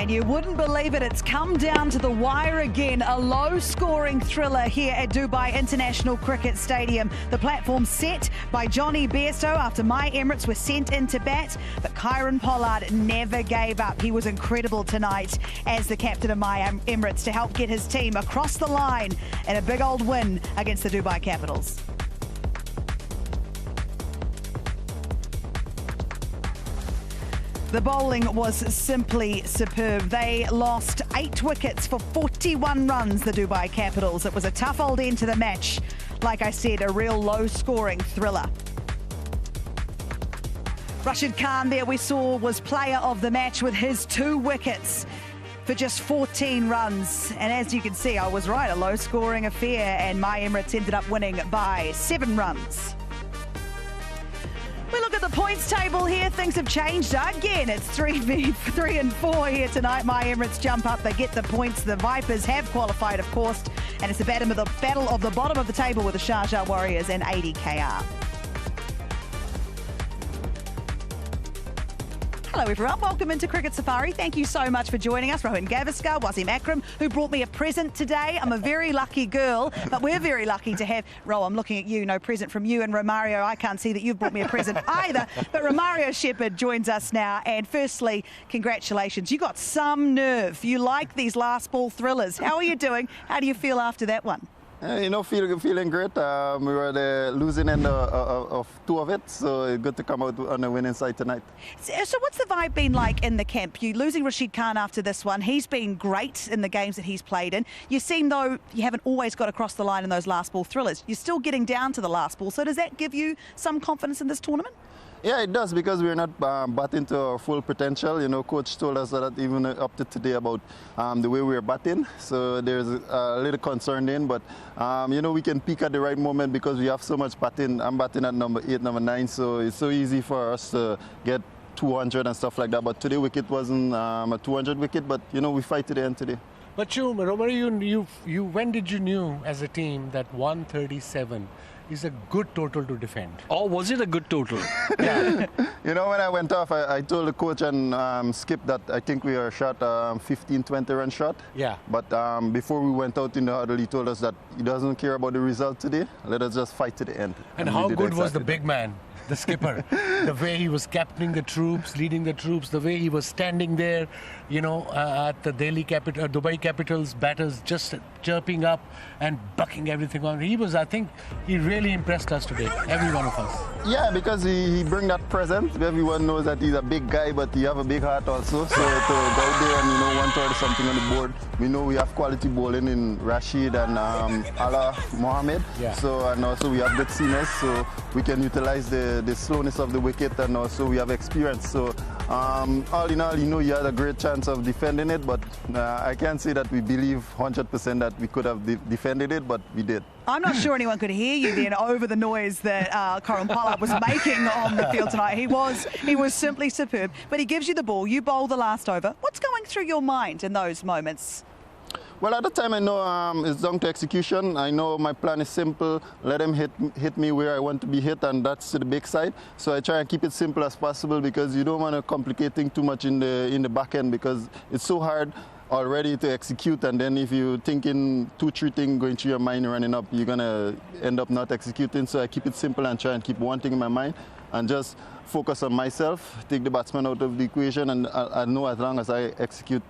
And you wouldn't believe it, it's come down to the wire again. A low-scoring thriller here at Dubai International Cricket Stadium. The platform set by Johnny Bairstow after my Emirates were sent into bat. But Kieran Pollard never gave up. He was incredible tonight as the captain of my Emirates to help get his team across the line in a big old win against the Dubai Capitals. The bowling was simply superb. They lost 8 wickets for 41 runs, the Dubai Capitals. It was a tough old end to the match. Like I said, a real low-scoring thriller. Rashid Khan there we saw was player of the match with his 2 wickets for just 14 runs. And as you can see, I was right, a low-scoring affair, and my Emirates ended up winning by 7 runs. We look at the points table here. Things have changed again. It's 3 and 4 here tonight. My Emirates jump up. They get the points. The Vipers have qualified, of course. And it's a battle of the bottom of the table with the Sharjah Warriors and 80 KR. Hello everyone, welcome into Cricket Safari. Thank you so much for joining us. Rohan Gavaskar, Wasim Akram, who brought me a present today. I'm a very lucky girl, but we're very lucky to have, Ro, I'm looking at you, no present from you, and Romario, I can't see that you've brought me a present either, but Romario Shepherd joins us now, and firstly, congratulations. You got some nerve. You like these last ball thrillers. How are you doing? How do you feel after that one? You know, feeling great. We were the losing end of 2 of it, so good to come out on the winning side tonight. So what's the vibe been like in the camp? You losing Rashid Khan after this one. He's been great in the games that he's played in. You seem though you haven't always got across the line in those last ball thrillers. You're still getting down to the last ball. So does that give you some confidence in this tournament? Yeah, it does, because we're not batting to our full potential. You know, coach told us that even up to today about the way we're batting. So there's a little concern in, but you know, we can peak at the right moment because we have so much batting. I'm batting at number 8, number 9, so it's so easy for us to get 200 and stuff like that. But today wicket wasn't a 200 wicket, but you know, we fight to the end today. But Romario, when did you knew as a team that 137 is a good total to defend? Or was it a good total? Yeah. You know, when I went off, I told the coach and Skip that I think we are shot 15-20 run shot. Yeah. But before we went out in the huddle, he told us that he doesn't care about the result today. Let us just fight to the end. And how good was the big man, the skipper? The way he was captaining the troops, leading the troops, the way he was standing there, you know, at the Dubai Capitals batters, just chirping up and bucking everything on. He was, I think, he really impressed us today, every one of us. Yeah, because he bring that presence. Everyone knows that he's a big guy, but he have a big heart also. So to go out there and, you know, 130 something on the board, we know we have quality bowling in Rashid and Allah Mohammed. Yeah. So, and also we have good seamers, so we can utilize the slowness of the wicket, and also we have experience. So all in all, you know, he had a great chance of defending it, but I can't say that we believe 100% that we could have defended it, but we did. I'm not sure anyone could hear you then over the noise that Kieran Pollard was making on the field tonight. He was simply superb. But he gives you the ball, you bowl the last over. What's going through your mind in those moments? Well, at the time, I know it's down to execution. I know my plan is simple. Let him hit me where I want to be hit, and that's to the big side. So I try and keep it simple as possible, because you don't want to complicate things too much in the back end, because it's so hard already to execute, and then if you're thinking 2-3 things going through your mind running up, you're going to end up not executing. So I keep it simple and try and keep one thing in my mind and just focus on myself, take the batsman out of the equation, and I know as long as I execute,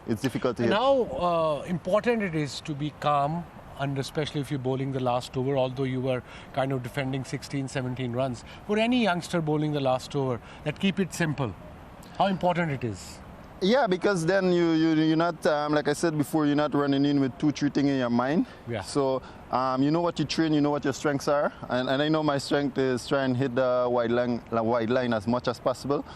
it's difficult to hit. And how important it is to be calm, and especially if you're bowling the last over, although you were kind of defending 16, 17 runs. For any youngster bowling the last over, that keep it simple. How important it is? Yeah, because then you're not, like I said before, you're not running in with 2-3 things in your mind. Yeah. So you know what you train, you know what your strengths are, and I know my strength is try and hit the wide line as much as possible,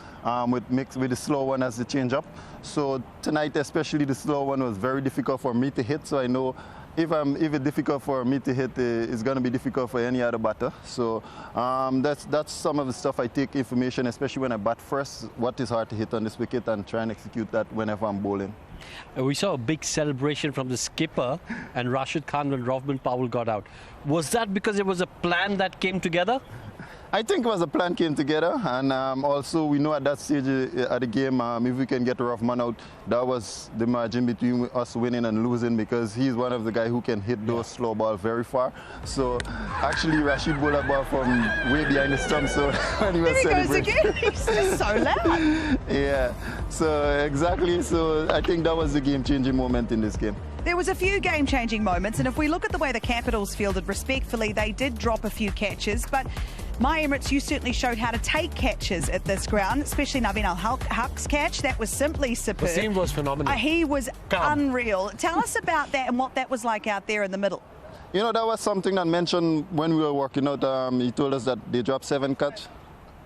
with the slow one as the change up. So tonight, especially the slow one was very difficult for me to hit. So I know if it's difficult for me to hit, it's going to be difficult for any other batter. So that's some of the stuff I take information, especially when I bat first, what is hard to hit on this wicket, and try and execute that whenever I'm bowling. We saw a big celebration from the skipper and Rashid Khan when Rovman Powell got out. Was that because it was a plan that came together? I think it was a plan came together, and also we know at that stage of the game, if we can get a rough man out, that was the margin between us winning and losing, because he's one of the guys who can hit those slow balls very far. So actually, Rashid bowled a ball from way behind the stump, so when he was celebrating. There he goes again. He's so loud. Yeah, so exactly. So I think that was the game-changing moment in this game. There was a few game-changing moments, and if we look at the way the Capitals fielded, respectfully, they did drop a few catches, but my Emirates, you certainly showed how to take catches at this ground, especially Naveen Al-Haq's catch. That was simply superb. Wasim was phenomenal. He was unreal. Tell us about that and what that was like out there in the middle. You know, that was something that mentioned when we were working out. He told us that they dropped 7 catches.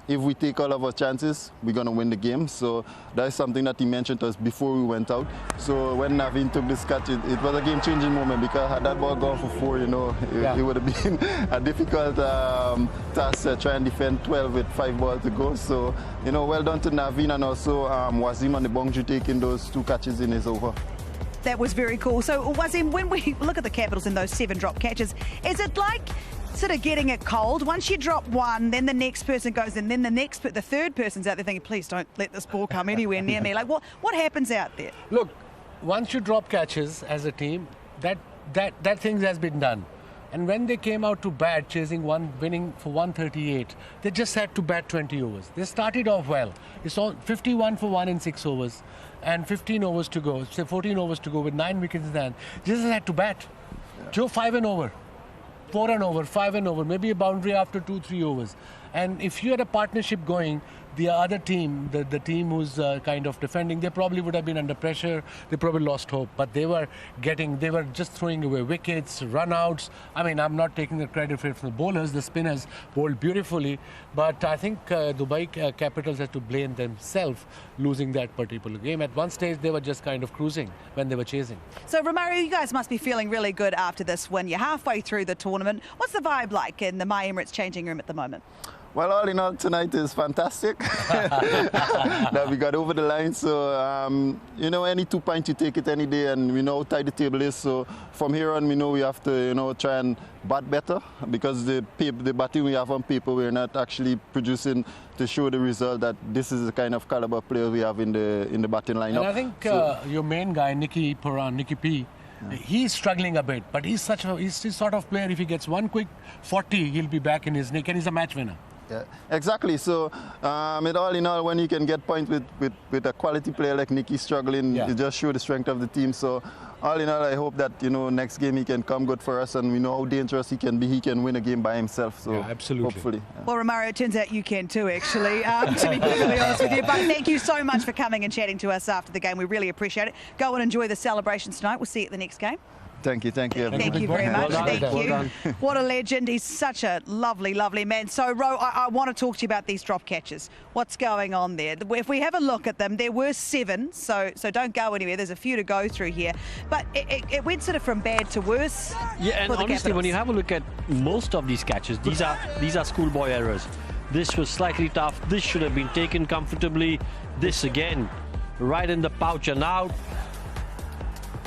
If we take all of our chances, we're going to win the game. So that's something that he mentioned to us before we went out. So when Naveen took this catch, it was a game-changing moment, because had that ball gone for 4, you know, it would have been a difficult task to try and defend 12 with 5 balls to go. So, you know, well done to Naveen, and also Wasim on the boundary taking those 2 catches in his over. That was very cool. So, Wasim, when we look at the Capitals in those 7 drop catches, is it like sort of getting it cold? Once you drop one, then the next person goes in, then the third person's out there thinking, please don't let this ball come anywhere near me. Like, what happens out there? Look, once you drop catches as a team, that thing has been done. And when they came out to bat, chasing one, winning for 138, they just had to bat 20 overs. They started off well. It's all 51 for 1 in 6 overs, and 15 overs to go, say 14 overs to go with 9 wickets in hand. Just had to bat. Joe 5 and over. 4 and over, 5 and over, maybe a boundary after 2-3 overs. And if you had a partnership going, the other team, the team who's kind of defending, they probably would have been under pressure. They probably lost hope, but they were just throwing away wickets, run-outs. I mean, I'm not taking the credit for it from the bowlers. The spinners bowled beautifully, but I think Dubai Capitals had to blame themselves losing that particular game. At one stage, they were just kind of cruising when they were chasing. So, Romario, you guys must be feeling really good after this win. You're halfway through the tournament. What's the vibe like in the My Emirates changing room at the moment? Well, all in all, tonight is fantastic that we got over the line. So, you know, any 2 points, you take it any day, and we know how tight the table is. So from here on, we know we have to, you know, try and bat better, because the batting we have on paper, we're not actually producing to show the result that this is the kind of caliber player we have in the batting lineup. And I think your main guy, Nicky P, he's struggling a bit, but he's the sort of player, if he gets one quick 40, he'll be back in his nick, and he's a match winner. Yeah, exactly. So, all in all, when you can get points with a quality player like Nicky struggling, it just shows the strength of the team. So, all in all, I hope that, you know, next game he can come good for us, and we know how dangerous he can be. He can win a game by himself. So, absolutely. Hopefully. Well, Romario, it turns out you can too, actually, to be perfectly honest with you. But thank you so much for coming and chatting to us after the game. We really appreciate it. Go and enjoy the celebrations tonight. We'll see you at the next game. Thank you. Thank you. Thank you very much. Thank you. What a legend. He's such a lovely, lovely man. So, Ro, I want to talk to you about these drop catches. What's going on there? If we have a look at them, there were 7, so don't go anywhere. There's a few to go through here. But it went sort of from bad to worse. Yeah, and honestly, when you have a look at most of these catches, these are schoolboy errors. This was slightly tough. This should have been taken comfortably. This again, right in the pouch and out.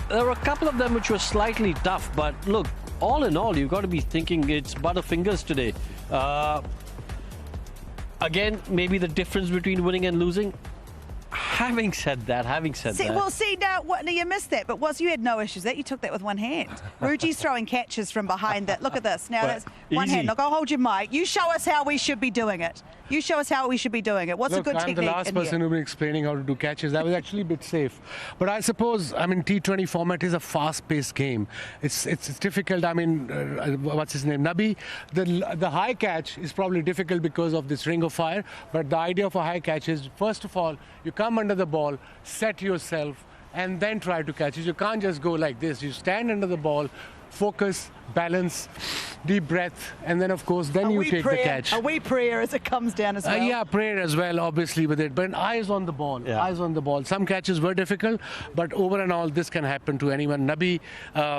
There were a couple of them which were slightly tough, but look, all in all, you've got to be thinking it's butterfingers today. Again, maybe the difference between winning and losing. Having said that. Well, see, now you missed that, but you had no issues that. You took that with one hand. Ruji's throwing catches from behind that. Look at this. Now that's one hand. Look, I'll hold your mic. You show us how we should be doing it. What's a good technique? I'm the last person who'll be explaining how to do catches. That was actually a bit safe. But I suppose, I mean, T20 format is a fast-paced game. It's difficult. I mean, what's his name? Nabi. The high catch is probably difficult because of this ring of fire. But the idea of a high catch is, first of all, you come under the ball, set yourself, and then try to catch it. You can't just go like this. You stand under the ball, focus, balance, deep breath, and then, of course, you take the catch. A wee prayer as it comes down as well. Yeah, prayer as well, obviously, with it. But eyes on the ball, eyes on the ball. Some catches were difficult, but over and all, this can happen to anyone. Nabi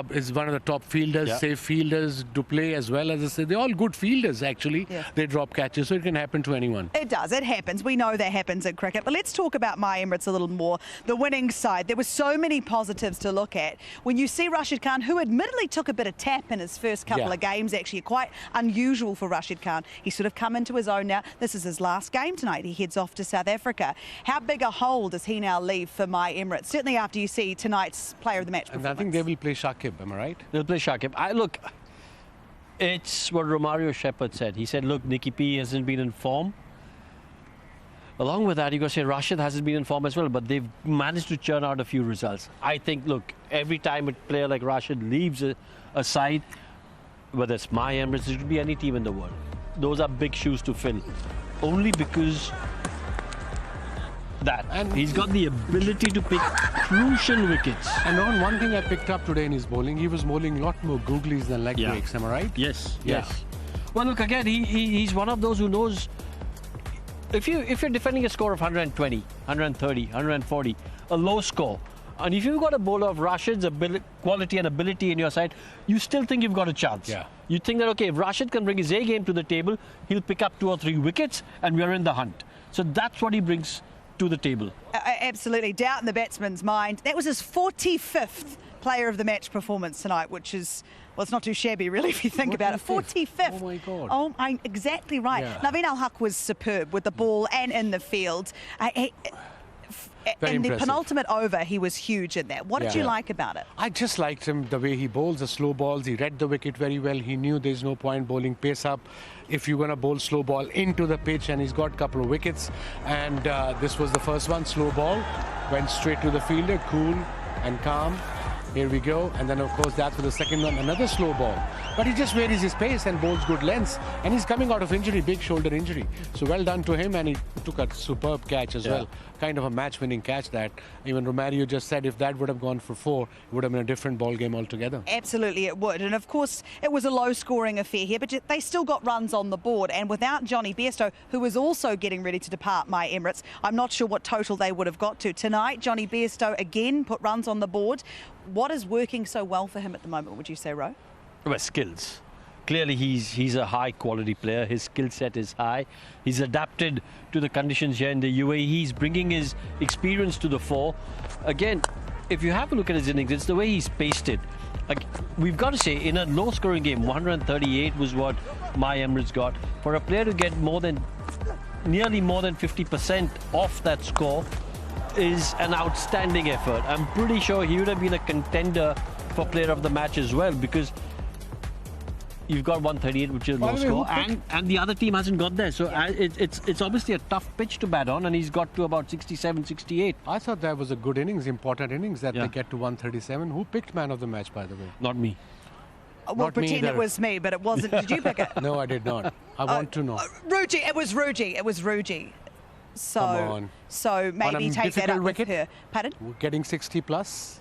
is one of the top fielders, safe fielders. Duplay as well, as I said. They're all good fielders, actually. Yeah. They drop catches, so it can happen to anyone. It does. It happens. We know that happens in cricket. But let's talk about My Emirates a little more. The winning side. There were so many positives to look at. When you see Rashid Khan, who admittedly took a bit of tap in his first couple Yeah. of games, actually. Quite unusual for Rashid Khan. He's sort of come into his own now. This is his last game tonight. He heads off to South Africa. How big a hole does he now leave for my Emirates? Certainly after you see tonight's player of the match performance. And I think they will play Shakib, am I right? They'll play Shakib. Look, it's what Romario Shepherd said. He said, look, Nicky P hasn't been in form. Along with that, you got to say Rashid hasn't been in form as well, but they've managed to churn out a few results. I think, look, every time a player like Rashid leaves a side, whether it's my Emirates, it could be any team in the world. Those are big shoes to fill. Only because he's got the ability to pick crucial wickets. And on one thing I picked up today in his bowling, he was bowling a lot more googlies than leg breaks, am I right? Yes, Yeah. yes. Well, look, again, he's one of those who knows if you're defending a score of 120, 130, 140, a low score, and if you've got a bowler of Rashid's quality and ability in your side, you still think you've got a chance. Yeah. You think that, okay, if Rashid can bring his A game to the table, he'll pick up 2 or 3 wickets and we're in the hunt. So that's what he brings to the table. Absolutely. Doubt in the batsman's mind. That was his 45th player of the match performance tonight, which is, well, it's not too shabby, really, if you think about it. 45th. Oh, my God. Oh, exactly right. Yeah. Naveen Al-Haq was superb with the ball and in the field. Very in the impressive. penultimate over, he was huge in that. What did you like about it? I just liked him, the way he bowls the slow balls. He read the wicket very well. He knew there's no point bowling pace up if you're going to bowl slow ball into the pitch, and he's got a couple of wickets. And this was the first one, slow ball. Went straight to the fielder, cool and calm. Here we go. And then, of course, that for the second one, another slow ball. But he just varies his pace and bowls good lengths. And he's coming out of injury, big shoulder injury. So well done to him, and he took a superb catch as well. Kind of a match-winning catch that. Even Romario just said if that would have gone for 4, it would have been a different ball game altogether. Absolutely it would. And of course, it was a low-scoring affair here, but they still got runs on the board. And without Johnny Bairstow, who was also getting ready to depart my Emirates, I'm not sure what total they would have got to. Tonight, Johnny Bairstow again put runs on the board. What is working so well for him at the moment, would you say, Ro? Well, skills. Clearly, he's a high-quality player. His skill set is high. He's adapted to the conditions here in the UAE. He's bringing his experience to the fore. Again, if you have a look at his innings, it's the way he's paced it. Like, we've got to say, in a low-scoring game, 138 was what my Emirates got. For a player to get nearly more than 50% off that score is an outstanding effort. I'm pretty sure he would have been a contender for player of the match as well, because you've got 138, which is low score, and the other team hasn't got there. So it's obviously a tough pitch to bat on, and he's got to about 67, 68. I thought that was a good innings, important innings, that they get to 137. Who picked man of the match, by the way? Not me. Well, pretend it was me, but it wasn't. Did you pick it? No, I did not. I want to know. Ruji, it was Ruji. It was Ruji. So, Come on. so maybe take that up with her. Pardon? Getting 60 plus.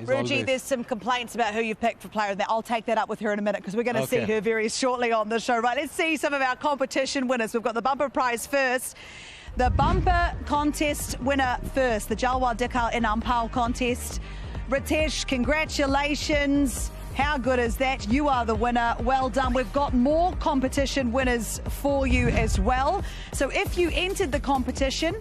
Ruji, there's some complaints about who you've picked for player of the match. I'll take that up with her in a minute because we're going to see her very shortly on the show. Right, let's see some of our competition winners. We've got the bumper prize first. The bumper contest winner first, the Jalwa Dikal in Ampal contest. Ritesh, congratulations. How good is that? You are the winner. Well done. We've got more competition winners for you as well. So if you entered the competition,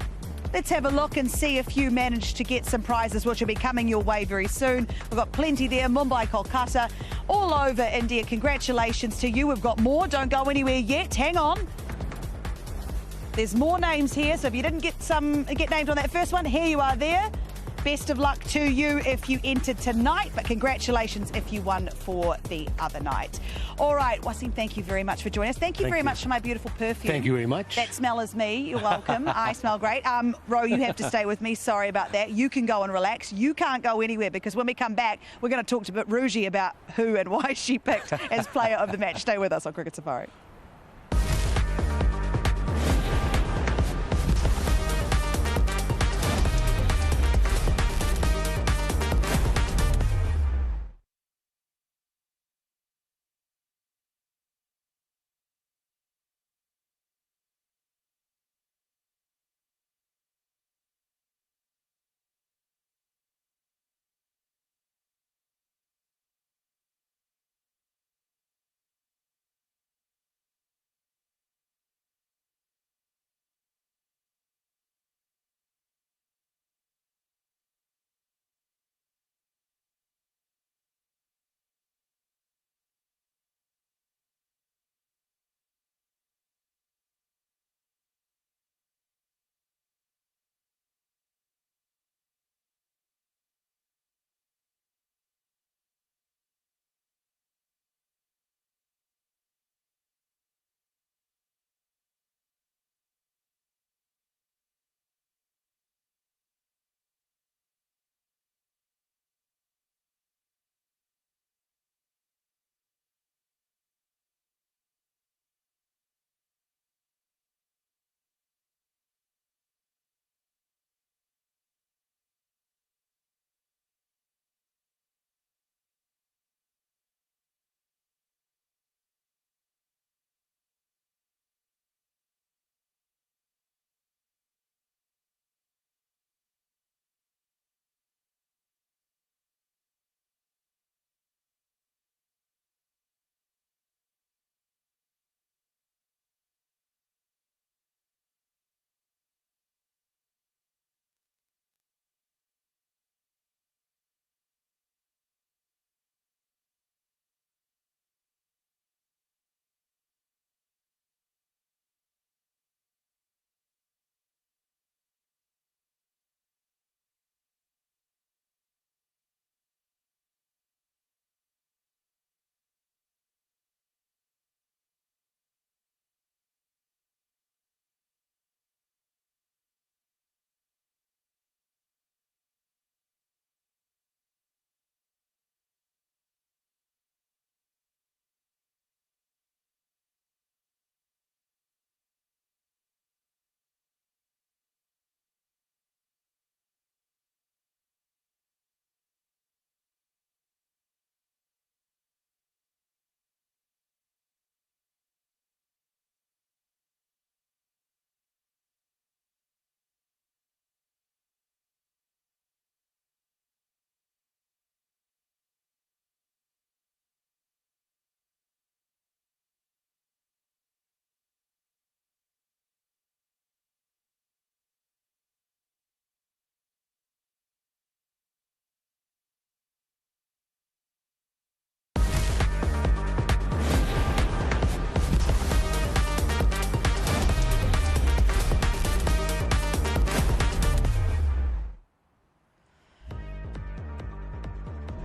let's have a look and see if you managed to get some prizes, which will be coming your way very soon. We've got plenty there. Mumbai, Kolkata, all over India. Congratulations to you. We've got more. Don't go anywhere yet. Hang on. There's more names here. So if you didn't get named on that first one, here you are there. Best of luck to you if you entered tonight, but congratulations if you won for the other night. All right, Wasim, thank you very much for joining us. Thank you very much for my beautiful perfume. Thank you very much. That smell is me. You're welcome. I smell great. Ro, you have to stay with me. Sorry about that. You can go and relax. You can't go anywhere because when we come back, we're going to talk to Ruji about who and why she picked as player of the match. Stay with us on Cricket Safari.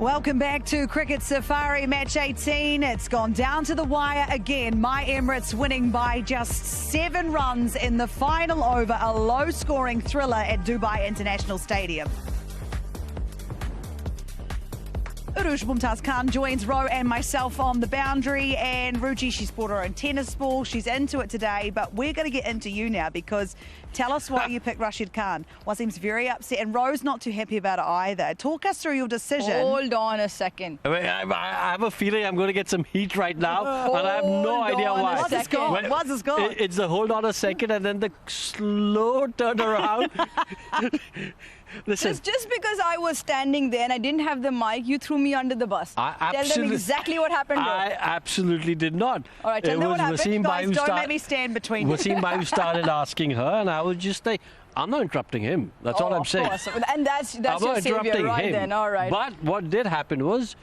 Welcome back to Cricket Safari Match 18. It's gone down to the wire again. My Emirates winning by just 7 runs in the final over, a low-scoring thriller at Dubai International Stadium. Uruj Mumtaz Khan joins Ro and myself on the boundary, and Ruji, she's bought her own tennis ball. She's into it today, but we're going to get into you now, because tell us why you picked Rashid Khan. Well, seems very upset, and Ro's not too happy about it either. Talk us through your decision. Hold on a second. I have a feeling I'm going to get some heat right now, and I have no idea why. What's it gone? What's it gone? It's the hold on a second, and then the slow turn around. Listen. Just because I was standing there and I didn't have the mic, you threw me under the bus. Tell them exactly what happened. I absolutely did not. All right, tell them what happened. Guys, don't let me stand between you. Wasim Bhai started asking her, and I was just like, I'm not interrupting him. That's all I'm saying. Course. And that's your savior, right then. All right. But what did happen was,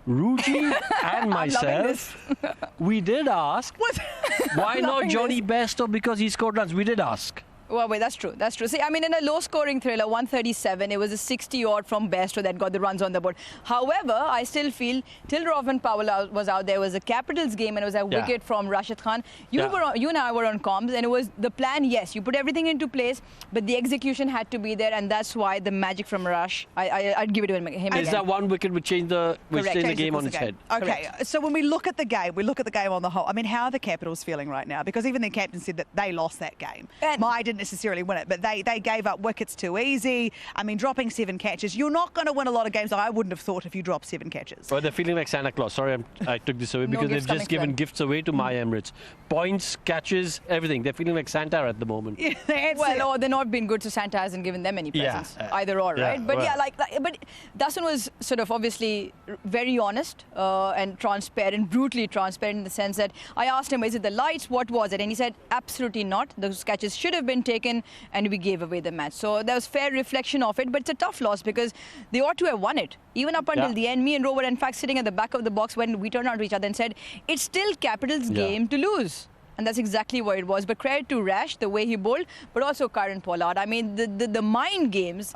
Ruji and myself, we did ask, why not Johnny Bairstow because he scored runs? We did ask. Well, wait, that's true. That's true. See, I mean, in a low-scoring thriller, 137, it was a 60-odd from Bairstow that got the runs on the board. However, I still feel, till Rovman Powell was out there, was a Capitals game, and it was a wicket from Rashid Khan. You and I were on comms, and it was the plan, yes, you put everything into place, but the execution had to be there, and that's why the magic from Rush, I'd give it to him again. Is that one wicket which changed the game on its head? Okay, so when we look at the game, on the whole. I mean, how are the Capitals feeling right now? Because even their captain said that they lost that game. I didn't necessarily win it, but they gave up wickets too easy. I mean, dropping 7 catches. You're not going to win a lot of games. I wouldn't have thought if you dropped 7 catches. Well, they're feeling like Santa Claus. Sorry, I took this away because they've just given gifts away to my Emirates. Points, catches, everything. They're feeling like Santa at the moment. Well, they're not been good, so Santa hasn't given them any presents. Either or, right? But but Dasun was sort of obviously very honest and transparent, brutally transparent in the sense that I asked him, is it the lights? What was it? And he said, absolutely not. Those catches should have been taken, and we gave away the match. So there was fair reflection of it, but it's a tough loss because they ought to have won it. Even up until the end, me and Ro were in fact sitting at the back of the box when we turned around to each other and said, it's still Capitals' game to lose. And that's exactly what it was. But credit to Rash, the way he bowled, but also Karen Pollard. I mean, the mind games.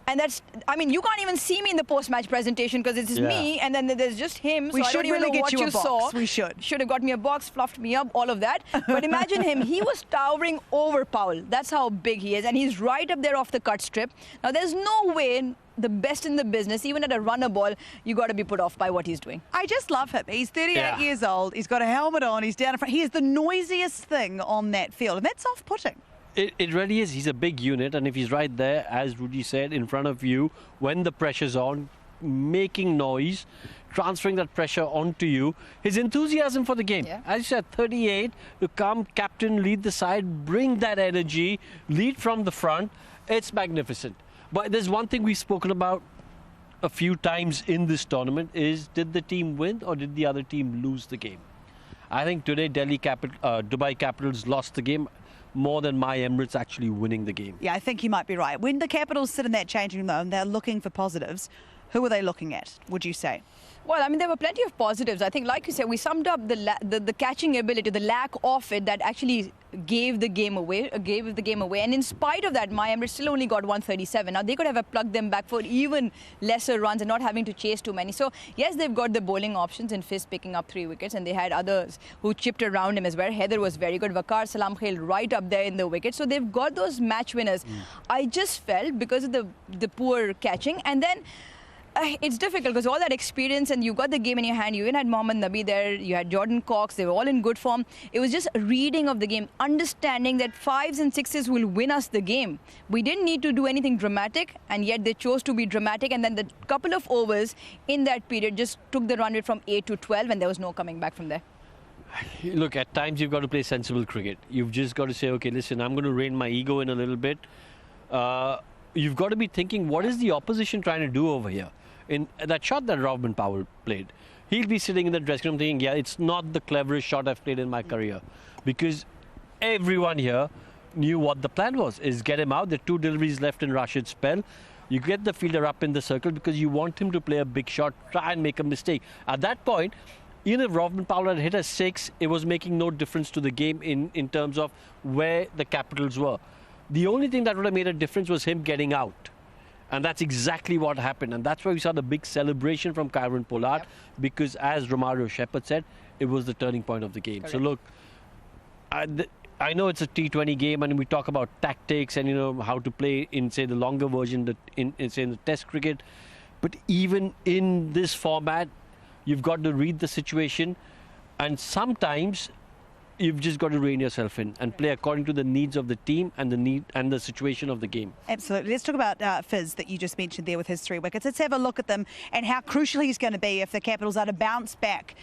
And that's, I mean, you can't even see me in the post-match presentation because it's just me, and then there's just him. We so should I don't even really know get what you a box. saw. We should. Should have got me a box, fluffed me up, all of that. But imagine him. He was towering over Powell. That's how big he is. And he's right up there off the cut strip. Now, there's no way the best in the business, even at a runner ball, you got to be put off by what he's doing. I just love him. He's 38 years old. He's got a helmet on. He's down in front. He is the noisiest thing on that field, and that's off-putting. It really is. He's a big unit, and if he's right there, as Rudy said, in front of you, when the pressure's on, making noise, transferring that pressure onto you, his enthusiasm for the game. As you said, 38, to come, captain, lead the side, bring that energy, lead from the front. It's magnificent. But there's one thing we've spoken about a few times in this tournament is, did the team win or did the other team lose the game? I think today Dubai Capitals lost the game more than my Emirates actually winning the game. Yeah, I think you might be right. When the Capitals sit in that changing room, though, and they're looking for positives, who are they looking at, would you say? Well, I mean, there were plenty of positives. I think, like you said, we summed up the catching ability, the lack of it that actually gave the game away. And in spite of that, my Emirates still only got 137. Now, they could have plugged them back for even lesser runs and not having to chase too many. So, yes, they've got the bowling options in Fist picking up 3 wickets, and they had others who chipped around him as well. Heather was very good. Waqar Salam Khail right up there in the wicket. So, they've got those match winners. I just felt, because of the poor catching, and then it's difficult because all that experience, and you got the game in your hand. You even had Mohammad Nabi there, you had Jordan Cox, they were all in good form. It was just a reading of the game, understanding that 5s and 6s will win us the game. We didn't need to do anything dramatic, and yet they chose to be dramatic, and then the couple of overs in that period just took the run rate from 8 to 12, and there was no coming back from there. Look, at times you've got to play sensible cricket. You've just got to say, okay, listen, I'm going to rein my ego in a little bit. You've got to be thinking, what is the opposition trying to do over here? In that shot that Rovman Powell played, he'll be sitting in the dressing room thinking, yeah, it's not the cleverest shot I've played in my career. Because everyone here knew what the plan was, is get him out. There are 2 deliveries left in Rashid's spell. You get the fielder up in the circle because you want him to play a big shot, try and make a mistake. At that point, even if Rovman Powell had hit a 6, it was making no difference to the game in terms of where the Capitals were. The only thing that would have made a difference was him getting out. And that's exactly what happened. And that's why we saw the big celebration from Kieron Pollard, because as Romario Shepherd said, it was the turning point of the game. Correct. So look, I know it's a T20 game and we talk about tactics and, you know, how to play in, say, the longer version, in the test cricket. But even in this format, you've got to read the situation, and sometimes you've just got to rein yourself in and play according to the needs of the team and the situation of the game. Absolutely. Let's talk about Fizz that you just mentioned there with his 3 wickets. Let's have a look at them and how crucial he's going to be if the Capitals are to bounce back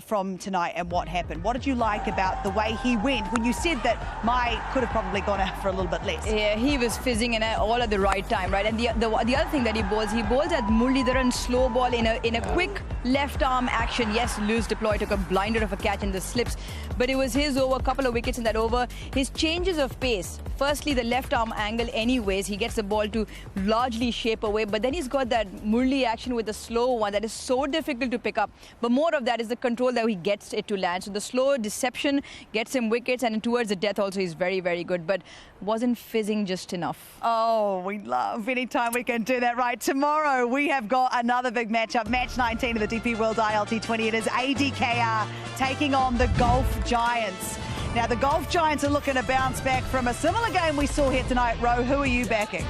from tonight and what happened. What did you like about the way he went when you said that Mai could have probably gone out for a little bit less? Yeah, he was fizzing in all at the right time, right? And the other thing that he bowls at Muralidharan slow ball in a quick left arm action. Yes, Lewis deployed, took a blinder of a catch in the slips, but it was his over, a couple of wickets in that over. His changes of pace, firstly the left arm angle anyways, he gets the ball to largely shape away, but then he's got that Murli action with the slow one that is so difficult to pick up. But more of that is the control that he gets it to land. So the slow deception gets him wickets, and towards the death also he's very, very good, but wasn't fizzing just enough. Oh, we love anytime we can do that. Right, tomorrow we have got another big matchup, match 19 of the DP World ILT20. It is ADKR taking on the Golf Giants. Now, the Golf Giants are looking to bounce back from a similar game we saw here tonight. Ro, who are you backing?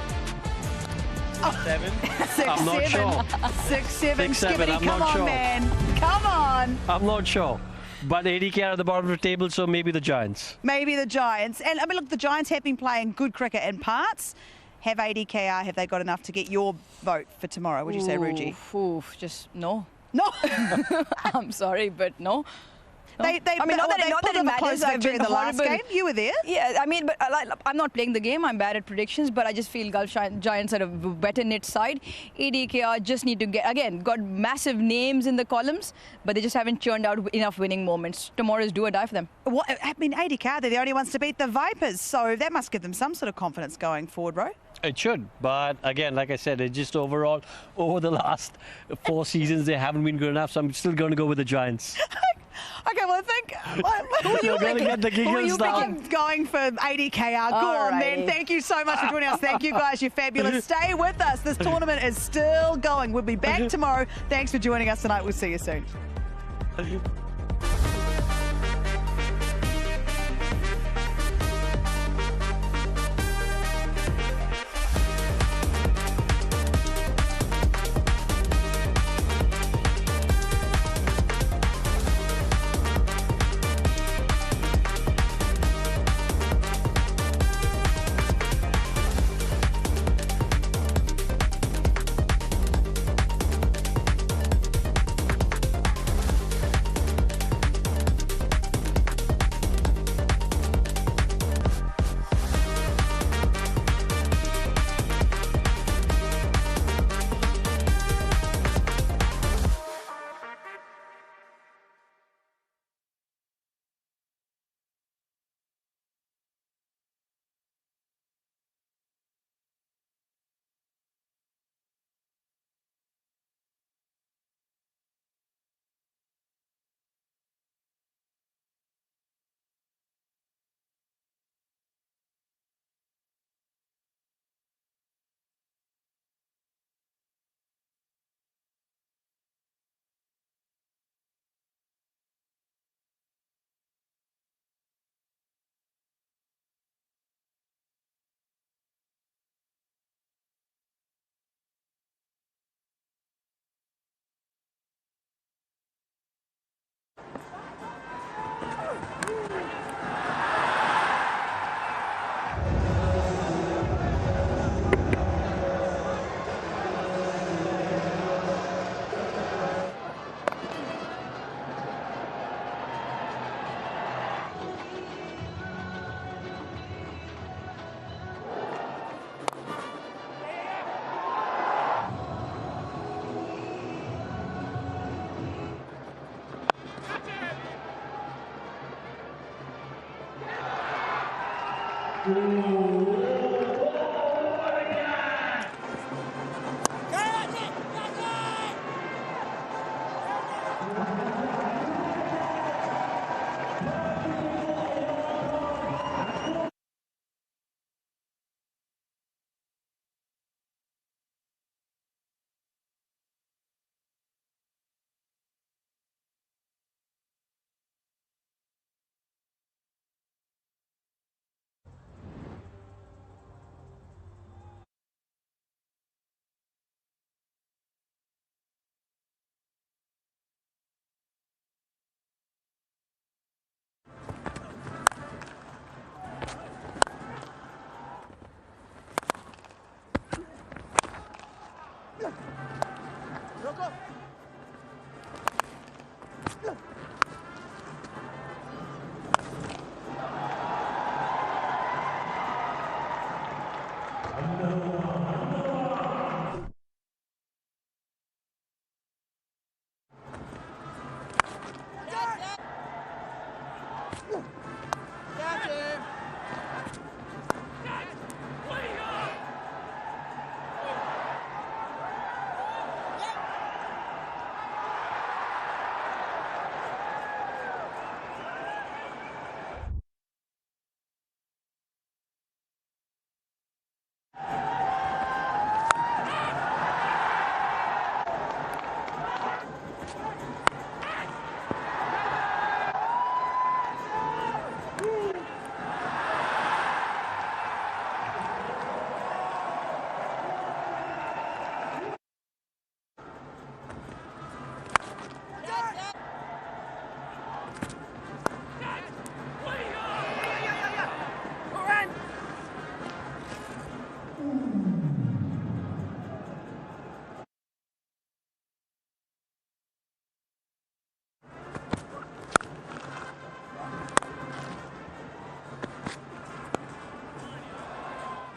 7? 6, I'm not 7. sure. 6, 7. 6, 7. Skippity, I'm come not on, sure. man. Come on. I'm not sure. But ADK are at the bottom of the table, so maybe the Giants. Maybe the Giants. And, I mean, look, the Giants have been playing good cricket in parts. Have ADKR, have they got enough to get your vote for tomorrow, would you say, Ruji? Oof, just no. No. I'm sorry, but no. They I mean, not that it matters. I've during been the last horrible. game. You were there. Yeah, I mean, but I'm not playing the game. I'm bad at predictions, but I just feel Gulf Giants are a better knit side. ADKR just need to got massive names in the columns, but they just haven't churned out enough winning moments. Tomorrow's do or die for them. What, I mean, ADKR, they're the only ones to beat the Vipers, so that must give them some sort of confidence going forward, bro. It should, but again, like I said, it just overall, over the last 4 seasons, they haven't been good enough, so I'm still going to go with the Giants. Okay, well, I think... Who are you going to get the giggles down. I'm going for ADKR. Go on, then. Thank you so much for joining us. Thank you, guys. You're fabulous. Stay with us. This tournament is still going. We'll be back tomorrow. Thanks for joining us tonight. We'll see you soon.